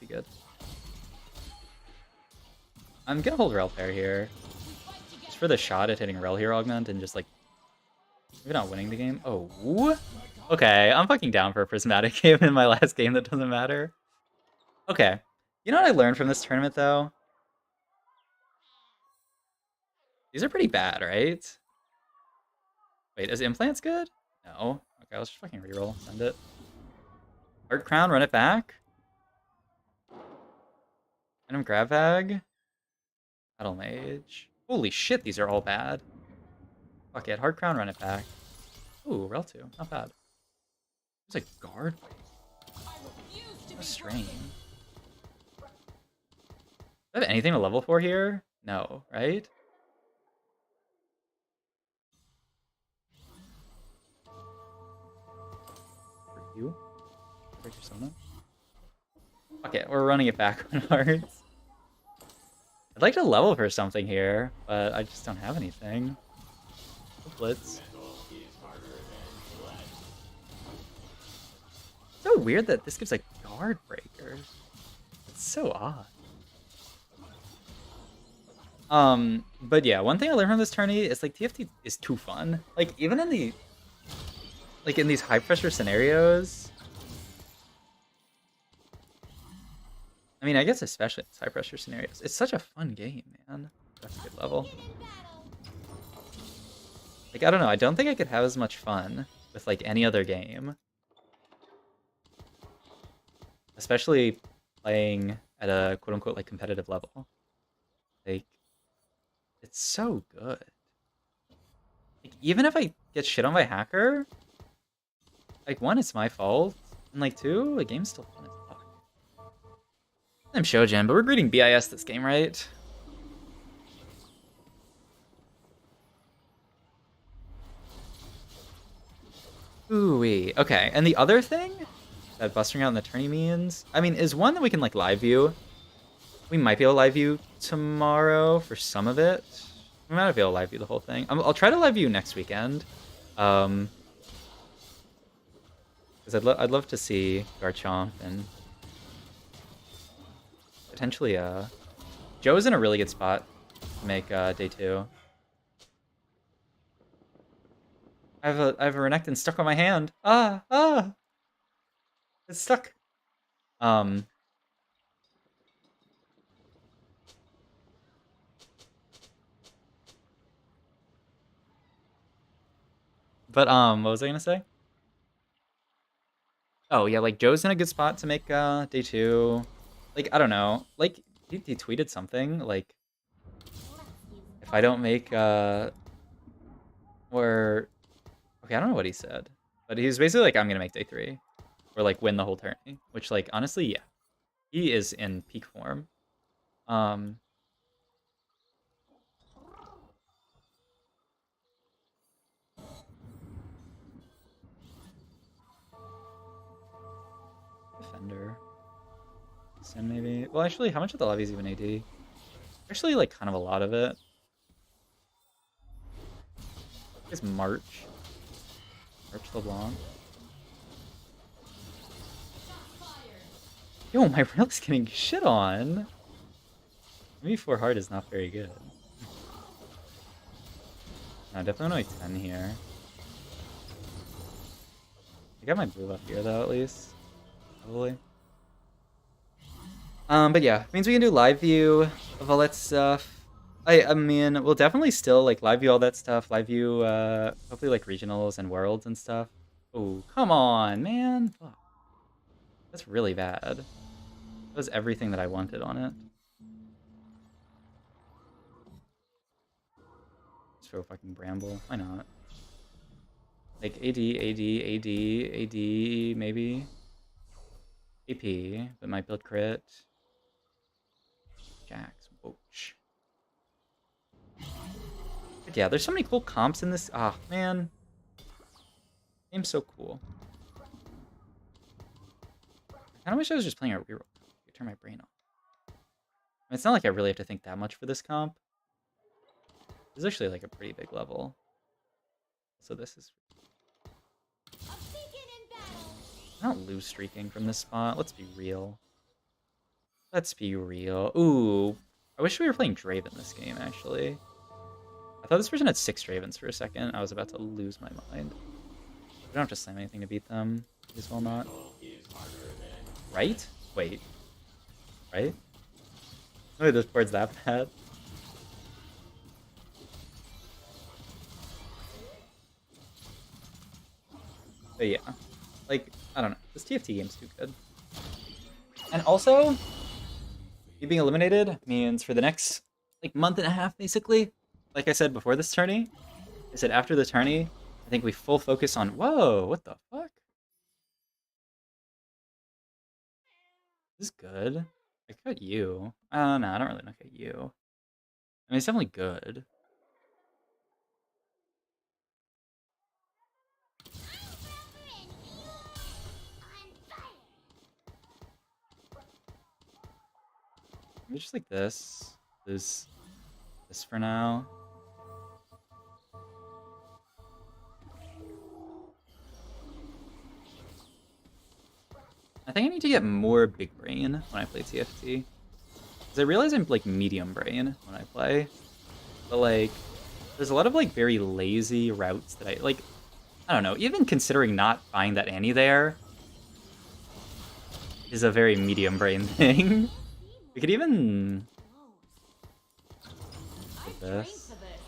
be good. I'm gonna hold Rel pair here. Just for the shot at hitting Rel here augment and just, like, maybe not winning the game. Oh, okay, I'm fucking down for a prismatic game in my last game that doesn't matter. Okay. You know what I learned from this tournament, though? These are pretty bad, right? Wait, is implants good? No. Okay, let's just fucking reroll. Send it. Heart crown, run it back. Random grab bag. Battle mage. Holy shit, these are all bad. Fuck it, hard crown, run it back. Ooh, rel 2, not bad. There's a guard. That's strange. Do I have anything to level for here? No, right? For you? Break persona? Okay, we're running it back on hearts. I'd like to level for something here, but I just don't have anything. Blitz. So weird that this gives like guard breakers. It's so odd. But yeah, one thing I learned from this tourney is like TFT is too fun. Like even in the in these high pressure scenarios. I mean, I guess especially in these high pressure scenarios, it's such a fun game, man. That's a good level. Like I don't know, I don't think I could have as much fun with like any other game. Especially playing at a quote unquote like competitive level. Like it's so good. Like even if I get shit on by hacker, like one, it's my fault, and like two, the game's still fun as fuck. I'm Shojin, but we're greeting BIS this game, right? Ooh-wee. Okay, and the other thing that busting out in the tourney means, I mean, is one that we can like live view. We might be able to live view tomorrow for some of it. We might not be able to live view the whole thing. I'll try to live view next weekend. Because I'd love to see Garchomp and potentially Joe's in a really good spot to make day 2. I have a Renekton stuck on my hand. It's stuck. But what was I gonna say? Oh yeah, like Joe's in a good spot to make day 2. Like I don't know, like he tweeted something like if I don't make or okay, I don't know what he said, but he was basically like I'm gonna make day 3 or like win the whole tourney, which like honestly yeah, he is in peak form. Defender. Sin maybe. Well, actually, how much of the lobby is even AD? Actually, like kind of a lot of it. It's March. March LeBlanc. Yo, my rail's getting shit on. Maybe 4 hard is not very good. No, definitely like 10 here. I got my blue up here though, at least. Probably. But yeah, means we can do live view of all that stuff. I mean, we'll definitely still like live view all that stuff. Live view, hopefully like regionals and worlds and stuff. Oh, come on, man. Fuck. That's really bad. That was everything that I wanted on it. Just throw fucking Bramble. Why not? Like AD, maybe. AP, but might build crit. Jax, whoosh. But yeah, there's so many cool comps in this. Ah, man. Game's so cool. I kind of wish I was just playing a reroll. Turn my brain off. I mean, it's not like I really have to think that much for this comp. This is actually like a pretty big level. So this is... I'm not lose streaking from this spot. Let's be real. Let's be real. Ooh. I wish we were playing Draven this game, actually. I thought this person had 6 Dravens for a second. I was about to lose my mind. We don't have to slam anything to beat them. As well not. Right? Wait. Right? Wait, this board's that bad? But yeah. Like, I don't know. This TFT game's too good. And also, You being eliminated means for the next like month and a half, basically. Like I said before this tourney, I said after the tourney, I think we full focus on. Whoa, what the fuck? This is good. I cut you. No, I don't really look at you. I mean, it's definitely good. Maybe just like this. This for now. I think I need to get more big brain when I play TFT. Because I realize I'm like medium brain when I play. But like, there's a lot of like very lazy routes that I like. I don't know, even considering not buying that Annie there is a very medium brain thing. We could even I've do trained this. for this.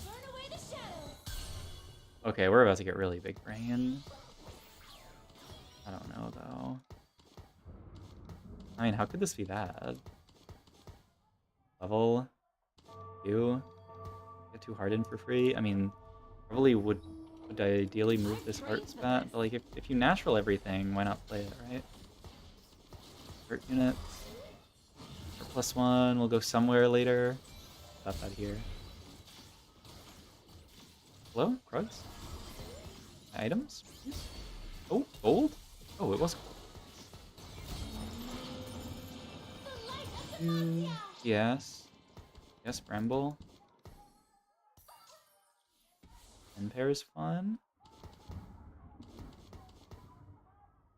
Burn away the shadows. Okay, we're about to get really big brain. I don't know though. I mean, how could this be bad? Level 2. Get 2 hardened for free. I mean, probably would ideally move this heart spat, but like if you natural everything, why not play it, right? Hurt units. For +1, we'll go somewhere later. Stop that here. Hello, Krugs? Items, please? Oh, gold? Oh, it was gold. Yes. Yes, Bramble. 10 pair is fun.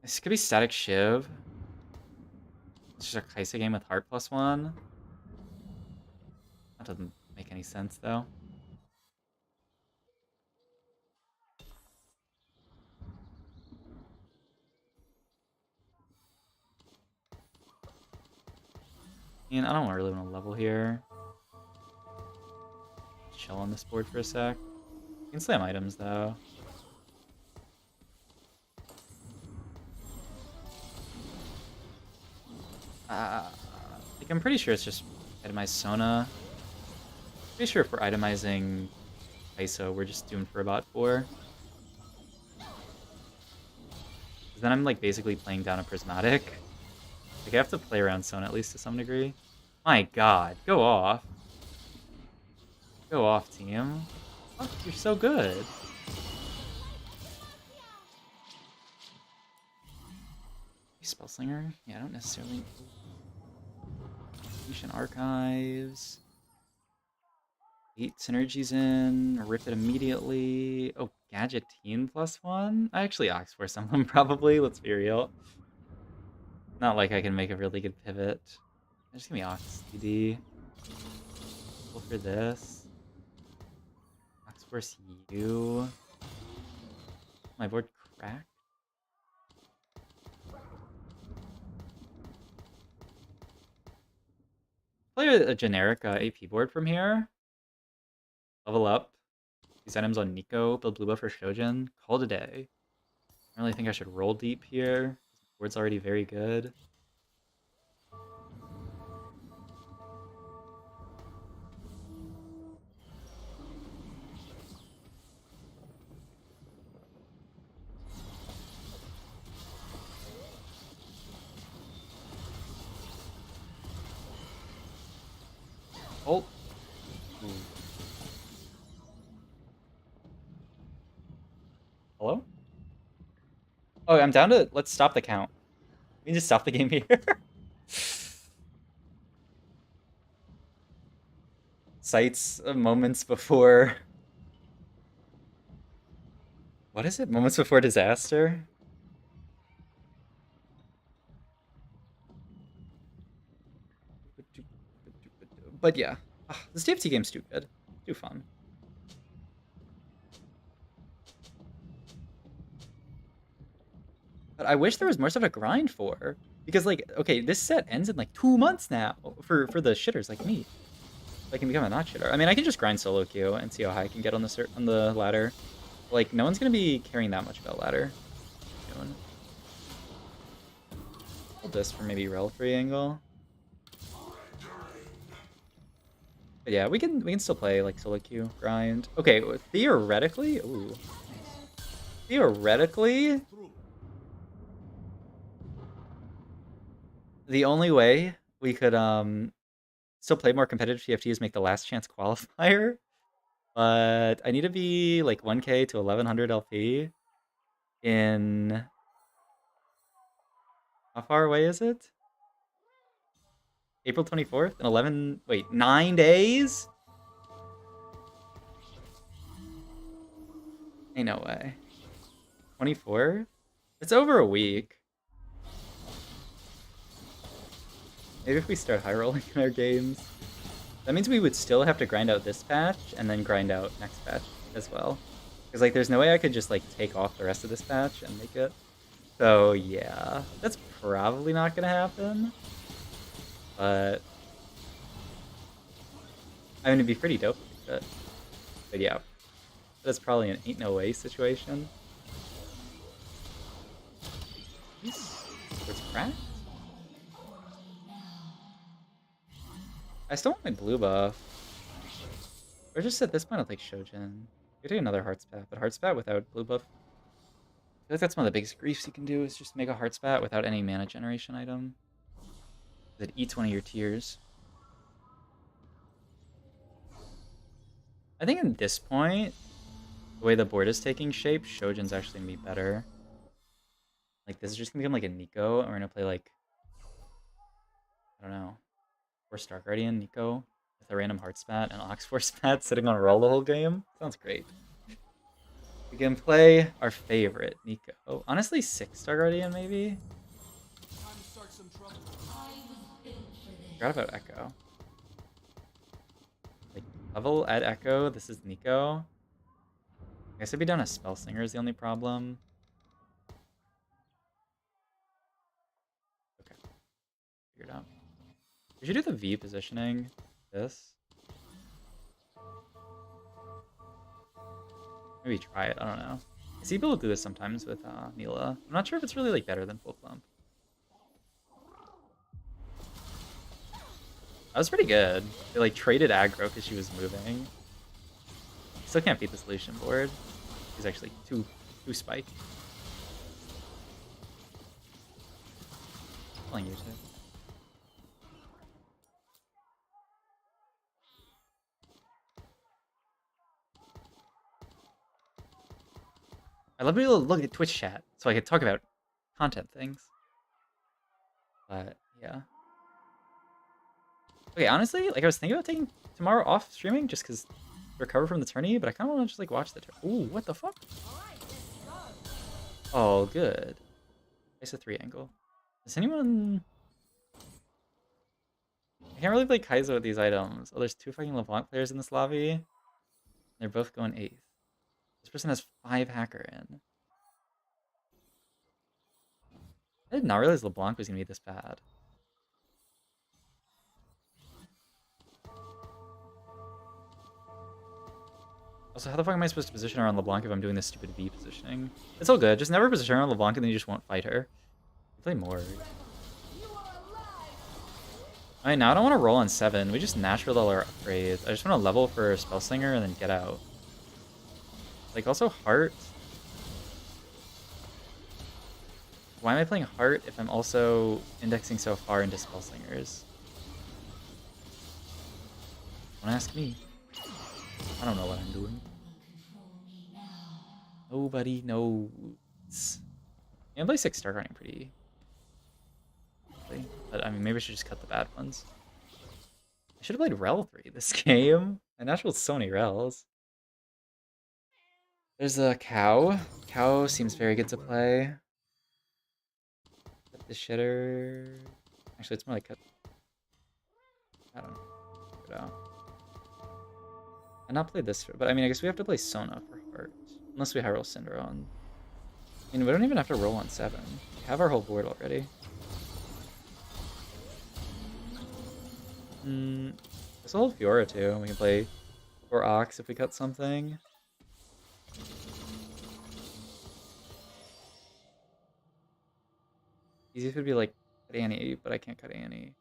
This could be Static Shiv. It's just a Kaisa game with Heart +1. That doesn't make any sense, though. I mean, I don't really want to level here. Chill on this board for a sec. You can slam items, though. Like, I'm pretty sure it's just itemize Sona. Pretty sure if we're itemizing ISO, we're just doomed for a bot 4. Because then I'm, like, basically playing down a Prismatic. Like, I have to play around Sona at least to some degree. My god, go off. Go off, team. Fuck, you're so good. Spellslinger? Yeah, I don't necessarily... Ancient Archives. 8 synergies in. Rip it immediately. Oh, Gadgeteen +1? I actually ox for some of them, probably. Let's be real. Not like I can make a really good pivot. Just give me Ox DD. Go for this. Ox Force you. My board cracked. Play a generic AP board from here. Level up. These items on Nico. Build blue buff for Shojin. Call it a day. I really think I should roll deep here. The board's already very good. Ult. Ooh. Hello? Oh, I'm down to... Let's stop the count. We can just stop the game here. Sites moments before... What is it? Moments before disaster? But yeah. This DFT game's too good. Too fun. But I wish there was more stuff to grind for. Because, like, okay, this set ends in, like, 2 months now for the shitters like me. I can become a not shitter. I mean, I can just grind solo queue and see how high I can get on the ladder. Like, no one's gonna be caring that much about ladder soon. Hold this for maybe rel free angle. But yeah, we can still play like solo queue grind. Okay, theoretically, ooh, theoretically, the only way we could still play more competitive TFT is make the last chance qualifier. But I need to be like 1k to 1100 LP in how far away is it? April 24th in 11 wait, 9 days? Ain't no way. 24th? It's over a week. Maybe if we start high rolling in our games. That means we would still have to grind out this patch and then grind out next patch as well. Because like there's no way I could just like take off the rest of this patch and make it. So yeah, that's probably not gonna happen. But I mean it'd be pretty dope if we could. But yeah. That's probably an ain't no way situation. It's cracked? I still want my blue buff. Or just at this point I'll take Shojin. We take another Heart Spat, but Heart Spat without blue buff. I feel like that's one of the biggest griefs you can do is just make a Heart Spat without any mana generation item. That eats one of your tiers. I think at this point, the way the board is taking shape, Shojin's actually gonna be better. Like this is just gonna become like a Nico, and we're gonna play like I don't know. Or Star Guardian Nico with a random Heart Spat and Ox Force Spat sitting on roll the whole game. Sounds great. We can play our favorite Nico. Oh, honestly, 6 Star Guardian maybe. Time to start some trouble. Forgot about Echo. Like level at Echo. This is Nico. I guess I'd be down a Spell Slinger is the only problem. Okay, figured out. We should do the V positioning. This. Maybe try it. I don't know. I see people do this sometimes with Mila. I'm not sure if it's really like better than Full Clump. That was pretty good. They like traded aggro because she was moving. Still can't beat this Lucian board. He's actually too spike. Playing you too. I love being able to look at Twitch chat so I could talk about content things. But yeah. Okay, honestly, like I was thinking about taking tomorrow off streaming just because recover from the tourney, but I kind of want to just like watch the Ooh, what the fuck? Oh, good. It's a 3 angle. Does anyone... I can't really play Kaizo with these items. Oh, there's 2 fucking LeBlanc players in this lobby. They're both going 8th. This person has 5 hacker in. I did not realize LeBlanc was going to be this bad. Also, how the fuck am I supposed to position her on LeBlanc if I'm doing this stupid V positioning? It's all good. Just never position her on LeBlanc and then you just won't fight her. You play more. Alright, now I don't want to roll on 7. We just natural our upgrades. I just want to level for Spell Slinger and then get out. Like, also Heart. Why am I playing Heart if I'm also indexing so far into Spell Slingers? Don't ask me. I don't know what I'm doing. Nobody knows. Yeah, I play 6 Star Guardian pretty. But I mean, maybe I should just cut the bad ones. I should have played Rel 3 this game. I naturaled so many Rels. There's a Cow. Cow seems very good to play. Cut the shitter. Actually, it's more like cut. I don't know. Figure it out. I not played this, but I mean, I guess we have to play Sona for Heart. Unless we high roll Cinder on. I mean, we don't even have to roll on 7. We have our whole board already. Let's hold Fiora too. We can play 4 Ox if we cut something. Easy would be like Cut Annie, but I can't cut Annie.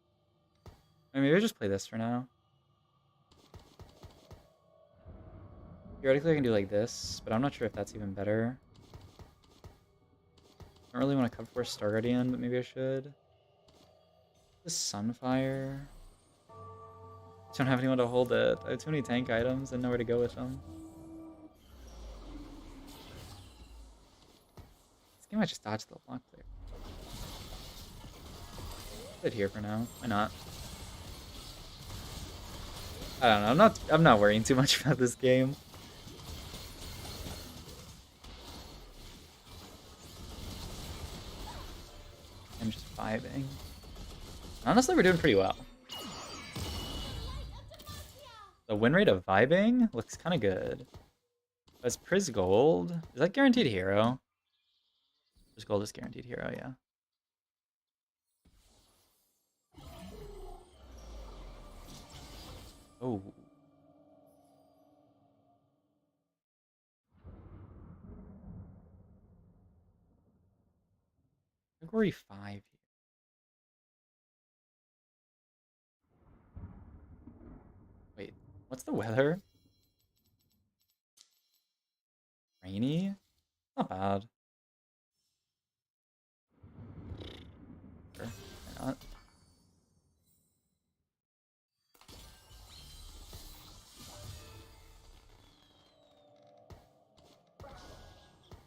Maybe I just play this for now. Theoretically, I can do like this, but I'm not sure if that's even better. I don't really want to cover for Star Guardian, but maybe I should. This Sunfire. I don't have anyone to hold it. I have too many tank items and nowhere to go with them. This game I just dodged the block there. Put it here for now. Why not? I don't know. I'm not worrying too much about this game. I'm just vibing. Honestly, we're doing pretty well. The win rate of vibing looks kind of good. As Priz Gold, is that guaranteed hero? Priz Gold is guaranteed hero, yeah. Oh. Category 5 here. Wait, what's the weather? Rainy? Not bad. Sure, why not?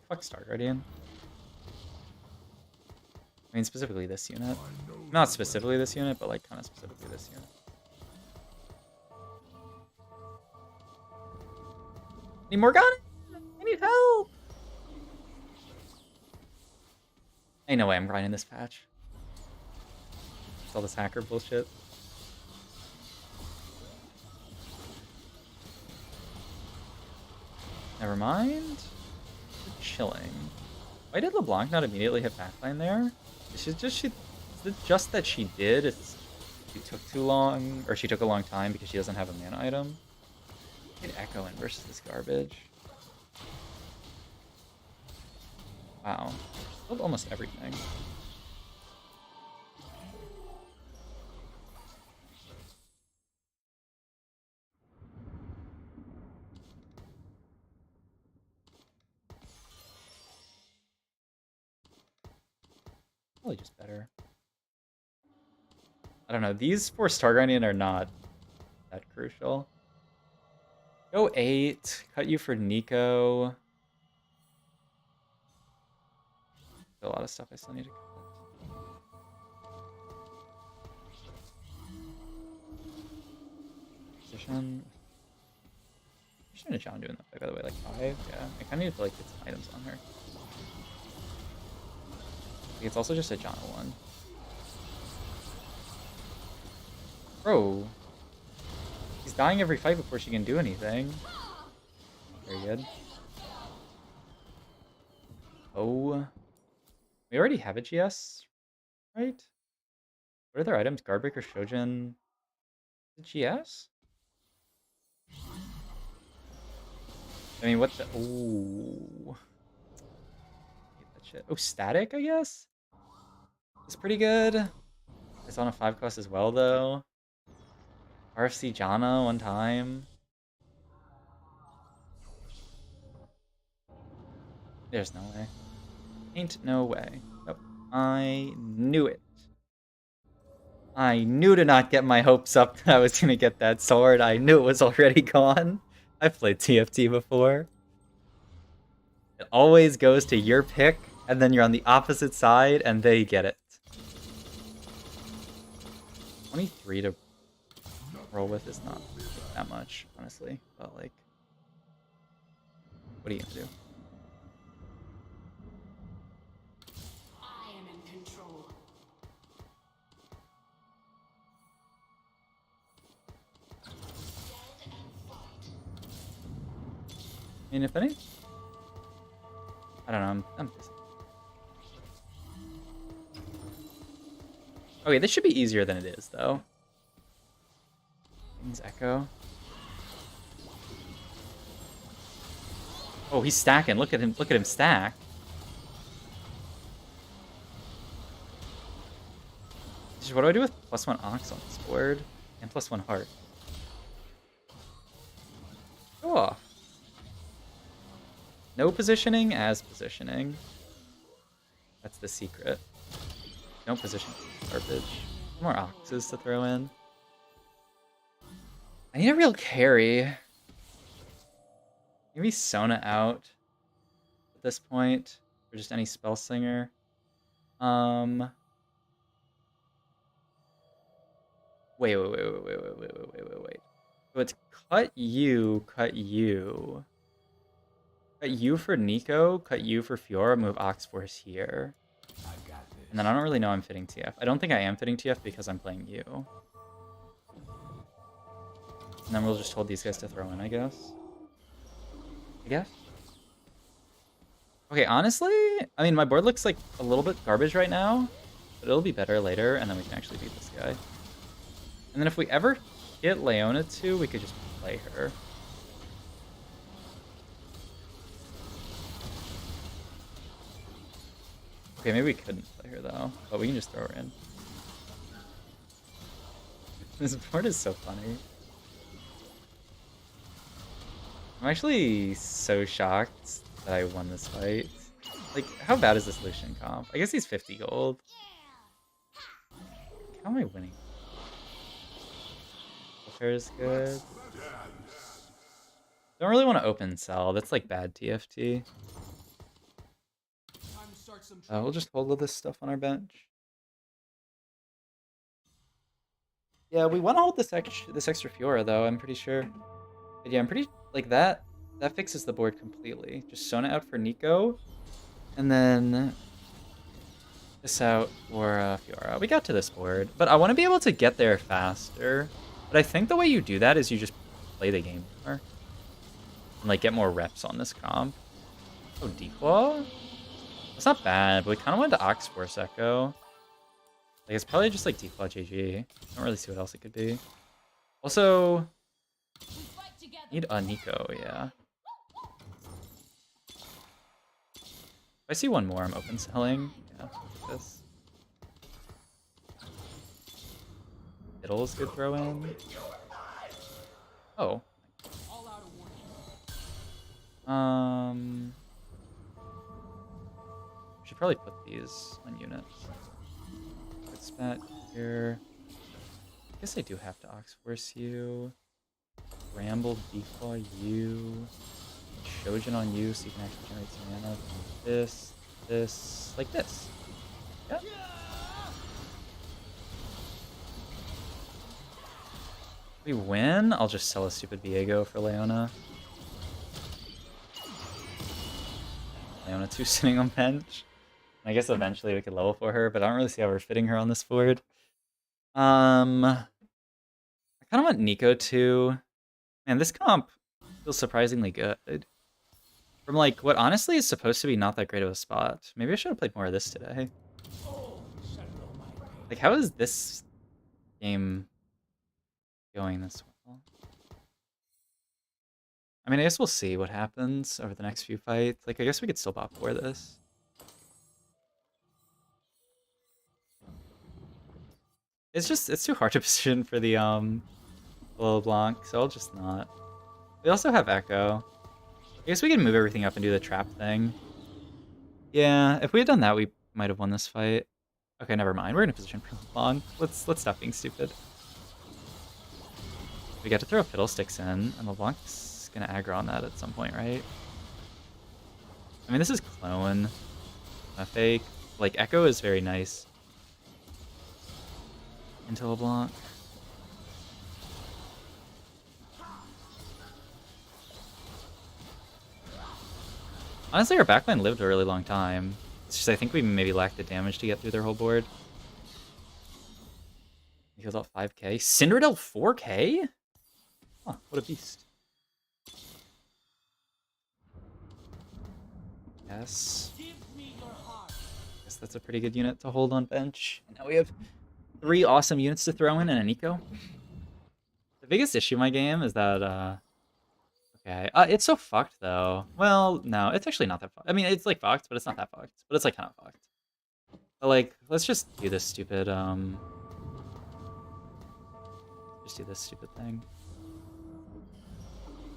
Fuck Star Guardian. I mean, specifically this unit. Not specifically this unit, but like kind of specifically this unit. Need more gun? I need help! Ain't no way I'm grinding this patch. It's all this hacker bullshit. Never mind. We're chilling. Why did LeBlanc not immediately hit backline there? Is it just that she did? She took too long, or she took a long time because she doesn't have a mana item? Get Echo in versus this garbage. Wow. Killed almost everything. Probably just better. I don't know. These 4 Star Guardian are not that crucial. Go 8. Cut you for Nico. A lot of stuff I still need to cut. Position. I should have John doing that, by the way. Like 5? Yeah. I kind of need to like get some items on her. It's also just a John 1. Bro. He's dying every fight before she can do anything. Very good. Oh. We already have a GS, right? What are their items? Guardbreaker, Shojin. GS? I mean, what the... Ooh. Hate that shit. Oh, Static, I guess? It's pretty good. It's on a 5 cost as well, though. RFC Janna one time. There's no way. Ain't no way. Nope. I knew it. I knew to not get my hopes up that I was gonna get that sword. I knew it was already gone. I've played TFT before. It always goes to your pick, and then you're on the opposite side, and they get it. 23 to roll with is not that much, honestly. But, like, what are you gonna do? I am in control. I mean, if any... I don't know, I'm busy. Okay, this should be easier than it is, though. King's Echo. Oh, he's stacking. Look at him stack. Jeez, what do I do with +1 Ox on this board? And +1 Heart? Go off. No positioning as positioning. That's the secret. Don't position garbage. More Oxes to throw in. I need a real carry. Maybe Sona out at this point. Or just any spell slinger. Wait. So it's cut you. Cut you for Nico, cut you for Fiora, move Ox Force here. And then I don't really know I'm fitting TF. I don't think I am fitting TF because I'm playing you. And then we'll just hold these guys to throw in, I guess. Okay, honestly, I mean, my board looks like a little bit garbage right now, but it'll be better later, and then we can actually beat this guy. And then if we ever get Leona too, we could just play her. Okay, maybe we couldn't play her though, but we can just throw her in. This board is so funny. I'm actually so shocked that I won this fight. Like, how bad is this Lucian comp? I guess he's 50 gold. How am I winning? Filter is good. Don't really want to open cell. That's like bad TFT. Time to start some trouble. We'll just hold all this stuff on our bench. Yeah, we want to hold this extra Fiora though, I'm pretty sure. But yeah, I'm pretty like that fixes the board completely. Just Sona out for Nico, and then this out for Fiora. We got to this board, but I want to be able to get there faster. But I think the way you do that is you just play the game more and like get more reps on this comp. Oh, Dequaw? That's not bad, but we kind of went to Ox Force Echo. Like, it's probably just like Dequaw GG. I don't really see what else it could be. Also, need a Nico, yeah. If I see one more, I'm open selling. Yeah, look at this. Fiddle's good throw in. Oh. All out of warning. Should probably put these on units. Good spat here. I guess I do have to Ox Force you. Ramble, Defaw you. Shojin on you so you can actually generate some mana. This, like this. Yeah. If we win, I'll just sell a stupid Viego for Leona. Leona 2 sitting on bench. I guess eventually we could level for her, but I don't really see how we're fitting her on this board. I kind of want Nico too. Man, this comp feels surprisingly good. From like what honestly is supposed to be not that great of a spot. Maybe I should have played more of this today. Like, how is this game going this well? I mean, I guess we'll see what happens over the next few fights. Like, I guess we could still bop for this. It's too hard to position for the little Blanc, so I'll just not. We also have Echo. I guess we can move everything up and do the trap thing. Yeah, if we had done that, we might have won this fight. Okay, never mind. We're in a position for LeBlanc. Let's stop being stupid. We got to throw Fiddlesticks in, and LeBlanc's gonna aggro on that at some point, right? I mean, this is clone. A fake. Like, Echo is very nice. Into LeBlanc. Honestly, our backline lived a really long time. It's just I think we maybe lacked the damage to get through their whole board. He heals out 5k. Cinderdell 4k? Huh, what a beast. Yes. Guess that's a pretty good unit to hold on bench. And now we have 3 awesome units to throw in and an eco. The biggest issue in my game is that, okay, it's so fucked though. Well, no, it's actually not that fucked. I mean, it's like fucked, but it's not that fucked. But it's like kind of fucked. But like, let's just do this stupid, Just do this stupid thing.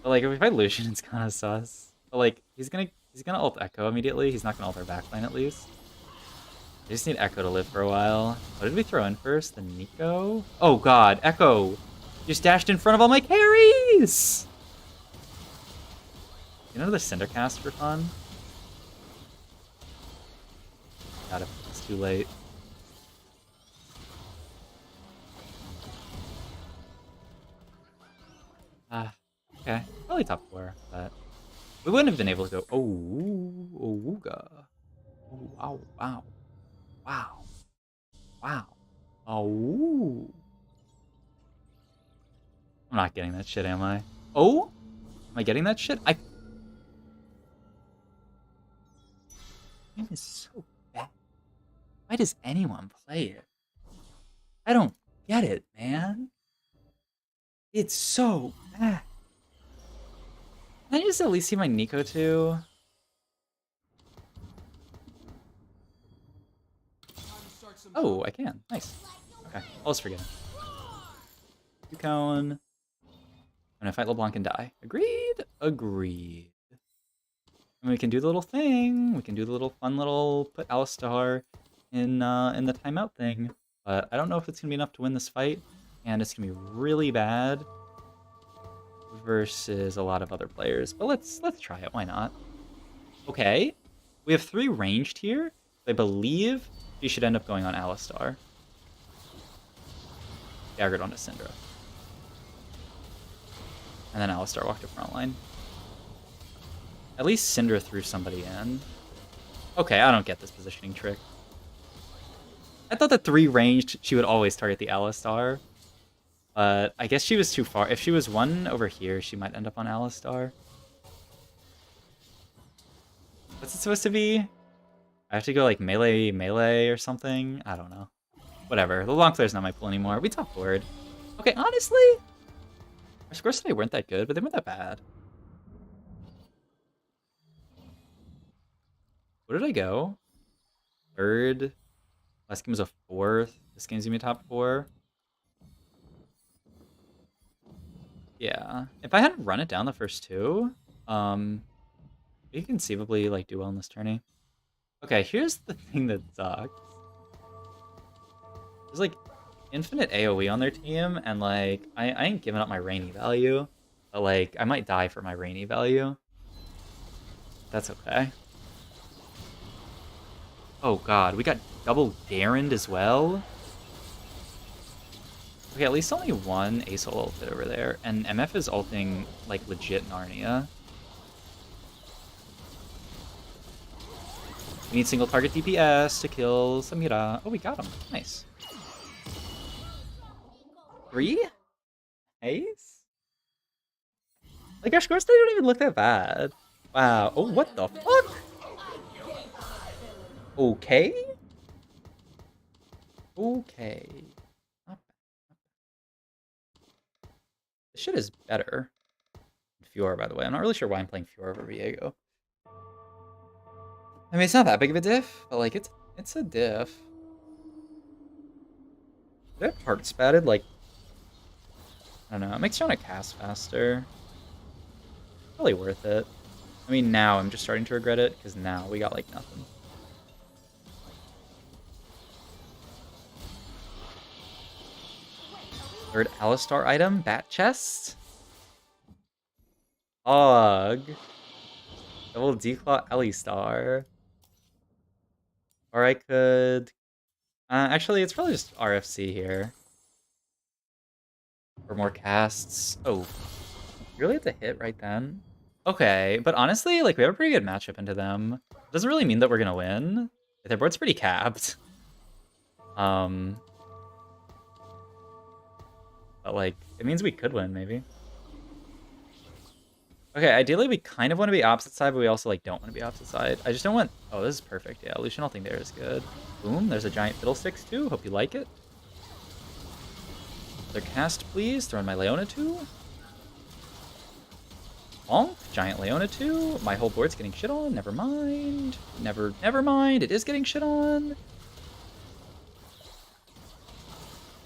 But like if we fight Lucian, it's kind of sus. But like he's gonna ult Echo immediately. He's not gonna ult our backline at least. I just need Echo to live for a while. What did we throw in first? The Nico? Oh god, Echo! Just dashed in front of all my carries! You know the Cindercast for fun? God, it's too late. Okay. Probably top 4, but we wouldn't have been able to go. Oh, Wooga. Oh, wow, wow. Wow. Wow. Oh. I'm not getting that shit, am I? Oh? Am I getting that shit? It is so bad. Why does anyone play it? I don't get it, man. It's so bad. Can I just at least see my Nico too? Oh, I can. Nice. Okay, I'll just forget it. You Cowan. I'm gonna fight LeBlanc and die. Agreed? Agreed. And we can do the little thing. We can do the little fun little put Alistar in the timeout thing. But I don't know if it's gonna be enough to win this fight. And it's gonna be really bad versus a lot of other players. But let's try it. Why not? Okay. We have 3 ranged here. I believe she should end up going on Alistar. Daggered onto Syndra. And then Alistar walked to frontline. At least Syndra threw somebody in. Okay, I don't get this positioning trick. I thought that 3 ranged, she would always target the Alistar. But I guess she was too far. If she was 1 over here, she might end up on Alistar. What's it supposed to be? I have to go like melee or something? I don't know. Whatever. The long player's not my pool anymore. We top forward. Okay, honestly, our scores today weren't that good, but they weren't that bad. Where did I go? 3rd. Last game was a 4th. This game's gonna be top 4. Yeah. If I hadn't run it down the first 2, we could conceivably like do well in this tourney. Okay, here's the thing that sucks. There's like infinite AoE on their team, and like I ain't giving up my rainy value, but like I might die for my rainy value. That's okay. Oh god, we got double Darrened as well. Okay, at least only 1 Ace ulted over there, and MF is ulting like legit Narnia. We need single target DPS to kill Samira. Oh, we got him. Nice. 3? Ace? Like, our scores, they don't even look that bad. Wow. Oh, what the fuck? Okay? Okay. Not bad. This shit is better. Fiora, by the way. I'm not really sure why I'm playing Fiora over Viego. I mean, it's not that big of a diff, but like it's a diff. Did I have heart spatted? Like, I don't know. It makes you want to cast faster. Probably worth it. I mean, now I'm just starting to regret it because now we got like nothing. Third Alistar item, Bat Chest. Ugh. Double Declaw Alistar. Or I could... actually, it's probably just RFC here. For more casts. Oh. You really have to hit right then? Okay, but honestly, like, we have a pretty good matchup into them. It doesn't really mean that we're gonna win. Their board's pretty capped. But, like, it means we could win, maybe. Okay, ideally we kind of want to be opposite side, but we also like don't want to be opposite side. I just don't want... Oh, this is perfect. Yeah, Lucian ulting there is good. Boom, there's a giant Fiddlesticks too. Hope you like it. Another cast, please. Throw in my Leona too. Bonk, giant Leona too. My whole board's getting shit on. Never mind. Never mind. It is getting shit on.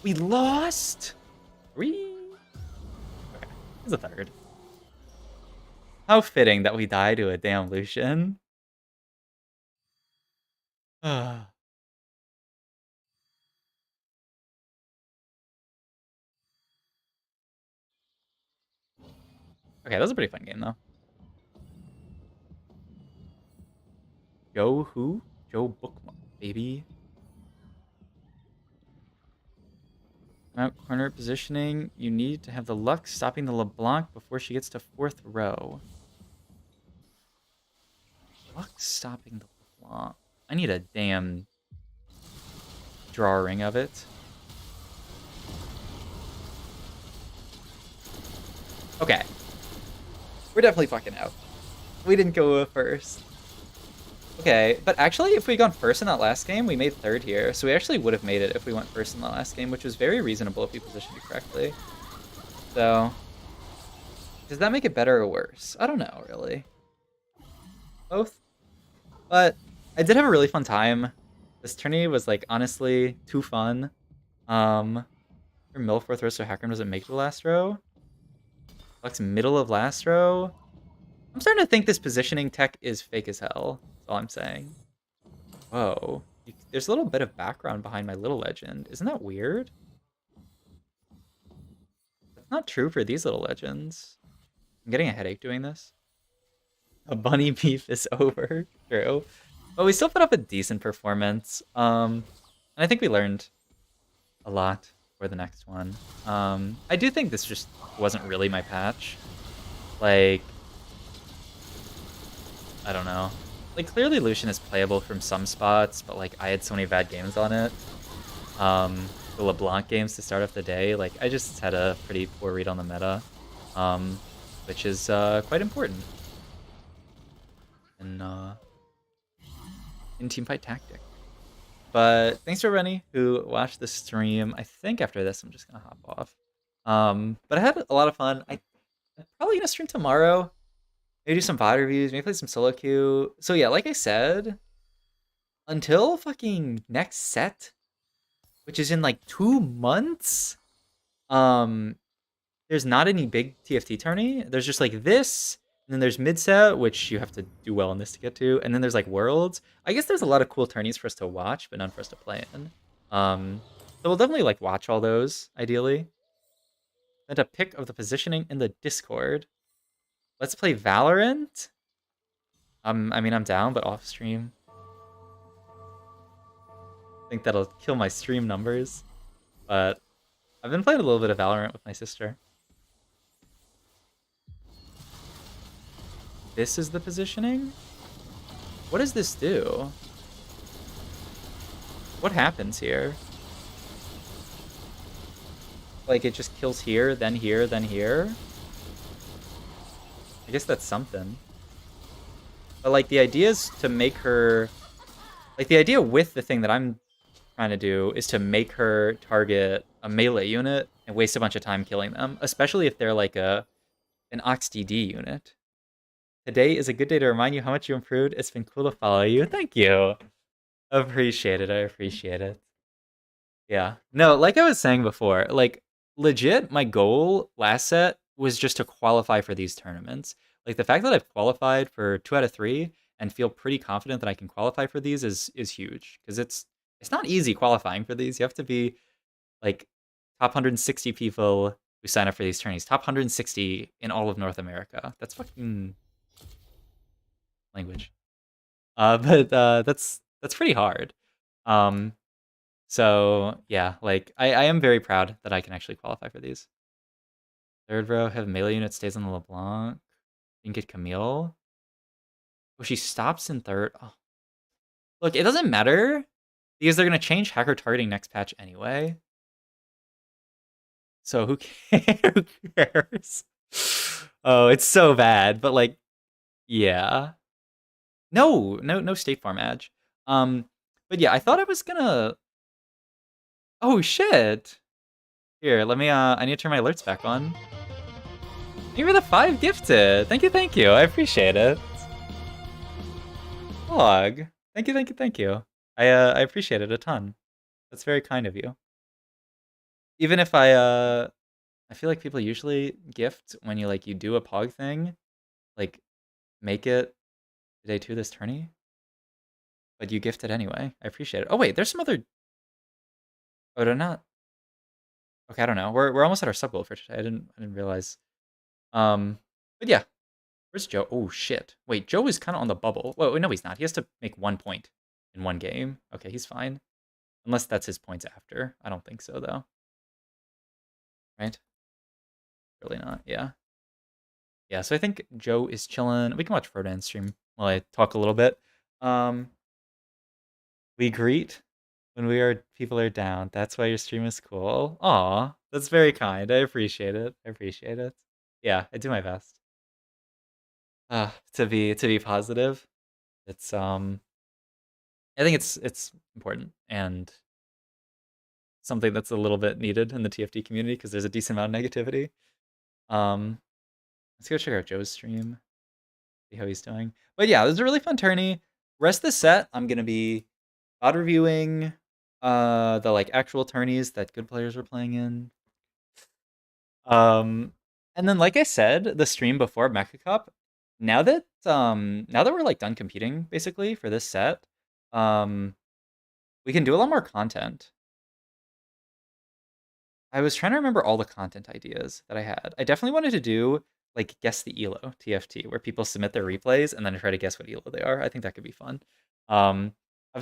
We lost! 3. He's a third. How fitting that we die to a damn Lucian. Okay, that was a pretty fun game, though. Joe who? Joe Bookmark, baby. Mount corner positioning. You need to have the Lux stopping the LeBlanc before she gets to 4th row. Lux stopping the LeBlanc. I need a damn drawing of it. Okay. We're definitely fucking out. We didn't go first. Okay, but actually, if we'd gone first in that last game, we made 3rd here. So we actually would have made it if we went first in the last game, which was very reasonable if we positioned it correctly. So, does that make it better or worse? I don't know, really. Both. But I did have a really fun time. This tourney was, like, honestly too fun. Middle 4th row, so Hackram doesn't make the last row. Lux middle of last row. I'm starting to think this positioning tech is fake as hell. That's all I'm saying. Whoa. There's a little bit of background behind my little legend. Isn't that weird? That's not true for these little legends. I'm getting a headache doing this. A bunny beef is over. True. But we still put up a decent performance. And I think we learned a lot for the next one. I do think this just wasn't really my patch. Like, I don't know. Like, clearly Lucian is playable from some spots, but, like, I had so many bad games on it. The LeBlanc games to start off the day, like, I just had a pretty poor read on the meta, which is quite important in Teamfight tactic. But thanks for Rennie who watched the stream. I think after this, I'm just gonna hop off. But I had a lot of fun. I'm probably gonna stream tomorrow. Maybe do some VOD reviews, maybe play some solo queue. So yeah, like I said, until fucking next set, which is in like 2 months, there's not any big TFT tourney. There's just like this, and then there's mid set, which you have to do well in this to get to, and then there's like Worlds. I guess there's a lot of cool tourneys for us to watch, but none for us to play in. So we'll definitely like watch all those, ideally. And a pick of the positioning in the Discord. Let's play Valorant. I mean, I'm down, but off stream. I think that'll kill my stream numbers. But I've been playing a little bit of Valorant with my sister. This is the positioning? What does this do? What happens here? Like, it just kills here, then here, then here? I guess that's something. But, like, the idea is to make her... Like, the idea with the thing that I'm trying to do is to make her target a melee unit and waste a bunch of time killing them, especially if they're, like, an Ox DD unit. Today is a good day to remind you how much you improved. It's been cool to follow you. Thank you. Appreciate it. I appreciate it. Yeah. No, like I was saying before, like, legit, my goal last set was just to qualify for these tournaments. Like, the fact that I've qualified for 2 out of 3 and feel pretty confident that I can qualify for these is huge. Because it's not easy qualifying for these. You have to be, like, top 160 people who sign up for these tourneys. Top 160 in all of North America. That's fucking... language. But that's pretty hard. So yeah, like I am very proud that I can actually qualify for these. 3rd row, have melee unit stays on the LeBlanc. You can get Camille. Oh, she stops in 3rd. Oh. Look, it doesn't matter because they're gonna change hacker targeting next patch anyway. So who cares? Who cares? Oh, it's so bad, but like, yeah. No State Farm edge. But yeah, I thought I was gonna... Oh, shit! Here, let me, I need to turn my alerts back on. Thank you for the 5 gifted! Thank you, I appreciate it. Log. Thank you. I appreciate it a ton. That's very kind of you. Even if I I feel like people usually gift when you like you do a pog thing, like make it day 2 this tourney. But you gift it anyway. I appreciate it. Oh wait, there's some other. Oh, they're not. Okay, I don't know. We're almost at our sub goal for today. I didn't realize. But yeah, where's Joe? Oh shit. Wait, Joe is kind of on the bubble. Wait, no, he's not. He has to make 1 point in 1 game. Okay, he's fine. Unless that's his points after. I don't think so though. Right? Really not. Yeah. Yeah. So I think Joe is chilling. We can watch Frodan stream while I talk a little bit. We greet when people are down. That's why your stream is cool. Aw, that's very kind. I appreciate it. I appreciate it. Yeah, I do my best. To be positive. It's I think it's important and something that's a little bit needed in the TFT community because there's a decent amount of negativity. Um let's go check out Joe's stream, see how he's doing. But yeah, this is a really fun tourney. Rest of the set, I'm gonna be odd reviewing the like actual tourneys that good players are playing in. And then like I said, the stream before Mecha Cup, now that we're like done competing basically for this set, we can do a lot more content. I was trying to remember all the content ideas that I had. I definitely wanted to do like guess the ELO TFT where people submit their replays and then try to guess what ELO they are. I think that could be fun. I've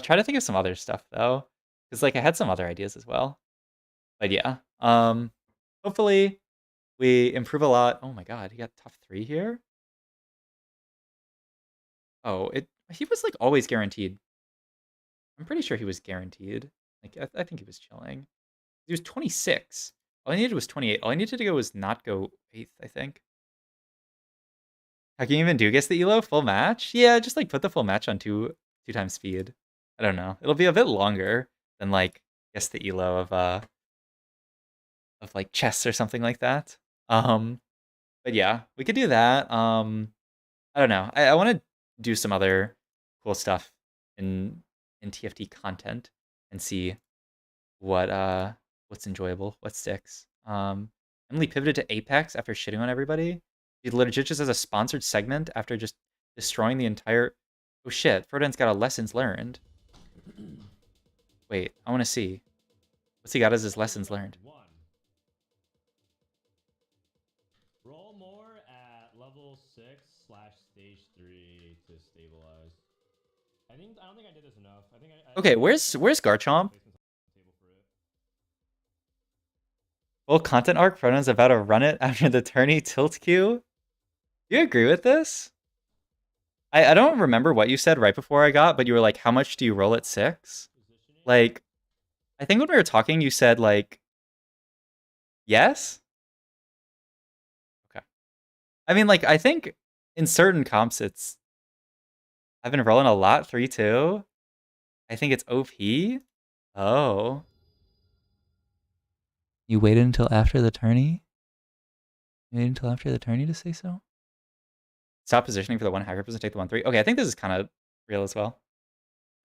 tried to think of some other stuff though, because like I had some other ideas as well. But yeah, hopefully we improve a lot. Oh my god, he got top 3 here. Oh, he was like always guaranteed. I'm pretty sure he was guaranteed. Like I think he was chilling. He was 26. All I needed was 28. All I needed to go was not go 8th, I think. How can you even do guess the elo full match? Yeah, just like put the full match on two times speed. I don't know. It'll be a bit longer than like guess the elo of like chess or something like that. But yeah, we could do that. I don't know. I want to do some other cool stuff in TFT content and see what's enjoyable, what sticks. Emily pivoted to Apex after shitting on everybody. She legit just has a sponsored segment after just destroying the entire. Oh shit! Frodan's got a lessons learned. Wait, I want to see. What's he got as his lessons learned? One. Roll more at level 6/stage 3 to stabilize. I don't think I did this enough. I think I Okay, where's Garchomp? Full content arc. Frodan's about to run it after the tourney tilt queue. Do you agree with this? I don't remember what you said right before I got, but you were like, how much do you roll at 6? Like, I think when we were talking, you said like, yes? Okay. I mean, like, I think in certain comps, I've been rolling a lot, 3-2. I think it's OP. Oh. You waited until after the tourney? You waited until after the tourney to say so? Stop positioning for the 1 hacker person, take the 1-3. Okay, I think this is kind of real as well.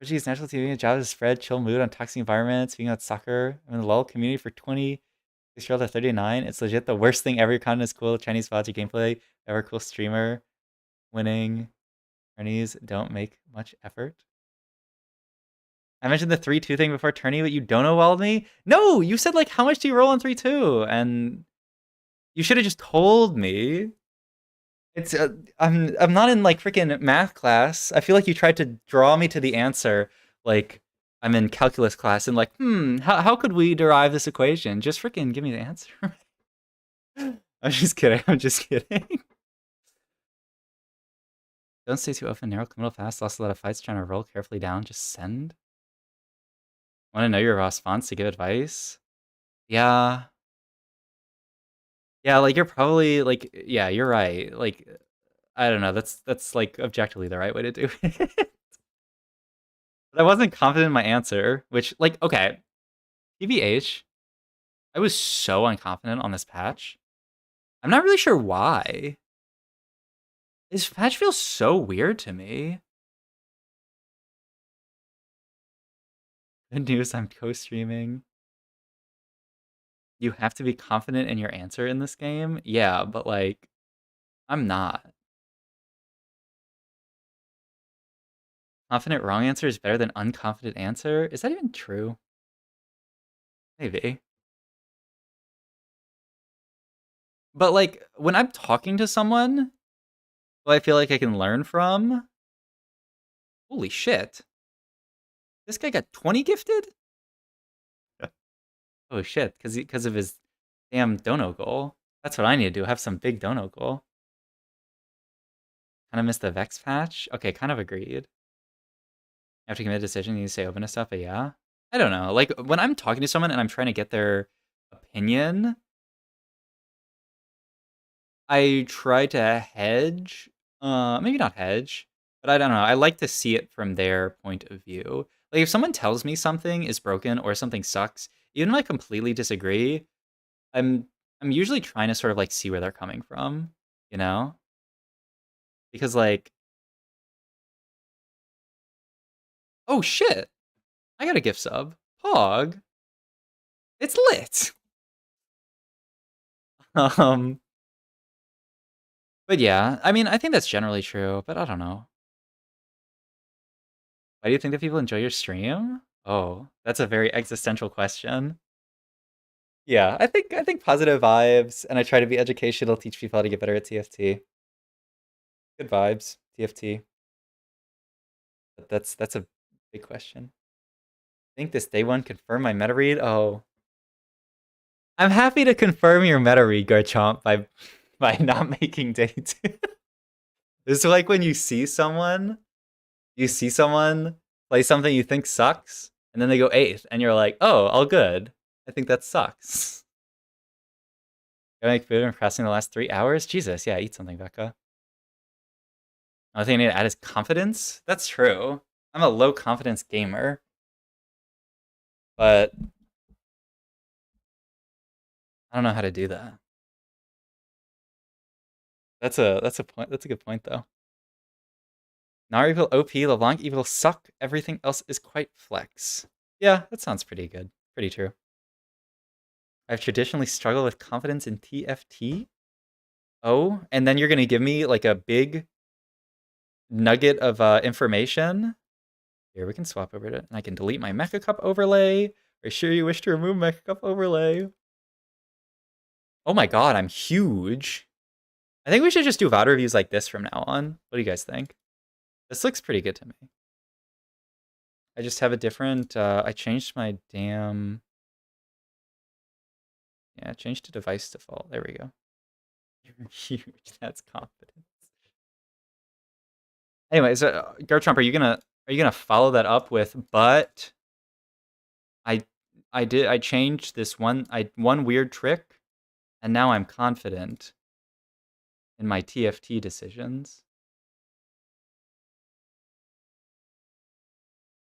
Reggie's natural TV job is spread chill mood on toxic environments, being on soccer. I'm in the LOL community for 20. 6 to 39. It's legit the worst thing ever. Content is cool. Chinese VOD gameplay. Ever cool streamer. Winning. Tourneys don't make much effort. I mentioned the 3-2 thing before tourney, but you don't know well me? No, you said like how much do you roll on 3-2? And you should have just told me. It's I'm not in like freaking math class. I feel like you tried to draw me to the answer like I'm in calculus class and like, how could we derive this equation? Just freaking give me the answer. I'm just kidding. I'm just kidding. Don't stay too open, narrow, come fast, lost a lot of fights trying to roll carefully down, just send. Want to know your response to give advice? Yeah. Yeah, like you're probably like, yeah, you're right. Like, I don't know. That's like objectively the right way to do it. But I wasn't confident in my answer, which like, okay, TBH, I was so unconfident on this patch. I'm not really sure why. This patch feels so weird to me. Good news, I'm co-streaming. you have to be confident in your answer in this game. Yeah, but like, I'm not. Confident wrong answer is better than unconfident answer? Is that even true? Maybe. But like, when I'm talking to someone who I feel like I can learn from, holy shit. This guy got 20 gifted? Oh shit, because of his damn dono goal. That's what I need to do, have some big dono goal. Kind of missed the Vex patch? Okay, kind of agreed. After you commit a decision, you need to say open to stuff, but yeah. I don't know. Like, when I'm talking to someone and I'm trying to get their opinion, I try to hedge. Maybe not hedge, but I don't know. I like to see it from their point of view. Like, if someone tells me something is broken or something sucks, even if I completely disagree, I'm I'm usually trying to sort of like see where they're coming from, you know? Because like, oh shit, I got a gift sub. Hog. It's lit. Um, but yeah, I mean, I think that's generally true, but I don't know. Why do you think that people enjoy your stream? Oh, that's a very existential question. Yeah, I think positive vibes, and I try to be educational, teach people how to get better at TFT. Good vibes, TFT. But that's a big question. Think this day one confirm my meta read? Oh. I'm happy to confirm your meta read, Garchomp, by not making day two. It's like when you see someone play something you think sucks, and then they go 8th, and you're like, oh, all good. I think that sucks. Gotta make food and processing the last 3 hours? Jesus, yeah, eat something, Becca. Only thing I need to add is confidence? That's true. I'm a low confidence gamer. But I don't know how to do that. That's a point. That's a good point though. Nara evil OP, LeBlanc evil suck. Everything else is quite flex. Yeah, that sounds pretty good. Pretty true. I've traditionally struggled with confidence in TFT. Oh, and then you're gonna give me like a big nugget of information. Here, we can swap over to it, and I can delete my Mecha Cup overlay. Are you sure you wish to remove Mecha Cup overlay? Oh my god, I'm huge. I think we should just do VOD reviews like this from now on. What do you guys think? This looks pretty good to me. I just have a different, I changed my damn, yeah, changed to device default. There we go. You're huge, that's confidence. Anyway, so Garchomp, are you gonna follow that up with, but I I changed this one weird trick, and now I'm confident in my TFT decisions.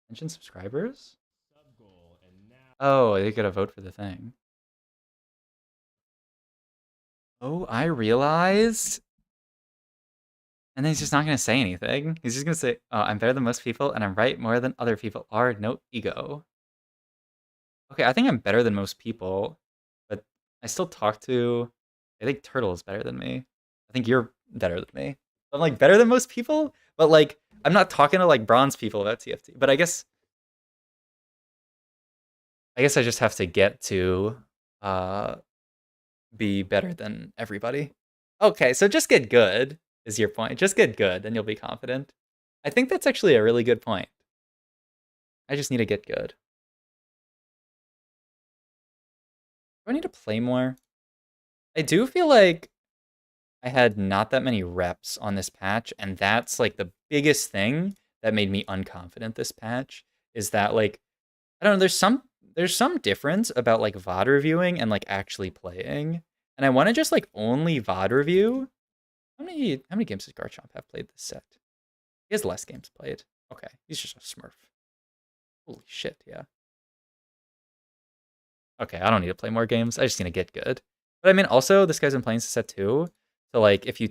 Mention subscribers? Oh, they gotta vote for the thing. Oh, I realized. And then he's just not gonna say anything. He's just gonna say, oh, I'm better than most people, and I'm right more than other people are. No ego. Okay, I think I'm better than most people, but I still talk to. I think Turtle is better than me. I think you're better than me. I'm like better than most people, but like I'm not talking to like bronze people about TFT. But I guess I just have to get to uh be better than everybody. Okay, so just get good is your point. Just get good and you'll be confident. I think that's actually a really good point. I just need to get good. Do I need to play more? I do feel like I had not that many reps on this patch, and that's like the biggest thing that made me unconfident this patch is that like I don't know, there's some difference about like VOD reviewing and like actually playing. And I want to just like only VOD review. How many games does Garchomp have played this set? He has less games played. Okay, he's just a smurf. Holy shit, yeah. Okay, I don't need to play more games. I just need to get good. But I mean, also, this guy's been playing this set too. So, like, if you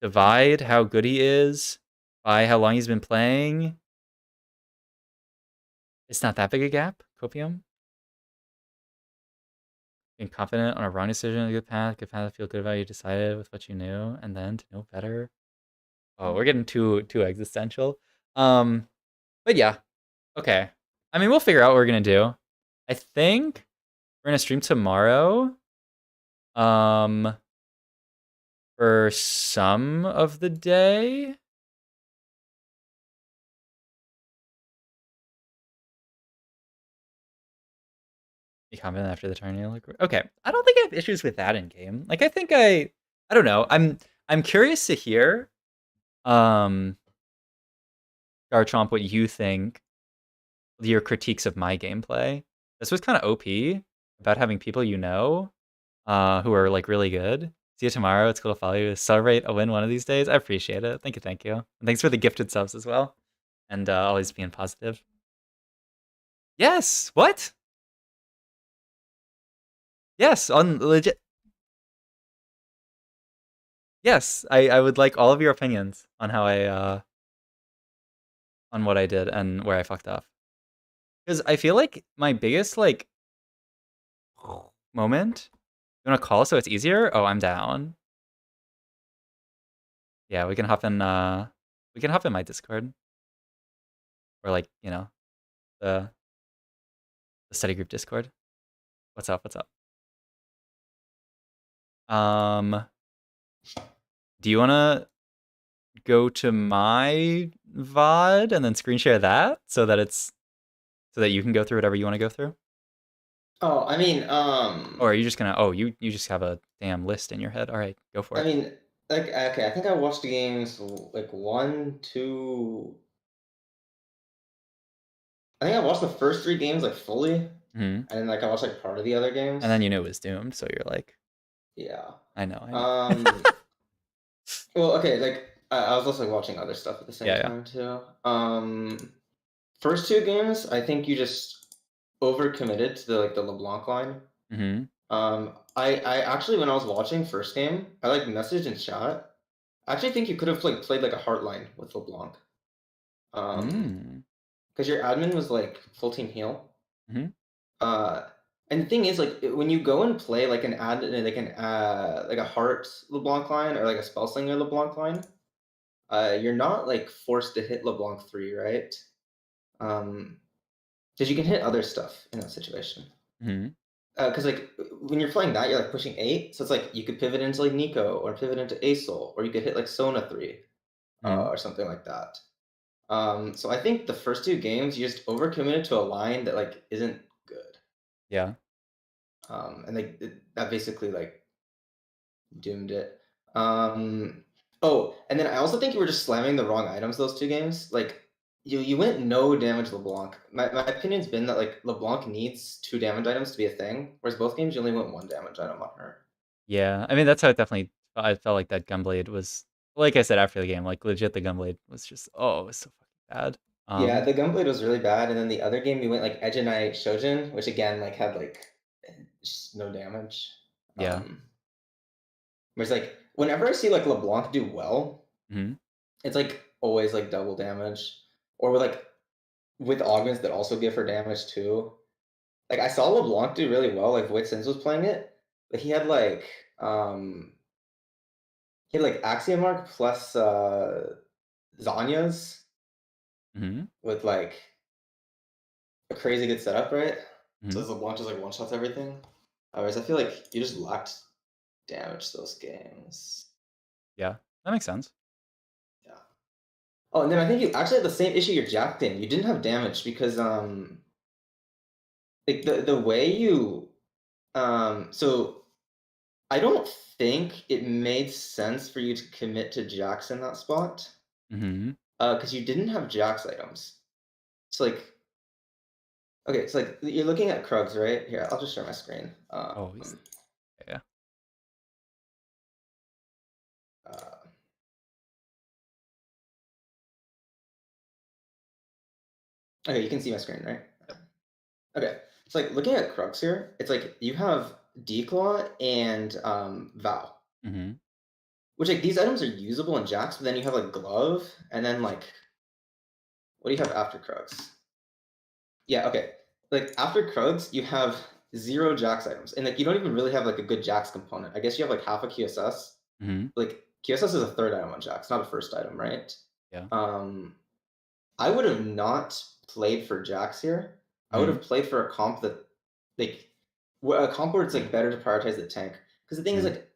divide how good he is by how long he's been playing, it's not that big a gap, Copium. Being confident on a wrong decision, a good path to feel good about you decided with what you knew, and then to know better. Oh, we're getting too existential. But yeah, okay. I mean, we'll figure out what we're gonna do. I think we're gonna stream tomorrow. For some of the day. Be confident after the tourney. Like, okay, I don't think I have issues with that in game. Like, I think I don't know. I'm curious to hear, Garchomp, what you think. Your critiques of my gameplay. This was kind of OP about having people you know, who are like really good. See you tomorrow. It's cool to follow you. Celebrate a win one of these days. I appreciate it. Thank you, thank you. And thanks for the gifted subs as well. And always being positive. Yes. What? Yes, on legit. Yes, I would like all of your opinions on how on what I did and where I fucked up. Because I feel like my biggest like moment. You want to call so it's easier? Oh, I'm down. Yeah, we can hop in. We can hop in my Discord or like the study group Discord. What's up? What's up? Do you wanna go to my VOD and then screen share that so that you can go through whatever you want to go through? Oh, I mean, Or are you just gonna? Oh, you just have a damn list in your head. All right, go for I it. mean, like, okay, I think I watched the games like 1, 2. I think I watched the first 3 games like fully, Hmm. and then like I watched like part of the other games. And then you knew it was doomed, so you're like, Yeah. I know. Well, okay, like I was also like, watching other stuff at the same Yeah, yeah. time too. First 2 games, I think you just overcommitted to the LeBlanc line. Mm-hmm. I actually when I was watching first game, I like messaged in chat. I actually think you could have like played like a Heartline with LeBlanc. Mm. Because your admin was like full team heal. Mm-hmm. Uh, and the thing is, like, when you go and play like like a heart LeBlanc line or like a spellslinger LeBlanc line, you're not like forced to hit LeBlanc 3, right? Because you can hit other stuff in that situation. Mm-hmm. Because like when you're playing that, you're like pushing 8, so it's like you could pivot into like Nico or pivot into Asol, or you could hit like Sona 3, Mm-hmm. or something like that. So I think the first 2 games you just overcommitted to a line that like isn't good. Yeah. And that basically like doomed it. Oh, and then I also think you were just slamming the wrong items those 2 games. Like you went no damage LeBlanc. My opinion's been that like LeBlanc needs 2 damage items to be a thing, whereas both games you only went 1 damage item on her. Yeah. I mean, that's how it definitely. I felt like that Gunblade was, like I said after the game, like legit. The Gunblade was just, oh, it was so fucking bad. Yeah, the Gunblade was really bad, and then the other game you went like Edge Shojin, which again like had like just no damage. Yeah. Whereas like whenever I see like LeBlanc do well, Mm-hmm. it's like always like double damage, or with augments that also give her damage too. Like I saw LeBlanc do really well. Like Void Sins was playing it, but he had like Axiom Arc plus Zanya's Mm-hmm. with like a crazy good setup, right? So Mm-hmm. as LeBlanc just like one shots everything. Whereas I feel like you just lacked damage those games. Yeah. That makes sense. Yeah. Oh, and then I think you actually had the same issue you're jacked in. You didn't have damage because like the way you so I don't think it made sense for you to commit to Jax in that spot. Mm-hmm. Because you didn't have Jax items. So like okay, so like you're looking at Krugs, right? Here, I'll just share my screen. Oh, yeah. Uh, okay, you can see my screen, right? Okay. It's like looking at Krugs here, it's like you have Declaw and Vow. Mm-hmm. Which like these items are usable in Jax, but then you have like Glove, and then like what do you have after Krugs? Yeah, okay. Like after Krugs, you have 0 Jax items, and like you don't even really have like a good Jax component. I guess you have like half a QSS. Mm-hmm. Like QSS is a third item on Jax, not a first item, right? Yeah. Um, I would have not played for Jax here. I would Mm-hmm. have played for a comp that like a comp where it's like better to prioritize the tank. Because the thing is Mm-hmm. like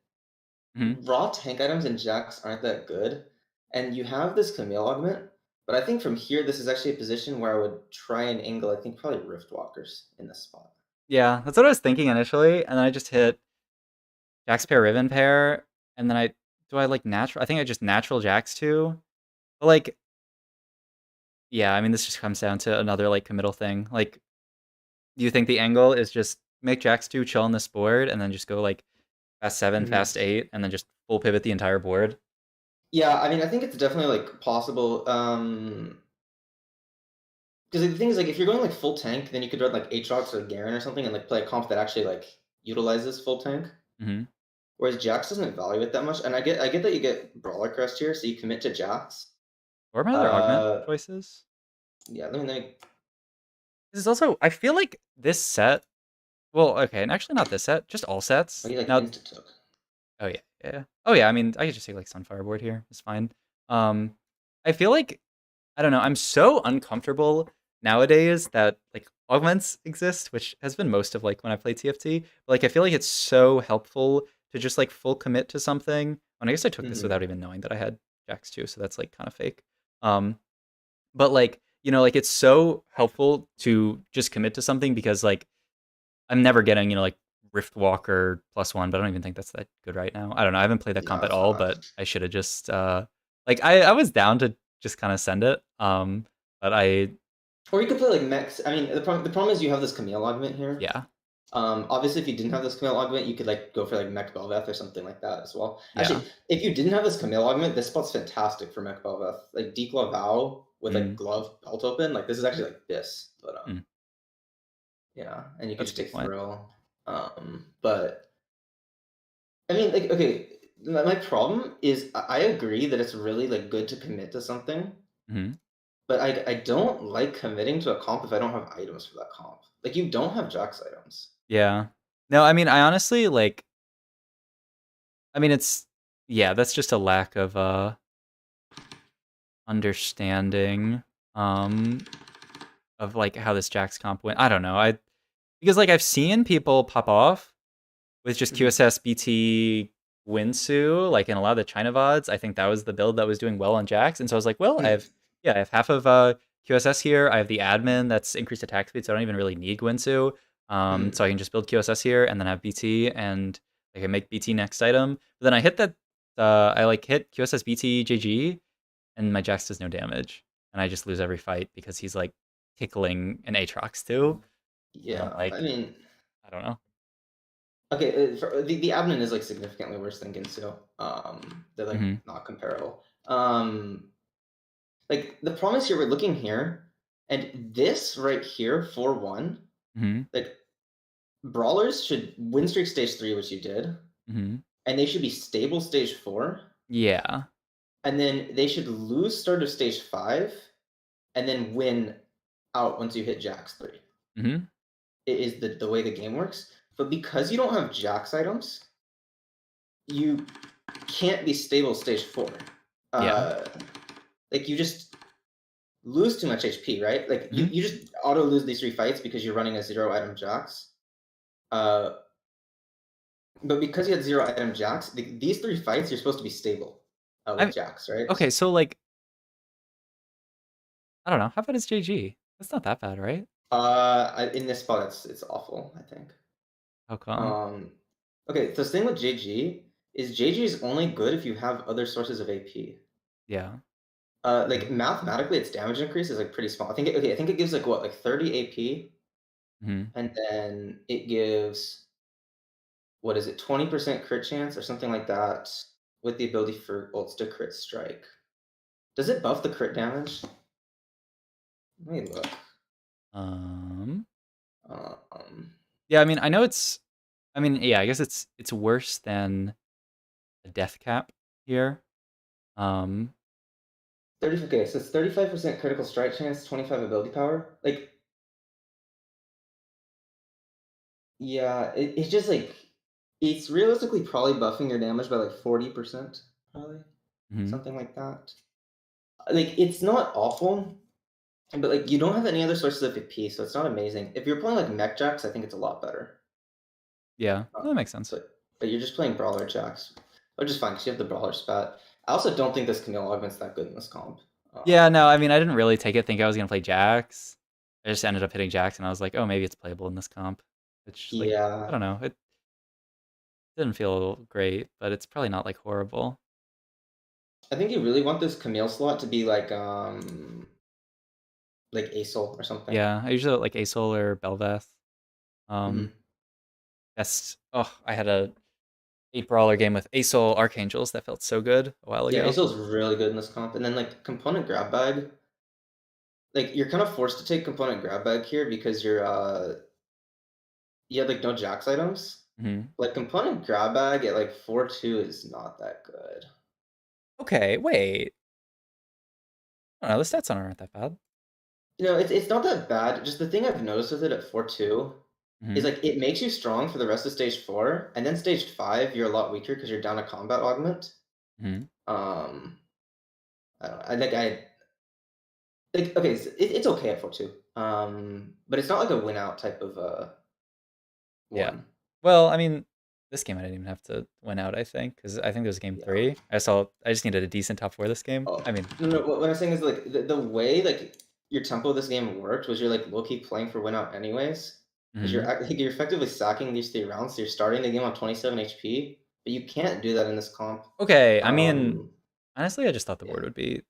Mm-hmm. raw tank items in Jax aren't that good, and you have this Camille augment. But I think from here, this is actually a position where I would try and angle. I think probably Riftwalkers in this spot. Yeah, that's what I was thinking initially, and then I just hit Jax pair Riven pair, and then I like natural? I think I just natural Jax too. But like, yeah, I mean, this just comes down to another like committal thing. Like, do you think the angle is just make Jax 2 chill on this board and then just go like fast 7, Mhm. fast 8, and then just full pivot the entire board? Yeah, I mean, I think it's definitely like possible. Because the thing is, like, if you're going like full tank, then you could run like Aatrox or Garen or something, and like play a comp that actually like utilizes full tank. Mm-hmm. Whereas Jax doesn't value it that much, and I get that you get Brawler Crest here, so you commit to Jax. Or my other augment Uh, choices? yeah, let me. This is also, I feel like this set, well, okay, and actually not this set, just all What sets. do you like Now, insta took? oh yeah, yeah. Oh yeah, I mean, I could just take like Sunfire board here. It's fine. Um, I feel like, I don't know, I'm so uncomfortable nowadays that like augments exist, which has been most of like when I play TFT. But like I feel like it's so helpful to just like full commit to something. And I guess I took this Hmm. without even knowing that I had Jax too, so that's like kind of fake. Um, but like, you know, like it's so helpful to just commit to something because like I'm never getting, you know, like Riftwalker +1, but I don't even think that's that good right now. I don't know. I haven't played that No, comp at it's all, not. but I should have just like I was down to just kind of send it. But I Or you could play like mechs. I mean, the problem is you have this Camille augment here. yeah. Obviously, if you didn't have this Camille augment, you could like go for like Mech Belveth or something like that as well. Yeah. Actually, if you didn't have this Camille augment, this spot's fantastic for Mech Belveth. Like Declaw Vow with like Mm, glove belt open, like this is actually like this. But mm, yeah, and you could that's a just good take point. Thrill. But I mean, like, okay, my problem is I agree that it's really like good to commit to something, Hmm. but I don't like committing to a comp if I don't have items for that comp. Like you don't have Jax items. Yeah. No, I mean I honestly like I mean it's yeah, that's just a lack of understanding of like how this Jax comp went. I don't know. I because like I've seen people pop off with just Mhm. QSS BT Winsu, like in a lot of the China VODs. I think that was the build that was doing well on Jax. And so I was like, well, Hmm. I have half of QSS here. I have the admin that's increased attack speed, so I don't even really need Winsu. Hmm. So I can just build QSS here and then have BT and I can make BT next item. But then I hit that I like hit QSS BT JG and my Jax does no damage. And I just lose every fight because he's like tickling an Aatrox too. And I'm Yeah, I like, mean, I don't know. okay, the admin is like significantly worse than Ginsu. They're like Hmm. not comparable. Like the problem is here, we're looking here, and this right here, 4-1, Hmm. like brawlers should win streak stage 3, which you did, Hmm. and they should be stable stage 4, Yeah. and then they should lose start of stage 5, and then win out once you hit Jax 3. Hmm. It is the way the game works. But because you don't have Jax items, you can't be stable stage 4. Yeah. Uh, like you just lose too much HP, right? Like you, Hmm. you just auto lose these 3 fights because you're running a 0 item Jax. Uh, but because you had 0 item Jax, these 3 fights you're supposed to be stable I with mean, Jax, right? okay, so like, I don't know. How bad is JG? That's not that bad, right? In this spot it's awful, I think. How come? Um, okay, so the thing with JG is JG is only good if you have other sources of AP. Yeah. Like mathematically, its damage increase is like pretty small. I think it gives like what, like 30 AP, Hmm. and then it gives what is it, 20% crit chance or something like that, with the ability for ults to crit strike. Does it buff the crit damage? Let me look. Um. Um, Yeah. I mean, I know it's. I mean, yeah. I guess it's worse than a death cap here. Um. 30. Okay, so it's 35% critical strike chance, 25 ability power. Like Yeah, it's just like it's realistically probably buffing your damage by like 40%, probably Mhm. something like that. Like it's not awful, but like you don't have any other sources of AP, so it's not amazing. If you're playing like mech jacks, I think it's a lot better. Yeah, that Um, makes sense. but you're just playing brawler jacks, which is fine because you have the brawler spat. I also don't think this Camille augment's that good in this comp. Yeah, Um, no, I mean, I didn't really take it thinking I was gonna play Jax. I just ended up hitting Jax, and I was like, "Oh, maybe it's playable in this comp." Which, like, I yeah, don't know, it didn't feel great, but it's probably not, like, horrible. I think you really want this Camille slot to be like Asol or something. Yeah, I usually like Asol or Bel'Veth. Um, Mhm. I had a 8 brawler game with Asol Archangels that felt so good a while Yeah, ago. Asol's really good in this comp, and then like component grab bag. Like you're kind of forced to take component grab bag here because you have like no Jax items. Mhm. Like component grab bag at like 4-2 is not that good. Okay, wait. I don't know, the stats aren't that bad. You know, it's not that bad. Just the thing I've noticed with it at 4-2 is Mhm, like it makes you strong for the rest of stage 4, and then stage 5 you're a lot weaker because you're down a combat augment. mhm. Um, I don't know. I think I like okay, it's okay at 4-2. But it's not like a win out type of Yeah. one. Well, I mean, this game I didn't even have to win out, I think, because I think it was game Yeah. 3. I just needed a decent top 4 this game. Oh, I mean, no, no, what I'm saying is, like, the way, like, your tempo of this game worked was you're, like, low-key playing for win out anyways, because mhm. you're effectively sacking these 3 rounds, so you're starting the game on 27 HP, but you can't do that in this comp. Okay, I mean, Um, honestly, I just thought the board yeah. would be,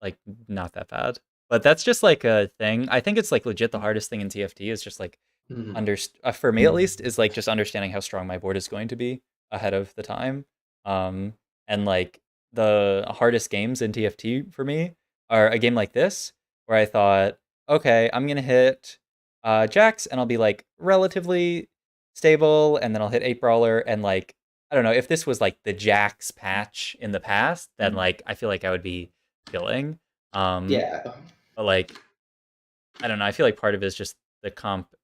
like, not that bad. But that's just, like, a thing. I think it's, like, legit the hardest thing in TFT is just, like, Mhm. for me at least, is, like, just understanding how strong my board is going to be ahead of the time. Um, and, like, the hardest games in TFT for me are a game like this, where I thought, "Okay, I'm gonna hit, Jax, and I'll be, like, relatively stable, and then I'll hit 8 Brawler," and, like, I don't know, if this was, like, the Jax patch in the past, then, like, I feel like I would be killing. Um, Yeah. but, like, I don't know, I feel like part of it is just the comp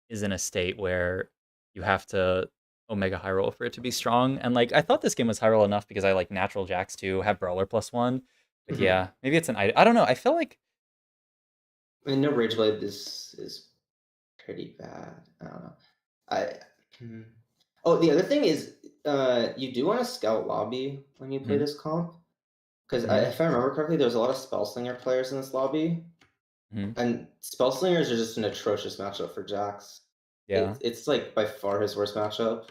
is in a state where you have to Omega high roll for it to be strong. And like I thought this game was high roll enough because I like natural jacks to have brawler +1. But Mhm. yeah, maybe it's I don't know. I feel like I mean, no Rage Blade is pretty bad. I don't know. I hmm. Oh, the other thing is, you do wanna scout lobby when you play mhm, this comp. 'Cause mhm, if I remember correctly, there was a lot of Spellslinger players in this lobby, mhm, and Spellslingers are just an atrocious matchup for Jax. yeah, It's, like, by far his worst matchup.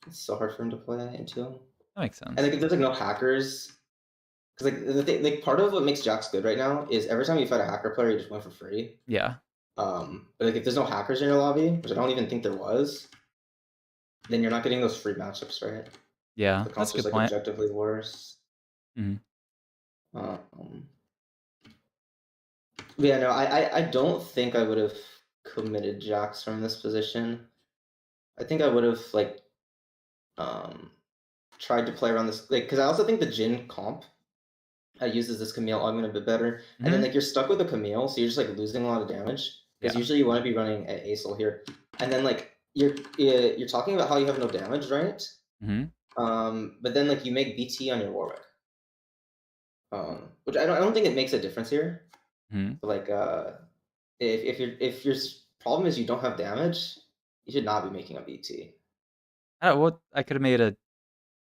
It's so hard for him to play into. that makes And, sense. like, if there's, like, no hackers, because like, the thing like, part of what makes Jax good right now is every time you fight a hacker player, you just win for free. Yeah, But, like, if there's no hackers in your lobby, which I don't even think there was, then you're not getting those free matchups, right? yeah, The that's comp's a just, good like, point. objectively worse. Mhm, Um Yeah, no, I don't think I would have committed Jax from this position. I think I would have like um tried to play around this like because I also think the Jin comp uses this Camille augment a bit better. And then mhm, like you're stuck with a Camille, so you're just like losing a lot of damage. Because yeah, usually you want to be running a Acel here. And then like you're talking about how you have no damage, right? mhm, But then like you make BT on your Warwick. Which I don't think it makes a difference here. mhm. But like if your problem is you don't have damage, you should not be making a BT. What I could have made a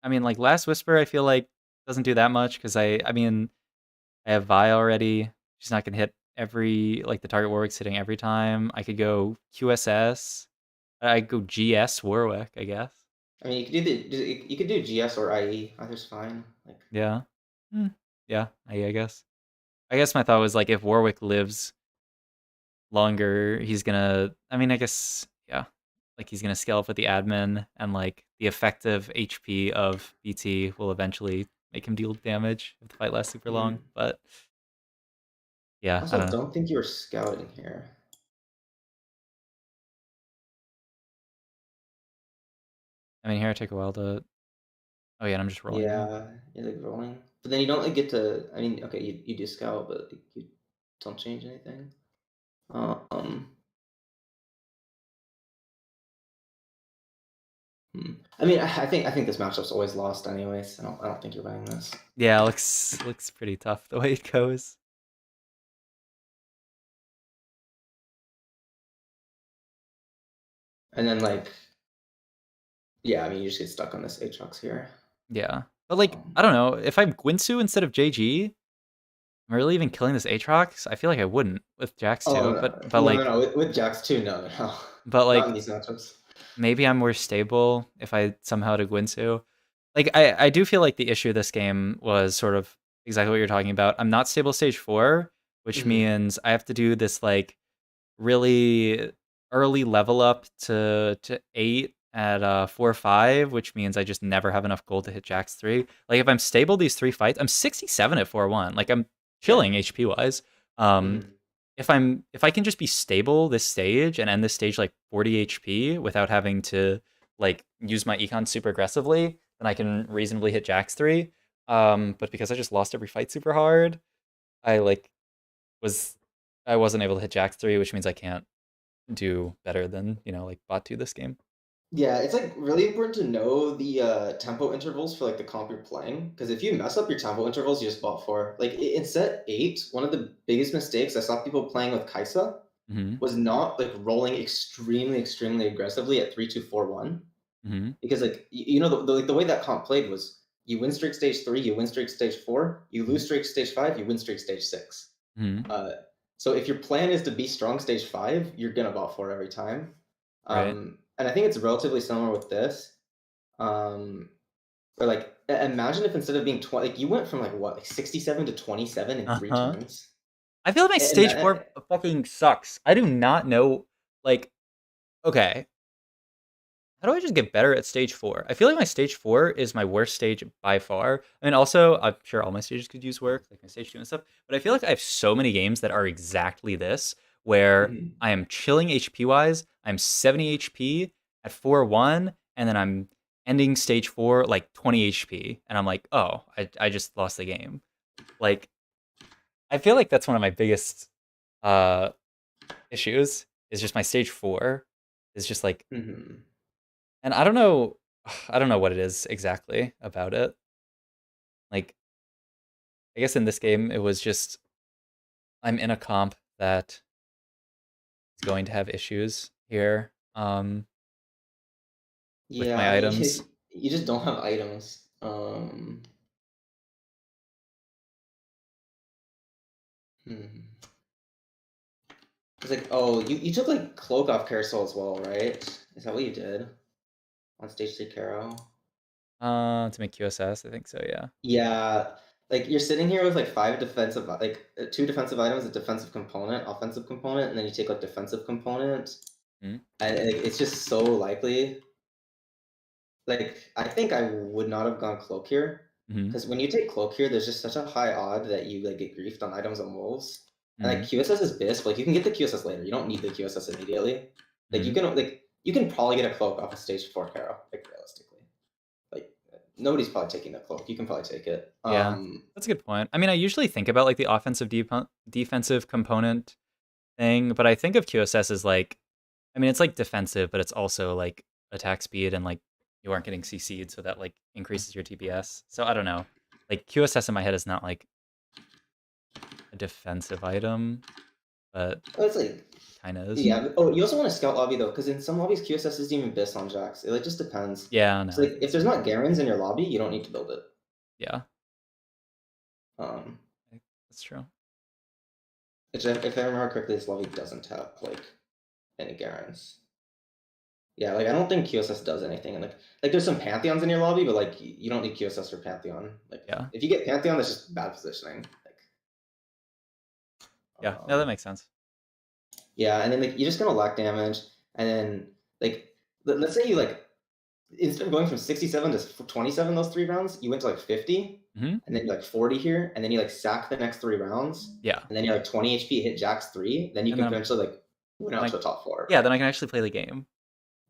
I mean like Last Whisper I feel like doesn't do that much because I mean I have Vi already. She's not gonna hit every like the target Warwick's hitting every time. I could go QSS. I go GS Warwick, I guess. I mean, you could do GS or IE. Either's fine. Like, Yeah. Hmm. Yeah, I guess. I guess my thought was like if Warwick lives longer, he's gonna I mean I guess yeah. Like he's gonna scale up with the admin and like the effective HP of BT will eventually make him deal damage if the fight lasts super long. mhm. But yeah, I Also, don't know. don't think you were scouting here. I mean here I take a while to oh yeah, and I'm just rolling now. Yeah, you're like rolling, but then you don't like get to. I mean, okay, you do scout, but like, you don't change anything. Um, I mean, I think this matchup's always lost anyways. I don't think you're winning this. Yeah, looks pretty tough the way it goes. And then like, yeah, I mean, you just get stuck on this Aatrox here. Yeah. But like, Um, I don't know, if I'm Gwinsu instead of JG, am I really even killing this Aatrox? I feel like I wouldn't with Jax oh too, no, but no, no, like no. With Jax too, no, no, but not in like these matchups. maybe I'm more stable if I somehow to Gwinsu. Like I do feel like the issue of this game was sort of exactly what you're talking about. I'm not stable stage 4, which Hmm. means I have to do this like really early level up to 8 at 4-5, which means I just never have enough gold to hit Jax 3. Like if I'm stable these 3 fights, I'm 67 at 4-1. Like I'm Yeah. chilling HP wise. Um Hmm. if I can just be stable this stage and end this stage like 40 HP without having to like use my econ super aggressively, then I can reasonably hit Jax 3. But because I just lost every fight super hard, I like was I wasn't able to hit Jax 3, which means I can't do better than, like bot 2 this game. Yeah, it's like really important to know the tempo intervals for like the comp you're playing. Because if you mess up your tempo intervals, you just bought four. Like in set 8, one of the biggest mistakes I saw people playing with Kaisa Mhm. was not like rolling extremely, extremely aggressively at 3-2-4-1. Mhm. Because like you know the way that comp played was you win streak stage 3, you win streak stage 4, you lose Mhm. streak stage 5, you win streak stage 6. Mhm. Uh, so if your plan is to be strong stage 5, you're gonna bot 4 every time. Right. And I think it's relatively similar with this. Or like imagine if instead of being 20, like you went from like what, like 67 to 27 in 3 Uh-huh. turns. I feel like my And stage 4 that, fucking sucks. I do not know like okay, how do I just get better at stage 4? I feel like my stage 4 is my worst stage by far. I mean, also, I'm sure all my stages could use work, like my stage 2 and stuff, but I feel like I have so many games that are exactly this, where mhm. I am chilling HP wise, I'm 70 HP at 4-1, and then I'm ending stage 4 like 20 HP, and I'm like, oh, I just lost the game. Like, I feel like that's one of my biggest uh, issues, is just my stage 4 is just like Mhm. and I don't know I don't know what it is exactly about it. Like, I guess in this game, it was just I'm in a comp that is going to have issues here, with Yeah, my I mean, items. you just don't have items. Hmm. It's like, oh, you took like cloak off carousel as well, right? Is that what you did on stage 3 Caro? To make QSS, I think so, yeah. Yeah, like you're sitting here with like 5 defensive, like 2 defensive items, a defensive component, offensive component, and then you take like defensive component, Mhm, and it's just so likely. Like, I think I would not have gone cloak here, mhm, because when you take cloak here, there's just such a high odd that you like get griefed on items and wolves. And like mhm, QSS is BIS, but like you can get the QSS later. You don't need the QSS immediately. mhm. Like you can probably get a cloak off of stage 4 Caro, like realistically. Like nobody's probably taking the cloak. You can probably take it. Yeah, that's a good point. I mean, I usually think about, like, the offensive defensive component thing, but I think of QSS as, like I mean, it's, like, defensive, but it's also, like, attack speed and, like, you aren't getting CC'd, so that, like, increases your TPS. So, I don't know. Like, QSS in my head is not, like, a defensive item, but Oh, it's like kinda is. yeah. Oh, you also want to scout lobby though, because in some lobbies QSS isn't even BIS on Jax. It like just depends. Yeah, no, So I like think if that's there's fair. not Garens in your lobby, you don't need to build it. Yeah, Um, I think that's true. if I remember correctly, this lobby doesn't have like any Garens. Yeah, like I don't think QSS does anything, and like there's some Pantheons in your lobby, but like you don't need QSS for Pantheon. Like Yeah. if you get Pantheon, that's just bad positioning. Like, Yeah, no, that um, makes sense. yeah, and then like you're just gonna lack damage, and then like let's say you like instead of going from 67 to 27 those 3 rounds, you went to like 50, Mhm. and then you're like 40 here, and then you like sack the next 3 rounds, Yeah, and then you're like 20 HP, hit Jax 3, then you and can then I'm potentially like win then out I to a top 4. yeah, then I can actually play the game.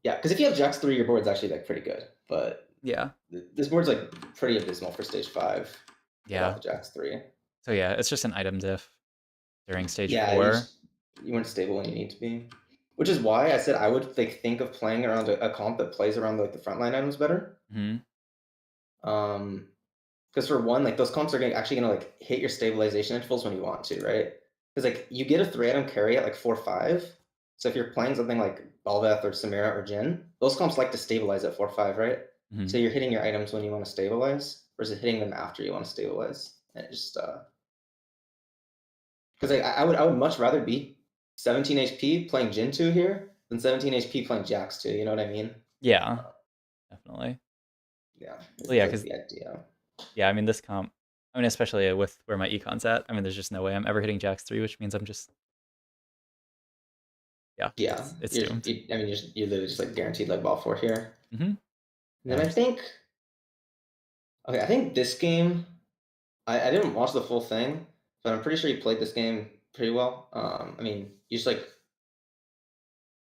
Yeah, because if you have Jax 3, your board's actually like pretty good, but Yeah. this board's like pretty abysmal for stage 5 without Yeah. the Jax 3. So, yeah, it's just an item diff during stage Yeah, 4. you weren't stable when you need to be. Which is why I said I would like think of playing around a comp that plays around like the frontline items better. Hmm. Because for one, like those comps are actually gonna like hit your stabilization intervals when you want to, right? Because like you get a 3-item carry at like 4-5. So if you're playing something like Belveth or Samira or Jin, those comps like to stabilize at 4-5, right? Hmm. So you're hitting your items when you want to stabilize versus hitting them after you want to stabilize. And it just because like, I would much rather be 17 HP playing Jin 2 here than 17 HP playing Jax 2. You know what I mean? Yeah, definitely. Yeah, Well, yeah, that's because the idea. yeah, I mean this comp. I mean, especially with where my econ's at. I mean, there's just no way I'm ever hitting Jax 3, which means I'm just yeah, Yeah, it's doomed. I mean, you're literally just like guaranteed like ball 4 here. Hmm. And Yeah, then I think, okay, I think this game, I didn't watch the full thing, but I'm pretty sure you played this game pretty well. I mean, you just like,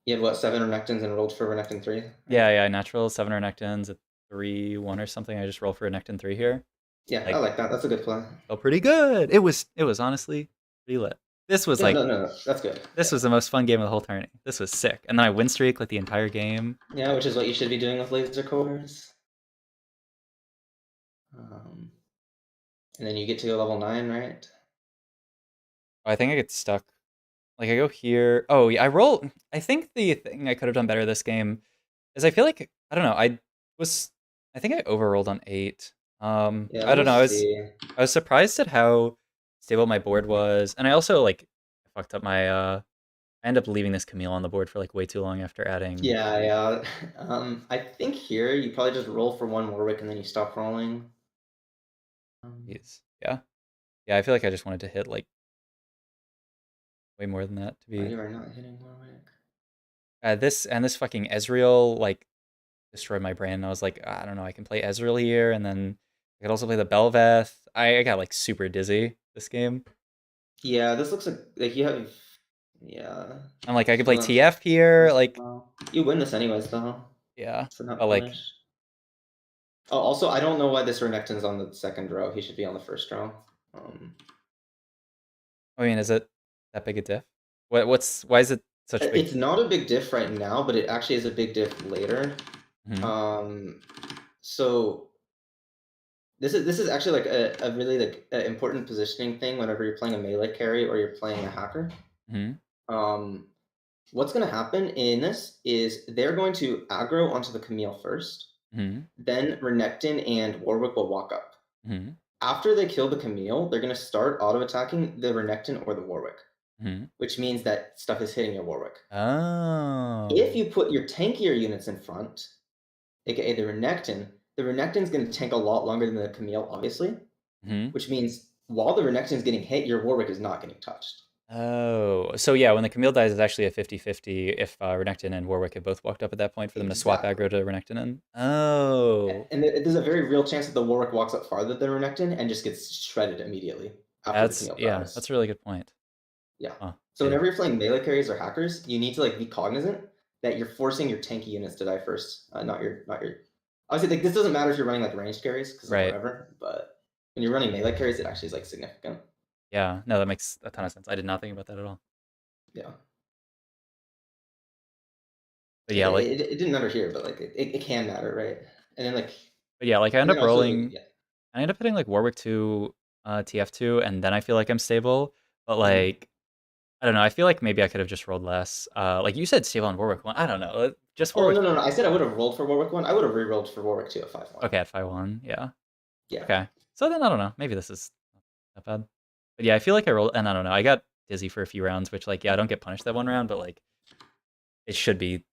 you had what, 7 Renekton's and rolled for Renekton 3, right? yeah. Natural 7 Renekton's at 3-1 or something. I just roll for Renekton 3 here. Yeah, I Like, like that. That's a good play. felt pretty good. It was honestly pretty lit. This was Yeah, like no, that's good. this was the most fun game of the whole tourney. This was sick. And then I win streak like the entire game. Yeah, which is what you should be doing with laser cores. Um, and then you get to go level 9, right? I think I get stuck. Like I go here. Oh yeah, I roll. I think the thing I could have done better this game is I feel like I don't know. Was I think I overrolled on 8. Yeah, I let don't me know. see. I was surprised at how stable my board was, and I also like fucked up my. I ended up leaving this Camille on the board for like way too long after adding. Yeah. I think here you probably just roll for 1 Warwick and then you stop rolling. These. Yeah, yeah. I feel like I just wanted to hit like way more than that to Why be. you are not hitting Warwick? This fucking Ezreal like destroyed my brain. And I was like, I don't know, I can play Ezreal here, and then I could also play the Belveth. I got like super dizzy this game. Yeah, this looks like you have. Yeah. I'm like, I could So play that's TF here, first like row. You win this anyways, though. yeah, So not but like, punish. Oh, also, I don't know why this Renekton's on the second row. He should be on the first row. I mean, is it that big a diff? Why is it such a big? It's not a big diff right now, but it actually is a big diff later. Mhm. So this is actually like a really like important positioning thing whenever you're playing a melee carry or you're playing a hacker. Mhm. Um, what's going to happen in this is they're going to aggro onto the Camille first, Mhm. then Renekton and Warwick will walk up. Mhm. After they kill the Camille, they're going to start auto attacking the Renekton or the Warwick, Mhm. which means that stuff is hitting your Warwick. Oh. If you put your tankier units in front, aka the Renekton's going to tank a lot longer than the Camille, obviously, Mhm. which means while the Renekton's getting hit, your Warwick is not getting touched. Oh, so yeah, when the Camille dies, it's actually a 50-50 if Renekton and Warwick had both walked up at that point for them to swap Exactly. aggro to Renekton in. Oh, And there's a very real chance that the Warwick walks up farther than Renekton and just gets shredded immediately after the Camille yeah, dies. that's a really good point. Yeah. Huh. So whenever you're playing melee carries or hackers, you need to like be cognizant that you're forcing your tanky units to die first, not your. Obviously, like this doesn't matter if you're running like ranged carries because Right. whatever, but when you're running melee carries, it actually is like significant. Yeah, no, that makes a ton of sense. I did not think about that at all. Yeah. But Like yeah, like it didn't matter here, but like it can matter, right? And then like I and end then up also rolling. yeah. I end up hitting like Warwick 2, TF2, and then I feel like I'm stable. But Mhm. like, I don't know. I feel like maybe I could have just rolled less. Like you said, stable on Warwick 1. I don't know. Just Oh Warwick. no! I said I would have rolled for Warwick 1. I would have re-rolled for Warwick 2 at 5-1. Okay, at 5-1. Yeah. Yeah. Okay. So then I don't know. Maybe this is not bad. But yeah, I feel like I rolled, and I don't know. I got dizzy for a few rounds, which like yeah, I don't get punished that one round, but like it should be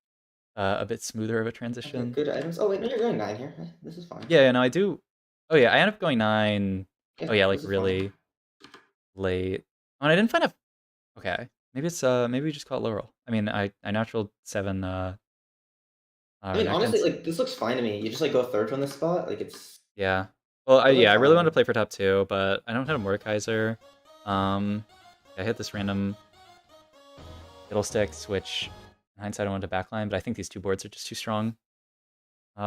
a bit smoother of a Okay, transition. good items. Oh wait, no, you're going 9 here. This is fine. Yeah, no, I do. Oh yeah, I end up going 9. Yeah, Oh yeah, like this is fine. really late. Oh, and I didn't find a. Okay, maybe we just call it low roll. I mean, I natural 7 I mean, honestly, Renekton's. like this looks fine to me. You just like go third from this spot. Like it's Yeah. Well, feels like I really wanted to fine. play for top 2, but I don't have a Mordekaiser. Um, I hit this random Fiddlesticks, which in hindsight I wanted to backline, but I think these two boards are just too strong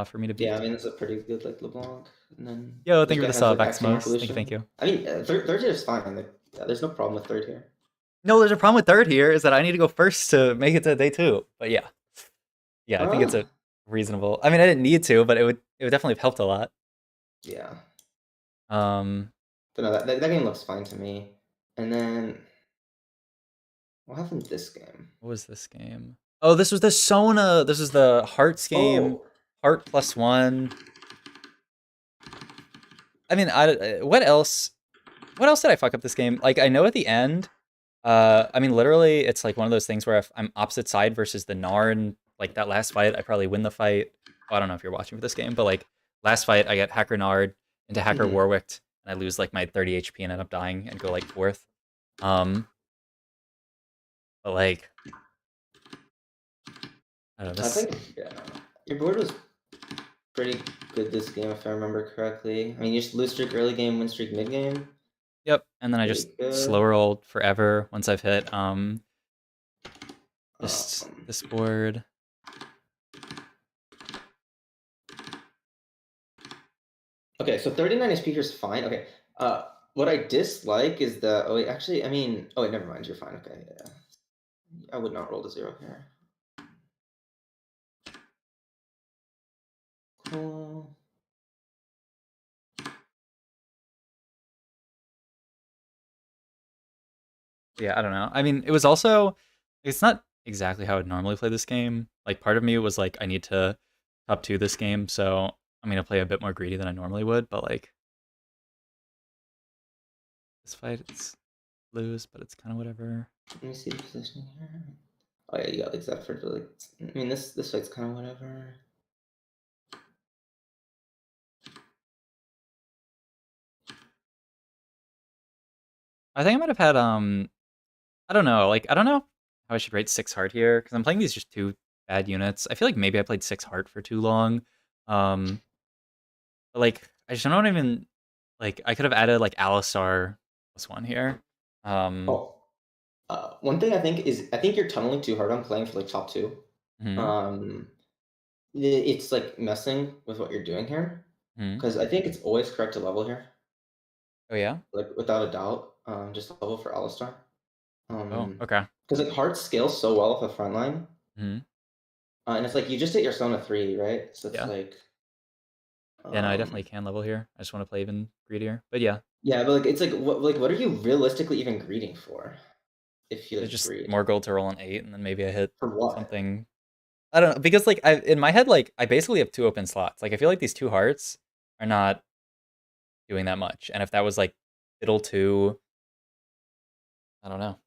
for me to Yeah, beat. I mean it's a pretty good like LeBlanc, and then Yo, this thank you guy for the has sub, like extra more Maximos. pollution. Thank you. I mean, third here is fine. Like, yeah, there's no problem with third here. No, there's a problem with third here is that I need to go first to make it to day 2. But yeah. Yeah, I think it's Uh, a reasonable. I mean, I didn't need to, but it would definitely have helped a lot. yeah. Um, But no, that game looks fine to me. And then what happened this game? what was this game? Oh, this was the Sona. This is the Hearts game. Oh, Heart +1. I mean, what else? What else did I fuck up this game? Like, I know at the end, I mean, literally, it's like one of those things where if I'm opposite side versus the Narn, like that last fight, I probably win the fight. Oh, I don't know if you're watching for this game, but like last fight, I get Hacker Nard into Hacker mhm. Warwick, and I lose like my 30 HP and end up dying and go like 4th. Um, but like, I don't know, I this. think yeah, your board was pretty good this game if I remember correctly. I mean, you just lose streak early game, win streak mid game. Yep, and then I just Pretty good. slow rolled forever once I've hit just Um, this board. okay, so 39 HP here is fine. Okay. What I dislike is the. Oh wait, actually, I mean, oh wait, never mind. You're fine. Okay, yeah. I would not roll to 0 here. Cool. Yeah, I don't know. I mean, it was also it's not exactly how I'd normally play this game. Like part of me was like I need to top 2 this game, so I'm gonna play a bit more greedy than I normally would, but like this fight it's lose, but it's kind of whatever. Let me see the positioning here. Oh yeah, you got like Zephyr to like. I mean, this fight's kind of whatever. I think I might have had I don't know, like I don't know how I should rate 6 heart here because I'm playing these just 2 bad units. I feel like maybe I played 6 heart for too long. Um but like I just don't even like I could have added like Alistar +1 here. Um Oh, one thing I think is I think you're tunneling too hard on playing for like top two. mhm, Um, it's like messing with what you're doing here mhm. because I think it's always correct to level here, Oh yeah. like without a doubt. Just level for Alistar. Oh, okay. Because like heart scales so well with the front line, Mhm. and it's like you just hit your Sona 3, right? So it's Yeah. like, Yeah, no, I definitely um, can level here. I just want to play even greedier. But yeah, yeah, but like it's like what are you realistically even greeting for if you it's like just greed more gold to roll an 8, and then maybe I hit for what? something. I don't know because like I in my head like I basically have 2 open slots. Like I feel like these 2 hearts are not doing that much. And if that was like fiddle 2, I don't know.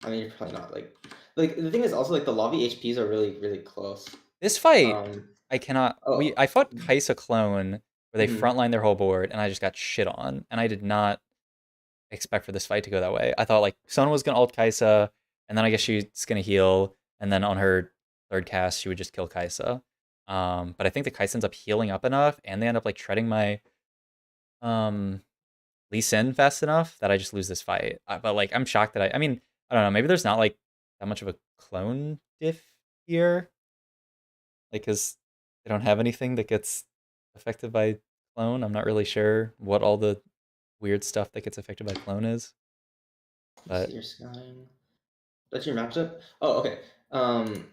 I mean, you're probably not like the thing is also like the lobby HPs are really close. This fight, Um, I cannot. oh, I fought Kaisa Clone where they mhm. frontline their whole board, and I just got shit on. And I did not expect for this fight to go that way. I thought like Sona was gonna ult Kaisa, and then I guess she's gonna heal, and then on her third cast she would just kill Kaisa. But I think the Kaisa ends up healing up enough, and they end up like treading my um Lee Sin fast enough that I just lose this fight. But like I'm shocked that I mean I don't know, maybe there's not like that much of a clone diff here, like because they don't have anything that gets affected by clone. I'm not really sure what all the weird stuff that gets affected by clone is, Let's see but your scouting. That's your matchup. Oh, okay. Um,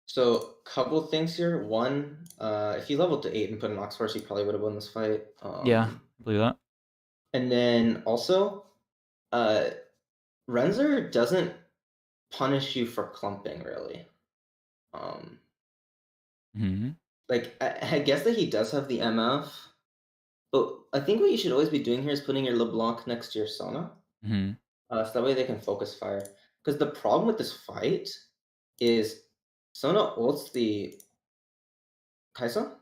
so couple things here. One, if you leveled to 8 and put an Ox Force, you probably would have won this fight. yeah, I believe that. And then also, uh, Renzer doesn't punish you for clumping really. Um, Hmm. like I guess that he does have the MF, but I think what you should always be doing here is putting your LeBlanc next to your Sona. Hmm. So that way they can focus fire. Because the problem with this fight is Sona ults the Kaisa,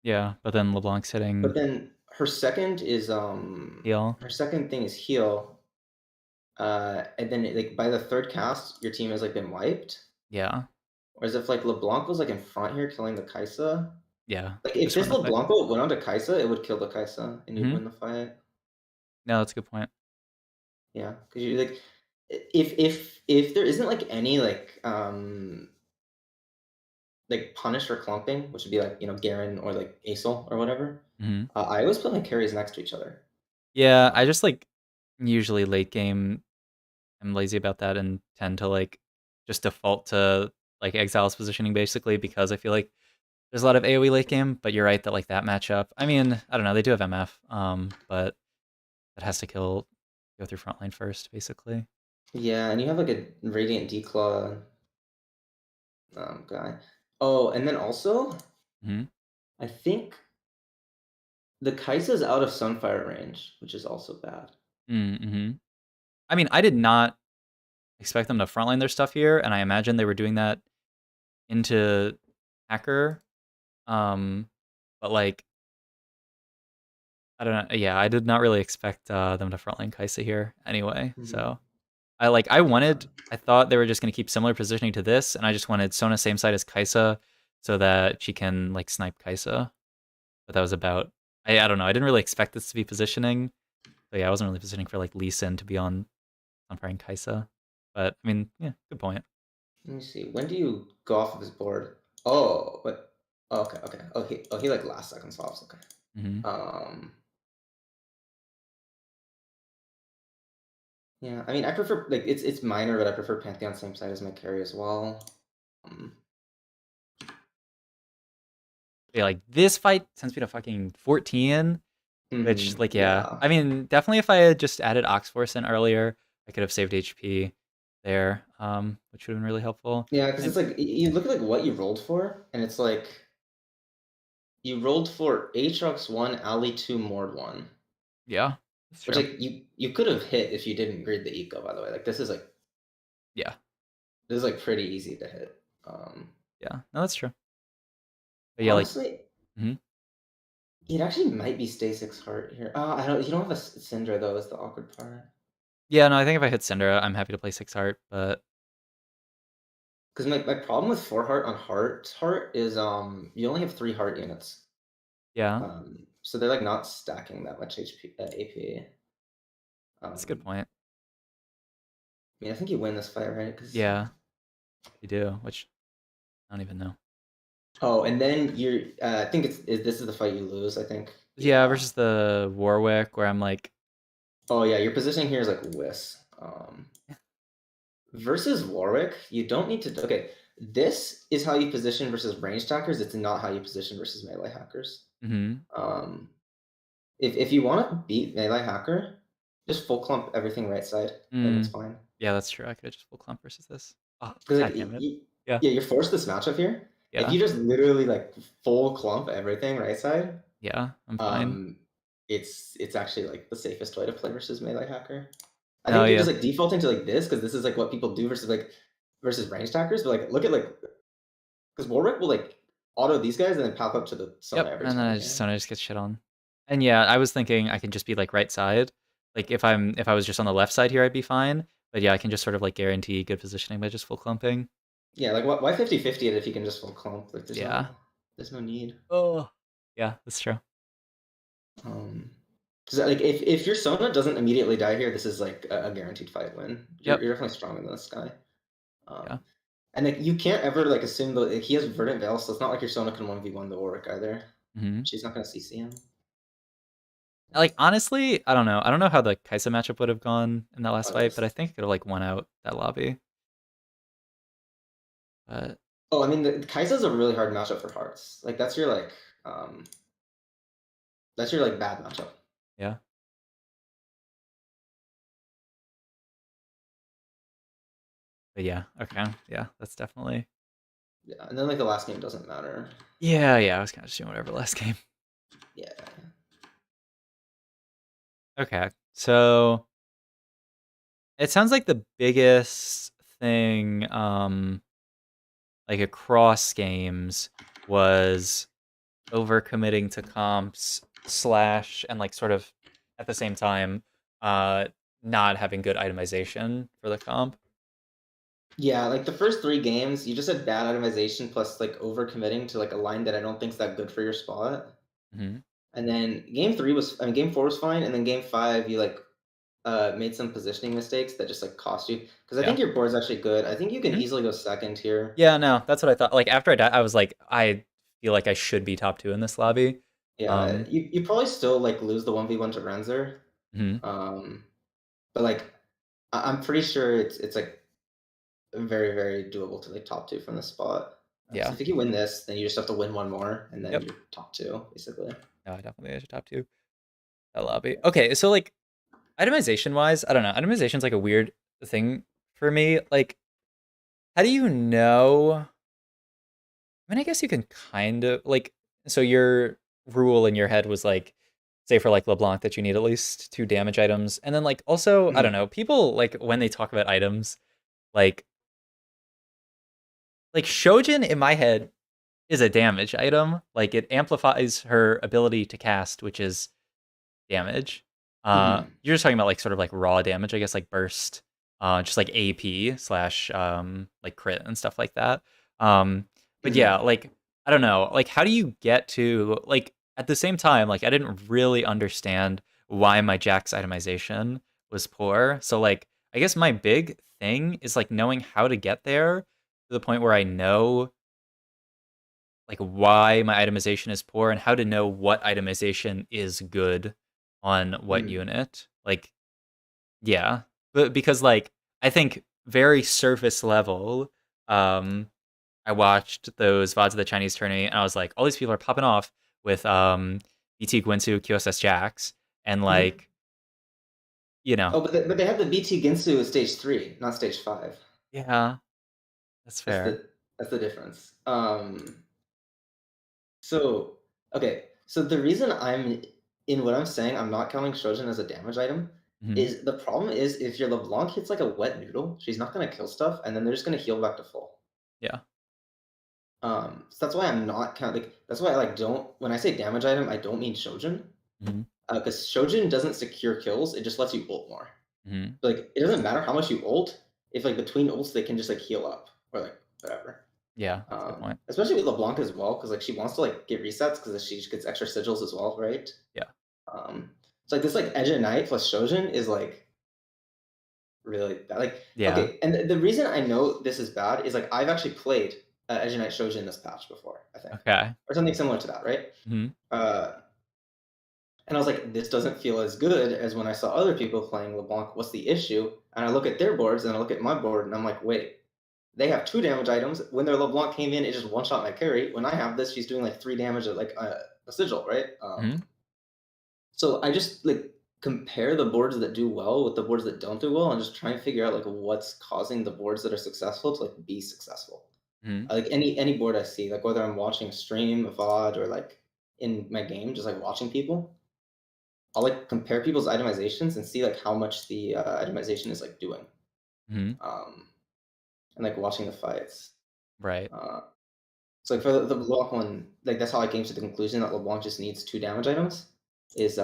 Yeah, but then LeBlanc's but hitting then heal. her second thing is heal. And then like by the third cast, your team has like been wiped. Yeah, Whereas if like LeBlanc was like in front here killing the Kaisa, yeah, like you if just win this the fight. LeBlanc went on to Kaisa, it would kill the Kaisa and you'd Hmm. win the fight. No, that's a good point. Yeah, because you like if there isn't like any like punish or clumping, which would be like Garen or like Acel or whatever. Hmm. I always put my carries next to each other. Yeah, Uh, I just like usually late game am lazy about that and tend to like just default to like Exile's positioning basically because I feel like there's a lot of AoE late game. But you're right that like that matchup. I mean, I don't know. They do have MF, but that has to go through front line first, basically. Yeah, and you have like a Radiant Declaw guy. Oh, and then also, Hmm. I think the Kai'Sa's out of Sunfire range, which is also bad. Mm-hmm. I mean, I did not expect them to frontline their stuff here, and I imagine they were doing that into Hacker. But like, I don't know. Yeah, I did not really expect them to frontline Kai'Sa here anyway. Mhm. So I thought they were just gonna keep similar positioning to this, and I just wanted Sona same side as Kai'Sa so that she can like snipe Kai'Sa. But that was about. I don't know. I didn't really expect this to be positioning. So yeah, I wasn't really positioning for like Lee Sin to be on firing Kai'Sa. But I mean, yeah, good point. Let me see. When do you go off of his board? Oh, but okay, okay. Oh, he like last second swaps. Okay. Hmm. Um, yeah. I mean, I prefer like it's minor, but I prefer Pantheon same side as my carry as well. Um, Yeah, like this fight sends me to fucking 14, which like yeah. yeah. I mean, definitely if I had just added Oxforce in earlier, I could have saved HP there, which would have been really helpful. Yeah, because And it's like you look at like what you rolled for, and it's like you rolled for Aatrox 1, Ali 2, Mord 1. yeah, that's Which true. like you could have hit if you didn't grid the eco, by the way. Like Yeah, this is like pretty easy to hit. yeah, no, that's true. But yeah, like, Honestly, mhm. it actually might be Stay 6 Heart here. I don't you don't have a Syndra though, is the awkward part. Yeah, no, I think if I hit Syndra, I'm happy to play 6 Heart, but Because my problem with 4 Heart on Heart is you only have 3 Heart units. yeah, So they're like not stacking that much HP AP. that's a good Um, point. I mean I think you win this fight, right? Because Yeah, you do, which I don't even know. oh, and then you're I think this is the fight you lose, I think. Yeah, Yeah. versus the Warwick, where I'm like, Oh yeah, your positioning here is like Whis. Versus Warwick, you don't need to. Okay, this is how you position versus range hackers. It's not how you position versus melee hackers. hmm Um, if you want to beat melee hacker, just full clump everything right side, and it's mm, fine. yeah, that's true. I could have just full clump versus this. Oh, Because like, god damn it. Yeah, yeah, you're forced this matchup here. If yeah, you just literally like full clump everything right side, yeah, I'm fine. um, it's actually like the safest way to play versus melee hacker. I No, think you're yeah. just like defaulting to like this because this is like what people do versus range attackers. But like look at like because Warwick will like auto these guys and then pop up to the Sona Yep, every and then time I just here. Sona just gets shit on. And yeah, I was thinking I can just be like right side. Like if I was just on the left side here, I'd be fine. But yeah, I can just sort of like guarantee good positioning by just full clumping. Yeah, like why 50-50 it if you can just full clump? Like Yeah. there's no need. Oh. Yeah, that's true. Um, because like if your Sona doesn't immediately die here, this is like a guaranteed fight win. Yep. You're definitely stronger than this guy. Yeah. And like you can't ever like assume that like, he has Verdant Veil, so it's not like your Sona can 1v1 the Warwick either. Hmm. She's not gonna CC him. Like honestly, I don't know. I don't know how the Kaisa matchup would have gone in that last Oh, fight, but I yes. think I could have like won out that lobby. But Oh, I mean, the Kai'Sa's a really hard matchup for Hearts. Like um, that's your like bad matchup. yeah. But yeah, okay. Yeah, that's definitely. Yeah, and then like the last game doesn't matter. Yeah, yeah, I was kind of just doing whatever last game. Yeah. Okay. So it sounds like the biggest thing, like across games, was overcommitting to comps slash and like sort of at the same time, uh, not having good itemization for the comp. Yeah, like the first 3 games, you just had bad itemization plus like overcommitting to like a line that I don't think's that good for your spot. Hmm. And then game 4 was fine, and then game 5 you like made some positioning mistakes that just like cost you. Because I Yeah. think your board's actually good. I think you can Mhm. easily go second here. Yeah. No, that's what I thought. Like after I died, I was like, I feel like I should be top 2 in this lobby. Yeah, Um. you probably still like lose the 1v1 to Renzer. Mhm. Um, but like I'm pretty sure it's like very, very doable to like top two from this spot. So Yeah. I think you win this, then you just have to win one more, and then Yep. you're top two, basically. No, I definitely think I should top two. That lobby. Okay, so like itemization wise, I don't know. Itemization's like a weird thing for me. Like, how do you know? I mean, I guess you can kind of like. So your rule in your head was like, say for like LeBlanc that you need at least 2 damage items, and then like also I don't Mhm. know. People like when they talk about items, like Shojin in my head is a damage item. Like it amplifies her ability to cast, which is damage. Mhm. You're just talking about like sort of like raw damage, I guess, like burst, just like AP slash like crit and stuff like that. But yeah, Mhm. like I don't know, like how do you get to like at the same time, like I didn't really understand why my Jax itemization was poor. So like I guess my big thing is like knowing how to get there to the point where I know like why my itemization is poor and how to know what itemization is good on what Mhm. unit. Like, yeah. But because like I think very surface level, um, I watched those VODs of the Chinese tourney and I was like, all these people are popping off with BT Gwinsu, QSS Jax, and Mhm. like, you know, Oh, but they have the BT Ginsu as stage 3, not stage 5. yeah, that's That's fair. the difference. So okay, so the reason I'm in what I'm saying, I'm not counting Shojin as a damage item, Hmm. is the problem is if your LeBlanc hits like a wet noodle, she's not gonna kill stuff, and then they're just gonna heal back to full. Yeah. So that's why I'm not counting. Like, that's why I like don't when I say damage item, I don't mean Shojin, Hmm. because Shojin doesn't secure kills. It just lets you ult more. Hmm. Like it doesn't matter how much you ult. If like between ults they can just like heal up or like whatever. Yeah, that's a good point. Especially with LeBlanc as well, because like she wants to like get resets because she just gets extra sigils as well, right? Yeah. So like this like Edge at Night plus Shojin is like really bad. Like Yeah. okay, and the reason I know this is bad is like I've actually played Edge at Night Shojin this patch before, I think, Okay. or something similar to that, right? Hmm. Uh, and I was like, this doesn't feel as good as when I saw other people playing LeBlanc. What's the issue? And I look at their boards and I look at my board and I'm like, wait, they have 2 damage items. When their LeBlanc came in, it just one shot my carry. When I have this, she's doing like 3 damage at like a sigil, right? Hmm. So I just like compare the boards that do well with the boards that don't do well, and just try and figure out like what's causing the boards that are successful to like be successful. Hmm. Like any board I see, like whether I'm watching a stream, a VOD, or like in my game, just like watching people, I'll like compare people's itemizations and see like how much the itemization is like doing, Hmm. um, and like watching the fights. Right. Uh, So like for the LeBlanc one, like that's how I came to the conclusion that LeBlanc just needs 2 damage items. Is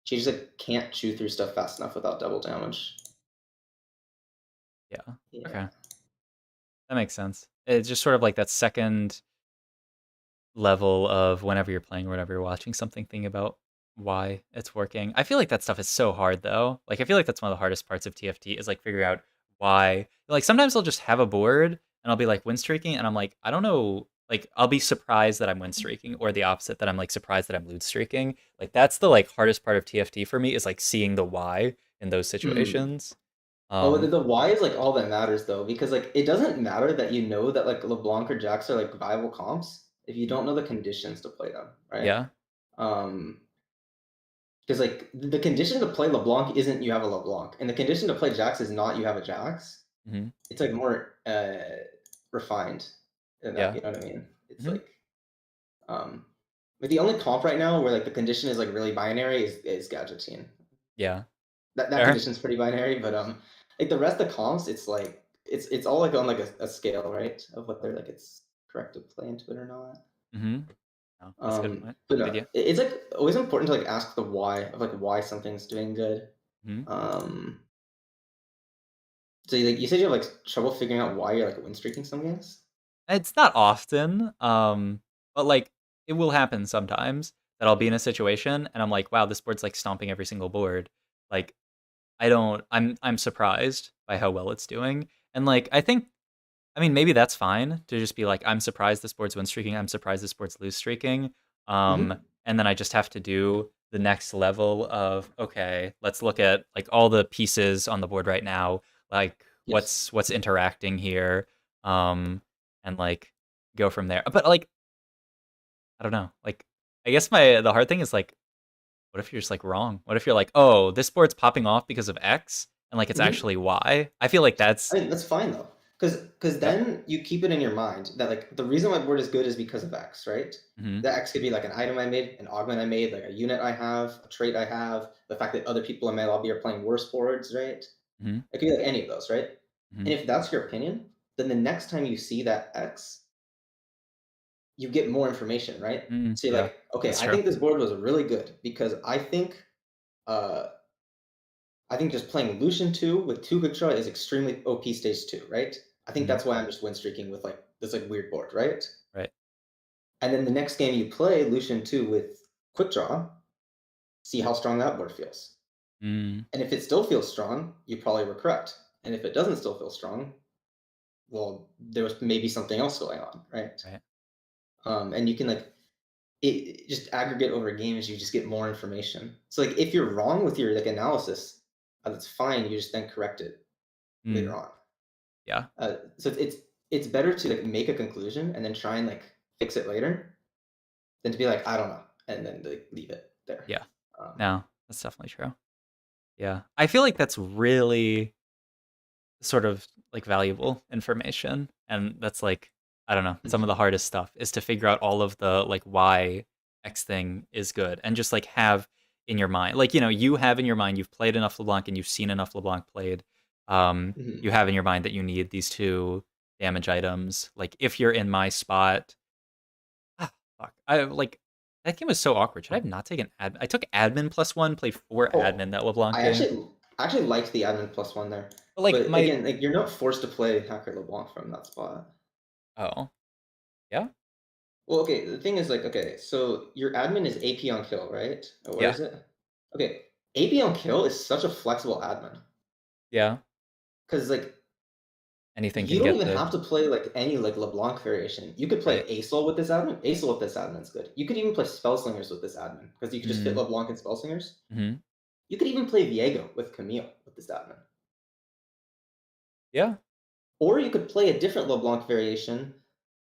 she just like can't chew through stuff fast enough without double damage. Yeah. Yeah. Okay. That makes sense. It's just sort of like that second level of whenever you're playing or whenever you're watching something, thinking about why it's working. I feel like that stuff is so hard though. Like I feel like that's one of the hardest parts of TFT is like figuring out why. Like sometimes I'll just have a board and I'll be like win streaking and I'm like, I don't know. Like I'll be surprised that I'm win streaking or the opposite that I'm like surprised that I'm lose streaking. Like that's the like hardest part of TFT for me is like seeing the why in those Mhm. situations. Oh, the, Um the why is like all that matters though, because like it doesn't matter that you know that like LeBlanc or Jax are like viable comps if you don't know the conditions to play them, right? yeah. Um, because like the condition to play LeBlanc isn't you have a LeBlanc, and the condition to play Jax is not you have a Jax. Hmm. It's like more refined than that. Yeah. You know what I mean? It's Hmm. like um, but the only comp right now where like the condition is like really binary is Gadgeteen. Yeah. That Fair. condition's pretty binary, but like the rest of the comps, it's like it's all like on like a scale, right? Of whether like it's correct to play into it or not. Hmm. No, that's a good point. But Good no, idea. it's like always important to like ask the why of like why something's doing good. Mhm. Um, so you said you have like trouble figuring out why you're like win streaking some games. It's not often, but, like, it will happen sometimes that I'll be in a situation and I'm like, "Wow, this board's, like, stomping every single board." Like, I'm surprised by how well it's doing, and, like, I mean, maybe that's fine to just be like, "I'm surprised this board's win streaking, I'm surprised this board's lose streaking," Hmm. and then I just have to do the next level of, okay, let's look at like all the pieces on the board right now, like Yes. what's interacting here, and like go from there. But like I don't know, like I guess the hard thing is like, what if you're just like wrong? What if you're like, oh, this board's popping off because of X, and like it's Mhm. actually Y? I feel like I that's mean, that's fine though, because yep. then you keep it in your mind that like the reason my board is good is because of X, right? Hmm. The X could be like an item I made, an augment I made, like a unit I have, a trait I have, the fact that other people in my lobby are playing worse boards, right? Hmm. It could be like any of those, right? Hmm. And if that's your opinion, then the next time you see that X, you get more information, right? Mm, So you're yeah, like, okay, that's I true. think this board was really good because uh, I think just playing Lucian 2 with 2 quick draw is extremely OP stage 2, right? I think Hmm. that's why I'm just win streaking with like this like weird board, right? Right. And then the next game you play Lucian 2 with quick draw, see how strong that board feels. Mm, And if it still feels strong, you probably were correct. And if it doesn't still feel strong, well, there was maybe something else going on, right? right. And you can like it just aggregate over games, you just get more information. So like if you're wrong with your like analysis, that's fine. You just then correct it later Mm, on. yeah. So it's better to like make a conclusion and then try and like fix it later than to be like I don't know and then like leave it there. Yeah. Um, No, that's definitely true. Yeah. I feel like that's really sort of like valuable information. And that's like, I don't know, some of the hardest stuff is to figure out all of the like why X thing is good and just like have in your mind, like, you have in your mind, you've played enough LeBlanc and you've seen enough LeBlanc played. mhm. You have in your mind that you need these two damage items. Like if you're in my spot, fuck. I like that game was so awkward. Should I have not taken ad? I took admin +1, played 4 Oh, admin that LeBlanc I game. actually liked the admin +1 there, But like but my again, like you're not forced to play Hacker LeBlanc from that spot. oh yeah Well, okay, the thing is like, okay, so your admin is AP on kill, right? Or yeah is it? Okay, AP on kill is such a flexible admin yeah. because like Anything you can don't get even the have to play like any like LeBlanc variation. You could play right. Acel with this admin. Acel with this admin's good. You could even play Spellslingers with this admin because you could just fit Mm, LeBlanc and Spellslingers. hmm. You could even play Viego with Camille with this admin. Yeah. Or you could play a different LeBlanc variation,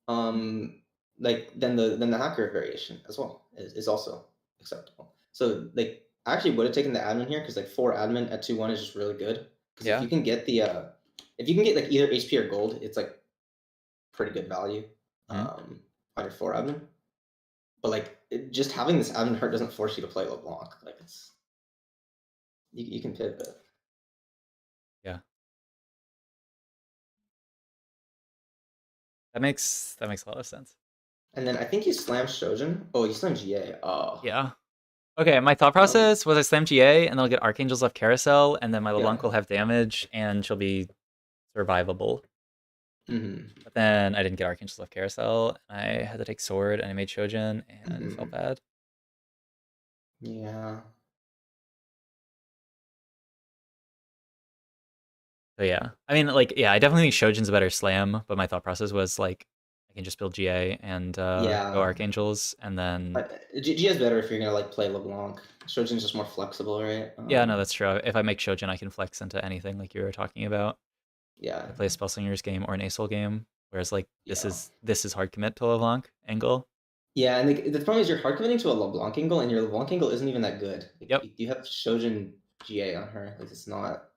like than the hacker variation as well is also acceptable. So like I actually would have taken the admin here because like 4 admin at 2-1 is just really good. Because Yeah. if you can get like either HP or gold, it's like pretty good value Mhm. on your 4 admin. But like just having this admin hurt doesn't force you to play LeBlanc. Like it's you can pivot. Yeah. That makes a lot of sense. And then I think you slam Shojin. Oh, you slam GA. Oh, Yeah. Okay, my thought process was I slam GA and then I'll get Archangels off Carousel and then my LeBlanc yeah. will have damage and she'll be survivable. Hmm. But then I didn't get Archangels off Carousel. I had to take Sword and I made Shojin and it felt Hmm. bad. Yeah. So yeah. I mean like yeah, I definitely think Shojin's a better slam, but my thought process was like I can just build GA and go Yeah. Archangels and then G is better if you're gonna like play LeBlanc. Shojin's just more flexible, right? yeah, no, that's true. If I make Shojin, I can flex into anything like you were talking about. Yeah. I play a Spellslinger's game or an Acel game, whereas like this Yeah. is this is hard commit to LeBlanc angle. Yeah, and the problem is you're hard committing to a LeBlanc angle, and your LeBlanc angle isn't even that good. Like, Yep. you have Shojin GA on her. Like, it's not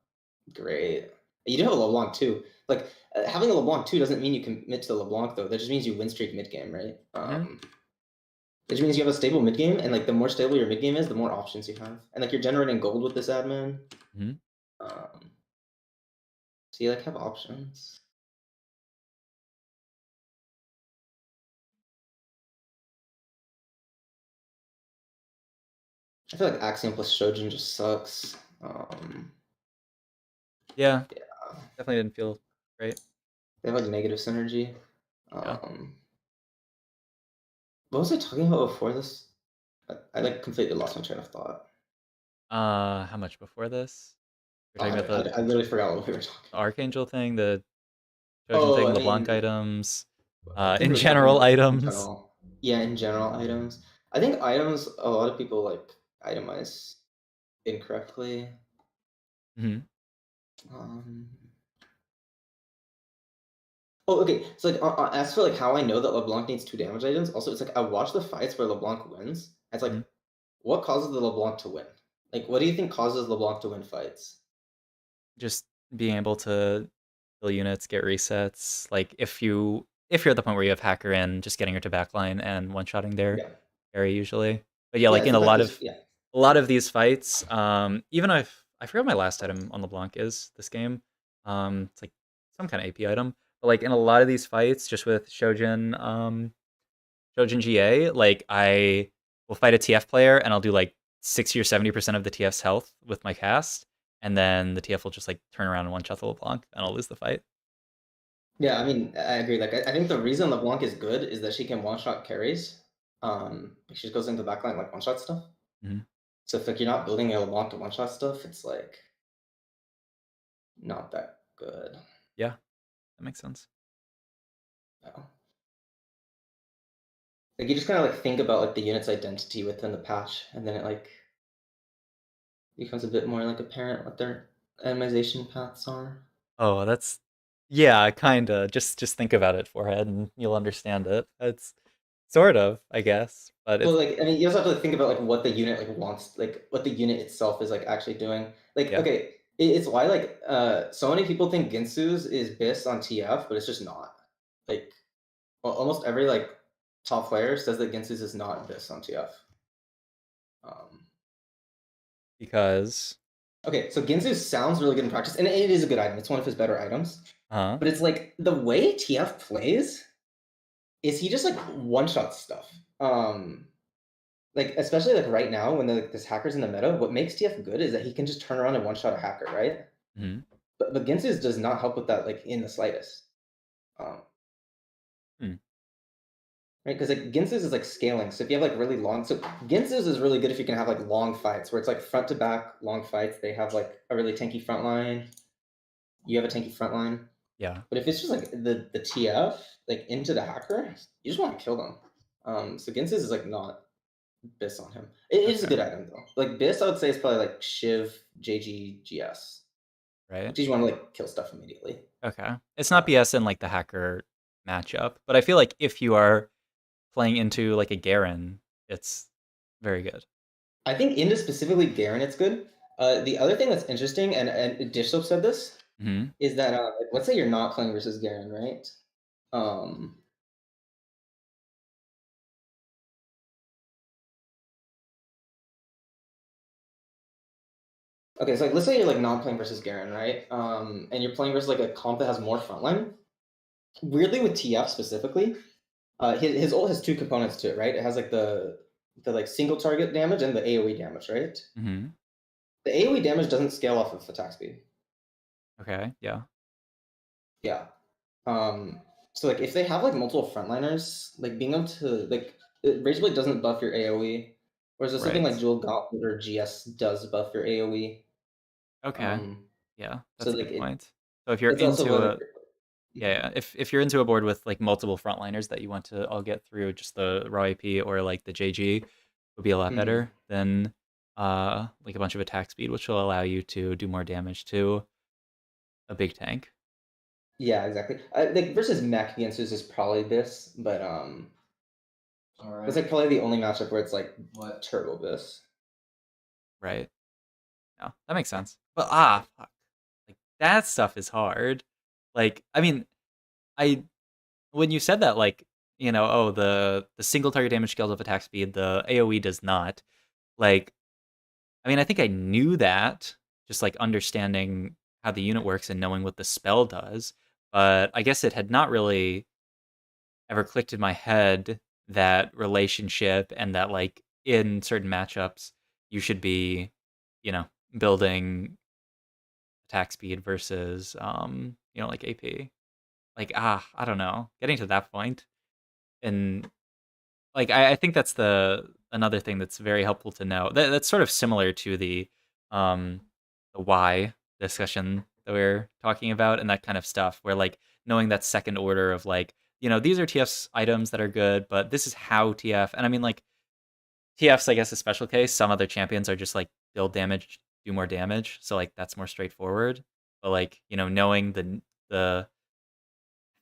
great. You do have a LeBlanc too. Like having a LeBlanc too doesn't mean you commit to the LeBlanc though. That just means you win streak mid game, right? Hmm. Which means you have a stable mid game, and like the more stable your mid game is, the more options you have, and like you're generating gold with this admin. Hmm. Um, so you like have options. I feel like Axiom plus Shojin just sucks. Yeah, Yeah, definitely didn't feel great. they have like negative synergy. Yeah. What was I talking about before this? I like completely lost my train of thought. How much before this? We're Oh, talking about the I literally forgot what we were talking. Archangel thing, the Trojan Oh, thing, I LeBlanc mean, items, I think in we were talking general about in items. general. Yeah, in general items. I think items. A lot of people like itemize incorrectly. Hmm. Um, oh, okay. So like, as for like how I know that LeBlanc needs 2 damage items, also it's like I watch the fights where LeBlanc wins. It's like, Hmm. what causes the LeBlanc to win? Like, what do you think causes LeBlanc to win fights? Just being able to kill units, get resets. Like if you're at the point where you have hacker in, just getting her to backline and one-shotting their Yeah, carry usually. But yeah, yeah. like It's in the a fact lot is, of yeah, these fights, even if I forgot my last item on LeBlanc is this game. It's like some kind of AP item. But like in a lot of these fights, just with Shojin GA, like I will fight a TF player and I'll do like 60 or 70% of the TF's health with my cast, and then the TF will just like turn around and one shot the LeBlanc and I'll lose the fight. yeah. I mean, I agree. Like, I think the reason LeBlanc is good is that she can one-shot carries. She just goes into backline like one-shot stuff. Hmm. So if like you're not building a LeBlanc to one-shot stuff, it's like not that good. Yeah, that makes sense. Yeah. Like you just kind of like think about like the unit's identity within the patch, and then it like becomes a bit more like apparent what their itemization paths are. Oh, that's yeah, kinda. Just think about it, forehead, and you'll understand it. It's sort of, I guess, but Well, it's like I mean, you also have to like, think about like what the unit like wants, like what the unit itself is like actually doing. Like, yeah, okay, it's why like so many people think Ginsu's is BIS on TF, but it's just not. Like almost every like top player says that Ginsu's is not BIS on TF. Um, because okay, so Ginsu sounds really good in practice, and it is a good item. It's one of his better items. uh But it's like the way TF plays is he just like one shot stuff. Like especially like right now when this hacker's in the meta, what makes TF good is that he can just turn around and one shot a hacker, right? mhm. But Ginsu's does not help with that like in the slightest. Um, Hmm, right? Because like Ginsu's is like scaling. So if you have like really long, so Ginsu's is really good if you can have like long fights where it's like front to back long fights. They have like a really tanky front line. You have a tanky front line. yeah, But if it's just like the TF like into the hacker, you just want to kill them. So Ginsu's is like not BIS on him. It is a okay, good item though. Like BIS, I would say is probably like Shiv, JG, GS. right, Which you want to like kill stuff immediately. okay. It's not Uh, BS in like the hacker matchup, but I feel like if you are playing into like a Garen, it's very good. I think into specifically Garen, it's good. The other thing that's interesting, and Dishsoap said this, Hmm. is that like, let's say you're not playing versus Garen, right? Um, okay, so like let's say you're like not playing versus Garen, right? And you're playing versus like a comp that has more frontline. Weirdly, with TF specifically, his ult has 2 components to it, right? It has like the like single target damage and the AOE damage, right? Hmm. The AOE damage doesn't scale off of attack speed. Okay, yeah, Yeah. Um, so like if they have like multiple frontliners, like being able to like Rage Blade doesn't buff your AoE, whereas there's something like right. Jewel Gauntlet or GS does buff your AoE. Okay, Um, yeah, so that's a like good point. So if you're it's also into whether a yeah, yeah, if you're into a board with like multiple frontliners that you want to all get through just the raw AP or like the JG would be a lot Mhm. better than like a bunch of attack speed, which will allow you to do more damage to a big tank. Yeah, exactly. Like versus mech against is probably this, but it's like probably the only matchup where it's like what turbo this. Right. No, that makes sense. But fuck. Like that stuff is hard. Like, I mean, I when you said that, like, oh, the single target damage scales with attack speed, the AoE does not. Like, I mean, I think I knew that, just like understanding how the unit works and knowing what the spell does. But I guess it had not really ever clicked in my head that relationship and that like in certain matchups you should be, you know, building attack speed versus like AP. Like I don't know. Getting to that point and like I think that's the another thing that's very helpful to know. That's sort of similar to the why discussion that we are talking about and that kind of stuff where like knowing that second order of like, these are TF's items that are good, but this is how TF and I mean like TF's, I guess, a special case. Some other champions are just like build damage, do more damage, so like that's more straightforward. But like knowing the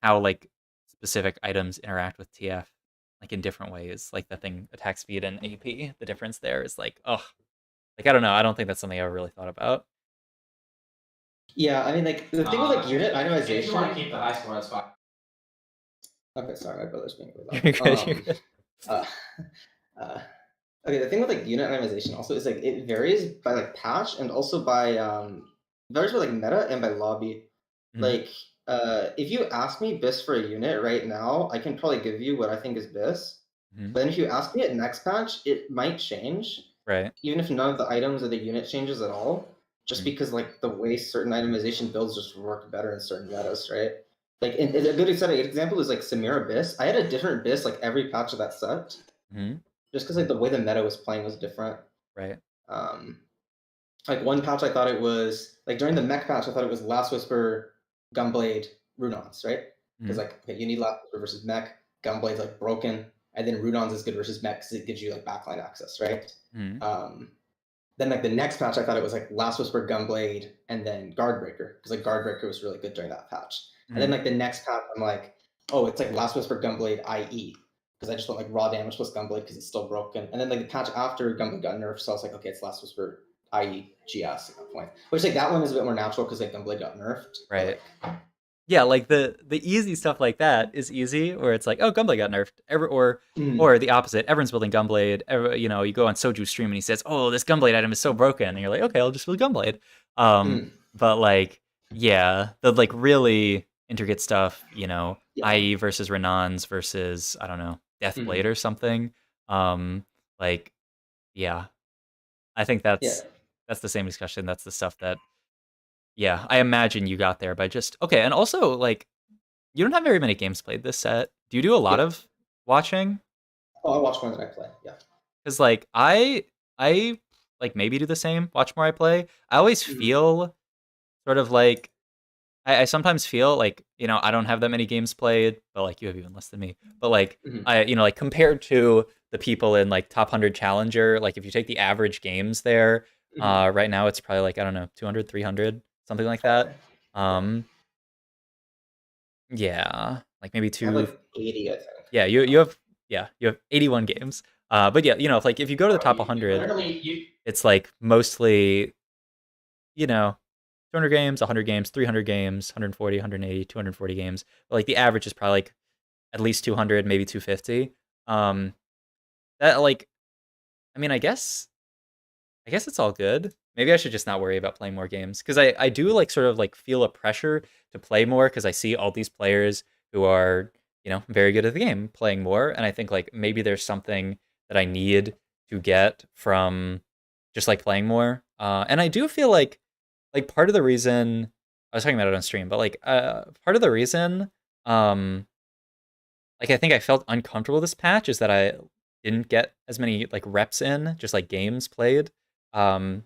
how like specific items interact with TF like in different ways, like the thing attack speed and AP, the difference there is like like I don't know, I don't think that's something I ever really thought about. Yeah, I mean, like the thing with like unit If you want to itemization. keep the high score, that's fine. Okay, sorry, my brother's being really You're good. You're loud. good. Uh, uh, okay, the thing with like unit itemization also is like it varies by like patch and also by varies by like meta and by lobby. Mhm, Like if you ask me BIS for a unit right now, I can probably give you what I think is BIS. mhm. But then if you ask me at next patch, it might change, Right. even if none of the items or the unit changes at all, just Mhm, because like the way certain itemization builds just work better in certain metas, right? Like a good example is like Samira BIS. I had a different BIS like every patch of that set, mhm. just because like the way the meta was playing was different. Right. Um, like one patch, I thought it was like during the mech patch, I thought it was Last Whisper, Gunblade, Runons, right? Because Mhm, like okay, you need Last Whisper versus mech, Gunblade's like broken, and then Runons is good versus mech because it gives you like backline access, right? mhm, Um, then like the next patch, I thought it was like Last Whisper, Gunblade, and then Guardbreaker because like Guardbreaker was really good during that patch. And then mhm, like the next patch, I'm like, oh, it's like Last Whisper, Gunblade, IE because I just want like raw damage plus Gunblade because it's still broken. And then like the patch after Gunblade got nerfed, so I was like, okay, it's Last Whisper, IE, GS at that point. Which like that one is a bit more natural because like Gunblade got nerfed, but right. like Yeah, like the easy stuff like that is easy, where it's like, oh, Gunblade got nerfed, mm, or the opposite. Everyone's building Gunblade. You go on Soju's stream and he says, "Oh, this Gunblade item is so broken," and you're like, "Okay, I'll just build Gunblade." mm, But like, yeah, the like really intricate stuff, yeah, IE versus Renans versus I don't know, Deathblade mm, or something. Um, like, yeah, I think yeah. that's the same discussion. That's the stuff that, yeah, I imagine you got there by just okay, and also like you don't have very many games played this set. Do you do a lot Yep. of watching? Oh, I watch more than I play. Yeah. Because like I like maybe do the same. Watch more I play. I always Mm, feel sort of like I sometimes feel like I don't have that many games played, but like you have even less than me. But like mm, I like compared to the people in like top 100 challenger, like if you take the average games there, mm. right now it's probably like I don't know 200, 300, something like that. Okay. Yeah. Um, yeah, like maybe I have two. like 80, I think. Yeah, you have 81 games. But yeah, if you go to the Bro, top you 100, literally you it's like mostly, you know, 200 games, 100 games, 300 games, 140, 180, 240 games. But like the average is probably like at least 200, maybe 250. Um, that like, I mean, I guess it's all good. Maybe I should just not worry about playing more games because I do like sort of like feel a pressure to play more because I see all these players who are very good at the game playing more, and I think like maybe there's something that I need to get from just like playing more. And I do feel like part of the reason I was talking about it on stream, but like part of the reason um like I think I felt uncomfortable this patch is that I didn't get as many like reps in, just like games played. Um,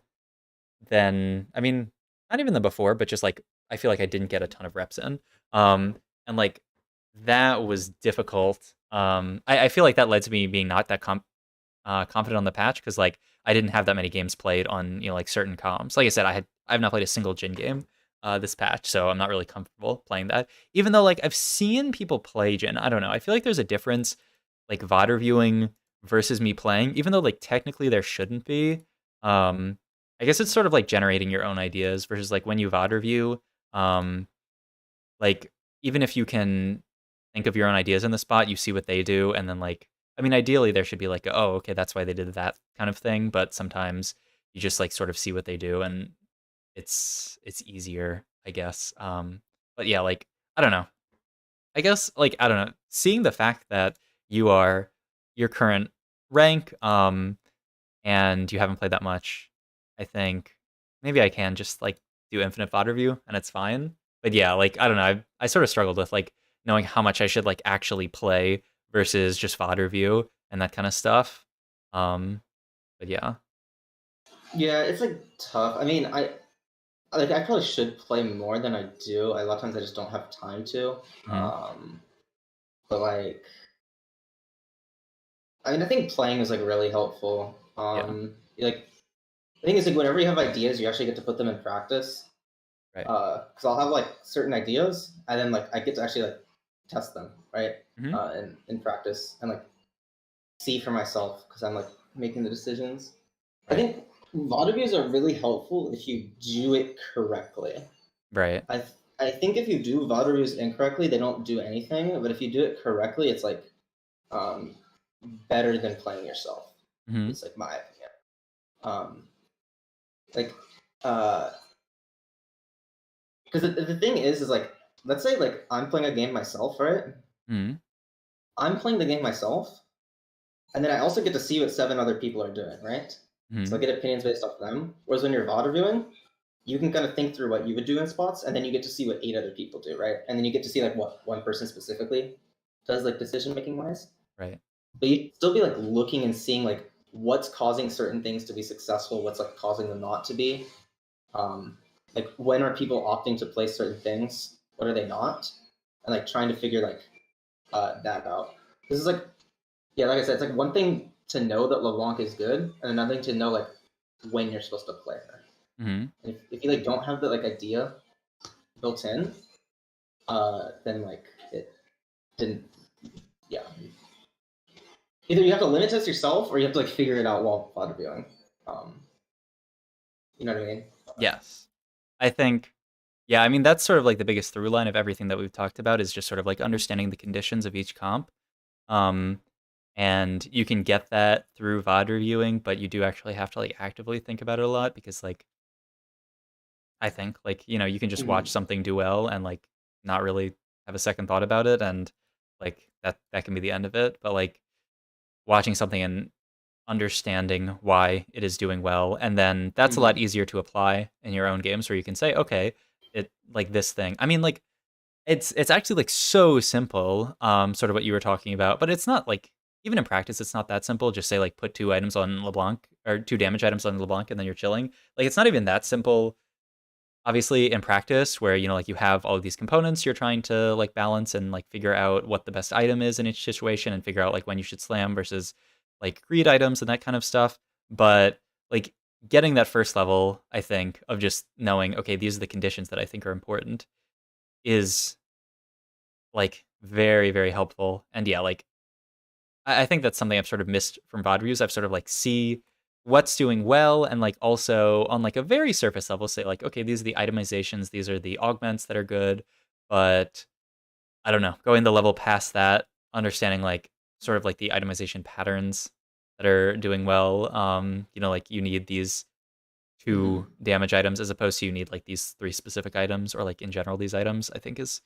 than I mean, not even the before, but just like I feel like I didn't get a ton of reps in. And like that was difficult. I feel like that led to me being not that confident on the patch because like I didn't have that many games played on like certain comps. Like I said, I've not played a single Jin game this patch, so I'm not really comfortable playing that. Even though like I've seen people play Jin, I don't know. I feel like there's a difference like VOD reviewing versus me playing, even though like technically there shouldn't be. Um, I guess it's sort of like generating your own ideas versus like when you VOD review, um, like even if you can think of your own ideas in the spot, you see what they do, and then like I mean, ideally there should be like, oh, okay, that's why they did that kind of thing. But sometimes you just like sort of see what they do, and it's easier, I guess. But yeah, like I don't know. I guess like I don't know. Seeing the fact that you are your current rank, and you haven't played that much, I think maybe I can just like do infinite VOD review and it's fine. But yeah, like I don't know. I sort of struggled with like knowing how much I should like actually play versus just VOD review and that kind of stuff. Um, but yeah. Yeah, it's like tough. I mean, I probably should play more than I do. A lot of times I just don't have time to. Mhm. But like I mean, I think playing is like really helpful. Yeah. Like the thing is like whenever you have ideas, you actually get to put them in practice. Right. Because I'll have like certain ideas, and then like I get to actually like test them, right? Hmm. In practice, and like see for myself because I'm like making the decisions. I Right. think VOD reviews are really helpful if you do it correctly. Right. I I think if you do VOD reviews incorrectly, they don't do anything. But if you do it correctly, it's like um, better than playing yourself. Hmm. It's like my opinion. Um, like, because the thing is like, let's say like I'm playing a game myself, right? Hmm. I'm playing the game myself, and then I also get to see what 7 other people are doing, right? So I Hmm. get opinions based off them. Whereas when you're VOD reviewing, you can kind of think through what you would do in spots, and then you get to see what 8 other people do, right? And then you get to see like what one person specifically does, like decision making wise. Right. But you'd still be like looking and seeing like what's causing certain things to be successful, what's like causing them not to be. Um, like when are people opting to play certain things? What are they not? And like trying to figure like that out. This is like yeah, like I said, it's like one thing to know that LeBlanc is good, and another thing to know like when you're supposed to play her. Hmm. And if you like don't have the like idea built in, then like it didn't. Yeah, either you have to limit test yourself, or you have to like figure it out while VOD reviewing. Um, you know what I mean? Yes. I think, yeah, I mean, that's sort of like the biggest through line of everything that we've talked about is just sort of like understanding the conditions of each comp. Um, and you can get that through VOD reviewing, but you do actually have to like actively think about it a lot because like I think like, you can just watch Mhm. something do well and like not really have a second thought about it and like that can be the end of it. But like watching something and understanding why it is doing well, and then that's a lot Mhm. easier to apply in your own games where you can say, okay, it like this thing. I mean, like it's actually like so simple, sort of what you were talking about, but it's not like even in practice, it's not that simple. Just say like put 2 items on LeBlanc or 2 damage items on LeBlanc, and then you're chilling. Like it's not even that simple. Obviously, in practice, where like you have all of these components, you're trying to like balance and like figure out what the best item is in each situation, and figure out like when you should slam versus like greed items and that kind of stuff. But like getting that first level, I think, of just knowing, okay, these are the conditions that I think are important, is like very, very helpful. And yeah, like I think that's something I've sort of missed from VOD reviews. I've sort of like see what's doing well, and like also on like a very surface level say like, okay, these are the itemizations, these are the augments that are good, but I don't know, going the level past that, understanding like sort of like the itemization patterns that are doing well. Like you need these two Mhm. damage items as opposed to you need like these three specific items, or like in general these items, I think is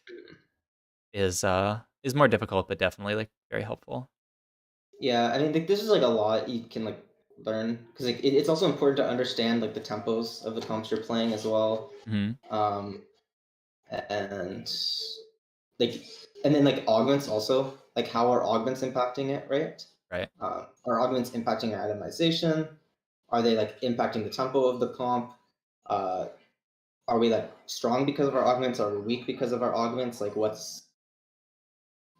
more difficult, but definitely like very helpful. Yeah, I mean, like, this is like a lot you can like learn because like it's also important to understand like the tempos of the comps you're playing as well. Hmm. Um, and like and then like augments also like how are augments impacting it, right? Right. Are augments impacting our itemization? Are they like impacting the tempo of the comp? Uh, are we like strong because of our augments? Are we weak because of our augments? Like what's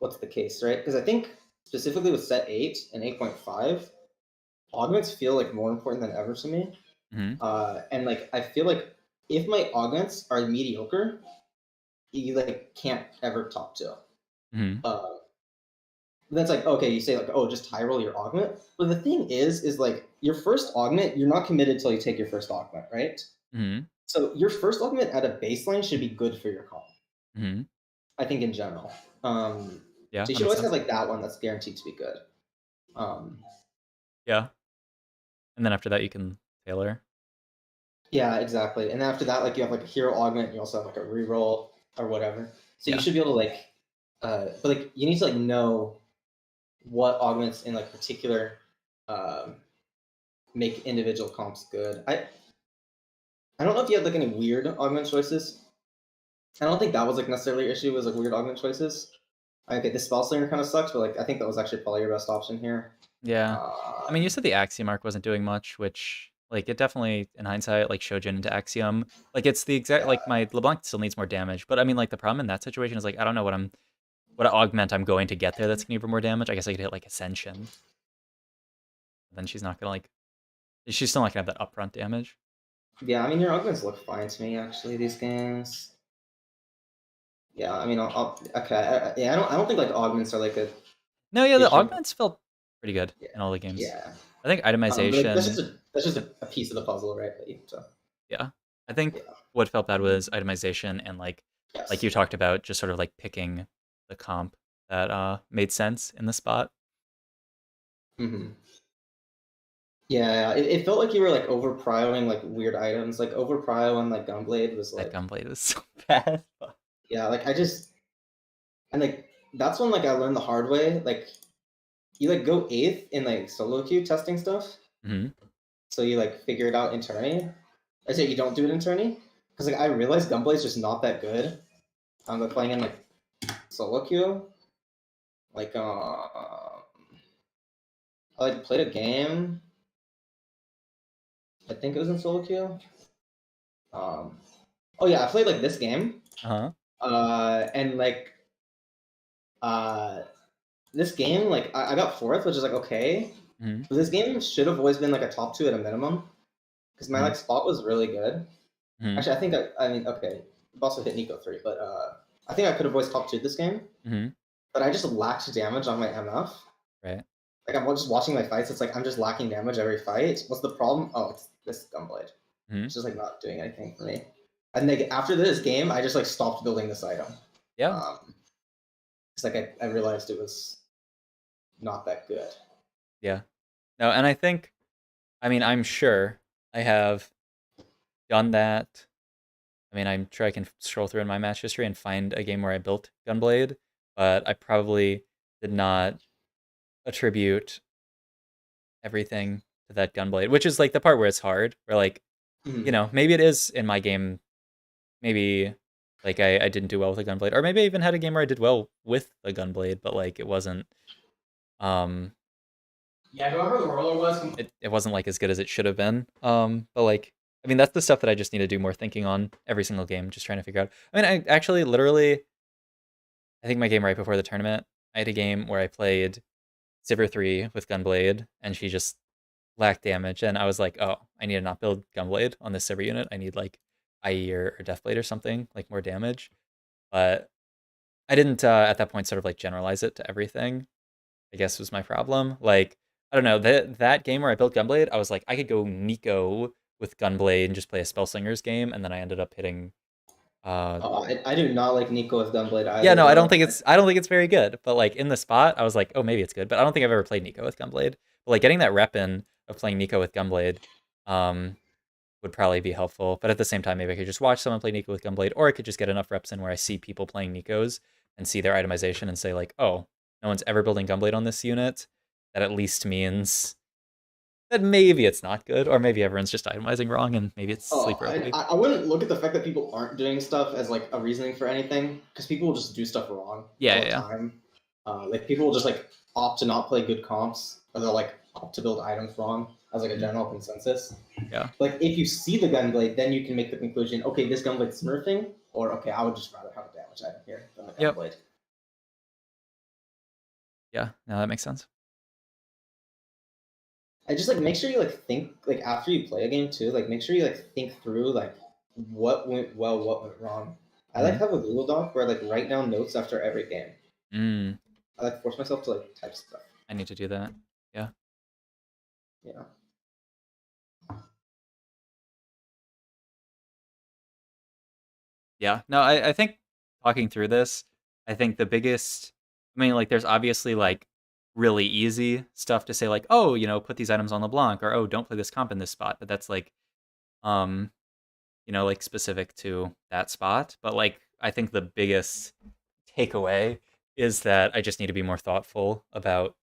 the case, right? Because I think specifically with set 8 and 8.5, augments feel like more important than ever to me. Hmm. And like I feel like if my augments are mediocre, you like can't ever top 2. Hmm. Uh, that's like okay, you say like oh just high roll your augment, but the thing is like your first augment you're not committed till you take your first augment, right? Hmm. So your first augment at a baseline should be good for your comp. Hmm. I think in general. Yeah, So you that should makes always have sense. like that one that's guaranteed to be good. Um, Yeah, and then after that you can tailor. yeah, exactly. And then after that, like you have like a hero augment, you also have like a reroll or whatever. So you Yeah. should be able to like, but like you need to like know what augments in like particular um, make individual comps good. I don't know if you had like any weird augment choices. I don't think that was like necessarily an issue. Was like weird augment choices. Okay, the spell slinger kind of sucks, but like I think that was actually probably your best option here. Yeah. I mean, you Um, said the Axiom arc wasn't doing much, which like it definitely in hindsight like Shojin into Axiom. Like it's the exact yeah, like my LeBlanc still needs more damage, but I mean like the problem in that situation is like I don't know what augment I'm going to get there that's gonna give her more damage. I guess I could hit like Ascension. Then she's not gonna like. She's still not gonna have that upfront damage. Yeah, I mean your augments look fine to me actually these games. Yeah, I mean okay. Yeah, I don't think like augments are like a No, yeah, the issue. augments felt pretty good Yeah. in all the games. Yeah. I think But, like, itemization. that's just a piece of the puzzle, right? So Yeah, I think yeah. what felt bad was itemization and like Yes. you talked about, just sort of like picking the comp that made sense in the spot. Mm-hmm. Yeah, it felt like you were like over prioing like weird items. Like over prio on like Gunblade was That like gunblade was so bad. yeah, like I just and like that's when like I learned the hard way. Like you like go eighth in like solo queue testing stuff. Hmm. So you like figure it out in tourney. I say you don't do it in tourney. Because like I realized Gunblade's just not that good. But playing in like solo queue. Like I like played a game. I think it was in solo queue. Oh yeah, I played like this game. Uh-huh. And like uh this game, like I got fourth, which is like okay. Hmm. But this game should have always been like a top two at a minimum. Because my Hmm. like spot was really good. Hmm. Actually, I think I mean okay. I've also hit Nico 3, but I think I could have always top two this game. Hmm. But I just lacked damage on my MF. Right. Like I'm just watching my fights. It's like I'm just lacking damage every fight. What's the problem? Oh, it's this Gunblade. Hmm. It's just like not doing anything for me. And like after this game, I just like stopped building this item. Yeah. It's like I realized it was not that good. Yeah. No, and I think, I mean, I'm sure I have done that. I mean, I'm sure I can scroll through in my match history and find a game where I built Gunblade, but I probably did not attribute everything to that Gunblade, which is like the part where it's hard, where like, Mhm. maybe it is in my game, maybe like I didn't do well with the Gunblade, or maybe I even had a game where I did well with the Gunblade, but like it wasn't, um, Yeah, whoever the roller was. it wasn't like as good as it should have been. But like, I mean, that's the stuff that I just need to do more thinking on every single game, just trying to figure out. I mean, I actually literally, I think my game right before the tournament, I had a game where I played Sivir 3 with Gunblade, and she just lacked damage, and I was like, oh, I need to not build Gunblade on this Sivir unit. I need like IE or Deathblade or something, like more damage. But I didn't at that point sort of like generalize it to everything, I guess was my problem. Like, I don't know, that game where I built Gunblade, I was like, I could go Nico with Gunblade and just play a Spellslinger's game, and then I ended up hitting I do not like Nico with Gunblade yeah, either. no, Though. I don't think it's very good. But like in the spot, I was like, oh, maybe it's good. But I don't think I've ever played Nico with Gunblade. But like getting that rep in of playing Nico with Gunblade, um, would probably be helpful. But at the same time, maybe I could just watch someone play Nico with Gunblade, or I could just get enough reps in where I see people playing Nikos and see their itemization and say like, oh, no one's ever building Gunblade on this unit. That at least means that maybe it's not good, or maybe everyone's just itemizing wrong, and maybe it's Oh, sleeper only. I wouldn't look at the fact that people aren't doing stuff as like a reasoning for anything, because people will just do stuff wrong Yeah, all yeah, the yeah. time. Like people will just like opt to not play good comps, or they'll like opt to build items wrong as like a general consensus. Yeah. Like if you see the Gunblade, then you can make the conclusion, okay, this Gunblade's smurfing, or okay, I would just rather have a damage item here than the Yep. Gunblade. Yeah, no, that makes sense. I just like make sure you like think like after you play a game too, like make sure you like think through like what went well, what went wrong. I like Mhm. have a Google Doc where I like write down notes after every game. Mm, I like force myself to like type stuff. I need to do that. Yeah. Yeah. Yeah. No, I think talking through this, I think the biggest, I mean, like, there's obviously like really easy stuff to say, like, oh, put these items on LeBlanc, or oh, don't play this comp in this spot. But that's like, um, like specific to that spot. But like, I think the biggest takeaway is that I just need to be more thoughtful about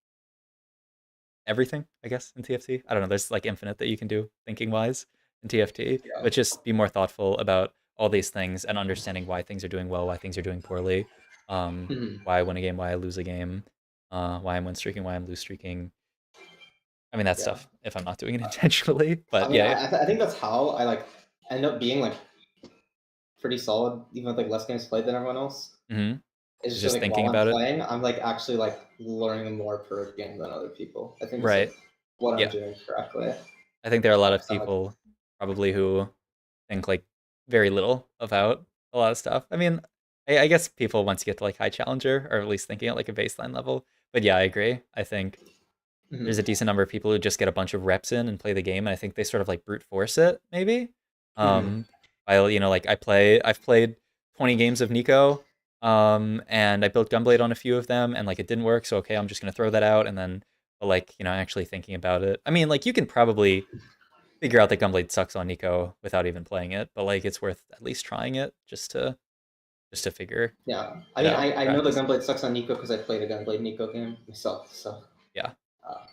everything, I guess, in TFT. I don't know, there's like infinite that you can do thinking wise in TFT, Yeah. but just be more thoughtful about all these things and understanding why things are doing well, why things are doing poorly, Mhm. why I win a game, why I lose a game, why I'm win streaking, why I'm lose streaking. I mean, that Yeah. stuff if I'm not doing it intentionally, I but mean, yeah. I think that's how I like end up being like pretty solid, even with like less games played than everyone else. Hmm. It's just Just like thinking while I'm about it. playing, I'm like actually like learning more per game than other people. I think it's Right. like what I'm Yeah. doing correctly. I think there are a lot of So like, people probably who think like very little about a lot of stuff. I mean, I guess people once you get to like high challenger are at least thinking at like a baseline level. But yeah, I agree. I think there's a mhm, decent number of people who just get a bunch of reps in and play the game, and I think they sort of like brute force it, maybe. mhm. I like I've played 20 games of Nico, and I built Gunblade on a few of them, and like it didn't work, so okay, I'm just gonna throw that out, and then but, like actually thinking about it. I mean, like you can probably figure out that Gunblade sucks on Nico without even playing it, but like it's worth at least trying it just to figure Yeah, I it mean, out in I know the practice. Gunblade sucks on Nico because I played a Gunblade Nico game myself. So, Yeah. uh,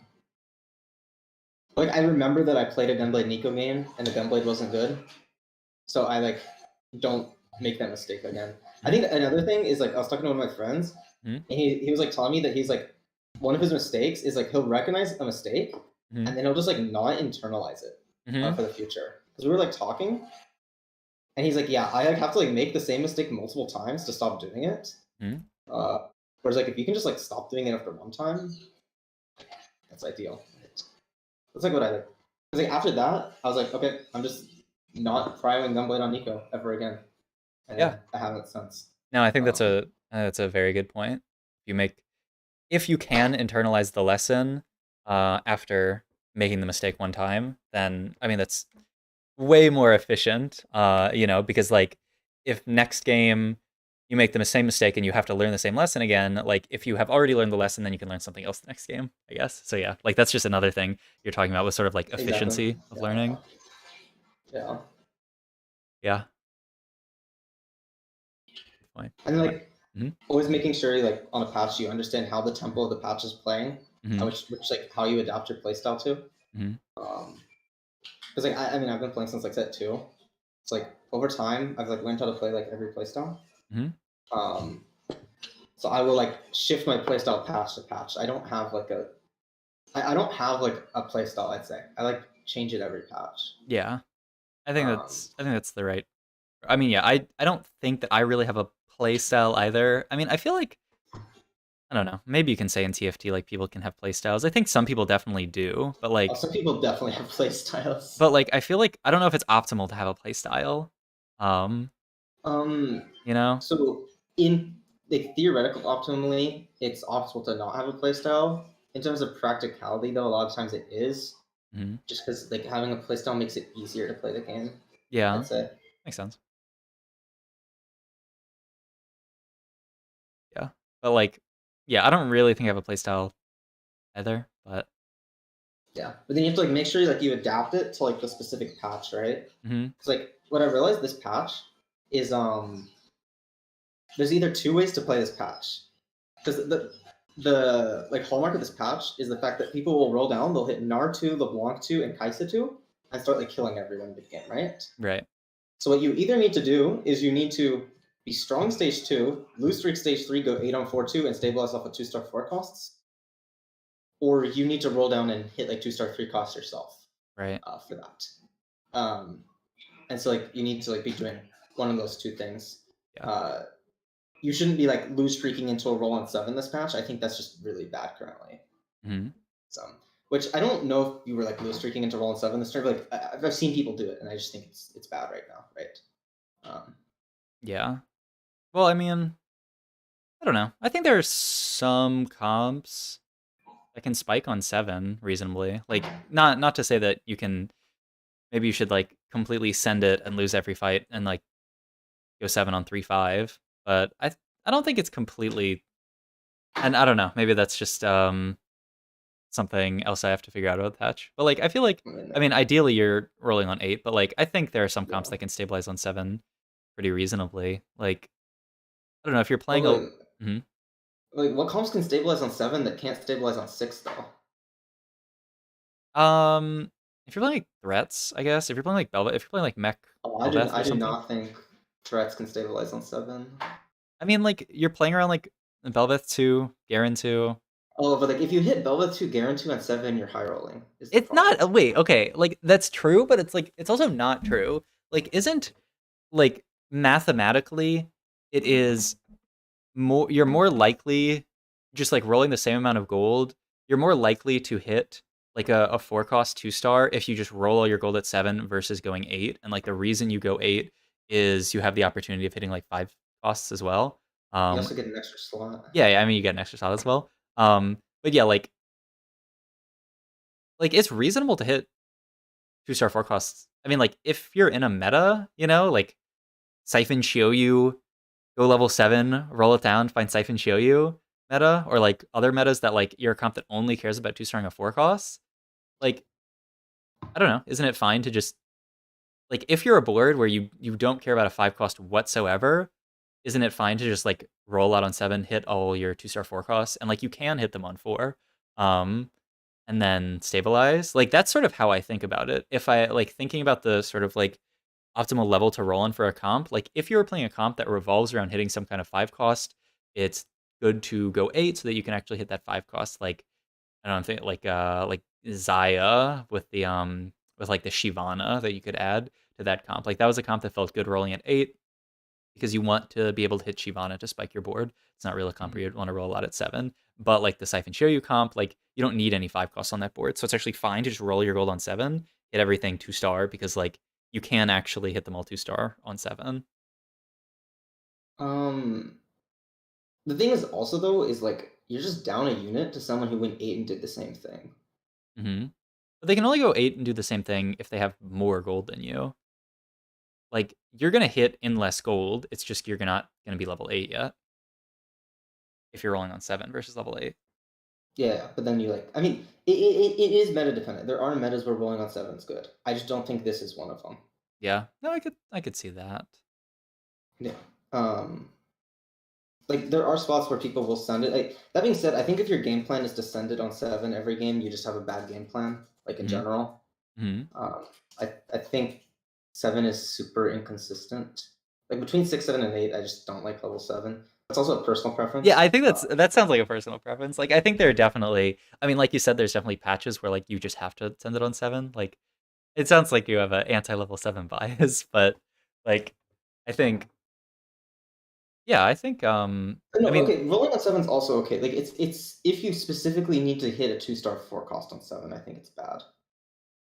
like, I remember that I played a Gunblade Nico game and the Gunblade wasn't good. So I like don't make that mistake again. I Mhm. think another thing is like I was talking to one of my friends, Mhm. and he was like telling me that he's like one of his mistakes is like he'll recognize a mistake Mhm. and then he'll just like not internalize it Mhm. for the future. Because we were like talking, and he's like, "Yeah, I like have to like make the same mistake multiple times to stop doing it." Mhm. Uh, Whereas like if you can just like stop doing it after one time, that's ideal. That's like what I did. Because like after that, I was like, okay, I'm just not trying Gunblade on Nico ever again, Yeah. and I haven't since. No, I think Um, that's a very good point. You make if you can internalize the lesson after making the mistake one time, then I mean that's way more efficient. Because like if next game you make the same mistake and you have to learn the same lesson again, like if you have already learned the lesson, then you can learn something else the next game, I guess. So yeah, like that's just another thing you're talking about with sort of like exactly. efficiency of Yeah. learning. Yeah. Yeah, good point. And But, like hmm always making sure like on a patch you understand how the tempo of the patch is playing hmm and which like how you adapt your playstyle to. hmm Because like I mean I've been playing since like set two. It's like over time I've like learned how to play like every playstyle. hmm Um, so I will like shift my playstyle patch to patch. I don't have like a playstyle. I'd say I like change it every patch. Yeah, Um, I think that's the right. I mean, yeah, I don't think that I really have a play style either. I mean, I feel like I don't know. Maybe you can say in TFT like people can have play styles. I think some people definitely do, some people definitely have playstyles. I feel like I don't know if it's optimal to have a play style. Um, Um, you know? so in like theoretical optimally, it's optimal to not have a playstyle. In terms of practicality, though, a lot of times it is hmm just because like having a playstyle makes it easier to play the game. Yeah, I'd say. makes sense. Yeah, but like, yeah, I don't really think I have a play style either. But Yeah, but then you have to like make sure like you adapt it to like the specific patch, right? hmm Because like what I realized this patch is there's either two ways to play this patch. Because the like hallmark of this patch is the fact that people will roll down, they'll hit Nar 2, LeBlanc 2, and Kaisa 2, and start like killing everyone in the game, right? right, So what you either need to do is you need to be strong stage 2, lose streak stage 3, go 8 on 4 2, and stabilize off of 2-star 4 costs, or you need to roll down and hit like 2-star 3 costs yourself right, for that. Um, and so like you need to like be doing one of those two things. yeah, Uh, you shouldn't be like lose streaking into a roll on 7 this patch. I think that's just really bad currently. hmm So, which I don't know if you were like lose streaking into roll on 7 this turn. But like I've seen people do it, and I just think it's bad right now, right? Um, yeah. Well, I mean, I don't know. I think there are some comps that can spike on 7 reasonably. Like, not to say that you can. Maybe you should like completely send it and lose every fight and like go 7 on 3-5. But I don't think it's completely. And I don't know. Maybe that's just something else I have to figure out about the patch. But like, I feel like, I mean, I mean, ideally you're rolling on 8, but like, I think there are some comps yeah. that can stabilize on 7 pretty reasonably. Like, I don't know if you're Well, playing a. Mhm. like what comps can stabilize on 7 that can't stabilize on 6 though? Um, if you're playing like threats, I guess. If you're playing like Belvet, if you're playing like Mech Oh, Belveth I or do something. not think threats can stabilize on 7. I mean, like you're playing around like Belveth 2, Garen 2. Oh, but like if you hit Belva 2, Garen 2, and 7, you're high rolling is the It's not. problem. Wait, okay. Like that's true, but it's like it's also not true. Like, isn't like mathematically, it is more. You're more likely just like rolling the same amount of gold. You're more likely to hit like a 4-cost 2-star if you just roll all your gold at 7 versus going 8. And like the reason you go 8 is you have the opportunity of hitting like 5 costs as well. You also get an extra slot. Yeah, I mean you get an extra slot as well. But yeah, like it's reasonable to hit 2-star 4 costs. I mean, like if you're in a meta, like Siphon Shioyu, go level 7, roll it down, find Siphon Shioyu meta, or like other metas that like you're a comp that only cares about 2-starring a 4 cost. Like, I don't know, isn't it fine to just like if you're a board where you don't care about a 5 cost whatsoever, isn't it fine to just like roll out on 7, hit all your 2-star 4 costs, and like you can hit them on 4, and then stabilize? Like that's sort of how I think about it. If I like thinking about the sort of like optimal level to roll on for a comp, like if you're playing a comp that revolves around hitting some kind of 5 cost, it's good to go 8 so that you can actually hit that 5 cost. Like I don't think like Zaya with like the Shivana that you could add to that comp. Like that was a comp that felt good rolling at 8 because you want to be able to hit Shivana to spike your board. It's not really a comp where you'd want to roll a lot at 7. But like the Siphon Shiryu comp, like you don't need any 5 costs on that board. So it's actually fine to just roll your gold on 7, hit everything 2-star, because like you can actually hit them all 2-star on 7. The thing is also though is like you're just down a unit to someone who went 8 and did the same thing. But they can only go 8 and do the same thing if they have more gold than you. Like you're gonna hit in less gold. It's just you're not gonna be level 8 yet if you're rolling on 7 versus level 8. Yeah, but then you like I mean it is meta dependent. There are metas where rolling on 7 is good. I just don't think this is one of them. Yeah, no, I could see that. Yeah. Like there are spots where people will send it. Like that being said, I think if your game plan is to send it on 7 every game, you just have a bad game plan. Like in Mhm. general, Mhm. I think 7 is super inconsistent. Like between 6, 7, and 8, I just don't like level 7. That's also a personal Yeah, preference. I think that sounds like a personal preference. Like I think there are definitely, I mean, like you said, there's definitely patches where like you just have to send it on 7. Like it sounds like you have an anti-level 7 bias, but like I think, yeah, I think No, I mean, okay, rolling on 7 is also okay. Like it's if you specifically need to hit a 2-star 4 cost on 7, I think it's bad.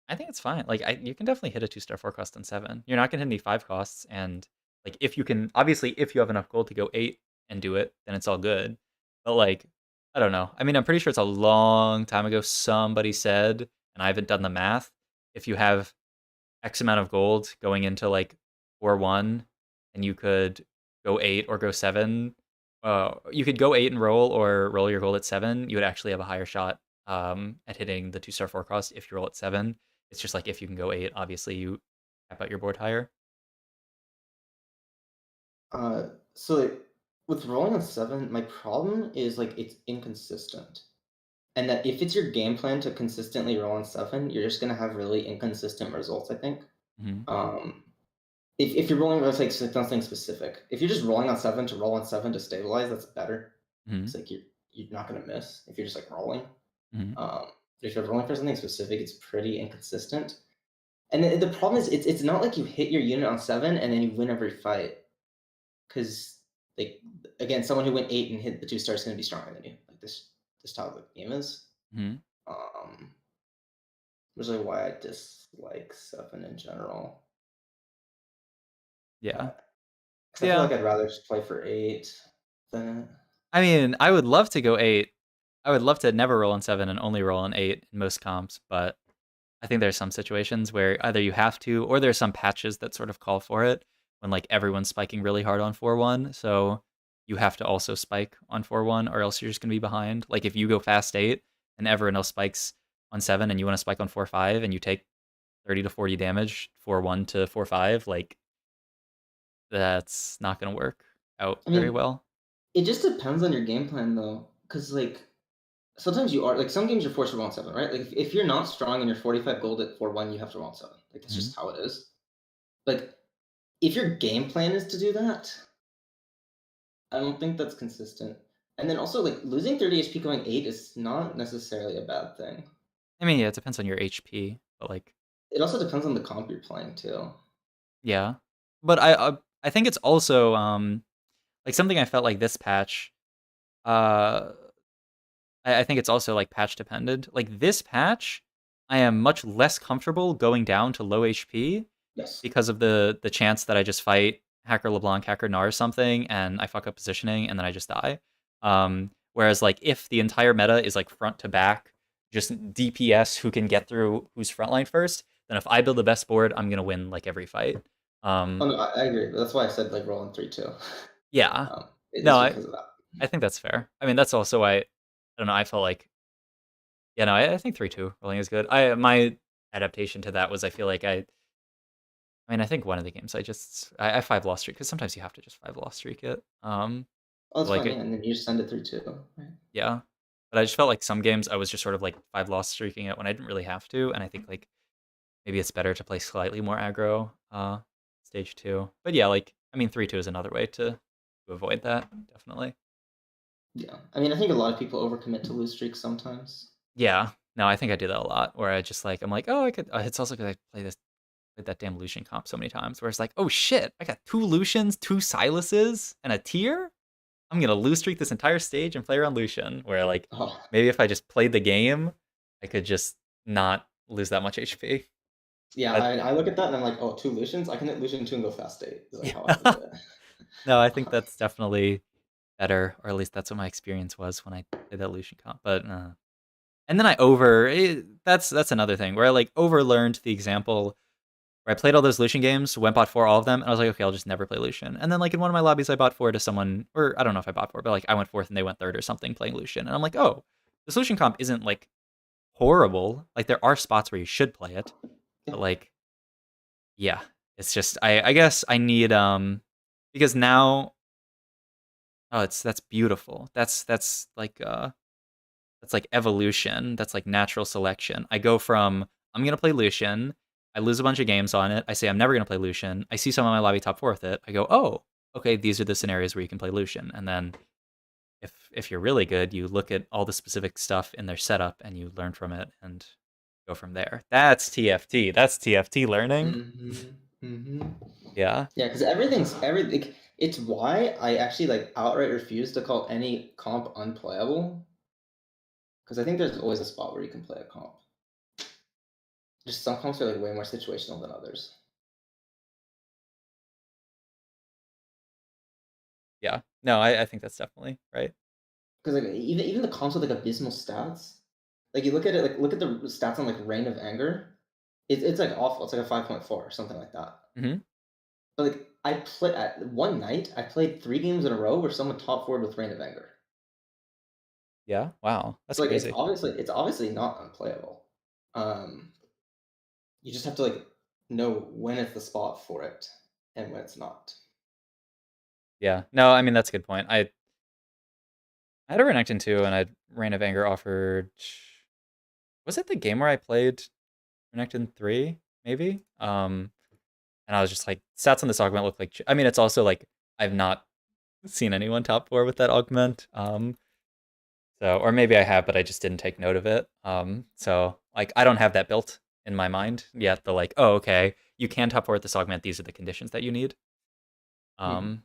I think it's fine. Like you can definitely hit a 2-star 4 cost on 7. You're not gonna hit any 5 costs, and like if you can, obviously if you have enough gold to go 8 and do it, then it's all good. But like I don't know. I mean, I'm pretty sure it's a long time ago somebody said, and I haven't done the math, if you have X amount of gold going into like 4-1, and you could go 8 or go 7. You could go 8 and roll, or roll your gold at 7. You would actually have a higher shot at hitting the 2-star 4 cost if you roll at 7. It's just like if you can go 8, obviously you cap out your board higher. So like, with rolling on 7, my problem is like it's inconsistent. And that if it's your game plan to consistently roll on 7, you're just gonna have really inconsistent results, I think. Hmm. Um, if you're rolling with like something specific, if you're just rolling on 7 to roll on 7 to stabilize, that's better. Hmm. It's like you're not gonna miss if you're just like rolling. Hmm. If you're rolling for something specific, it's pretty inconsistent. And the problem is it's not like you hit your unit on 7 and then you win every fight. Because like again, someone who went 8 and hit the 2 star is gonna be stronger than you. Like this how the game is. Hmm. Um, which is like why I dislike 7 in general. Yeah. Because I feel Yeah. like I'd rather just play for 8 than I mean, I would love to go 8. I would love to never roll on 7 and only roll on 8 in most comps, but I think there's some situations where either you have to, or there's some patches that sort of call for it when like everyone's spiking really hard on 4-1. So you have to also spike on 4-1, or else you're just gonna be behind. Like if you go fast 8 and everyone else spikes on 7 and you want to spike on 4-5 and you take 30 to 40 damage 4-1 to 4-5, like that's not gonna work out I very mean, well. it just depends on your game plan though. Because like sometimes you are like some games you're forced to roll on 7, right? Like if you're not strong and you're 45 gold at 4-1, you have to roll on 7. Like that's Hmm. just how it is. Like if your game plan is to do that, I don't think that's consistent. And then also like losing 30 HP going 8 is not necessarily a bad thing. I mean, yeah, it depends on your HP, but like It also depends on the comp you're playing too. yeah. But I think it's also like something I felt like this patch. Uh, I think it's also like patch dependent. Like this patch, I am much less comfortable going down to low HP Yes. because of the chance that I just fight Hacker LeBlanc, Hacker Nar or something, and I fuck up positioning and then I just die. Whereas like if the entire meta is like front to back, just DPS who can get through who's frontline first, then if I build the best board, I'm gonna win like every fight. Oh no, I agree. That's why I said like rolling 3-2. Yeah. No, It's because of that. I think that's fair. I mean, that's also why I don't know. I felt like yeah, no, I think 3-2 rolling is good. My adaptation to that was I feel like I mean, I think one of the games I 5 loss streak because sometimes you have to just 5 loss streak it. Oh, it's Like fine, it, yeah, and then you just send it through too. Right? yeah. But I just felt like some games I was just sort of like 5 loss streaking it when I didn't really have to, and I think like maybe it's better to play slightly more aggro stage 2. But yeah, like I mean 3-2 is another way to avoid that, definitely. Yeah. I mean, I think a lot of people overcommit to lose streaks sometimes. Yeah. No, I think I do that a lot where I just like I'm like, "Oh, I could it's also cuz I played that damn Lucian comp so many times where it's like, "Oh shit, I got 2 Lucians, 2 Silases, and a tier? I'm gonna lose streak this entire stage and play around Lucian." Where like Oh, maybe if I just played the game, I could just not lose that much HP. yeah, But I look at that and I'm like, oh, 2 Lucians? I can hit Lucian 2 and go fast state. Is like yeah. how I look at it. No, I think that's definitely better, or at least that's what my experience was when I did that Lucian comp. But and then that's another thing where I like overlearned the example where I played all those Lucian games, went bought for all of them, and I was like, okay, I'll just never play Lucian. And then like in one of my lobbies, I bought for to someone, or I don't know if I bought for, but like I went fourth and they went third or something playing Lucian, and I'm like, oh, this Lucian comp isn't like horrible. Like there are spots where you should play it, but like yeah, it's just I guess I need because now oh that's beautiful. That's like evolution. That's like natural selection. I go from I'm gonna play Lucian. I lose a bunch of games on it. I say I'm never gonna play Lucian. I see someone in my lobby top four with it. I go, oh, okay, these are the scenarios where you can play Lucian. And then if you're really good, you look at all the specific stuff in their setup and you learn from it and go from there. That's TFT. That's TFT learning. Yeah. Yeah, because everything. It's why I actually like outright refuse to call any comp unplayable. Because I think there's always a spot where you can play a comp. Just some comps are like way more situational than others. Yeah. No, I think that's definitely right. Because like even the comps with like abysmal stats, like you look at it, like look at the stats on like Reign of Anger. It's like awful. It's like a 5.4 or something like that. Hmm. But like I play at one night, I played 3 games in a row where someone top forward with Reign of Anger. Yeah. Wow. That's So like crazy. it's obviously not unplayable. Um, you just have to like know when it's the spot for it and when it's not. Yeah. No, I mean that's a good point. I had a Renekton too, and I Reign of Anger offered. Was it the game where I played Renekton 3? Maybe. And I was just like, stats on this augment look like. I mean, it's also like I've not seen anyone top four with that augment. So or maybe I have, but I just didn't take note of it. So like I don't have that built in my mind yet. The like, oh okay, you can top four with this augment. These are the conditions that you need. Hmm. Um,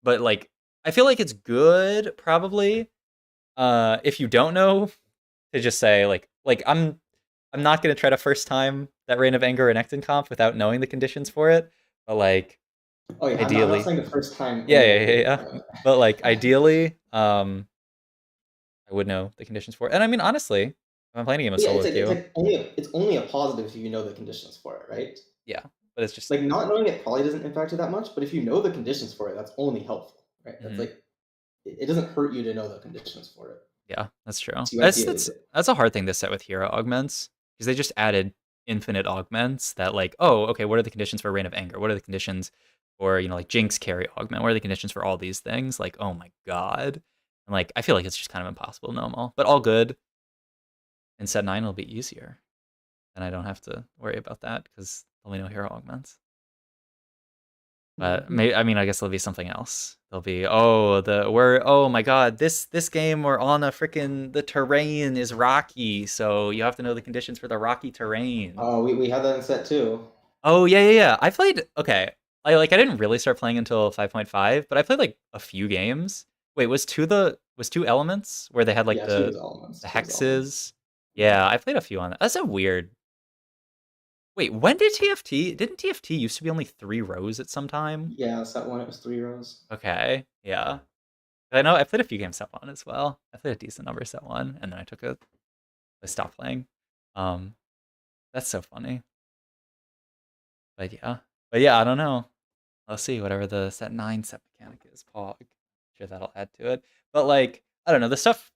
but like I feel like it's good probably. If you don't know, to just say like I'm not gonna try to first time that Reign of Anger and Ecton comp without knowing the conditions for it. But like Oh yeah, I'm not ideally, saying the first time yeah, yeah, anyway. yeah, yeah. But like ideally, I would know the conditions for it. And I mean honestly, if I'm playing a game of Yeah, solo it's queue, like it's only a positive if you know the conditions for it, right? yeah. But it's just Like not knowing it probably doesn't impact you that much, but if you know the conditions for it, that's only helpful, right? That's mhm. like it doesn't hurt you to know the conditions for it. Yeah, that's true. So you ideally do. That's a hard thing to set with hero augments because they just added infinite augments that like, oh, okay, what are the conditions for Reign of Anger? What are the conditions for, like Jinx carry augment? What are the conditions for all these things? Like, oh my god. And like I feel like it's just kind of impossible to know them all. But all good. In set 9 it'll be easier. And I don't have to worry about that because only know hero augments. But Mhm. I mean, I guess there'll be something else. There'll be oh my god, this game we're on a freaking the terrain is rocky, so you have to know the conditions for the rocky terrain. Oh, we had that in set too. Oh yeah, yeah, yeah. I played okay. I didn't really start playing until 5.5, but I played like a few games. Wait, was two elements where they had like Yeah, the two is the elements. hexes? Yeah, I played a few on that. That's a weird. Wait, when did TFT? Didn't TFT used to be only 3 rows at some time? Yeah, set one it was 3 rows. Okay, yeah. I know I played a few games set one as well. I played a decent number set one, and then I stopped playing. Um, that's so funny. But yeah, I don't know. Let's see whatever the set 9 set mechanic is. Pog. Sure that'll add to it. But like, I don't know. The stuff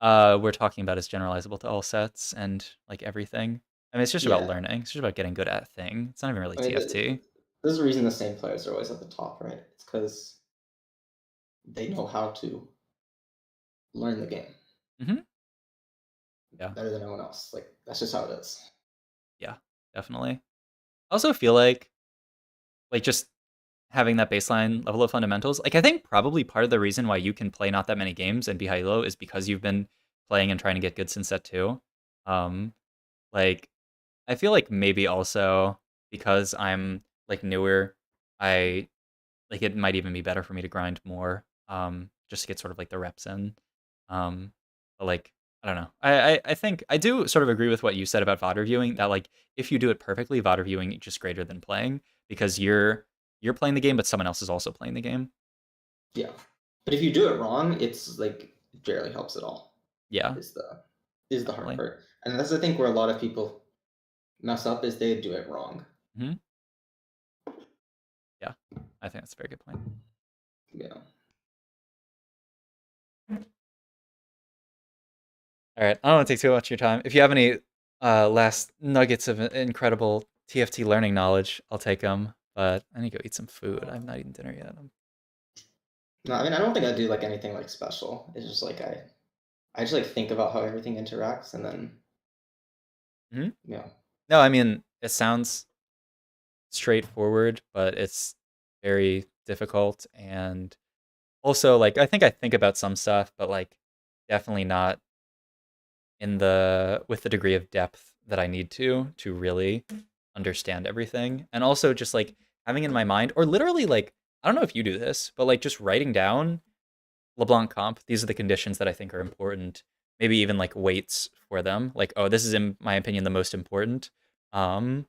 we're talking about is generalizable to all sets and like everything. I mean, it's just about Yeah. learning. It's just about getting good at a thing. It's not even really I mean, TFT. there's a reason the same players are always at the top, right? It's because they know how to learn the game Hmm. Yeah, better than anyone else. Like that's just how it is. yeah, definitely. I also feel like just having that baseline level of fundamentals. Like I think probably part of the reason why you can play not that many games and be high low is because you've been playing and trying to get good since set two. Um, like I feel like maybe also because I'm like newer, I like it might even be better for me to grind more, just to get sort of like the reps in. But like I don't know. I think I do sort of agree with what you said about VOD reviewing that like if you do it perfectly, VOD reviewing is just greater than playing because you're playing the game, but someone else is also playing the game. Yeah. But if you do it wrong, it's like it barely helps at all. Yeah, Is the hard definitely. part. And that's I think where a lot of people mess up is they do it wrong. Hmm. Yeah, I think that's a very good point. Yeah. All right, I don't want to take too much of your time. If you have any last nuggets of incredible TFT learning knowledge, I'll take them. But I need to go eat some food. I'm not eating dinner yet. No, I mean I don't think I do like anything like special. It's just like I just like think about how everything interacts and then Mhm. yeah. No, I mean it sounds straightforward, but it's very difficult. And also, like I think about some stuff, but like definitely not in the with the degree of depth that I need to really understand everything. And also just like having in my mind or literally like I don't know if you do this, but like just writing down LeBlanc comp, these are the conditions that I think are important. Maybe even like weights for them. Like, oh, this is in my opinion the most important. Um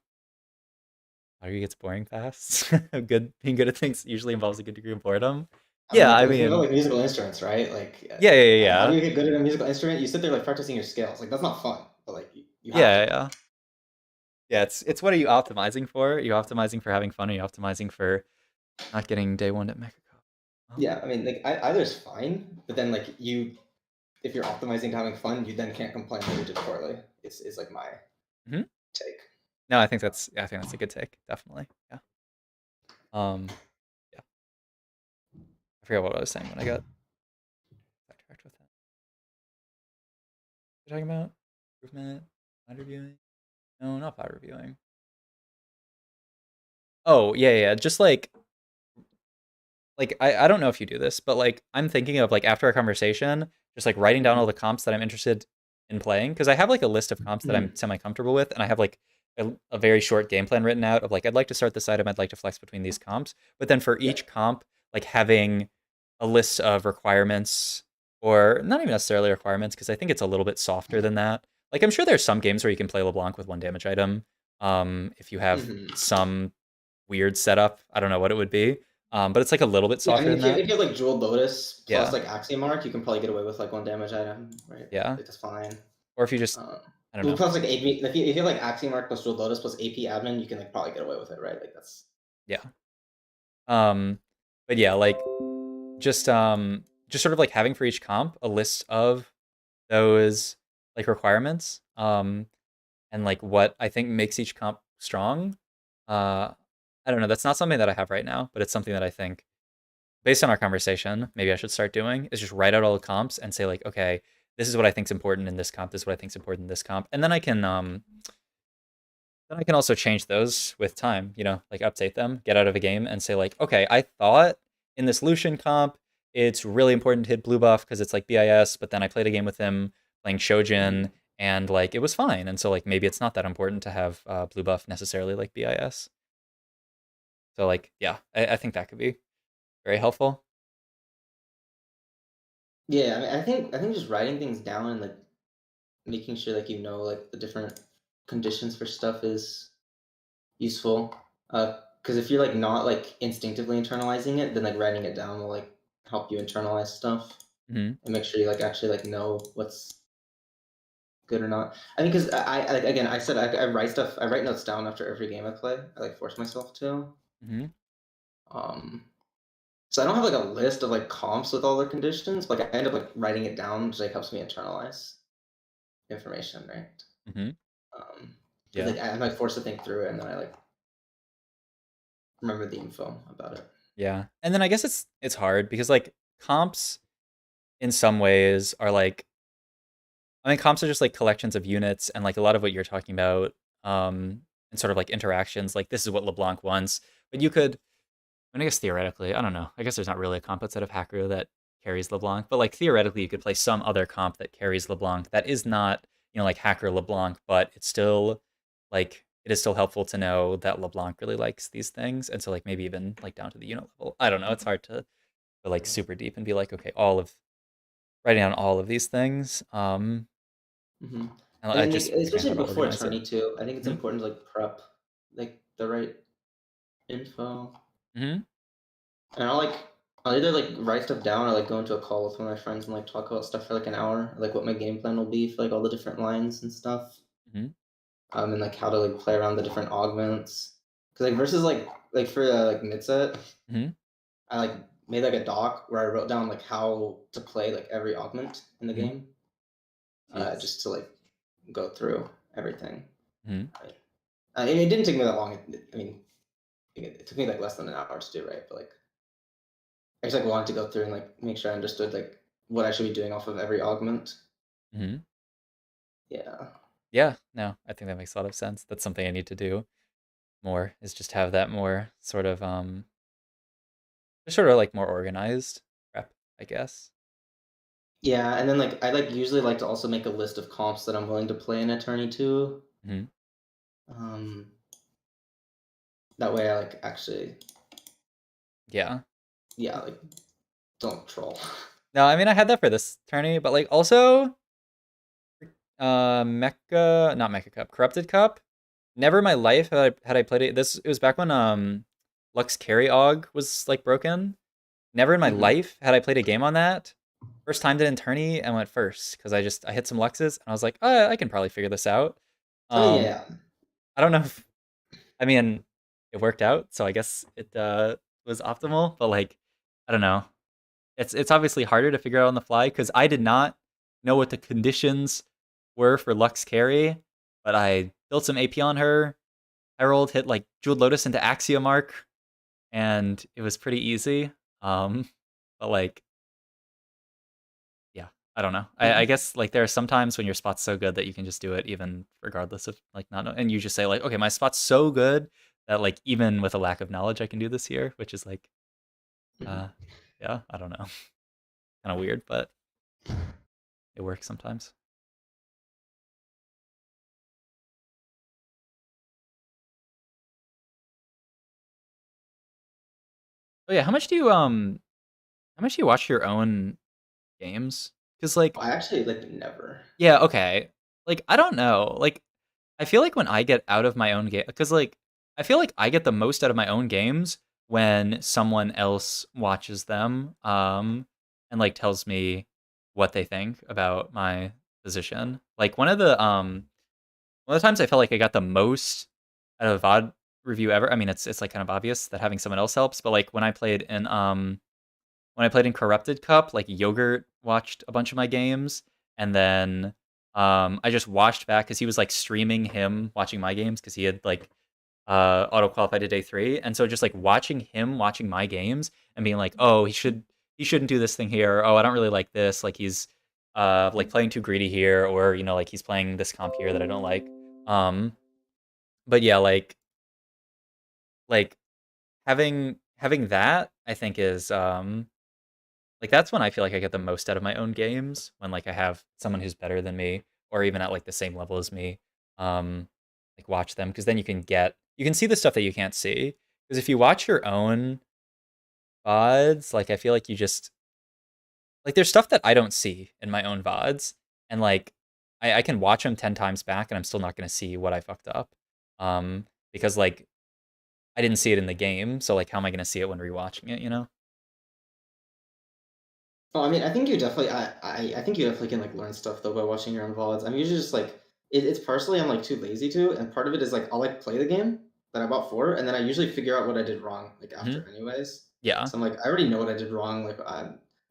Pottery gets boring fast. Being good at things usually involves a good degree of boredom. I mean Yeah, I think about mean, like musical instruments, right? Like yeah, yeah, yeah, how do yeah. you get good at a musical instrument? You sit there like practicing your scales. Like that's not fun, but like you have Yeah, to. yeah. Yeah, it's what are you optimizing for? Are you optimizing for having fun? Are you optimizing for not getting day one at Mecha Cup? Well, Yeah, I mean like either's fine, but then like you if you're optimizing to having fun, you then can't complain that you did poorly. Is like my mhm. take. No, I think that's a good take, definitely. Yeah. Um, yeah. I forgot what I was saying when I got sidetracked with that. What are you talking about? Improvement, pod reviewing? No, not pod reviewing. Oh, yeah, yeah. Just like I don't know if you do this, but like I'm thinking of like after a conversation, just like writing down all Mhm. the comps that I'm interested in playing because I have like a list of comps that I'm Mhm. semi comfortable with, and I have like a very short game plan written out of like I'd like to start this item, I'd like to flex between these comps, but then for Yeah. each comp, like having a list of requirements or not even necessarily requirements because I think it's a little bit softer than that. Like I'm sure there's some games where you can play LeBlanc with one damage item, if you have Mhm. some weird setup. I don't know what it would be. But it's like a little bit Yeah, I softer mean, than that. if you have like Jeweled Lotus plus Yeah. like Axiom Arc, you can probably get away with like one damage item, right? Yeah. Like that's fine. Or if you just, Um, I don't well, know. plus like AP, if you have like Axiom Arc plus Jeweled Lotus plus AP Admin, you can like probably get away with it, right? Like that's Yeah. Um, but yeah, like just sort of like having for each comp a list of those like requirements. And like what I think makes each comp strong. Uh, I don't know. That's not something that I have right now, but it's something that I think based on our conversation, maybe I should start doing is just write out all the comps and say like, okay, this is what I think's important in this comp. This is what I think's important in this comp, and then I can also change those with time. You know, like update them, get out of a game, and say like, okay, I thought in this Lucian comp it's really important to hit blue buff because it's like BIS, but then I played a game with him playing Shojin. Mhm. And like it was fine, and so like maybe it's not that important to have blue buff necessarily like BIS. So like yeah, I think that could be very helpful. Yeah. I mean, I think just writing things down and like making sure like you know like the different conditions for stuff is useful. Because if you're like not like instinctively internalizing it, then like writing it down will like help you internalize stuff Mhm. and make sure you like actually like know what's good or not. I mean, because like again, I said I write stuff. I write notes down after every game I play. I like force myself to. Mhm. Um, so I don't have like a list of like comps with all the conditions. But, like I end up like writing it down, which like helps me internalize information, right? Mhm. Because Yeah. like I'm like forced to think through it, and then I like remember the info about it. Yeah. And then I guess it's hard because like comps in some ways are like, I mean, comps are just like collections of units, and like a lot of what you're talking about, and sort of like interactions. Like this is what LeBlanc wants, but you could. I mean, I guess theoretically, I don't know. I guess there's not really a comp outside of Hacker that carries LeBlanc, but like theoretically, you could play some other comp that carries LeBlanc that is not, like Hacker LeBlanc, but it's still like it is still helpful to know that LeBlanc really likes these things, and so like maybe even like down to the unit level. I don't know. It's hard to go like super deep and be like, okay, all of writing down all of these things. Hmm. And And I then just figuring out how especially to before organize it. attorney too, I think it's Hmm. important to like prep like the right info. Hmm. And I'll either like write stuff down or like go into a call with one of my friends and like talk about stuff for like an hour, like what my game plan will be for like all the different lines and stuff. Hmm. And like how to like play around the different augments. Cause like versus like for like mid set, Hmm. I like made like a doc where I wrote down like how to play like every augment in the Hmm. game, Jeez. just to like go through everything. Hmm. I mean, it didn't take me that long. I mean, it took me like less than an hour to do, right? But like, I just like wanted to go through and like make sure I understood like what I should be doing off of every augment. Hmm. Yeah. Yeah. No, I think that makes a lot of sense. That's something I need to do more. Is just have that more sort of just sort of like more organized prep, I guess. Yeah, and then like I like usually like to also make a list of comps that I'm willing to play an attorney to. Hmm. Um, that way I like actually, Yeah. yeah, like don't troll. No, I mean I had that for this tourney, but like also Mecha, not Mecha Cup, Corrupted Cup. Never in my life had I played it. It was back when Lux Carry Og was like broken. Never in my Mhm. life had I played a game on that. First time did in tourney and went first because I hit some Luxes and I was like, oh, I can probably figure this out. I mean, Um, yeah. I don't know if I mean it worked out, so I guess it was optimal. But like, I don't know. It's obviously harder to figure out on the fly because I did not know what the conditions were for Lux Carry, but I built some AP on her. Herald hit like Jeweled Lotus into Axia Mark, and it was pretty easy. Um, but like, yeah, I don't know. I Mhm. guess like there are some times when your spot's so good that you can just do it even regardless of like not know, and you just say like, okay, my spot's so good that like even with a lack of knowledge, I can do this here, which is like, Mhm. uh, yeah, I don't know, kind of weird, but it works sometimes. Oh yeah, how much do you watch your own games? Because like, I actually like never. yeah, okay, like I don't know, like I feel like when I get out of my own game, because like I feel like I get the most out of my own games when someone else watches them, and like tells me what they think about my position. Like one of the times I felt like I got the most out of a VOD review ever. I mean, it's like kind of obvious that having someone else helps, but like when I played in Corrupted Cup, like Yogurt watched a bunch of my games, and then I just watched back because he was like streaming him watching my games because he had like auto qualified to day three, and so just like watching him watching my games and being like, oh, he shouldn't do this thing here. Oh, I don't really like this. Like he's like playing too greedy here, or like he's playing this comp here that I don't like. Um, but yeah, like having that I think is like that's when I feel like I get the most out of my own games when like I have someone who's better than me or even at like the same level as me. Um like watch them because then you can see the stuff that you can't see. Because if you watch your own VODs, like I feel like you just like there's stuff that I don't see in my own VODs and like I can watch them 10 times back and I'm still not going to see what I fucked up. Because like I didn't see it in the game, so like how am I going to see it when rewatching it, you know? Oh, I mean, I think you definitely, I think you definitely can like learn stuff though by watching your own VODs. I'm usually just like, it's partially I'm like too lazy to, and part of it is like I'll like play the game that I bought for, and then I usually figure out what I did wrong like Hmm. after anyways. Yeah. So I'm like, I already know what I did wrong.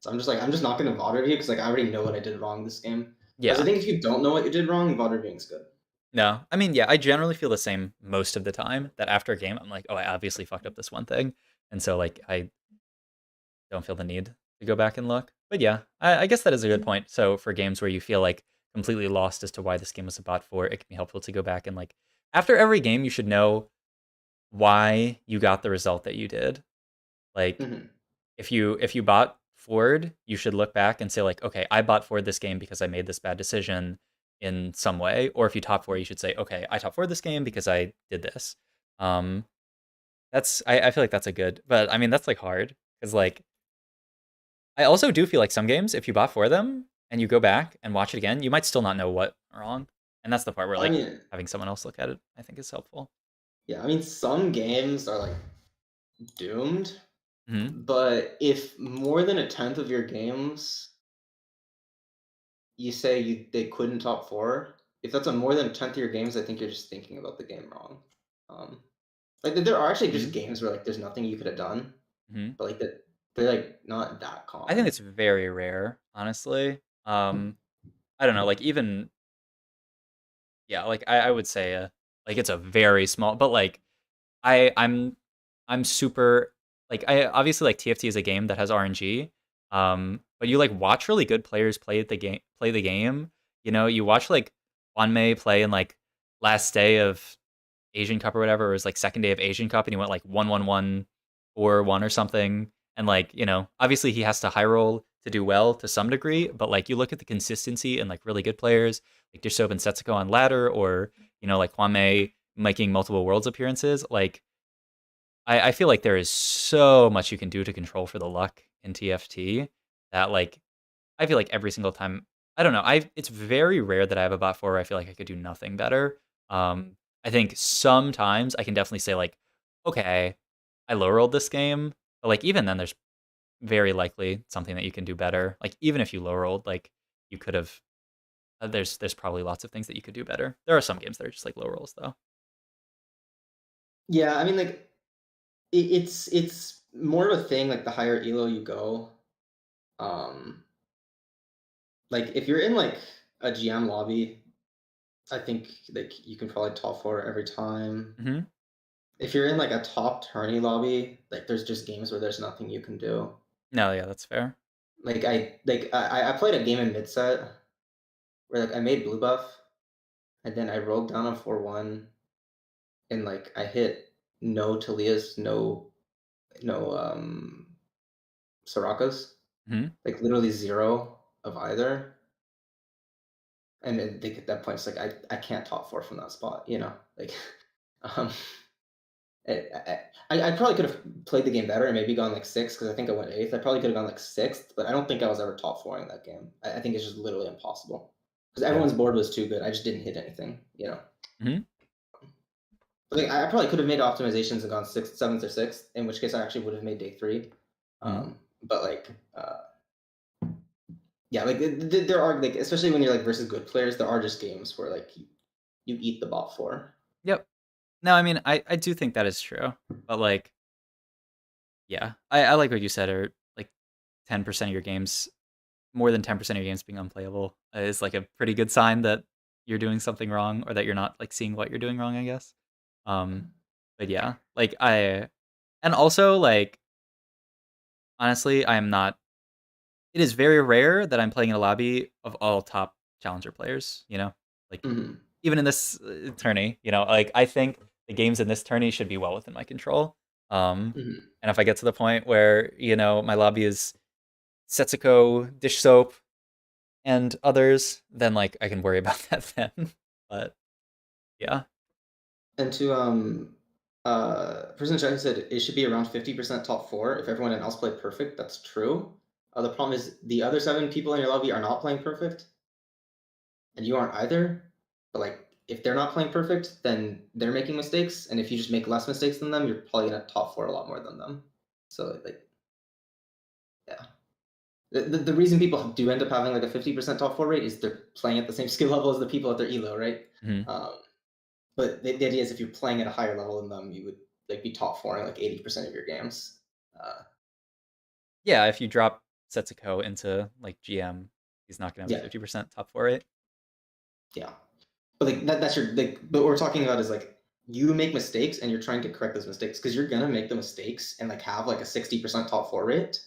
So I'm just like, I'm just not gonna VOD review because like I already know what I did wrong this game. Whereas I Yeah. think if you don't know what you did wrong, VOD reviewing's good. No. I mean, yeah, I generally feel the same most of the time that after a game I'm like, "Oh, I obviously fucked up this one thing." And so like I don't feel the need to go back and look. But yeah, I guess that is a good point. So for games where you feel like completely lost as to why this game was a bot for, it can be helpful to go back and like after every game you should know why you got the result that you did. Like Hmm. if you bought Ford, you should look back and say like, okay, I bought Ford this game because I made this bad decision in some way. Or if you top four, you should say, okay, I top four this game because I did this. Um, I feel like that's a good, but I mean that's like hard because like I also do feel like some games, if you bought for them and you go back and watch it again, you might still not know what went wrong. And that's the part where I like mean, having someone else look at it, I think is helpful. yeah, I mean, some games are like doomed, Hmm. but if more than a tenth of your games you say they couldn't top four. If that's on more than a tenth of your games, I think you're just thinking about the game wrong. Um, like there are actually Hmm. just games where like there's nothing you could have done, Hmm. but like that they're like not that I think common. it's very rare, honestly. I don't know, like even yeah, like I would say like it's a very small, but like I I'm I'm super like I obviously like TFT is a game that has RNG. But you like watch really good players play the game. You know, you watch like Wanmei play in like last day of Asian Cup or whatever, or it was like second day of Asian Cup and he went like 1-1-1 or 1 or something. And like, you know, obviously he has to high roll to do well to some degree, but like you look at the consistency and like really good players like Dishope and Setsuko on ladder or, you know, like Kwame making multiple worlds appearances, like I feel like there is so much you can do to control for the luck in TFT that like I feel like every single time I don't know, it's very rare that I have a bot for where I feel like I could do nothing better. I think sometimes I can definitely say like, okay, I low rolled this game, but like even then there's very likely something that you can do better. Like even if you low rolled, like you could have there's probably lots of things that you could do better. There are some games that are just like low rolls though. Yeah, I mean like it's more of a thing like the higher elo you go. Um, like if you're in like a GM lobby, I think like you can probably top four every time. Hmm. If you're in like a top tourney lobby, like there's just games where there's nothing you can do. No, yeah, that's fair. I played a game in mid set where like I made blue buff and then I rolled down on 4-1 and like I hit no Talias, no Sorakas, Hmm. like literally zero of either. And then like, at that point it's like I can't top four from that spot, you know? Like um I probably could have played the game better and maybe gone like sixth because I think I went eighth. I probably could have gone like sixth, but I don't think I was ever top fouring that game. I think it's just literally impossible because Yeah. everyone's board was too good. I just didn't hit anything, you know. Hmm. But like, I probably could have made optimizations and gone sixth, seventh, or sixth. In which case, I actually would have made day three. Hmm. But like, yeah, like there are like, especially when you're like versus good players, there are just games where like you eat the bot for. Yep. No, I mean, I do think that is true, but like, yeah, I like what you said, or like 10% of your games, more than 10% of your games being unplayable is like a pretty good sign that you're doing something wrong or that you're not like seeing what you're doing wrong, I guess. Um, but yeah, like and also like honestly, I am not. It is very rare that I'm playing in a lobby of all top challenger players. You know, like Mhm. even in this tourney, you know, like I think the games in this tourney should be well within my control. Um, Mhm. and if I get to the point where you know my lobby is Setsuko, Dish Soap, and others, then like I can worry about that then. But yeah, And to person in chat said it should be around 50% top four if everyone else played perfect. That's true. The problem is the other seven people in your lobby are not playing perfect. and you aren't either. But like if they're not playing perfect, then they're making mistakes, and if you just make less mistakes than them, you're probably gonna top four a lot more than them. So like yeah. The reason people do end up having like a 50% top four rate is they're playing at the same skill level as the people at their elo, right? Mhm. But the idea is if you're playing at a higher level than them, you would like be top four in like 80% of your games. Yeah, if you drop Setsuko into like GM, he's not gonna have a Yeah, 50% top 4 rate. yeah. But like that's your like. But what we're talking about is like you make mistakes and you're trying to correct those mistakes because you're gonna make the mistakes and like have like a 60% top four rate.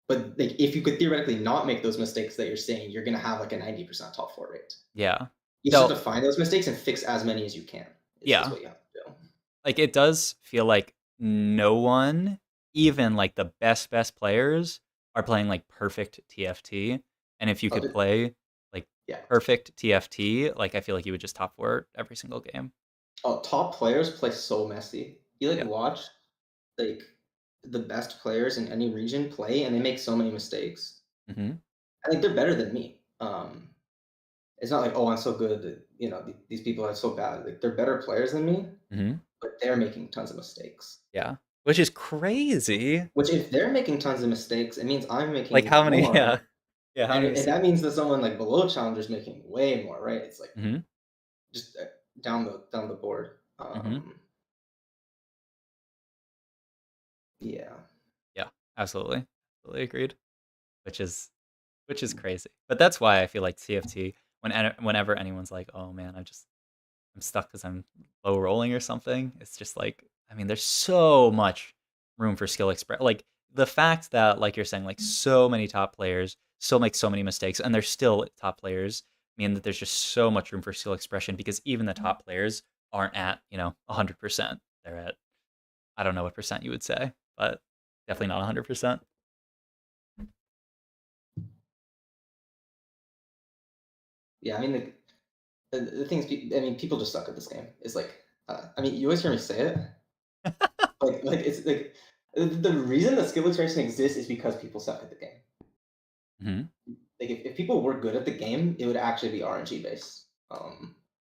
But like if you could theoretically not make those mistakes that you're saying, you're gonna have like a 90% top four rate. Yeah. You just No, have to find those mistakes and fix as many as you can. Is yeah. what you have to do. Like it does feel like no one, even like the best players, are playing like perfect TFT. And if you Oh, could play like yeah. perfect TFT, like I feel like you would just top 4 every single game. Oh, top players play so messy. You like Yeah. watch like the best players in any region play, and they make so many mistakes. Mhm. I think they're better than me. It's not like, oh, I'm so good that these people are so bad. Like they're better players than me, Mhm. but they're making tons of mistakes. Yeah. Which is crazy. Which, if they're making tons of mistakes, it means I'm Like making how many yeah. more, Yeah, how and, many and that means that someone like below challenger's making way more, right? It's like Mhm. just down the board. Mhm. Yeah. Yeah, absolutely. Absolutely agreed. Which is crazy. But that's why I feel like TFT whenever anyone's like, "Oh man, I'm stuck because I'm low rolling or something." It's just like, I mean, there's so much room for skill express. Like the fact that, like you're saying, like so many top players still make so many mistakes, and they're still top players, mean that there's just so much room for skill expression because even the top players aren't at 100%. They're at, I don't know what percent you would say, but definitely not 100%. Yeah, I mean, the thing is, I mean, people just suck at this game. It's like, I mean, you always hear me say it. Like it's like the reason that skill extraction exists is because people suck at the game. Mhm. Like if people were good at the game, it would actually be RNG based.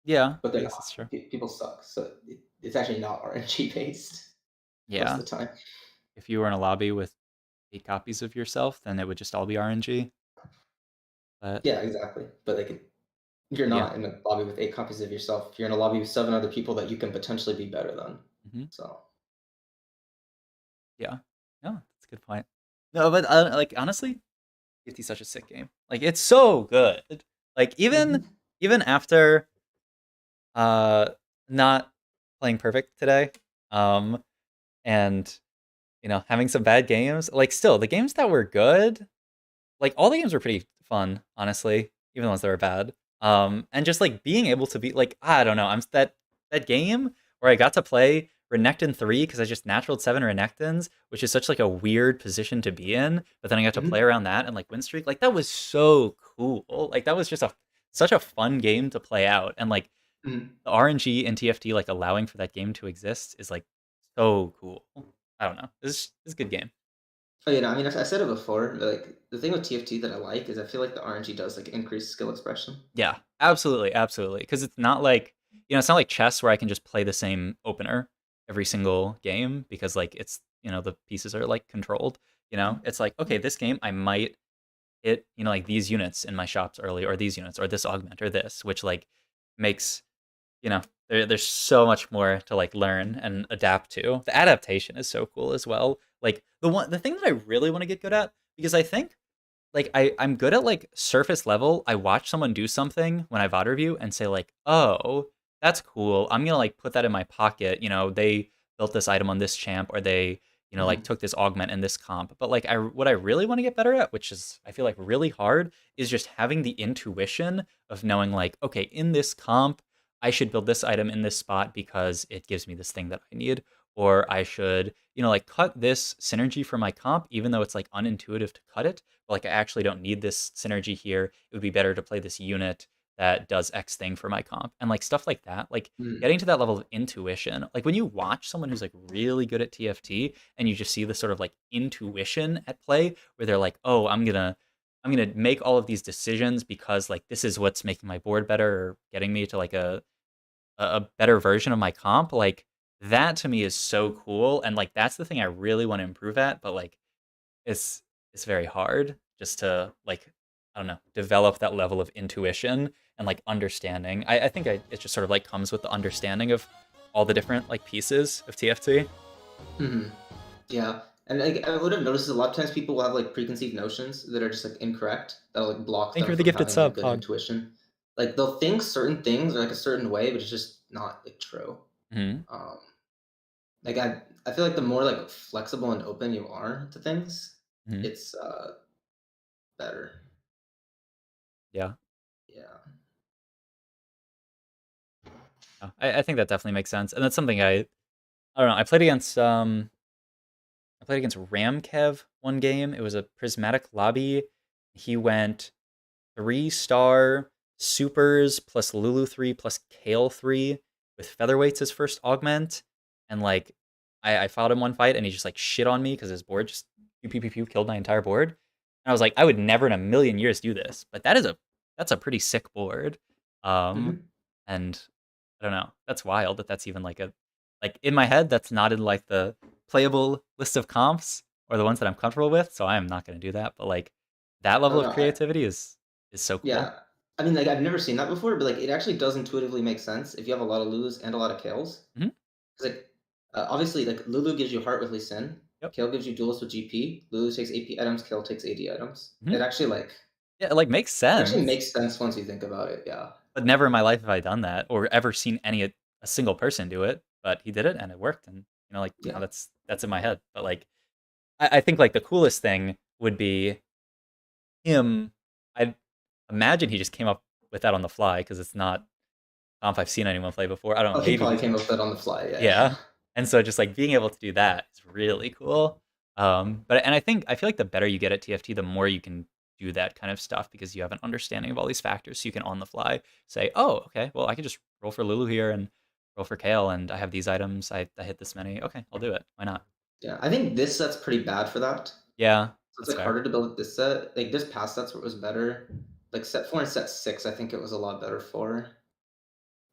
Yeah, But I they're guess that's not. true. People suck, so it's actually not RNG based most Yeah. of the time. If you were in a lobby with 8 copies of yourself, then it would just all be RNG. But Yeah, exactly. But like, you're yeah. not in a lobby with 8 copies of yourself. You're in a lobby with 7 other people that you can potentially be better than. Mhm. So Yeah. No, that's a good point. No, but like honestly, TFT is such a sick game. Like it's so good. Like even after uh not playing perfect today, um and having some bad games, like still the games that were good, like all the games were pretty fun, honestly, even the ones that were bad. And just like being able to be like, I don't know, I'm that game where I got to play Renekton 3 because I just naturaled 7 Renektons, which is such like a weird position to be in. But then I got to play mhm, around that and like win streak. Like that was so cool. Like that was just such a fun game to play out. And like mhm. the RNG and TFT like allowing for that game to exist is like so cool. I don't know. This is a good game. Oh, yeah, no, I mean, I said it before, but, like, the thing with TFT that I like is I feel like the RNG does, like, increase skill expression. Yeah, absolutely, absolutely. Because it's not like it's not like chess where I can just play the same opener every single game because like it's the pieces are like controlled. It's like okay, this game I might hit like these units in my shops early, or these units, or this augment, or this, which like makes there's so much more to like learn and adapt to. The adaptation is so cool as well. Like the thing that I really want to get good at, because I think like I'm good at like surface level. I watch someone do something when I VOD review and say like, oh, that's cool. I'm gonna like put that in my pocket. They built this item on this champ, or they like Mhm, took this augment in this comp. But like what I really want to get better at, which is I feel like really hard, is just having the intuition of knowing like, okay, in this comp, I should build this item in this spot because it gives me this thing that I need, or I should like cut this synergy for my comp, even though it's like unintuitive to cut it, like I actually don't need this synergy here. It would be better to play this unit that does X thing for my comp. And like stuff like that, like mhm, getting to that level of intuition. Like when you watch someone who's like really good at TFT and you just see this sort of like intuition at play where they're like, "Oh, I'm going I'm gonna make all of these decisions because like this is what's making my board better or getting me to like a better version of my comp, like that to me is so cool. And like that's the thing I really want to improve at, but like it's it's very hard just to like I don't know, develop that level of intuition and like understanding. I think it just sort of like comes with the understanding of all the different like pieces of TFT. Mhm. Yeah, and like I would have noticed a lot of times people will have like preconceived notions that are just like incorrect that'll like block Thank you them for the from gifted having like sub, good Pog. intuition. Like they'll think certain things are like a certain way, but it's just not like true. Hmm. Um, like I feel like the more like flexible and open you are to things, Hmm. it's better. Yeah. Yeah. Yeah. I think that definitely makes sense. And that's something I don't know. I played against Ramkev one game. It was a prismatic lobby. He went 3-star supers plus Lulu 3 plus Kale 3 with featherweights as first augment. And like I fought him one fight and he just like shit on me because his board just pew pew pew pew killed my entire board. And I was like, I would never in a million years do this. But that's a pretty sick board. Um Mhm. and I don't know. That's wild that that's even like a like in my head that's not in like the playable list of comps or the ones that I'm comfortable with, so I am not going to do that. But like that Oh level of no, creativity is so cool. yeah. I mean, like I've never seen that before, but like it actually does intuitively make sense if you have a lot of Lulus and a lot of Kales. Mhm. 'Cause, like, obviously, like, Lulu gives you Heart with Lee Sin, Yep. Kale gives you Duelist with GP, Lulu takes AP items, Kale takes AD items. Mhm. Yeah, it like makes It actually sense. makes sense once you think about it, yeah. But never in my life have I done that or ever seen a single person do it. But he did it and it worked, and like now Yeah. that's in my head. But like I think like the coolest thing would be him. I imagine he just came up with that on the fly because it's not comp I've seen anyone play before. I don't Oh, know. he Maybe probably he's came up with that on the fly, yeah, yeah. yeah. And so just like being able to do that is really cool. But and I feel like the better you get at TFT, the more you can do that kind of stuff because you have an understanding of all these factors. So you can on the fly say, oh, okay, well I can just roll for Lulu here and roll for Kale, and I have these items. I hit this many. Okay, I'll do it. Why not? Yeah, I think this set's pretty bad for that. Yeah, So it's, that's like, fair. harder to build this set. Like, there's past sets where it was better. Like, set 4 and set 6, I think it was a lot better for.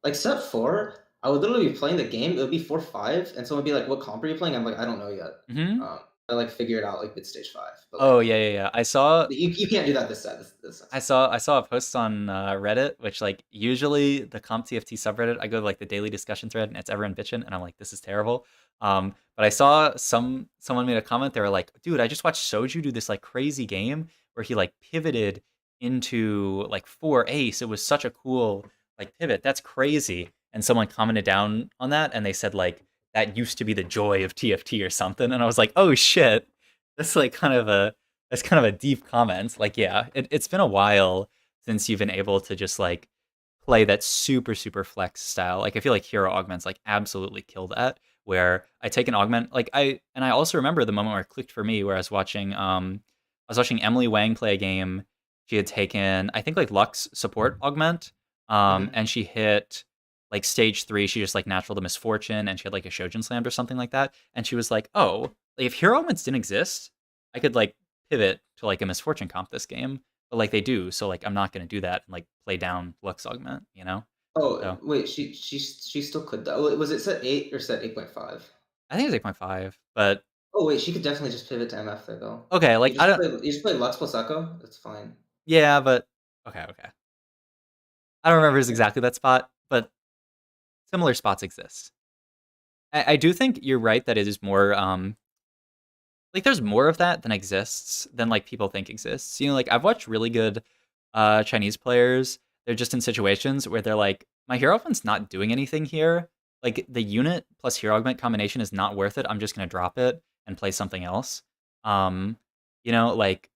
Like, set 4, I would literally be playing the game, it would be 4-5, and someone would be like, "What comp are you playing?" I'm like, "I don't know yet." Hmm. I, like, figure it out, like, mid stage 5, but, Oh like, yeah, yeah, yeah. you can't do that this set, this set's bad. I saw a post on Reddit, which like usually the Comp TFT subreddit, I go to like the daily discussion thread and it's everyone bitching, and I'm like, this is terrible. But I saw someone made a comment. They were like, dude, I just watched Soju do this like crazy game where he like pivoted into like 4 ace. It was such a cool like pivot. That's crazy. And someone commented down on that and they said like that used to be the joy of TFT or something. And I was like, oh shit, that's like kind of a deep comment. Like, yeah, it's been a while since you've been able to just like play that super, super flex style. Like, I feel like hero augments like absolutely kill that. Where I take an augment, like I also remember the moment where it clicked for me, where I was watching Emily Wang play a game. She had taken, I think, like Lux support augment, Mhm. and she hit like stage 3. She just like natural to misfortune, and she had like a Shojin slammed or something like that. And she was like, "Oh, like, if hero augments didn't exist, I could like pivot to like a misfortune comp this game, but like they do, so like I'm not gonna do that and like play down Lux augment, you know? Oh, So wait, she still could though. Was it set 8 or set 8.5? I think it's 8.5, but Oh, wait, she could definitely just pivot to MF there though. okay, like I don't, You just play Lux plus Echo, that's fine. yeah, but okay. I don't remember Yeah. exactly that spot, but similar spots exist. I do think you're right that it is more like there's more of that than exists than like people think exists. Like I've watched really good Chinese players. They're just in situations where they're like, my hero augment's not doing anything here. Like the unit plus hero augment combination is not worth it. I'm just gonna drop it and play something else. Um, like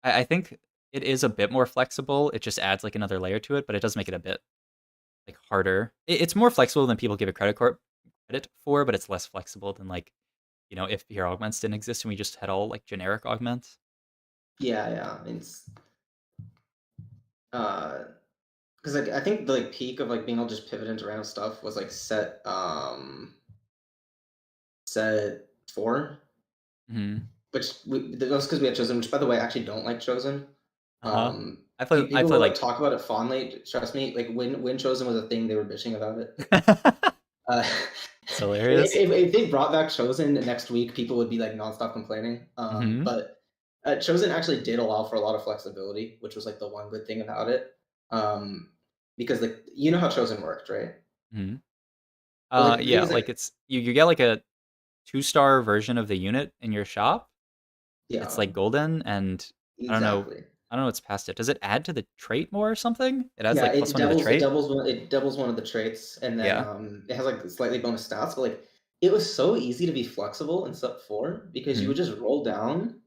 I think it is a bit more flexible. It just adds like another layer to it, but it does make it a bit like harder. It's more flexible than people give it credit for, but it's less flexible than like if hero augments didn't exist and we just had all like generic augments. Yeah, yeah. It's uh because like I think the like peak of like being able to just pivot into random stuff was like set 4, Hmm. which that was because we had chosen, which by the way I actually don't like chosen. Uh-huh. I People play will like like talk about it fondly. Trust me, like when Chosen was a thing, they were bitching about it. Uh, It's if, hilarious. if, if they brought back Chosen next week, people would be like nonstop complaining. Mhm. But Chosen actually did allow for a lot of flexibility, which was like the one good thing about it. Um, because like you know how Chosen worked, right? Mhm. But like the thing Yeah, is like like it's you get like a 2-star version of the unit in your shop. It's yeah, like golden, and I don't know. exactly. I don't know what's past it. Does it add to the trait more or something? It adds Yeah, like plus it one to the doubles trait. it doubles one of the traits, and then Yeah. it has like slightly bonus stats. But like it was so easy to be flexible in sub 4 because you Mhm. would just roll down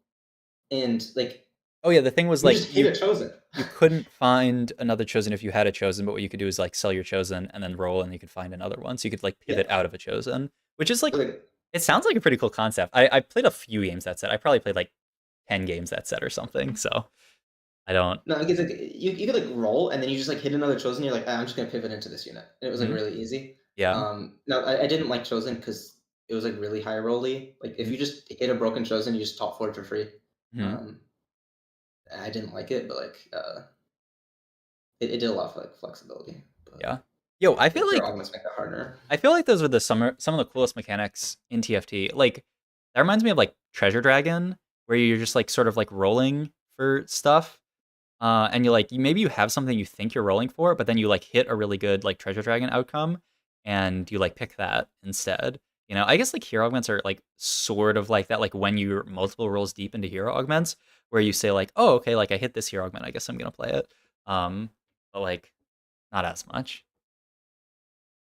and like Oh yeah, the thing was you like just hit a chosen. you couldn't find another chosen if you had a chosen, but what you could do is like sell your chosen and then roll, and you could find another one. So you could like pivot Yeah, out of a chosen, which is like like it sounds like a pretty cool concept. I played a few games that set. I probably played like 10 games that set or something. So I don't. no, like it's like you could like roll and then you just like hit another chosen. You're like, "Ah, I'm just gonna pivot into this unit, and it was like Mhm. really easy. Yeah. Now I didn't like chosen because it was like really high rolly. Like if Mhm. you just hit a broken chosen, you just top forward for free. Mhm. Um, I didn't like it, but like it did allow for like flexibility. But Yeah. Yo, like their augments make it harder. I feel like those were some of the coolest mechanics in TFT. Like that reminds me of like Treasure Dragon, where you're just like sort of like rolling for stuff. And maybe you have something you think you're rolling for, but then you like hit a really good like Treasure Dragon outcome, and you like pick that instead. I guess like hero augments are like sort of like that. Like when you're multiple rolls deep into hero augments, where you say like, oh, okay, like I hit this hero augment, I guess I'm gonna play it. But like not as much.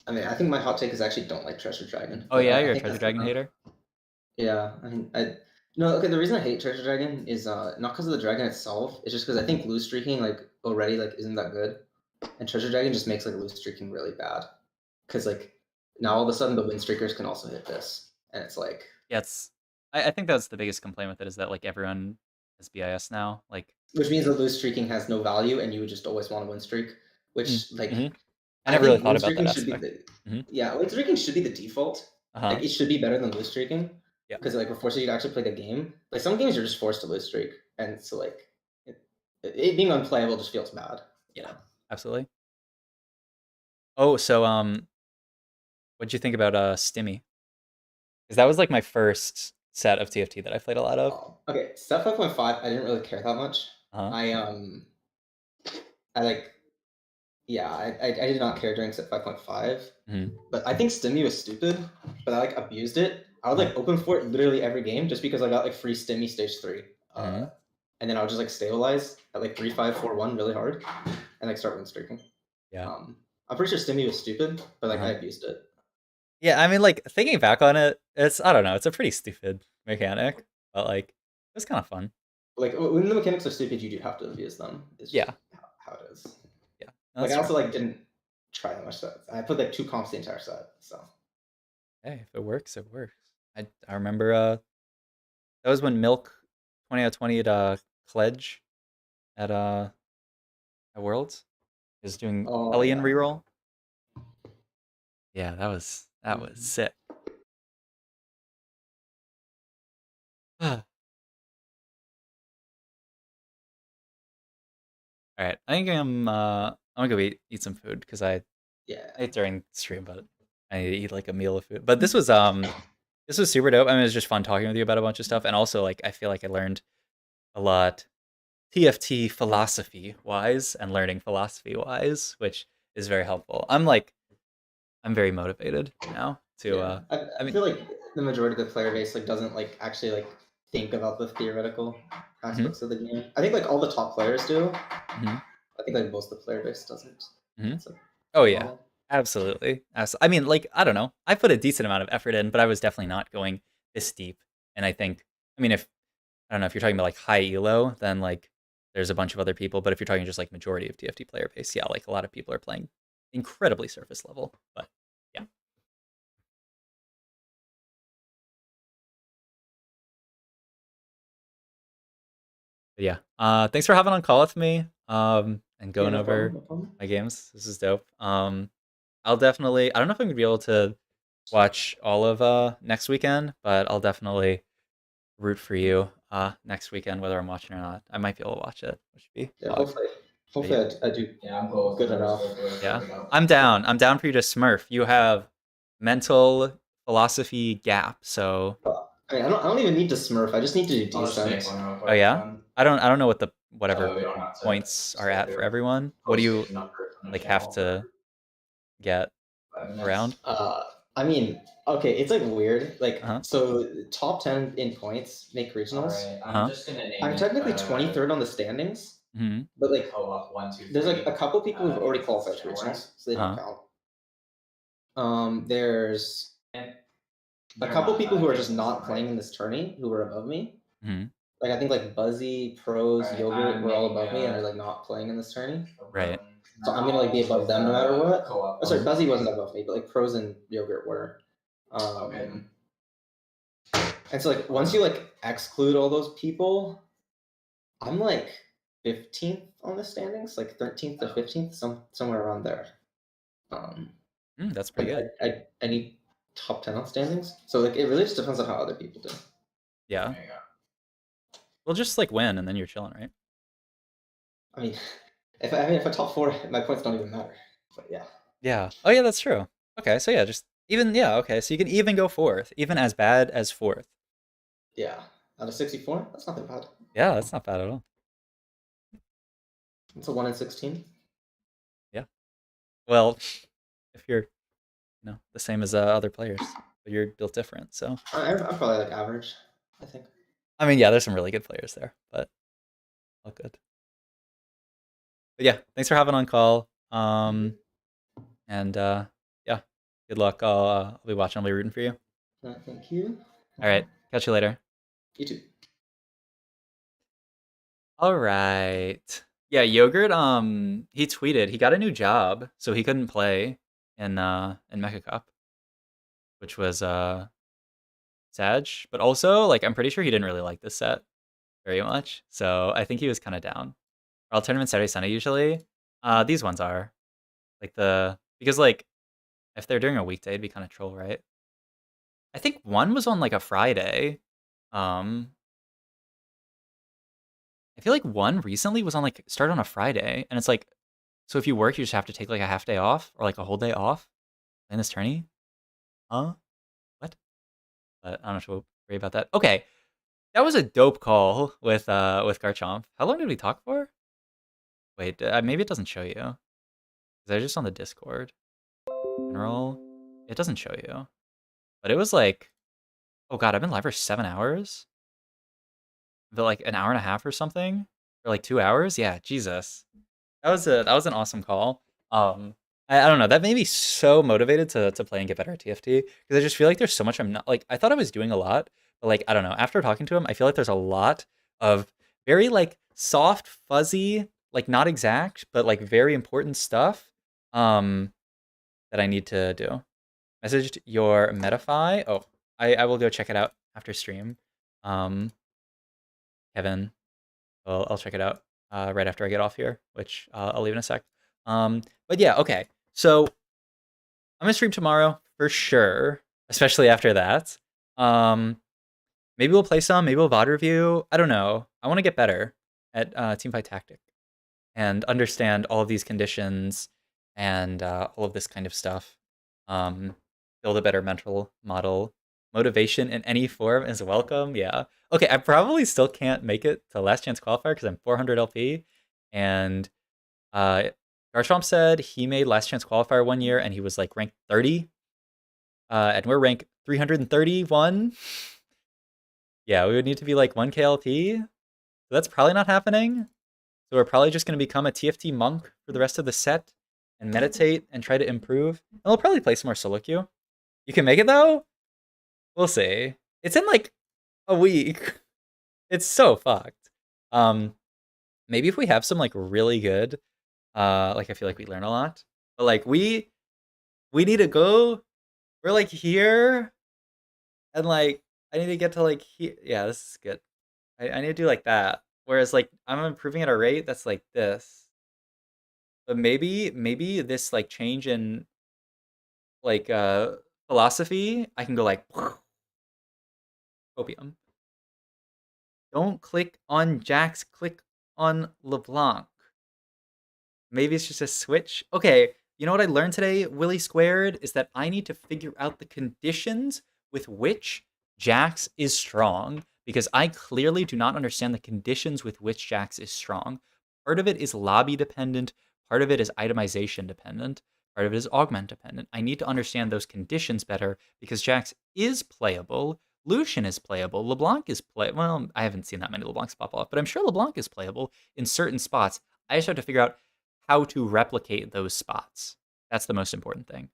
I mean, I think my hot take is I actually don't like Treasure Dragon, Oh but yeah, I you're a think Treasure that's Dragon enough. hater. Yeah, I mean, I no, okay. The reason I hate Treasure Dragon is not because of the dragon itself. It's just because I think loose streaking like already like isn't that good, and Treasure Dragon just makes like loose streaking really bad. Because like now all of a sudden the win streakers can also hit this, and it's like Yeah, I think that's the biggest complaint with it is that like everyone has BIS now. Like, which means that loose streaking has no value, and you would just always want a win streak. mm, Which like mhm. I I never really think thought win about that streaking should be aspect. the Hmm. yeah, win streaking should be the default. Uh-huh. Like it should be better than loose streaking Yeah. because like we're forcing you to actually play the game. Like some games you're just forced to lose streak, and so like it being unplayable just feels bad. You Yeah. know. Absolutely. Oh, so what'd you think about Stimmy? Because that was like my first set of TFT that I played a lot of. Okay, step 5.5, I didn't really care that much. Uh-huh. I I like yeah, I did not care during set 5.5. Hmm. But I think Stimmy was stupid, but I like abused it. I would Uh-huh. like open for it literally every game just because I got like free Stimmy stage 3. Hmm. And then I would just like stabilize at like 3-5-4-1 really hard and like start win streaking. Yeah. I'm pretty sure Stimmy was stupid, but like I Uh-huh. abused it. Yeah, I mean, like thinking back on it, I don't know, it's a pretty stupid mechanic, but like it was kind of fun. Like when the mechanics are stupid, you do have to abuse them. It's just Yeah. how it is. Yeah. Like That's I true. also like didn't try that much set. I put like 2 comps the entire set. So Hey, if it works, it works. I remember that was when Milk 20 out of 20 at Pledge at Worlds is doing oh Hellion yeah. reroll. Yeah, that was Mhm. sick. All right, I think I'm gonna go eat some food because Yeah. I ate during stream, but I need to eat like a meal of food. But this was super dope. I mean, it was just fun talking with you about a bunch of stuff, and also like I feel like I learned a lot TFT philosophy wise and learning philosophy wise, which is very helpful. I'm very motivated now to Yeah, I I mean, feel like the majority of the player base like doesn't like actually like think about the theoretical mhm, aspects of the game. I think like all the top players do. mhm, I think like most of the player base doesn't. mhm. It's a Oh yeah, normal. absolutely. I mean, like I don't know. I put a decent amount of effort in, but I was definitely not going this deep. And I mean, if I don't know if you're talking about like high elo, then like there's a bunch of other people. But if you're talking just like majority of TFT player base, yeah, like a lot of people are playing incredibly surface level. But yeah, but yeah. Thanks for having on call with me. And Yeah, going no problem. over No problem. my games. This is dope. I'll definitely. I don't know if I'm gonna be able to watch all of next weekend, but I'll definitely root for you. next weekend, whether I'm watching or not. I might be able to watch it, which would be Yeah, fun. hopefully yeah. I do Yeah, I'm close. good enough. Yeah, I'm down. I'm down for you to smurf. You have mental philosophy gap, so I mean, I don't even need to smurf. I just need to do I'll just make decent. one real quick. oh yeah. then. I don't know what the whatever We don't have to points are sit at here for everyone. What do you posting up for a like have channel to for get 5 minutes. around? I mean, okay, it's like weird. Like, Uh-huh. so top 10 in points make regionals. Alright, Uh-huh. I'm just gonna name I'm it, technically 23rd on the standings, Mm-hmm. but like, co-op 1, 2, 3. there's like a couple people who've already because qualified it's for short. regionals, so they don't Uh-huh. count. There's a couple people who are just not playing in this tourney who are above me. Mm-hmm. Like I think like Buzzy, Pros, Alright, Yogurt I'm were all making above me and a- are like not playing in this tourney. Right. So I'm gonna like be above them no matter what. Co-op. Oh, sorry, Buzzy wasn't above me, but like Pros and Yogurt were. Okay. And so like once you like exclude all those people, I'm like 15th on the standings, like 13th to 15th, somewhere around there. That's pretty good. I need top 10 on standings, so like it really just depends on how other people do. Yeah. There you go. We'll just like win and then you're chilling, right? I mean, if I top 4, my points don't even matter. But yeah. Yeah. Oh yeah, that's true. Okay, so yeah, just even okay, so you can even go fourth, even as bad as fourth. Yeah. Out of 64, that's not that bad. Yeah, that's not bad at all. It's a 1 in 16. Yeah. Well, if you're the same as other players, but you're built different, so I'm probably like average, I think. I mean, yeah, there's some really good players there, but all good. But yeah, thanks for having on call. And yeah, good luck. I'll be watching. I'll be rooting for you. Thank you. All right, catch you later. You too. All right. Yeah, Yogurt. He tweeted he got a new job, so he couldn't play in Mecha Cup, which was sad. But also, like, I'm pretty sure he didn't really like this set very much, so I think he was kind of down. All tournaments Saturday, Sunday usually. These ones are like because like if they're during a weekday, it'd be kind of troll, right? I think one was on like a Friday. I feel like one recently was on like started on a Friday, and it's like, so if you work, you just have to take like a half day off or like a whole day off in this tourney. Huh? What? But I don't have to worry about that. Okay, that was a dope call with Garchomp. How long did we talk for? Wait, maybe it doesn't show you. Is that just on the Discord? General, it doesn't show you. But it was like, oh god, I've been live for 7 hours. But like an hour and a half or something, or like 2 hours. Yeah, Jesus. That was an awesome call. I don't know. That made me so motivated to play and get better at TFT because I just feel like there's so much I'm not like. I thought I was doing a lot, but like I don't know. After talking to him, I feel like there's a lot of very like soft, fuzzy, like not exact, but like very important stuff that I need to do. Messaged your Metafy. Oh, I will go check it out after stream. Kevin, I'll check it out right after I get off here, which I'll leave in a sec. But yeah, okay. So I'm gonna stream tomorrow for sure, especially after that. Maybe we'll play some. Maybe we'll VOD review. I don't know. I want to get better at Teamfight Tactic and understand all of these conditions and all of this kind of stuff. Build a better mental model. Motivation in any form is welcome. Yeah. Okay, I probably still can't make it to Last Chance Qualifier because I'm 400 LP. And Garchomp said he made Last Chance Qualifier one year and he was like ranked 30. And we're ranked 331. Yeah, we would need to be like 1K LP. So that's probably not happening. So we're probably just going to become a TFT monk for the rest of the set and meditate and try to improve. And we'll probably play some more solo queue. You can make it though? We'll see. It's in like a week. It's so fucked. Maybe if we have some like really good, like I feel like we learn a lot. But like we need to go. We're like here, and like I need to get to like here. Yeah, this is good. I need to do like that. Whereas like I'm improving at a rate that's like this. But maybe this like change in like philosophy, I can go like opium. Don't click on Jax, click on LeBlanc. Maybe it's just a switch. Okay, you know what I learned today, Willy Squared, is that I need to figure out the conditions with which Jax is strong, because I clearly do not understand the conditions with which Jax is strong. Part of it is lobby dependent, part of it is itemization dependent, part of it is augment dependent. I need to understand those conditions better, because Jax is playable, Lucian is playable, LeBlanc is well, I haven't seen that many LeBlancs pop off, but I'm sure LeBlanc is playable in certain spots. I just have to figure out how to replicate those spots. That's the most important thing.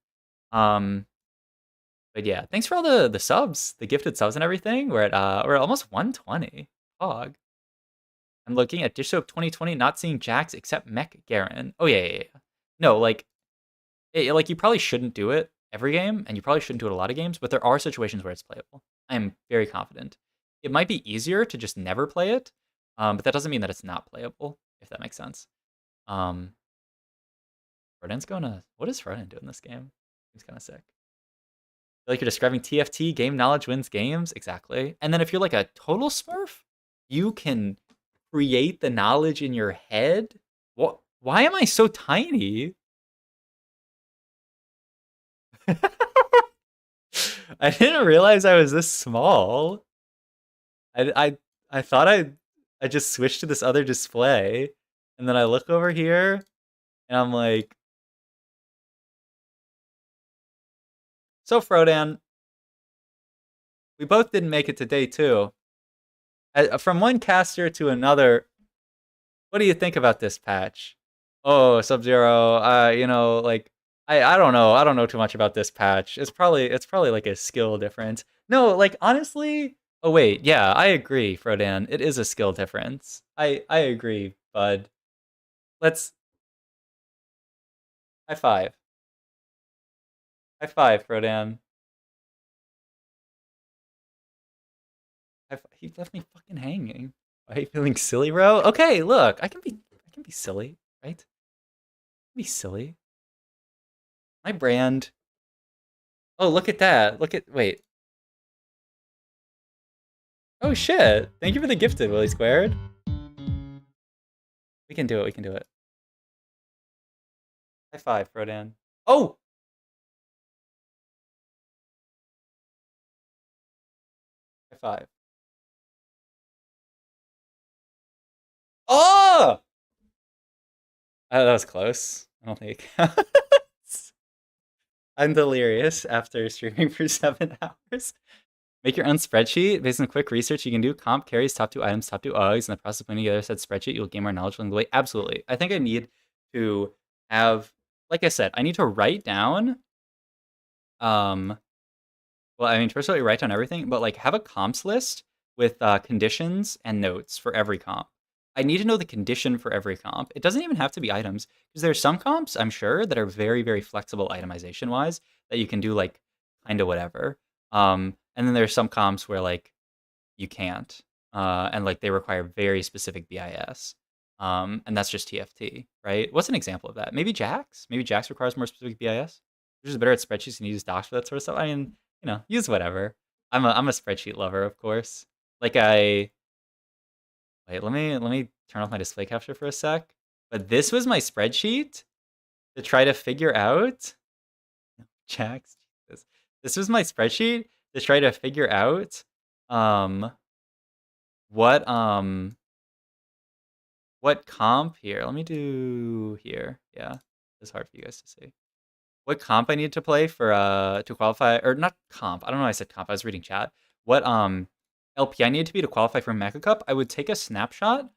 But yeah, thanks for all the subs, the gifted subs and everything. We're at almost 120. Hog. I'm looking at Dish Soap 2020, not seeing Jax except Mech Garen. Oh yeah. No, like you probably shouldn't do it every game, and you probably shouldn't do it a lot of games, but there are situations where it's playable. I am very confident. It might be easier to just never play it, but that doesn't mean that it's not playable, if that makes sense. Froden's gonna. What does Froden do in this game? He's kind of sick. I feel like you're describing TFT. Game knowledge wins games. Exactly. And then if you're like a total smurf, you can create the knowledge in your head. What? Why am I so tiny? I didn't realize I was this small. I thought I just switched to this other display, and then I look over here, and I'm like, so Frodan, we both didn't make it to day 2. From one caster to another, what do you think about this patch? Oh, Sub-Zero, you know, like I don't know. I don't know too much about this patch. It's probably like a skill difference. No, like honestly, oh wait, yeah, I agree, Frodan. It is a skill difference. I agree, bud. Let's high five. High five, Frodan. He left me fucking hanging. Why are you feeling silly, bro? Okay, look, I can be silly, right? Be silly. My brand. Oh, look at that. Wait. Oh shit. Thank you for the gifted, Willy Squared. We can do it. High five, Frodan. Oh! High five. Oh! That was close. I don't think it counts. I'm delirious after streaming for 7 hours. Make your own spreadsheet based on quick research you can do. Comp carries, top 2 items, top 2 UGs, and the process of putting together said spreadsheet, you'll gain more knowledge along the way. Absolutely. I think I need to have, like I said, I need to write down, well, I mean, first of all, you write down everything, but like have a comps list with conditions and notes for every comp. I need to know the condition for every comp. It doesn't even have to be items, because there's some comps, I'm sure, that are very, very flexible itemization-wise, that you can do like kind of whatever. And then there's some comps where like you can't, and like they require very specific BIS, and that's just TFT, right? What's an example of that? Maybe Jax. Maybe Jax requires more specific BIS. You're just better at spreadsheets and you use docs for that sort of stuff. I mean, you know, use whatever. I'm a spreadsheet lover, of course. Like wait, let me turn off my display capture for a sec. But this was my spreadsheet to try to figure out Jax. Jesus. This was my spreadsheet to try to figure out what comp here. Let me do here. Yeah. It's hard for you guys to see. What comp I need to play for to qualify, or not comp. I don't know why I said comp. I was reading chat. What LP I need to be to qualify for Mecha Cup. I would take a snapshot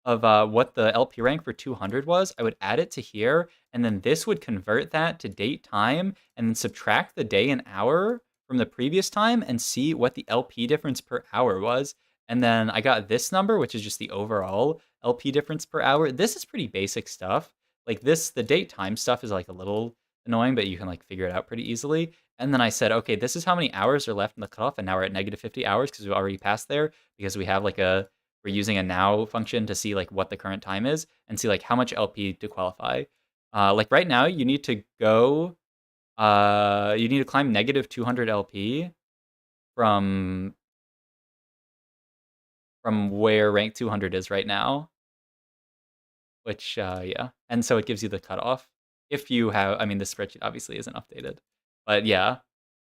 of what the LP rank for 200 was. I would add it to here, and then this would convert that to date, time, and then subtract the day and hour from the previous time and see what the LP difference per hour was. And then I got this number, which is just the overall LP difference per hour. This is pretty basic stuff. Like this, the date time stuff is like a little annoying, but you can like figure it out pretty easily. And then I said, okay, this is how many hours are left in the cutoff, and now we're at negative 50 hours because we've already passed there, because we have like we're using a now function to see like what the current time is and see like how much LP to qualify. Like right now, you need to go, you need to climb negative 200 LP from from where rank 200 is right now. Which, yeah. And so it gives you the cutoff. If you have, I mean, the spreadsheet obviously isn't updated. But yeah,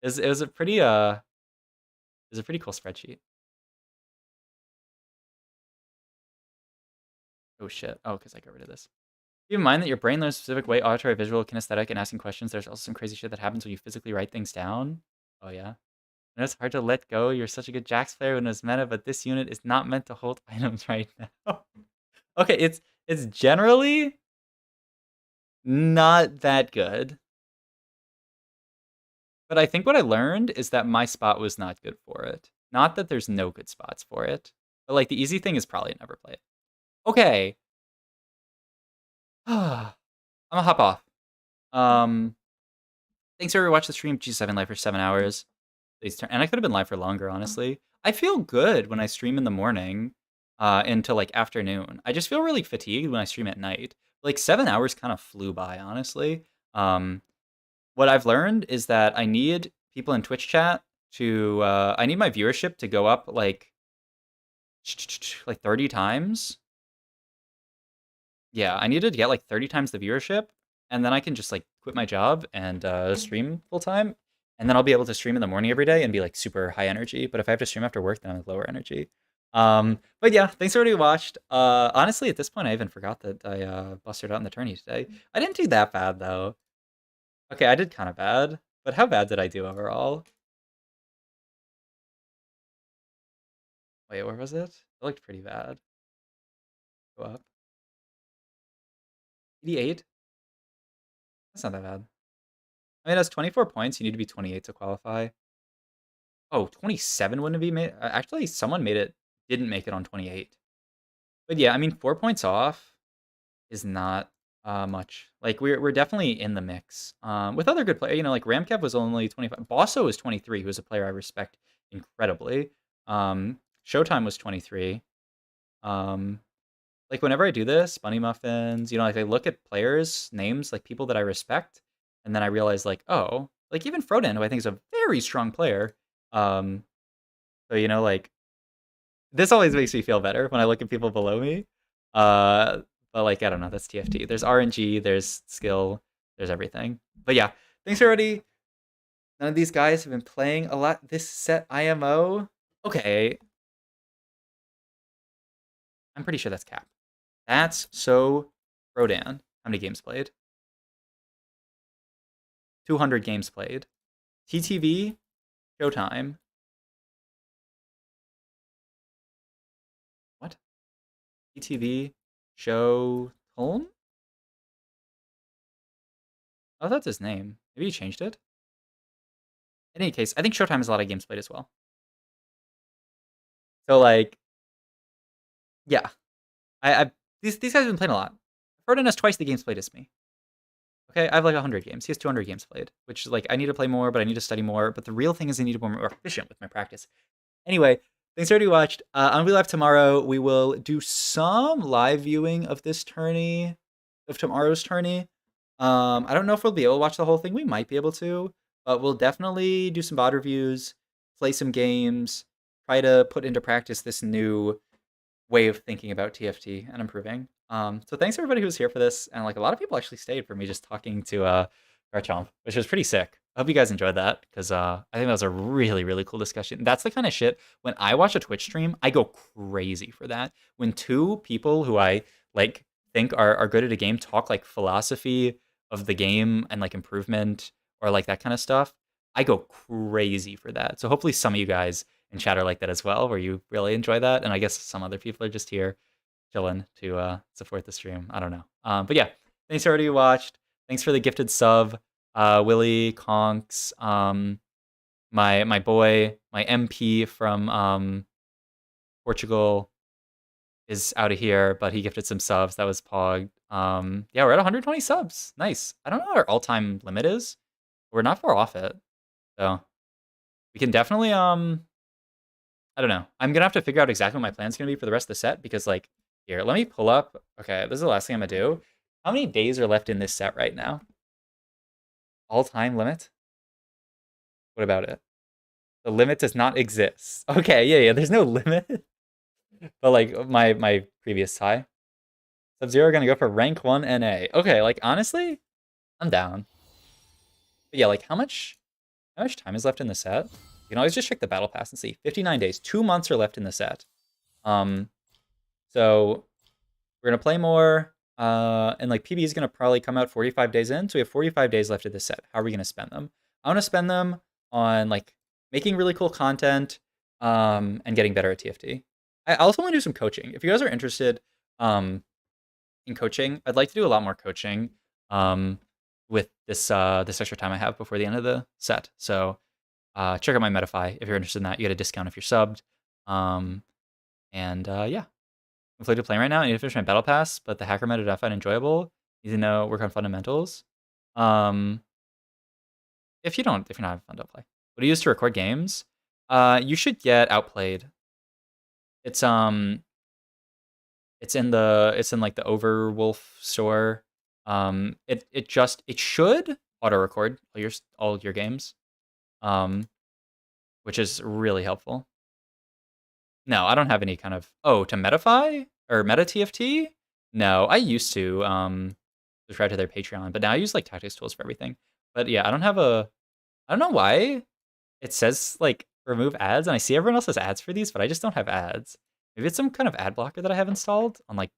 it was a pretty, it was a pretty cool spreadsheet. Oh shit. Oh, because I got rid of this. Keep in mind that your brain learns a specific way, auditory, visual, kinesthetic, and asking questions. There's also some crazy shit that happens when you physically write things down. Oh yeah. And it's hard to let go. You're such a good Jax player when it's meta, but this unit is not meant to hold items right now. Okay, it's generally not that good. But I think what I learned is that my spot was not good for it. Not that there's no good spots for it. But like the easy thing is probably never play it. Okay. I'm gonna hop off. Thanks for watching the stream. G7 live for 7 hours. And I could have been live for longer, honestly. I feel good when I stream in the morning into like afternoon. I just feel really fatigued when I stream at night. Like 7 hours kind of flew by, honestly. What I've learned is that I need people in Twitch chat to I need my viewership to go up like 30 times. Yeah, I need to get like 30 times the viewership, and then I can just like quit my job and stream full time, and then I'll be able to stream in the morning every day and be like super high energy. But if I have to stream after work, then I'm lower energy. But yeah, thanks for everybody who watched. Honestly, at this point, I even forgot that I busted out in the tourney today. I didn't do that bad though. Okay, I did kind of bad, but how bad did I do overall? Wait, where was it? It looked pretty bad. Go up. 88? That's not that bad. I mean, it has 24 points. You need to be 28 to qualify. Oh, 27 wouldn't be made. Actually, someone didn't make it on 28. But yeah, I mean, 4 points off is not much. Like, we're definitely in the mix. With other good players, you know, like Ramkev was only 25. Bosso was 23, who's a player I respect incredibly. Showtime was 23. Like whenever I do this, Bunny Muffins, you know, like I look at players' names, like people that I respect, and then I realize like, oh, like even Frodan, who I think is a very strong player. So you know, like this always makes me feel better when I look at people below me. But like I don't know, that's TFT. There's RNG, there's skill, there's everything. But yeah, thanks everybody. None of these guys have been playing a lot this set IMO. Okay. I'm pretty sure that's cap. That's so Rodan. How many games played? 200 games played. TTV, Showtime. What? TTV, Show Tolm? Oh, that's his name. Maybe he changed it. In any case, I think Showtime has a lot of games played as well. So like, yeah, these guys have been playing a lot. Frodan has twice the games played as me. Okay, I have like 100 games. He has 200 games played, which like I need to play more, but I need to study more. But the real thing is I need to be more efficient with my practice. Anyway, thanks for everybody who watched. I'm gonna be live tomorrow. We will do some live viewing of this tourney, of tomorrow's tourney. I don't know if we'll be able to watch the whole thing. We might be able to, but we'll definitely do some VOD reviews, play some games, try to put into practice this new way of thinking about TFT and improving. So thanks everybody who's here for this, and like a lot of people actually stayed for me just talking to Garchomp, which was pretty sick. I hope you guys enjoyed that because I think that was a really, really cool discussion. That's the kind of shit when I watch a Twitch stream, I go crazy for that. When two people who I like think are good at a game talk like philosophy of the game and like improvement or like that kind of stuff, I go crazy for that. So hopefully some of you guys in chat are like that as well, where you really enjoy that. And I guess some other people are just here chilling to support the stream. I don't know. But yeah, thanks for everybody who watched. Thanks for the gifted sub. Willie, Conks, my boy, my MP from Portugal is out of here, but he gifted some subs. That was Pog. Yeah, we're at 120 subs. Nice. I don't know what our all-time limit is. We're not far off it. So we can definitely I don't know. I'm gonna have to figure out exactly what my plan's gonna be for the rest of the set because like here, let me pull up. Okay, this is the last thing I'm gonna do. How many days are left in this set right now? All-time limit? What about it? The limit does not exist. Okay, yeah, there's no limit. But like my previous tie. Sub-Zero gonna go for rank 1 NA. Okay, like honestly, I'm down. But yeah, like how much time is left in the set? You can always just check the battle pass and see. 59 days. 2 months are left in the set. So we're gonna play more. And like PB is gonna probably come out 45 days in, so we have 45 days left of this set. How are we gonna spend them? I want to spend them on like making really cool content, and getting better at TFT. I also want to do some coaching. If you guys are interested, in coaching, I'd like to do a lot more coaching, with this extra time I have before the end of the set. So check out my Metafy if you're interested in that. You get a discount if you're subbed. Yeah. I'm fully to play right now. I need to finish my battle pass, but the hacker meta I find enjoyable. Need to know work on fundamentals. Um, if you're not having fun, don't play. What do you use to record games? You should get Outplayed. It's in like the Overwolf store. It should auto record all your games. Which is really helpful. No, I don't have any kind of to Metafy or Meta TFT. No, I used to subscribe to their Patreon, but now I use like tactics tools for everything. But yeah, I don't know why it says like remove ads, and I see everyone else has ads for these, but I just don't have ads. Maybe it's some kind of ad blocker that I have installed on like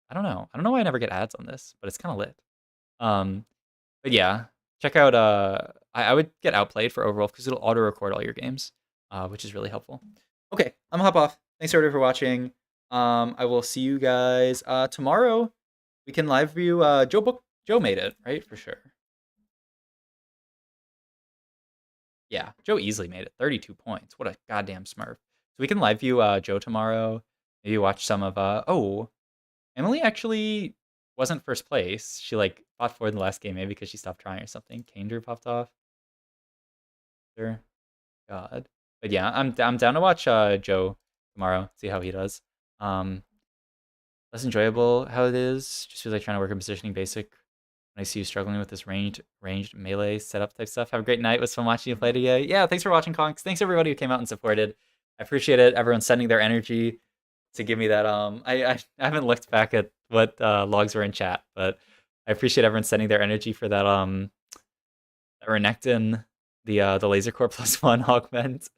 I don't know. I don't know why I never get ads on this, but it's kind of lit. Um, but yeah, check out. I would get Outplayed for Overwolf because it'll auto record all your games, which is really helpful. Okay, I'm gonna hop off. Thanks everybody for watching. I will see you guys tomorrow. We can live view. Joe made it right for sure. Yeah, Joe easily made it. 32 points. What a goddamn smurf. So we can live view Joe tomorrow. Maybe watch some of Emily actually wasn't first place. She like fought forward in the last game, maybe because she stopped trying or something. Kander popped off. Sure. God. But yeah, I'm down to watch Joe tomorrow. See how he does. Less enjoyable how it is. Just feels like trying to work in positioning basic. When I see you struggling with this ranged melee setup type stuff. Have a great night. It was fun watching you play today. Yeah, thanks for watching, Conks. Thanks everybody who came out and supported. I appreciate it. Everyone sending their energy to give me that. I haven't looked back at what logs were in chat, but I appreciate everyone sending their energy for that that Renekton, the laser core +1 augment.